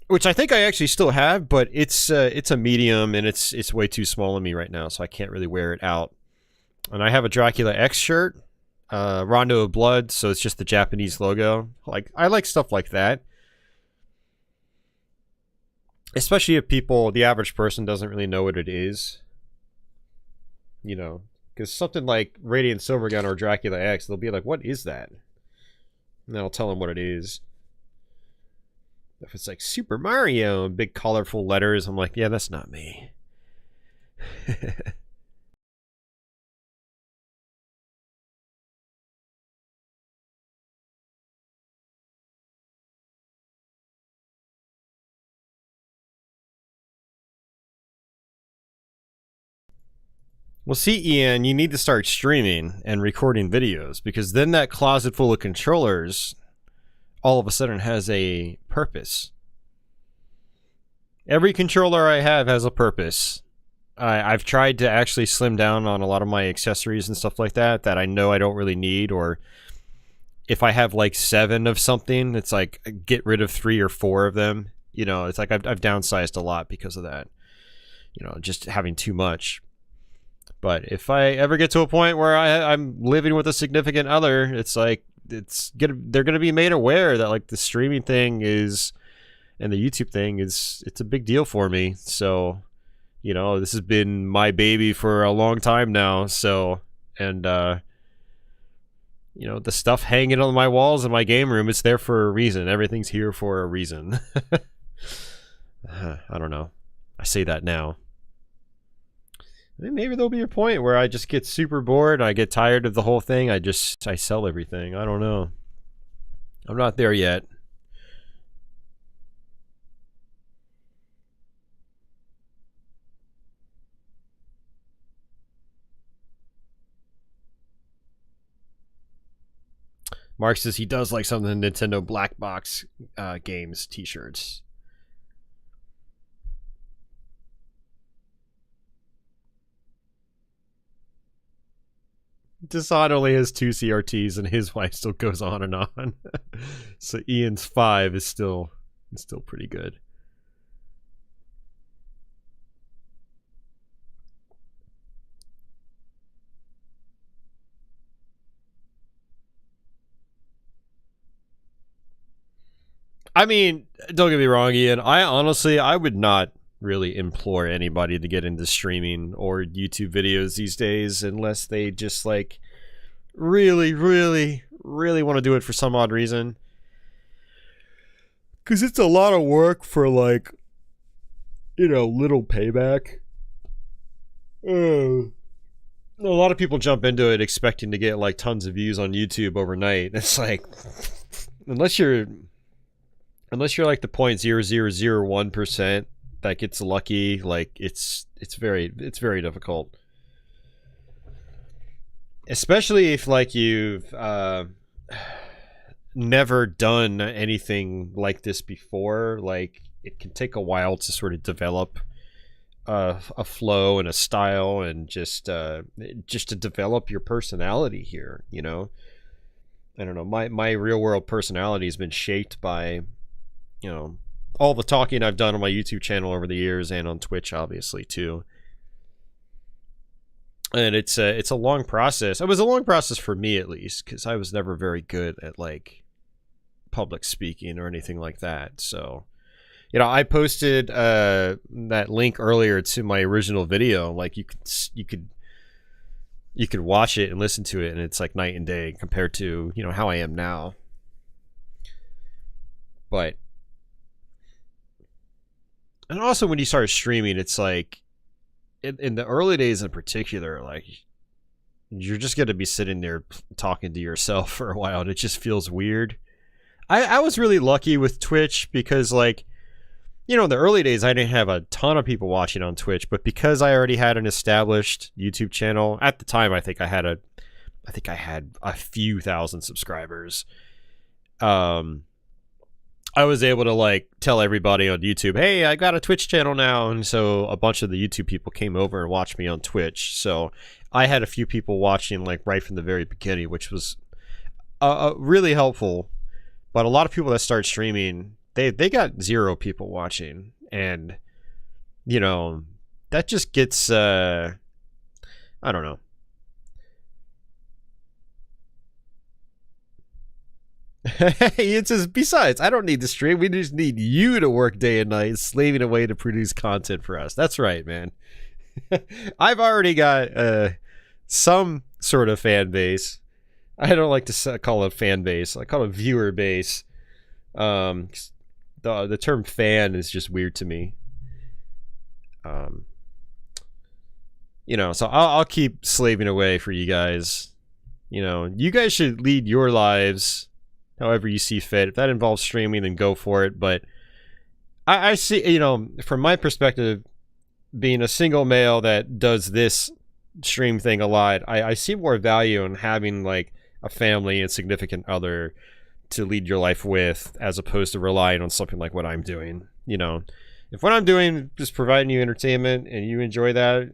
which I think I actually still have, but it's a medium and it's way too small on me right now, so I can't really wear it out. And I have a Dracula X shirt, Rondo of Blood, so it's just the Japanese logo. Like, I like stuff like that, especially if the average person doesn't really know what it is, you know. Because something like Radiant Silvergun or Dracula X, they'll be like, what is that? And I'll tell them what it is. If it's like Super Mario and big colorful letters, I'm like, yeah, that's not me. Well, see, Ian, you need to start streaming and recording videos, because then that closet full of controllers all of a sudden has a purpose. Every controller I have has a purpose. I've tried to actually slim down on a lot of my accessories and stuff like that I know I don't really need, or if I have like 7 of something, it's like get rid of 3 or 4 of them. You know, it's like I've downsized a lot because of that. You know, just having too much. But if I ever get to a point where I'm living with a significant other, it's like they're gonna be made aware that like the streaming thing is, and the YouTube thing is, it's a big deal for me. So, you know, this has been my baby for a long time now. So, and you know, the stuff hanging on my walls in my game room, it's there for a reason. Everything's here for a reason. I don't know. I say that now. Maybe there'll be a point where I just get super bored, I get tired of the whole thing, I sell everything. I don't know. I'm not there yet. Mark says he does like some of the Nintendo Black Box games t-shirts. Desan only has 2 CRTs and his wife still goes on and on. So Ian's 5 is still pretty good. I mean, don't get me wrong, Ian. I would not really implore anybody to get into streaming or YouTube videos these days unless they just like really want to do it for some odd reason, because it's a lot of work for like, you know, little payback. A lot of people jump into it expecting to get like tons of views on YouTube overnight. It's like, unless you're like the 0.0001% that gets lucky, like it's very difficult. Especially if like you've never done anything like this before. Like, it can take a while to sort of develop a flow and a style, and just to develop your personality here, you know. I don't know, my real world personality has been shaped by, you know, all the talking I've done on my YouTube channel over the years, and on Twitch obviously too. And it's a long process. It was a long process for me, at least, because I was never very good at like public speaking or anything like that. So, you know, I posted that link earlier to my original video. Like you could watch it and listen to it, and it's like night and day compared to, you know, how I am now. But, and also when you start streaming, it's like in the early days in particular, like you're just going to be sitting there talking to yourself for a while, and it just feels weird. I was really lucky with Twitch because, like, you know, in the early days, I didn't have a ton of people watching on Twitch, but because I already had an established YouTube channel at the time, I think I had a few thousand subscribers. I was able to like tell everybody on YouTube, hey, I got a Twitch channel now. And so a bunch of the YouTube people came over and watched me on Twitch. So I had a few people watching like right from the very beginning, which was really helpful. But a lot of people that start streaming, they got 0 people watching. And, you know, that just gets, I don't know. It says, besides, I don't need to stream. We just need you to work day and night, slaving away to produce content for us. That's right, man. I've already got some sort of fan base. I don't like to call it fan base. I call it viewer base. The term fan is just weird to me. You know, so I'll keep slaving away for you guys. You know, you guys should lead your lives however you see fit. If that involves streaming, then go for it. But I see, you know, from my perspective, being a single male that does this stream thing a lot, I see more value in having like a family and significant other to lead your life with, as opposed to relying on something like what I'm doing. You know, if what I'm doing is providing you entertainment and you enjoy that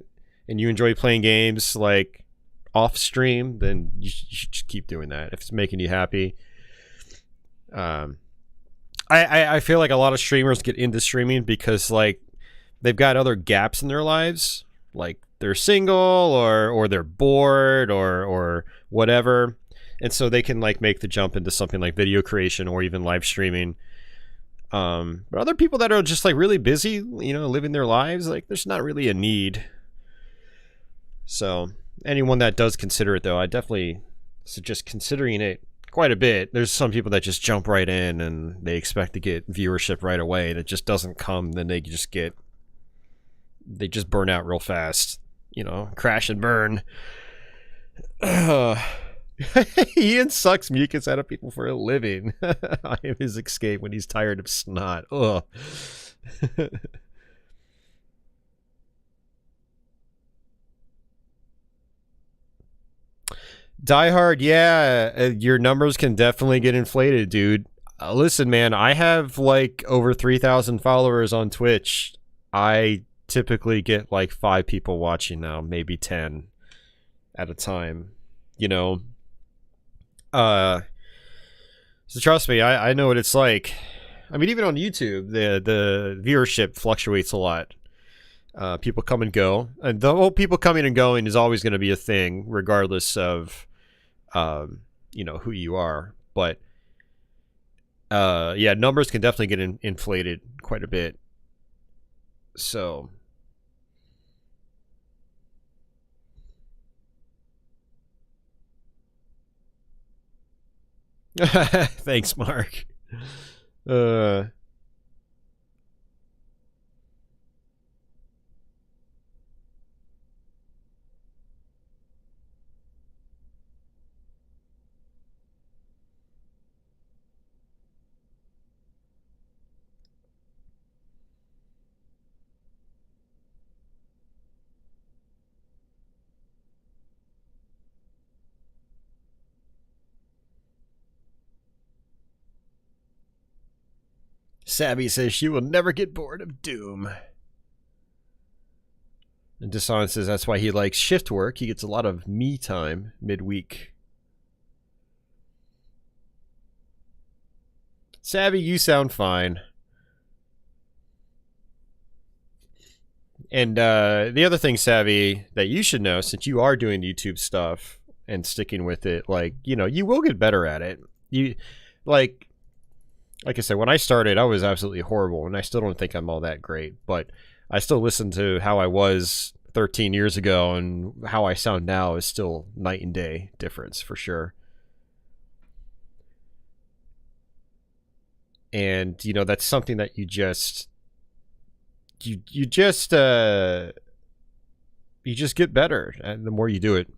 and you enjoy playing games like off stream, then you should just keep doing that if it's making you happy. I feel like a lot of streamers get into streaming because like they've got other gaps in their lives, like they're single or they're bored or whatever, and so they can like make the jump into something like video creation or even live streaming. But other people that are just like really busy, you know, living their lives, like there's not really a need. So anyone that does consider it, though, I definitely suggest considering it quite a bit. There's some people that just jump right in and they expect to get viewership right away, and it just doesn't come. Then they just burn out real fast, you know, crash and burn. Ian sucks mucus out of people for a living. I am his escape when he's tired of snot. Ugh. Die Hard, yeah, your numbers can definitely get inflated, dude. Listen, man, I have like over 3,000 followers on Twitch. I typically get like 5 people watching now, maybe 10 at a time, you know. So trust me, I know what it's like. I mean, even on YouTube, the viewership fluctuates a lot. People come and go, and the whole people coming and going is always going to be a thing, regardless of, you know, who you are. But yeah, numbers can definitely get inflated quite a bit. So thanks, Mark. Savvy says she will never get bored of Doom. And Desan says that's why he likes shift work. He gets a lot of me time midweek. Savvy, you sound fine. And the other thing, Savvy, that you should know, since you are doing YouTube stuff and sticking with it, like, you know, you will get better at it. You, like I said, when I started, I was absolutely horrible, and I still don't think I'm all that great, but I still listen to how I was 13 years ago, and how I sound now is still night and day difference, for sure. And, you know, that's something that you just just get better, and the more you do it.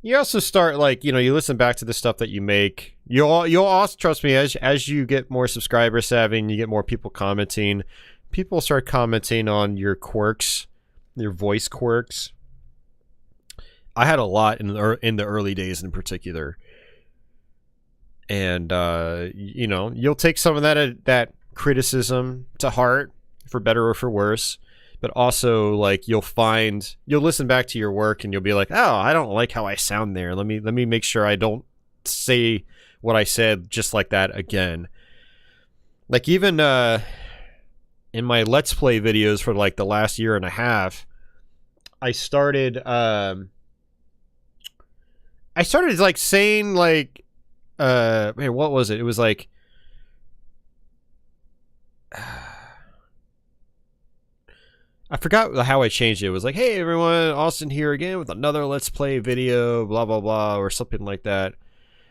You also start, like, you know, you listen back to the stuff that you make. You'll also, trust me, as you get more subscribers, Savvy, and you get more people commenting, people start commenting on your quirks, your voice quirks. I had a lot in the early days in particular. And you know, you'll take some of that criticism to heart, for better or for worse, but also, like, you'll listen back to your work and you'll be like, oh, I don't like how I sound there. Let me make sure I don't say what I said just like that again. Like, even in my Let's Play videos for like the last year and a half, I started like saying, like, man, what was it? It was like, I forgot how I changed it. It was like, hey everyone, Austin here again with another Let's Play video, blah blah blah, or something like that.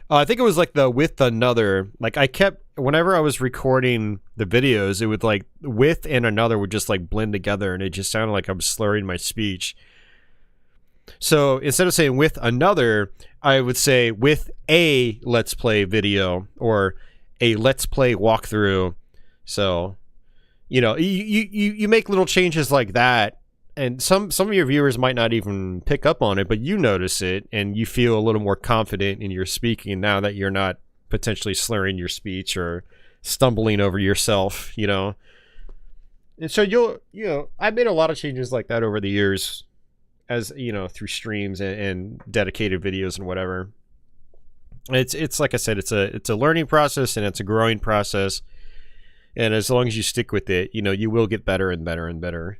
I think it was like the with another. Like, I kept, whenever I was recording the videos, it would, like, with and another would just, like, blend together, and it just sounded like I was slurring my speech. So instead of saying with another, I would say with a Let's Play video, or a Let's Play walkthrough. So, you know, you make little changes like that, and some of your viewers might not even pick up on it, but you notice it, and you feel a little more confident in your speaking now that you're not potentially slurring your speech or stumbling over yourself, you know. And so I made a lot of changes like that over the years, as you know, through streams and dedicated videos and whatever. It's like I said, it's a learning process, and it's a growing process. And as long as you stick with it, you know, you will get better and better and better.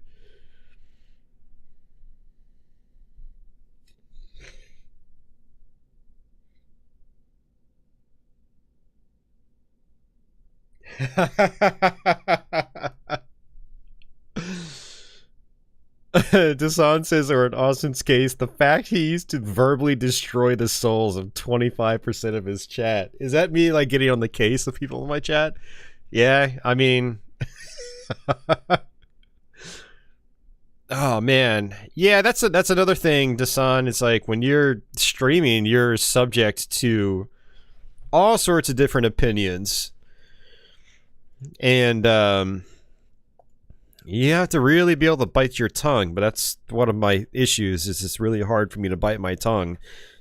Dasan says, or in Austin's case, the fact he used to verbally destroy the souls of 25% of his chat. Is that me, like, getting on the case of people in my chat? Yeah, I mean, oh man, yeah, that's another thing, Dasan. It's like, when you're streaming, you're subject to all sorts of different opinions, and you have to really be able to bite your tongue. But that's one of my issues, is it's really hard for me to bite my tongue,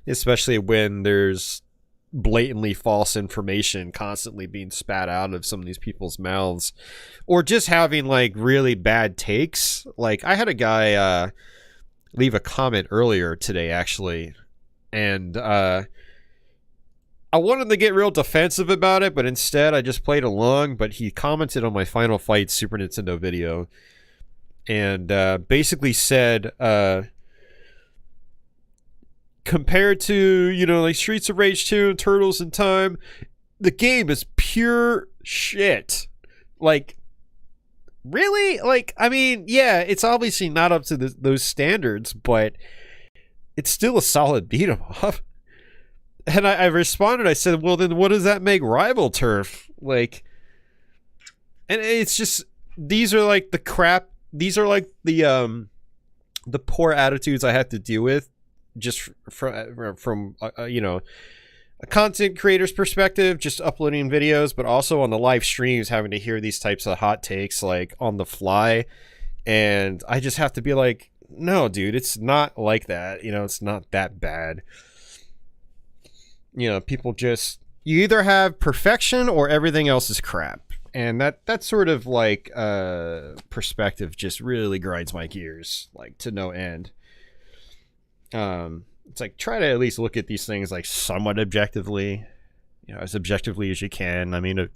especially when there's blatantly false information constantly being spat out of some of these people's mouths, or just having, like, really bad takes. Like, I had a guy leave a comment earlier today, actually, and I wanted to get real defensive about it, but instead I just played along. But he commented on my Final Fight Super Nintendo video, and basically said, compared to, you know, like Streets of Rage 2 and Turtles in Time, the game is pure shit. Like, really? Like, I mean, yeah, it's obviously not up to those standards, but it's still a solid beat 'em up. And I responded, I said, well, then what does that make Rival Turf? Like, and it's just, these are like the crap, these are like the poor attitudes I have to deal with, just from you know, a content creator's perspective, just uploading videos, but also on the live streams, having to hear these types of hot takes, like, on the fly. And I just have to be like, no, dude, it's not like that. You know, it's not that bad. You know, people just, you either have perfection or everything else is crap. And that sort of, like, perspective just really grinds my gears, like, to no end. It's like, try to at least look at these things, like, somewhat objectively, you know, as objectively as you can. I mean,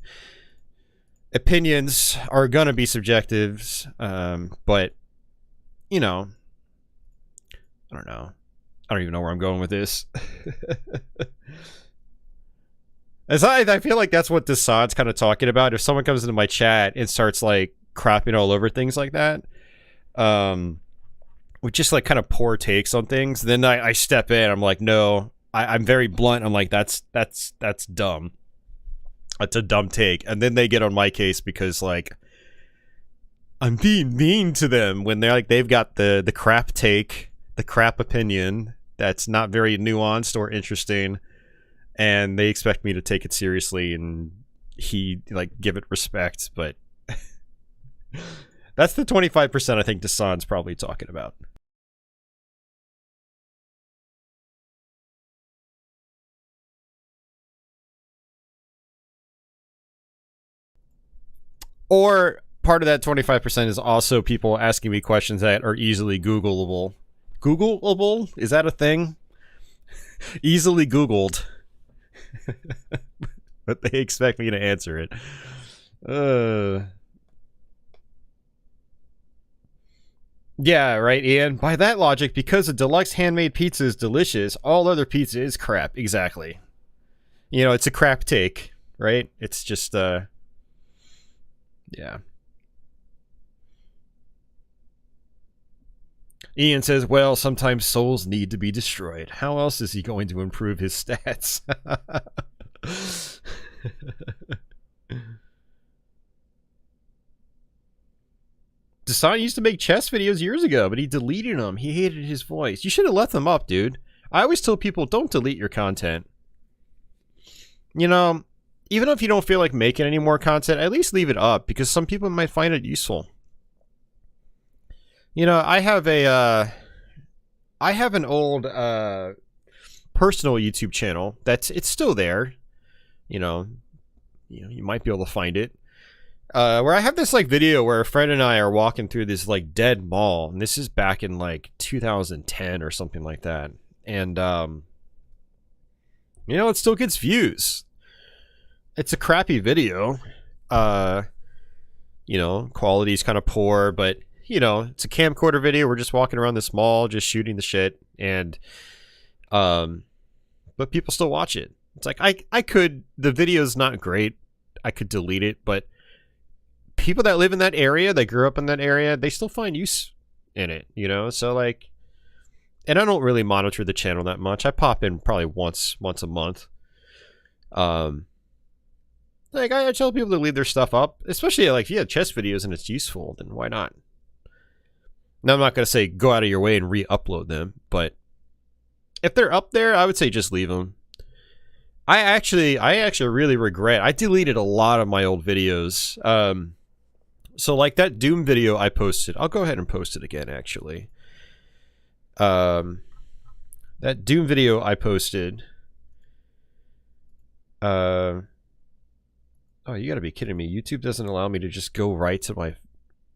opinions are gonna be subjective, but you know, I don't know. I don't even know where I'm going with this. As I feel like that's what Desan's kind of talking about. If someone comes into my chat and starts like crapping all over things like that, with just like kind of poor takes on things, then I step in. I'm like, no, I'm very blunt. I'm like, that's dumb. That's a dumb take. And then they get on my case because like I'm being mean to them when they're like they've got the crap take, the crap opinion that's not very nuanced or interesting, and they expect me to take it seriously and give it respect. But that's the 25% I think Desan's probably talking about. Or part of that 25% is also people asking me questions that are easily Googleable. Googleable? Is that a thing? Easily Googled. But they expect me to answer it. Yeah, right, Ian. By that logic, because a deluxe handmade pizza is delicious, all other pizza is crap. Exactly. You know, it's a crap take, right? It's just, yeah. Ian says, well, sometimes souls need to be destroyed. How else is he going to improve his stats? Desan used to make chess videos years ago, but he deleted them. He hated his voice. You should have left them up, dude. I always tell people, don't delete your content. You know, even if you don't feel like making any more content, at least leave it up, because some people might find it useful. You know, I have an old personal YouTube channel it's still there. You know, you might be able to find it. Where I have this like video where a friend and I are walking through this like dead mall, and this is back in like 2010 or something like that. And you know, it still gets views. It's a crappy video. You know, quality's kind of poor, but you know, it's a camcorder video. We're just walking around this mall, just shooting the shit, and but people still watch it. It's like the video's not great. I could delete it, but people that live in that area, that grew up in that area, they still find use in it, you know? So like, and I don't really monitor the channel that much. I pop in probably once a month. Like I tell people to leave their stuff up, especially like if you have chess videos and it's useful, then why not? Now I'm not going to say go out of your way and re-upload them, but if they're up there, I would say just leave them. I actually really regret. I deleted a lot of my old videos. So like that Doom video I posted, I'll go ahead and post it again actually. That Doom video I posted. Oh, you gotta be kidding me. YouTube doesn't allow me to just go right to my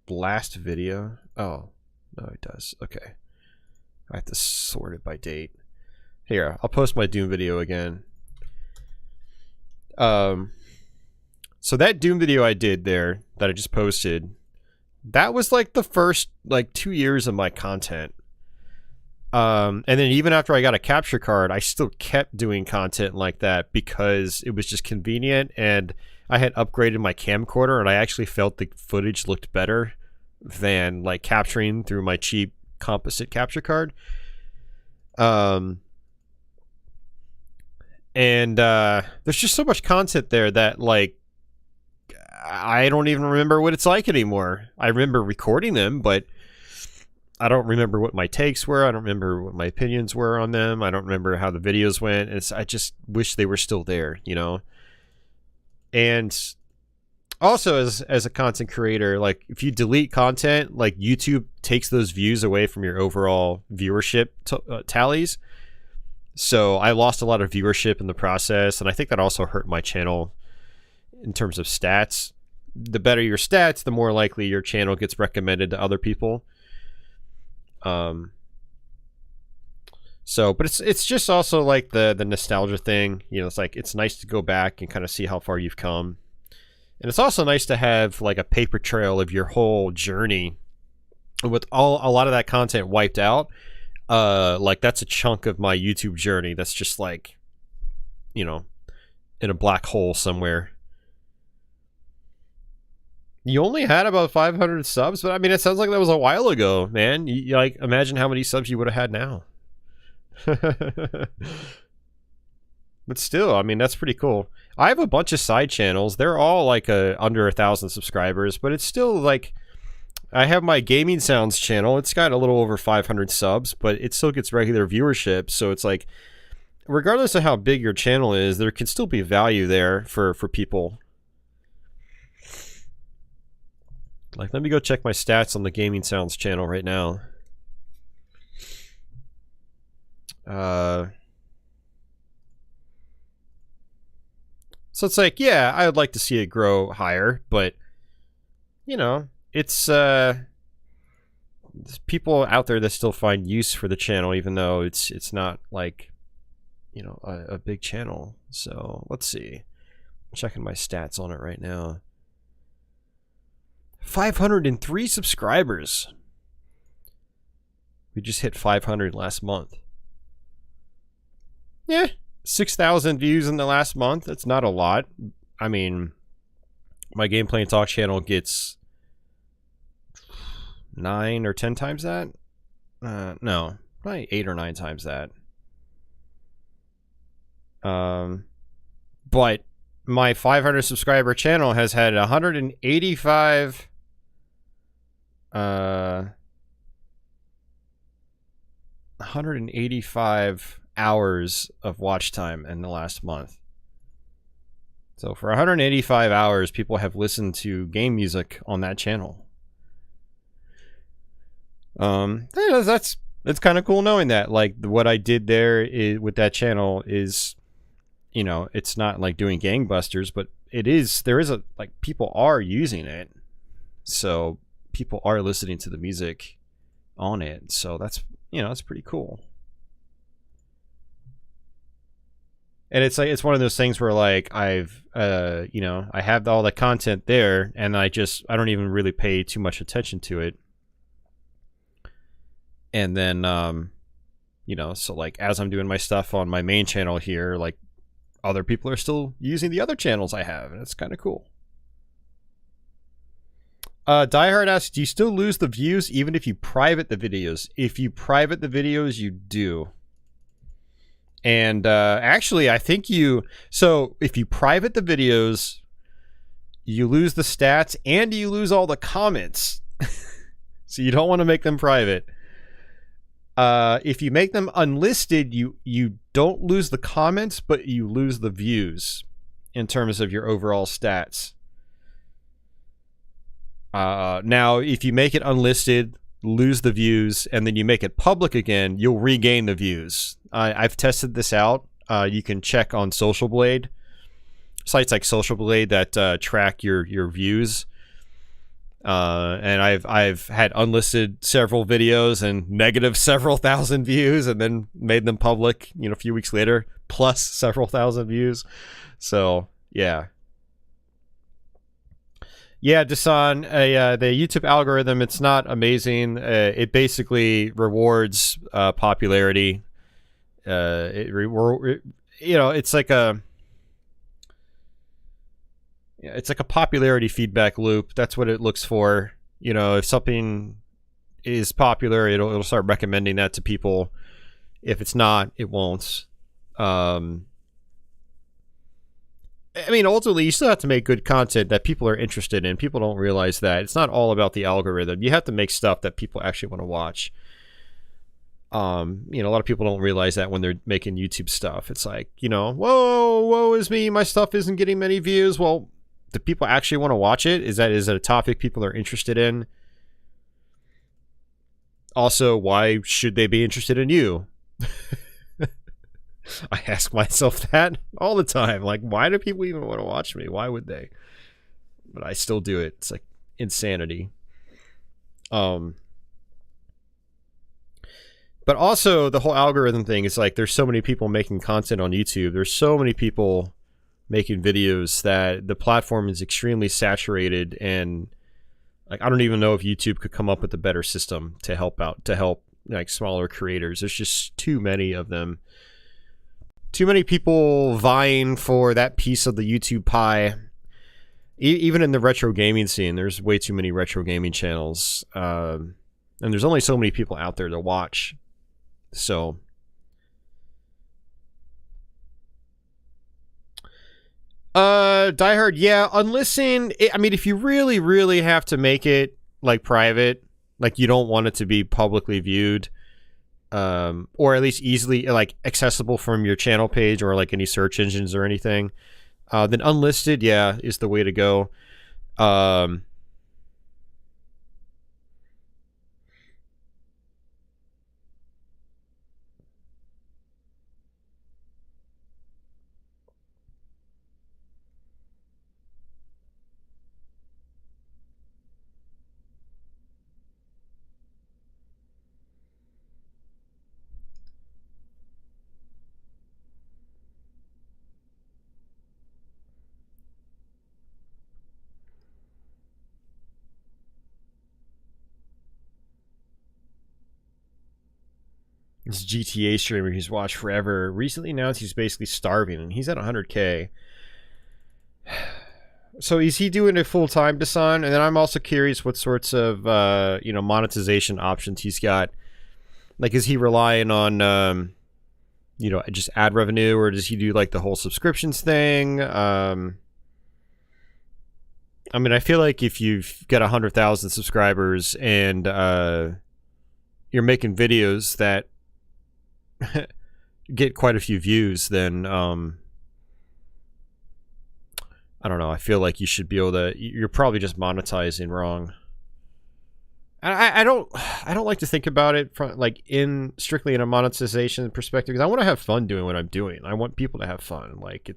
last video. Oh, no, it does. Okay. I have to sort it by date. Here, I'll post my Doom video again. So that Doom video I did there, that I just posted, that was like the first like 2 years of my content. And then even after I got a capture card, I still kept doing content like that because it was just convenient, and I had upgraded my camcorder, and I actually felt the footage looked better than like capturing through my cheap composite capture card. And there's just so much content there that like I don't even remember what it's like anymore. I remember recording them, but I don't remember what my takes were. I don't remember what my opinions were on them. I don't remember how the videos went. I just wish they were still there, you know? And also as a content creator, like if you delete content, like YouTube takes those views away from your overall viewership tallies. So I lost a lot of viewership in the process, and I think that also hurt my channel in terms of stats. The better your stats, the more likely your channel gets recommended to other people. So, but it's just also like the nostalgia thing, you know. It's like it's nice to go back and kind of see how far you've come, and it's also nice to have like a paper trail of your whole journey with a lot of that content wiped out, like that's a chunk of my YouTube journey that's just like, you know, in a black hole somewhere. You only had about 500 subs, but I mean, it sounds like that was a while ago, man. You like, imagine how many subs you would have had now. But still, I mean, that's pretty cool. I have a bunch of side channels. They're all like under 1,000 subscribers, but it's still like, I have my Gaming Sounds channel. It's got a little over 500 subs, but it still gets regular viewership. So it's like, regardless of how big your channel is, there can still be value there for people. Like, let me go check my stats on the Gaming Sounds channel right now. So it's like, yeah, I would like to see it grow higher, but, you know, it's, there's people out there that still find use for the channel, even though it's not, like, you know, a big channel. So, let's see. I'm checking my stats on it right now. 503 subscribers. We just hit 500 last month. Yeah, 6,000 views in the last month. That's not a lot. I mean, my Gameplay and Talk channel gets 9 or 10 times that. No, probably 8 or 9 times that. But my 500 subscriber channel has had 185 hours of watch time in the last month. So for 185 hours, people have listened to game music on that channel. It's kind of cool knowing that. Like, what I did there with that channel is, you know, it's not like doing gangbusters, but there is like, people are using it. So people are listening to the music on it. So that's, you know, that's pretty cool. And it's like, it's one of those things where like I've, you know, I have all the content there and I don't even really pay too much attention to it. And then, you know, so like as I'm doing my stuff on my main channel here, like other people are still using the other channels I have, and it's kind of cool. Diehard asks, do you still lose the views even if you private the videos? If you private the videos, you do. And actually, I think so if you private the videos, you lose the stats and you lose all the comments. So you don't want to make them private. If you make them unlisted, you don't lose the comments, but you lose the views in terms of your overall stats. Now, if you make it unlisted, lose the views, and then you make it public again, you'll regain the views. I've tested this out. You can check on Social Blade. Sites like Social Blade that track your views. And I've had unlisted several videos and negative several thousand views, and then made them public, you know, a few weeks later, plus several thousand views. So yeah. Yeah, Dasan, the YouTube algorithm, it's not amazing. It basically rewards popularity. You know, it's like a popularity feedback loop. That's what it looks for. You know, if something is popular, it'll start recommending that to people. If it's not, it won't. I mean, ultimately, you still have to make good content that people are interested in. People don't realize that. It's not all about the algorithm. You have to make stuff that people actually want to watch. You know, a lot of people don't realize that when they're making YouTube stuff. It's like, you know, woe is me, my stuff isn't getting many views. Well, do people actually want to watch it? Is it a topic people are interested in? Also, why should they be interested in you? I ask myself that all the time. Like, why do people even want to watch me? Why would they? But I still do it. It's like insanity. But also the whole algorithm thing is like, there's so many people making content on YouTube. There's so many people making videos that the platform is extremely saturated, and Like, I don't even know if YouTube could come up with a better system to help like smaller creators. There's just too many of them. Too many people vying for that piece of the YouTube pie. Even in the retro gaming scene, there's way too many retro gaming channels. And there's only so many people out there to watch. So... Die Hard, yeah, unlisten. I mean, if you really, really have to make it, like, private, like, you don't want it to be publicly viewed, or at least easily, like, accessible from your channel page or, like, any search engines or anything, then unlisted, yeah, is the way to go. This GTA streamer he's watched forever recently announced he's basically starving, and he's at 100K. So is he doing it full time, Dasan? And then I'm also curious what sorts of monetization options he's got. Like, is he relying on just ad revenue, or does he do like the whole subscriptions thing? I mean, I feel like if you've got 100,000 subscribers and you're making videos that get quite a few views, then I don't know. I feel like you should be able to. You're probably just monetizing wrong. I don't like to think about it from like strictly in a monetization perspective, because I want to have fun doing what I'm doing. I want people to have fun. Like,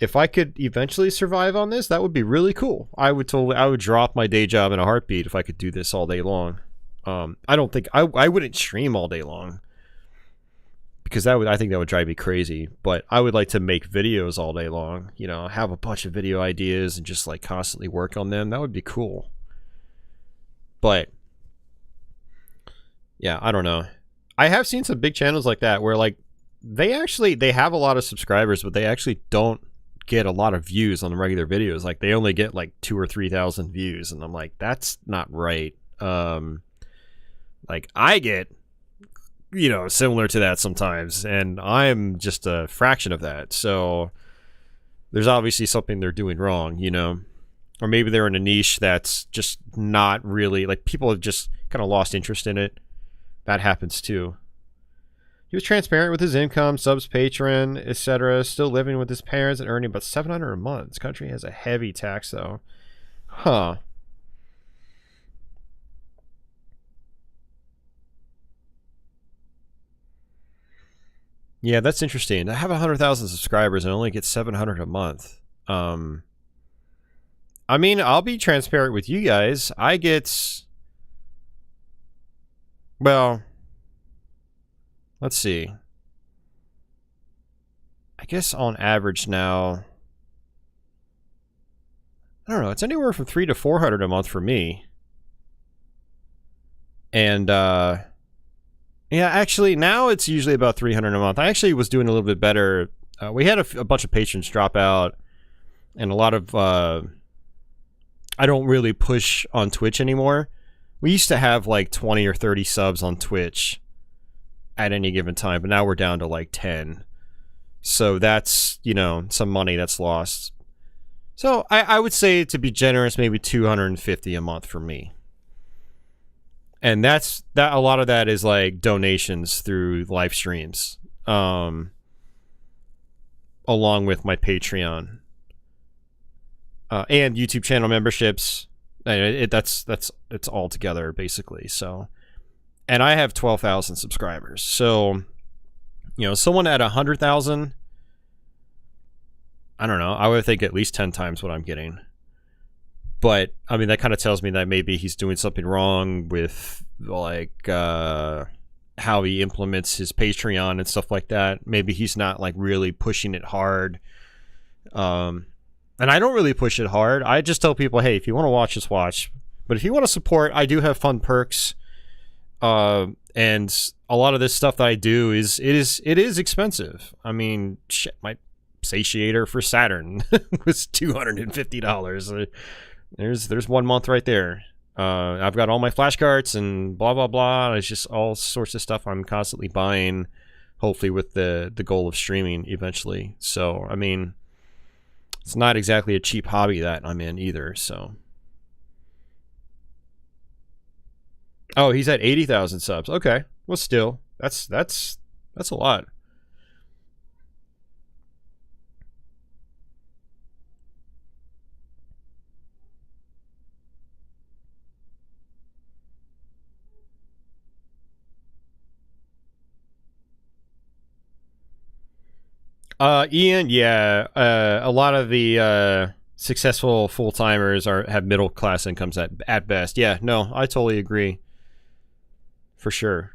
if I could eventually survive on this, that would be really cool. I would drop my day job in a heartbeat if I could do this all day long. I don't think I wouldn't stream all day long, because I think that would drive me crazy. But I would like to make videos all day long, have a bunch of video ideas and just like constantly work on them. That would be cool. But yeah, I don't know. I have seen some big channels like that where like they have a lot of subscribers, but they actually don't get a lot of views on the regular videos. Like, they only get like 2,000 or 3,000 views, and I'm like, that's not right. Like, I get similar to that sometimes, and I'm just a fraction of that. So there's obviously something they're doing wrong, or maybe they're in a niche that's just not really, like, people have just kind of lost interest in it. That happens too. He was transparent with his income, subs, Patron, etc. Still living with his parents and earning about $700 a month. This country has a heavy tax, though. Huh. Yeah, that's interesting. I have 100,000 subscribers and only get $700 a month. I mean, I'll be transparent with you guys. I get... Well... Let's see. I guess on average now... I don't know. It's anywhere from $300 to $400 a month for me. And, yeah, actually, now it's usually about $300 a month. I actually was doing a little bit better. We had a bunch of patrons drop out, and a lot of... I don't really push on Twitch anymore. We used to have like 20 or 30 subs on Twitch at any given time, but now we're down to like 10. So that's, some money that's lost. So I would say, to be generous, maybe $250 a month for me. And that a lot of that is like donations through live streams, along with my Patreon. And YouTube channel memberships. It's all together, basically. So, and I have 12,000 subscribers. So, someone at 100,000, I don't know. I would think at least 10 times what I'm getting. But I mean, that kind of tells me that maybe he's doing something wrong with like how he implements his Patreon and stuff like that. Maybe he's not like really pushing it hard. And I don't really push it hard. I just tell people, hey, if you want to watch, just watch. But if you want to support, I do have fun perks. And a lot of this stuff that I do is expensive. I mean, shit, my satiator for Saturn was $250. There's 1 month right there. I've got all my flashcards and blah blah blah. It's just all sorts of stuff I'm constantly buying, hopefully with the goal of streaming eventually. So I mean, it's not exactly a cheap hobby that I'm in either. So, oh, he's at 80,000 subs. Okay, well, still, that's a lot. Ian, yeah, a lot of the successful full timers have middle class incomes at best. Yeah, no, I totally agree. For sure.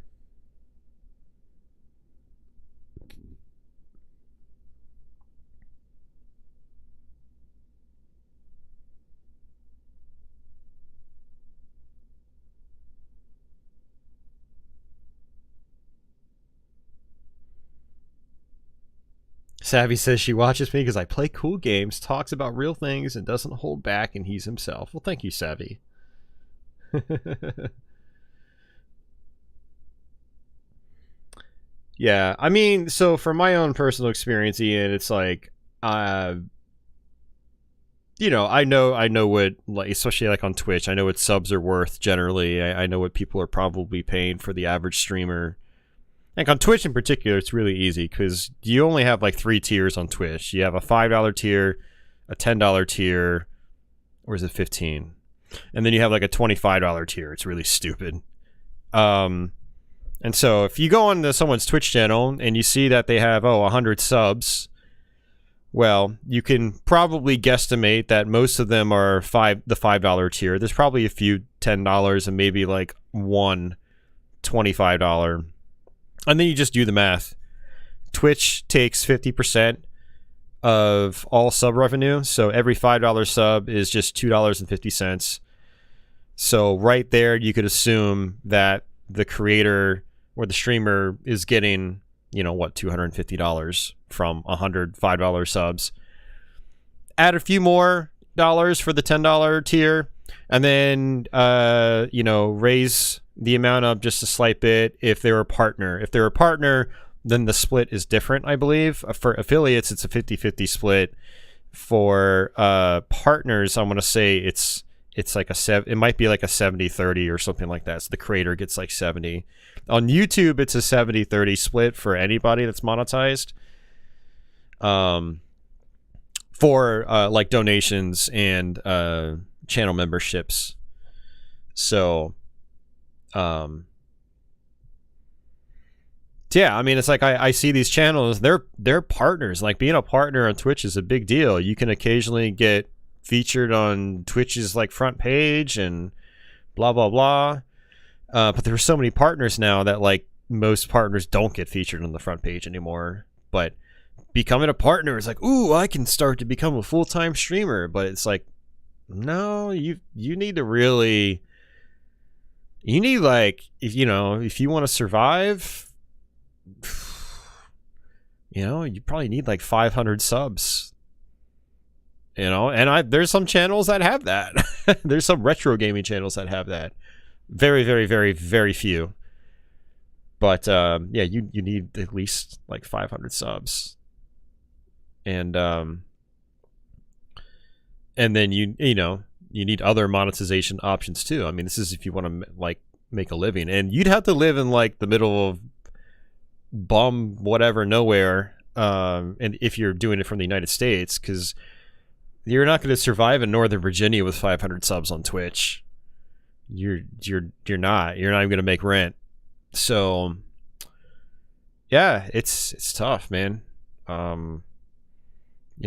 Savvy says she watches me because I play cool games, talks about real things, and doesn't hold back, and he's himself. Well, thank you, Savvy. Yeah, I mean, so from my own personal experience, Ian, it's like, you know, I know what, like, especially like on Twitch, I know what subs are worth generally. I know what people are probably paying for the average streamer. Like on Twitch in particular, it's really easy because you only have like 3 tiers on Twitch. You have a $5 tier, a $10 tier, or is it 15? And then you have like a $25 tier. It's really stupid. And so if you go onto someone's Twitch channel and you see that they have 100 subs, well, you can probably guesstimate that most of them are the $5 tier. There's probably a few $10 and maybe like one $25. And then you just do the math. Twitch takes 50% of all sub revenue. So every $5 sub is just $2.50. So right there, you could assume that the creator or the streamer is getting, you know, what, $250 from 100 $5 subs. Add a few more dollars for the $10 tier, and then, you know, raise the amount up just a slight bit if they're a partner. If they're a partner, then the split is different, I believe. For affiliates, it's a 50-50 split. For partners, I'm going to say it's like it might be like a 70-30 or something like that. So the creator gets like 70. On YouTube, it's a 70-30 split for anybody that's monetized. For like donations and channel memberships. So yeah, I mean, it's like I see these channels, they're partners. Like being a partner on Twitch is a big deal. You can occasionally get featured on Twitch's like front page and blah blah blah. But there are so many partners now that like most partners don't get featured on the front page anymore. But becoming a partner is like, ooh, I can start to become a full-time streamer. But it's like, no, you need to really, you need like, if you know, if you want to survive, you know, you probably need like 500 subs. You know, and there's some channels that have that. There's some retro gaming channels that have that. Very, very, very, very few. But yeah, you need at least like 500 subs. And then you know, you need other monetization options too. I mean, this is if you want to like make a living, and you'd have to live in like the middle of whatever nowhere, and if you're doing it from the United States, because you're not going to survive in Northern Virginia with 500 subs on Twitch. You're not even going to make rent. So yeah, it's tough, man. Yeah,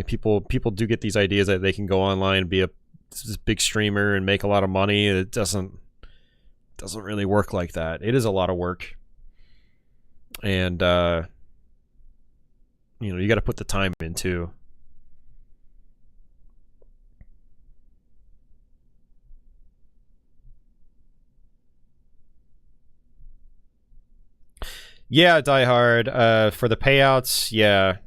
people do get these ideas that they can go online and be this big streamer and make a lot of money. It doesn't really work like that. It is a lot of work, and you know, you got to put the time in too. Yeah, Die Hard. For the payouts, yeah.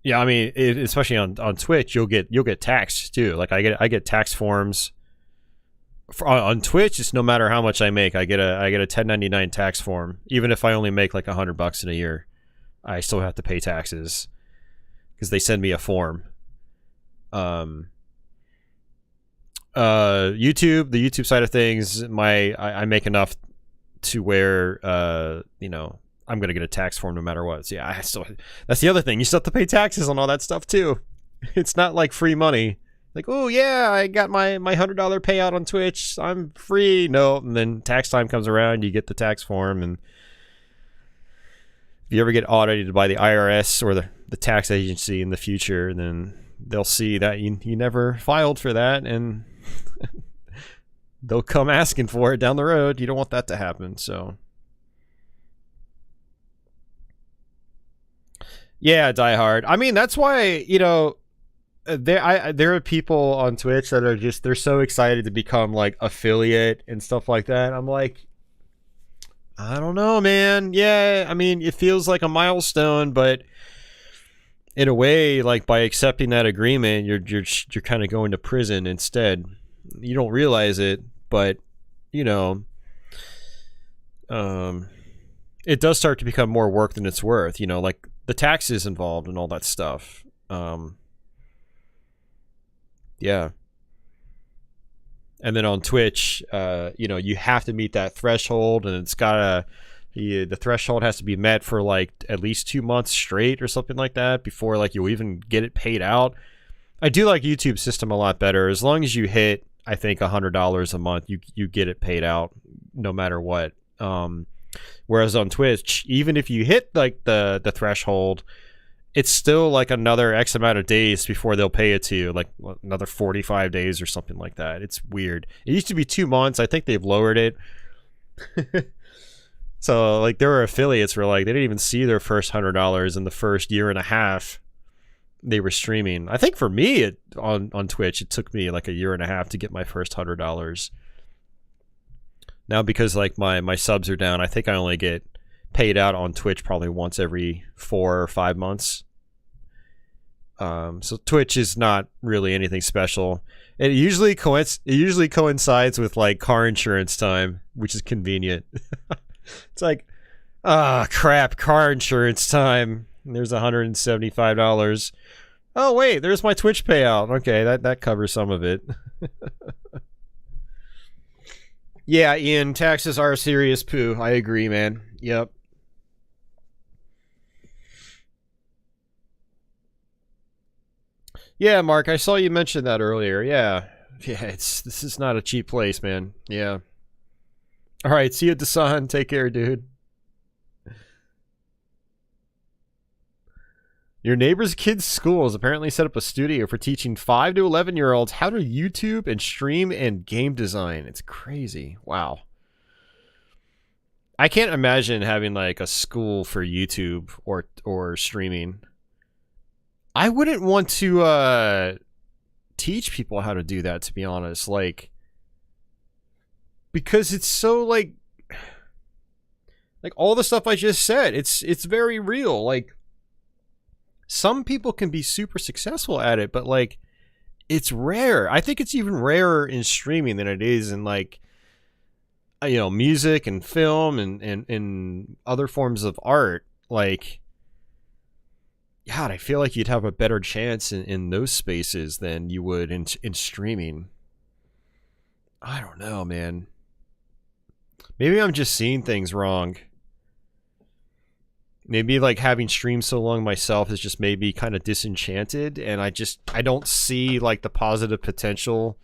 Yeah, I mean, especially on Twitch, you'll get taxed too. Like I get tax forms on Twitch. It's no matter how much I make, I get a 1099 tax form. Even if I only make like $100 in a year, I still have to pay taxes because they send me a form. YouTube, the YouTube side of things, I make enough to where you know, I'm gonna get a tax form no matter what. So yeah, that's the other thing. You still have to pay taxes on all that stuff too. It's not like free money. Like, oh yeah, I got my $100 payout on Twitch, I'm free. No, and then tax time comes around, you get the tax form, and if you ever get audited by the IRS or the tax agency in the future, then they'll see that you never filed for that, and they'll come asking for it down the road. You don't want that to happen, so. Yeah, Die Hard. I mean, that's why, you know, there are people on Twitch that are just, they're so excited to become like affiliate and stuff like that. I'm like, I don't know, man. Yeah, I mean, it feels like a milestone, but in a way, like by accepting that agreement, you're kind of going to prison instead. You don't realize it, but you know, it does start to become more work than it's worth. You know, like the taxes involved and all that stuff. Yeah. And then on Twitch, you know, you have to meet that threshold, and it's gotta, the threshold has to be met for like at least 2 months straight or something like that before like you'll even get it paid out. I do like YouTube's system a lot better. As long as you hit, I think, $100 a month, you get it paid out no matter what. Whereas on Twitch, even if you hit like the threshold, it's still like another X amount of days before they'll pay it to you, like another 45 days or something like that. It's weird. It used to be 2 months. I think they've lowered it. So like there were affiliates where like they didn't even see their first $100 in the first year and a half they were streaming. I think for me on Twitch, it took me like a year and a half to get my first $100. Now because like my subs are down, I think I only get paid out on Twitch probably once every 4 or 5 months. So Twitch is not really anything special. It usually coincides with like car insurance time, which is convenient. It's like, crap, car insurance time. There's $175. Oh wait, there's my Twitch payout. Okay, that covers some of it. Yeah, Ian, taxes are a serious poo. I agree, man. Yep. Yeah, Mark, I saw you mention that earlier. Yeah. Yeah, this is not a cheap place, man. Yeah. All right, see you at the sun. Take care, dude. Your neighbor's kid's school has apparently set up a studio for teaching 5 to 11-year-olds how to YouTube and stream and game design. It's crazy. Wow. I can't imagine having like a school for YouTube or streaming. I wouldn't want to teach people how to do that, to be honest. Like, because it's so like all the stuff I just said, it's very real. Like, some people can be super successful at it, but like, it's rare. I think it's even rarer in streaming than it is in like, you know, music and film and other forms of art. Like, God, I feel like you'd have a better chance in those spaces than you would in streaming. I don't know, man. Maybe I'm just seeing things wrong. Maybe like having streamed so long myself has just made me kind of disenchanted, and I don't see like the positive potential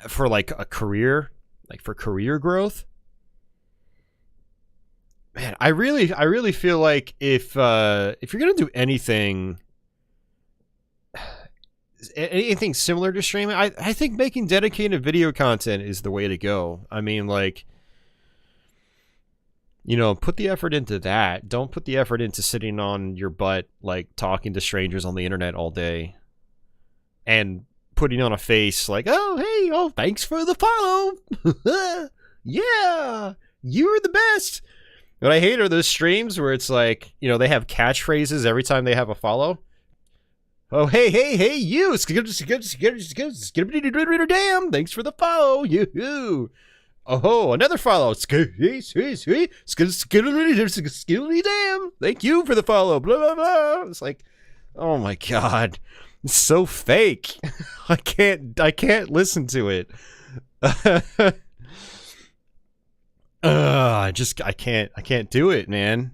for like a career, like for career growth. Man, I really feel like if you're gonna do anything similar to streaming, I think making dedicated video content is the way to go. I mean, like, you know, put the effort into that. Don't put the effort into sitting on your butt, like talking to strangers on the internet all day and putting on a face like, oh, hey, oh, thanks for the follow. Yeah, you're the best. What I hate are those streams where it's like, you know, they have catchphrases every time they have a follow. Oh, hey, you! Damn! Thanks for the follow, you! Oh, another follow! Damn! Thank you for the follow. Blah blah blah. It's like, oh my god, it's so fake. I can't listen to it. I can't do it, man.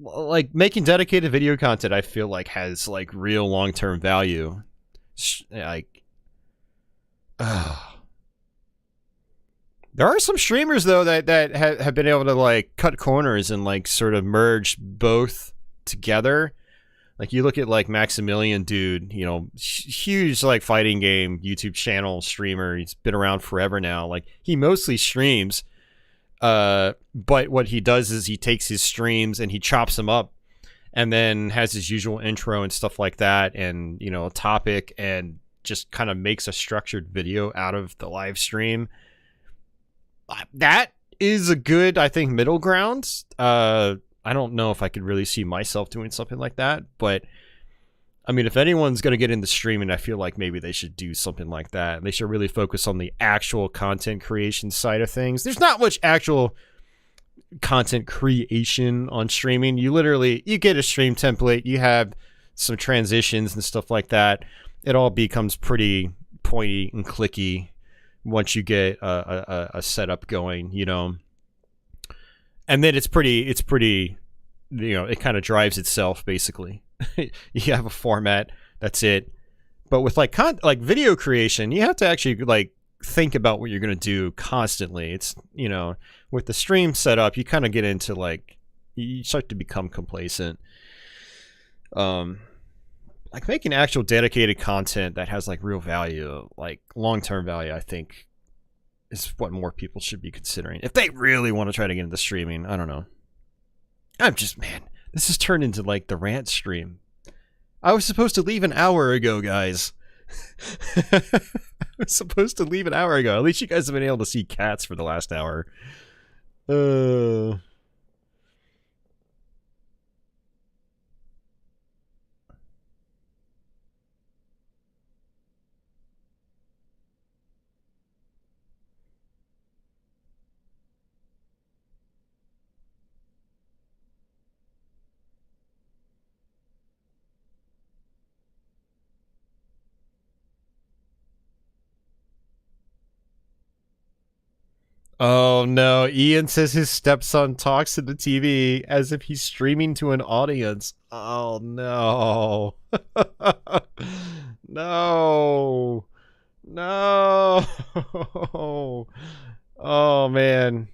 Like making dedicated video content, I feel like has like real long-term value. Like, there are some streamers though that have been able to like cut corners and like sort of merge both together. Like you look at like Maximilian, dude, you know, huge like fighting game YouTube channel streamer. He's been around forever now. Like he mostly streams, but what he does is he takes his streams and he chops them up, and then has his usual intro and stuff like that, and you know, a topic, and just kind of makes a structured video out of the live stream. That is a good, I think, middle ground. I don't know if I could really see myself doing something like that, but I mean, if anyone's going to get into streaming, I feel like maybe they should do something like that. They should really focus on the actual content creation side of things. There's not much actual content creation on streaming. You get a stream template, you have some transitions and stuff like that. It all becomes pretty pointy and clicky once you get a setup going, you know. And then it's pretty, you know, it kind of drives itself basically. You have a format, that's it. But with like video creation, you have to actually like think about what you're going to do constantly. It's, you know, with the stream setup, you kind of get into like, you start to become complacent. Like making actual dedicated content that has like real value, like long-term value, I think is what more people should be considering if they really want to try to get into streaming. I don't know. Man, this has turned into like the rant stream. I was supposed to leave an hour ago, guys. I was supposed to leave an hour ago. At least you guys have been able to see cats for the last hour. Oh no, Ian says his stepson talks to the TV as if he's streaming to an audience. Oh no. No. No. Oh man.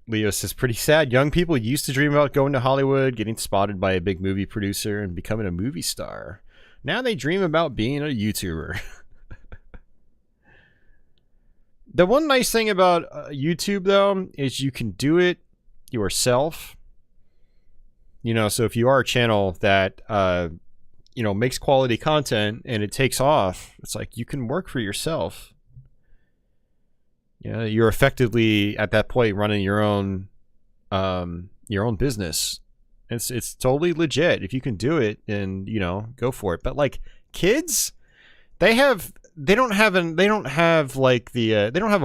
Leo says, pretty sad. Young people used to dream about going to Hollywood, getting spotted by a big movie producer, and becoming a movie star. Now they dream about being a YouTuber. The one nice thing about YouTube, though, is you can do it yourself. You know, so if you are a channel that, you know, makes quality content and it takes off, it's like you can work for yourself. Yeah, you're effectively at that point running your own business. It's totally legit if you can do it, and you know, go for it. But like kids, they don't have a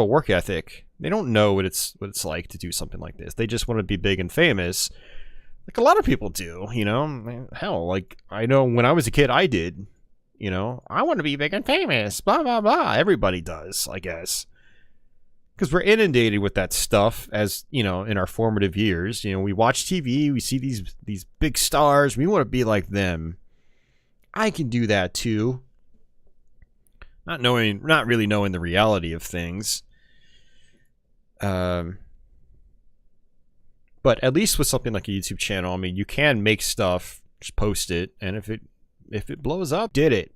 work ethic. They don't know what it's like to do something like this. They just want to be big and famous, like a lot of people do. You know, hell, like I know when I was a kid, I did. You know, I want to be big and famous. Blah blah blah. Everybody does, I guess. Because we're inundated with that stuff, as you know, in our formative years. You know, we watch TV, we see these big stars, we want to be like them. I can do that too. Not really knowing the reality of things. But at least with something like a YouTube channel, I mean, you can make stuff, just post it, and if it blows up, did it.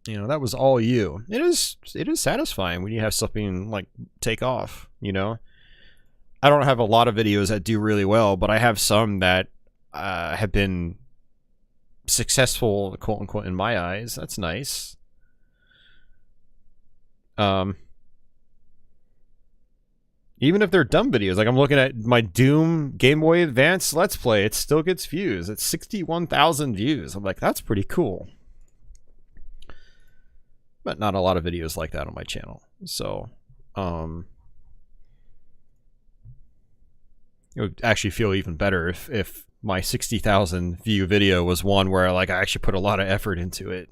You know, that was all you. It is satisfying when you have something like take off, you know. I don't have a lot of videos that do really well, but I have some that have been successful, quote unquote, in my eyes. That's nice. Even if they're dumb videos, like I'm looking at my Doom Game Boy Advance Let's Play, it still gets views. It's 61,000 views. I'm like, that's pretty cool. But not a lot of videos like that on my channel. So, it would actually feel even better if my 60,000 view video was one where like I actually put a lot of effort into it.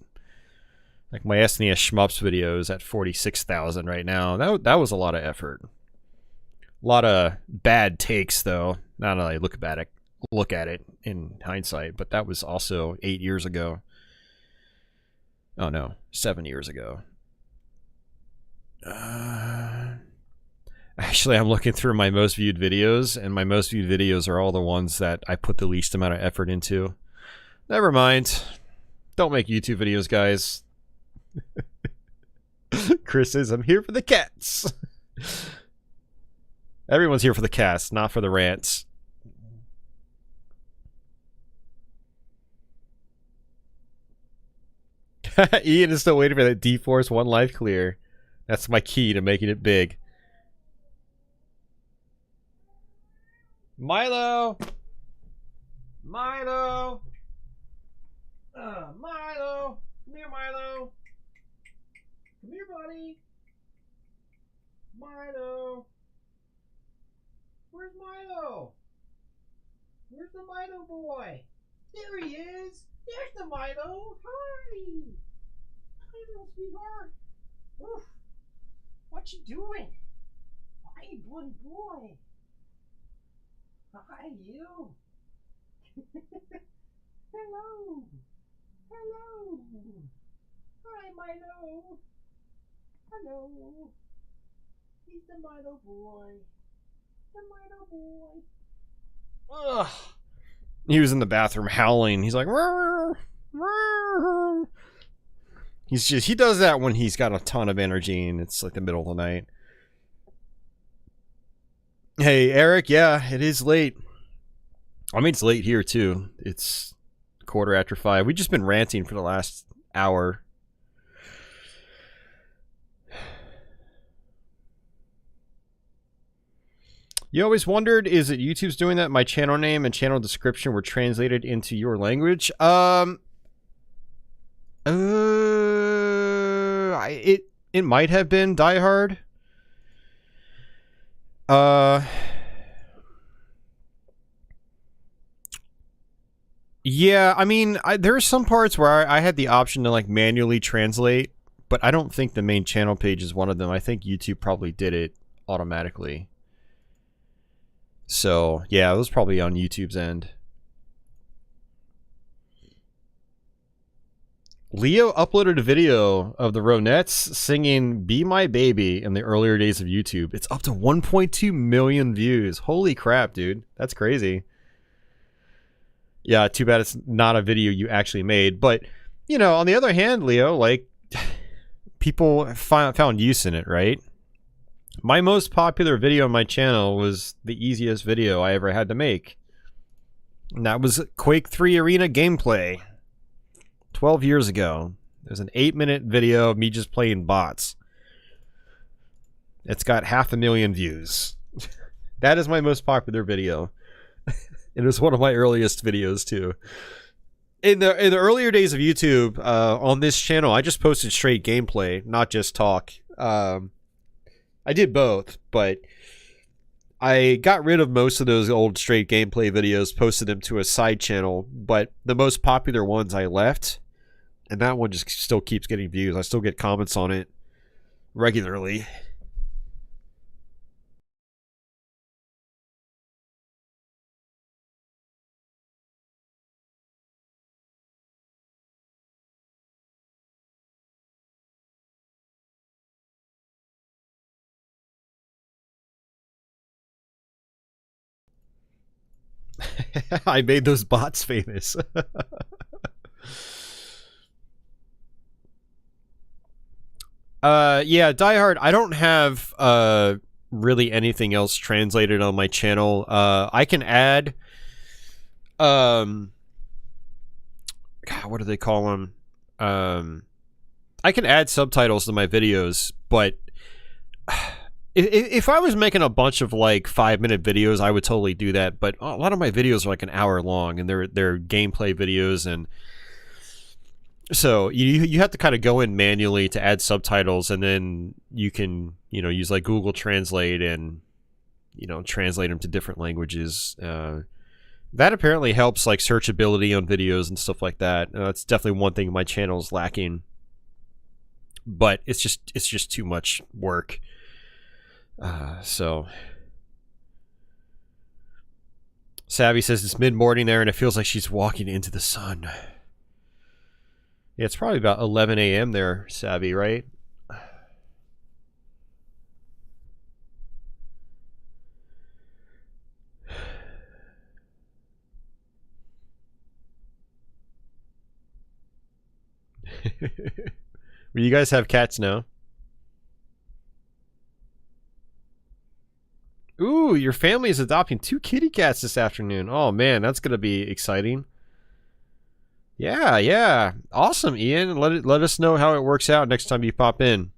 Like my SNES Shmups video is at 46,000 right now. That was a lot of effort. A lot of bad takes though. Now that I look at it in hindsight, but that was also 8 years ago. Oh no, 7 years ago. Actually, I'm looking through my most viewed videos, and my most viewed videos are all the ones that I put the least amount of effort into. Never mind. Don't make YouTube videos, guys. Chris says, I'm here for the cats. Everyone's here for the cats, not for the rants. Ian is still waiting for that D-Force 1 life clear. That's my key to making it big. Milo! Milo! Milo! Come here, Milo! Come here, buddy! Milo! Where's Milo? Where's the Milo boy? There he is! There's the Milo! Hi! Hi, little sweetheart! Oof! What you doing? Hi, buddy boy! Hi, you! Hello! Hello! Hi, Milo! Hello! He's the Milo boy! The Milo boy! Ugh! He was in the bathroom howling. He's like, "Rrr, rrr." He does that when he's got a ton of energy and it's like the middle of the night. Hey, Eric, yeah, it is late. I mean, it's late here, too. It's 5:15. We've just been ranting for the last hour. You always wondered, is it YouTube's doing that? My channel name and channel description were translated into your language. It might have been Die Hard. Yeah, I mean, there are some parts where I had the option to like manually translate, but I don't think the main channel page is one of them. I think YouTube probably did it automatically. So, yeah, it was probably on YouTube's end. Leo uploaded a video of the Ronettes singing Be My Baby in the earlier days of YouTube. It's up to 1.2 million views. Holy crap, dude. That's crazy. Yeah, too bad it's not a video you actually made. But, you know, on the other hand, Leo, like, people found use in it, right? My most popular video on my channel was the easiest video I ever had to make. And that was Quake 3 Arena gameplay. 12 years ago. There's an 8-minute video of me just playing bots. It's got 500,000 views. That is my most popular video. It was one of my earliest videos too. In the earlier days of YouTube, on this channel, I just posted straight gameplay, not just talk. I did both, but I got rid of most of those old straight gameplay videos, posted them to a side channel, but the most popular ones I left, and that one just still keeps getting views. I still get comments on it regularly. I made those bots famous. Yeah, Die Hard. I don't have really anything else translated on my channel. I can add, God, what do they call them? I can add subtitles to my videos, but if I was making a bunch of like 5-minute videos, I would totally do that. But a lot of my videos are like an hour long, and they're gameplay videos, and so you have to kind of go in manually to add subtitles, and then you can use like Google Translate and translate them to different languages. That apparently helps like searchability on videos and stuff like that. That's definitely one thing my channel is lacking, but it's just too much work. So Savvy says it's mid-morning there and it feels like she's walking into the sun. Yeah, it's probably about 11 a.m. there, Savvy, right? Well, you guys have cats now. Ooh, your family is adopting 2 kitty cats this afternoon. Oh man, that's gonna be exciting. Yeah. Awesome, Ian. Let us know how it works out next time you pop in.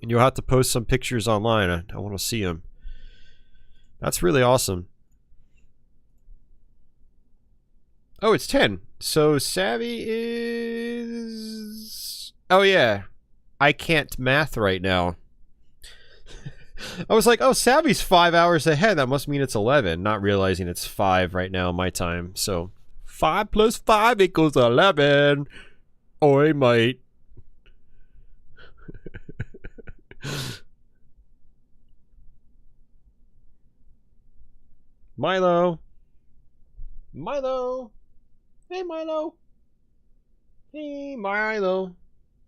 And you'll have to post some pictures online. I want to see them. That's really awesome. Oh, it's 10. So Savvy is... Oh yeah. I can't math right now. I was like, oh, Savvy's 5 hours ahead. That must mean it's 11. Not realizing it's 5 right now, my time. So 5 plus 5 equals 11. Oi, mate. Milo. Hey, Milo. Hey, Milo.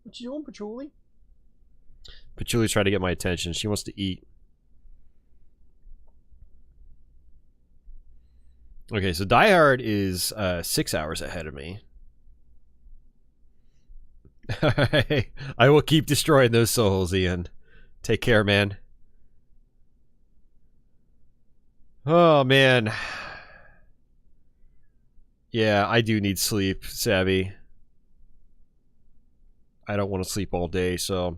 What you doing, Patchouli? Patchouli's trying to get my attention. She wants to eat. Okay, so Die Hard is 6 hours ahead of me. I will keep destroying those souls, Ian. Take care, man. Oh, man. Yeah, I do need sleep, Savvy. I don't want to sleep all day, so...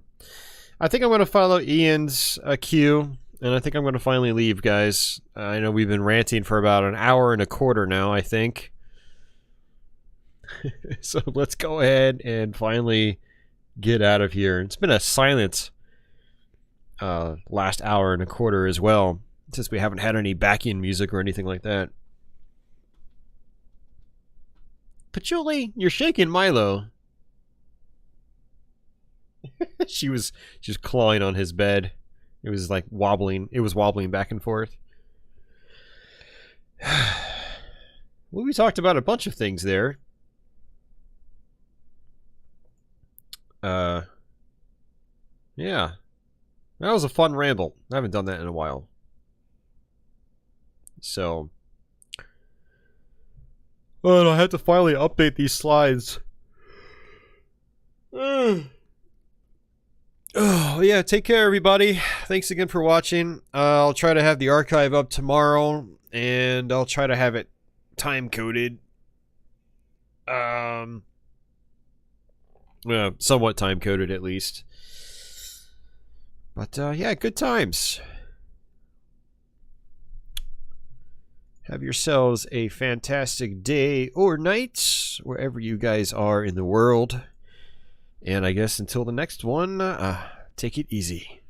I think I'm going to follow Ian's cue, and I think I'm going to finally leave, guys. I know we've been ranting for about an hour and a quarter now, I think. So let's go ahead and finally get out of here. It's been a silent last hour and a quarter as well, since we haven't had any backing music or anything like that. Patchouli, you're shaking Milo. She was just clawing on his bed. It was like wobbling. It was wobbling back and forth. Well, we talked about a bunch of things there. Yeah. That was a fun ramble. I haven't done that in a while. So... Oh, I have to finally update these slides. Oh, yeah, take care, everybody. Thanks again for watching. I'll try to have the archive up tomorrow, and I'll try to have it time-coded. Well, somewhat time-coded, at least. But, yeah, good times. Have yourselves a fantastic day or night, wherever you guys are in the world. And I guess until the next one, take it easy.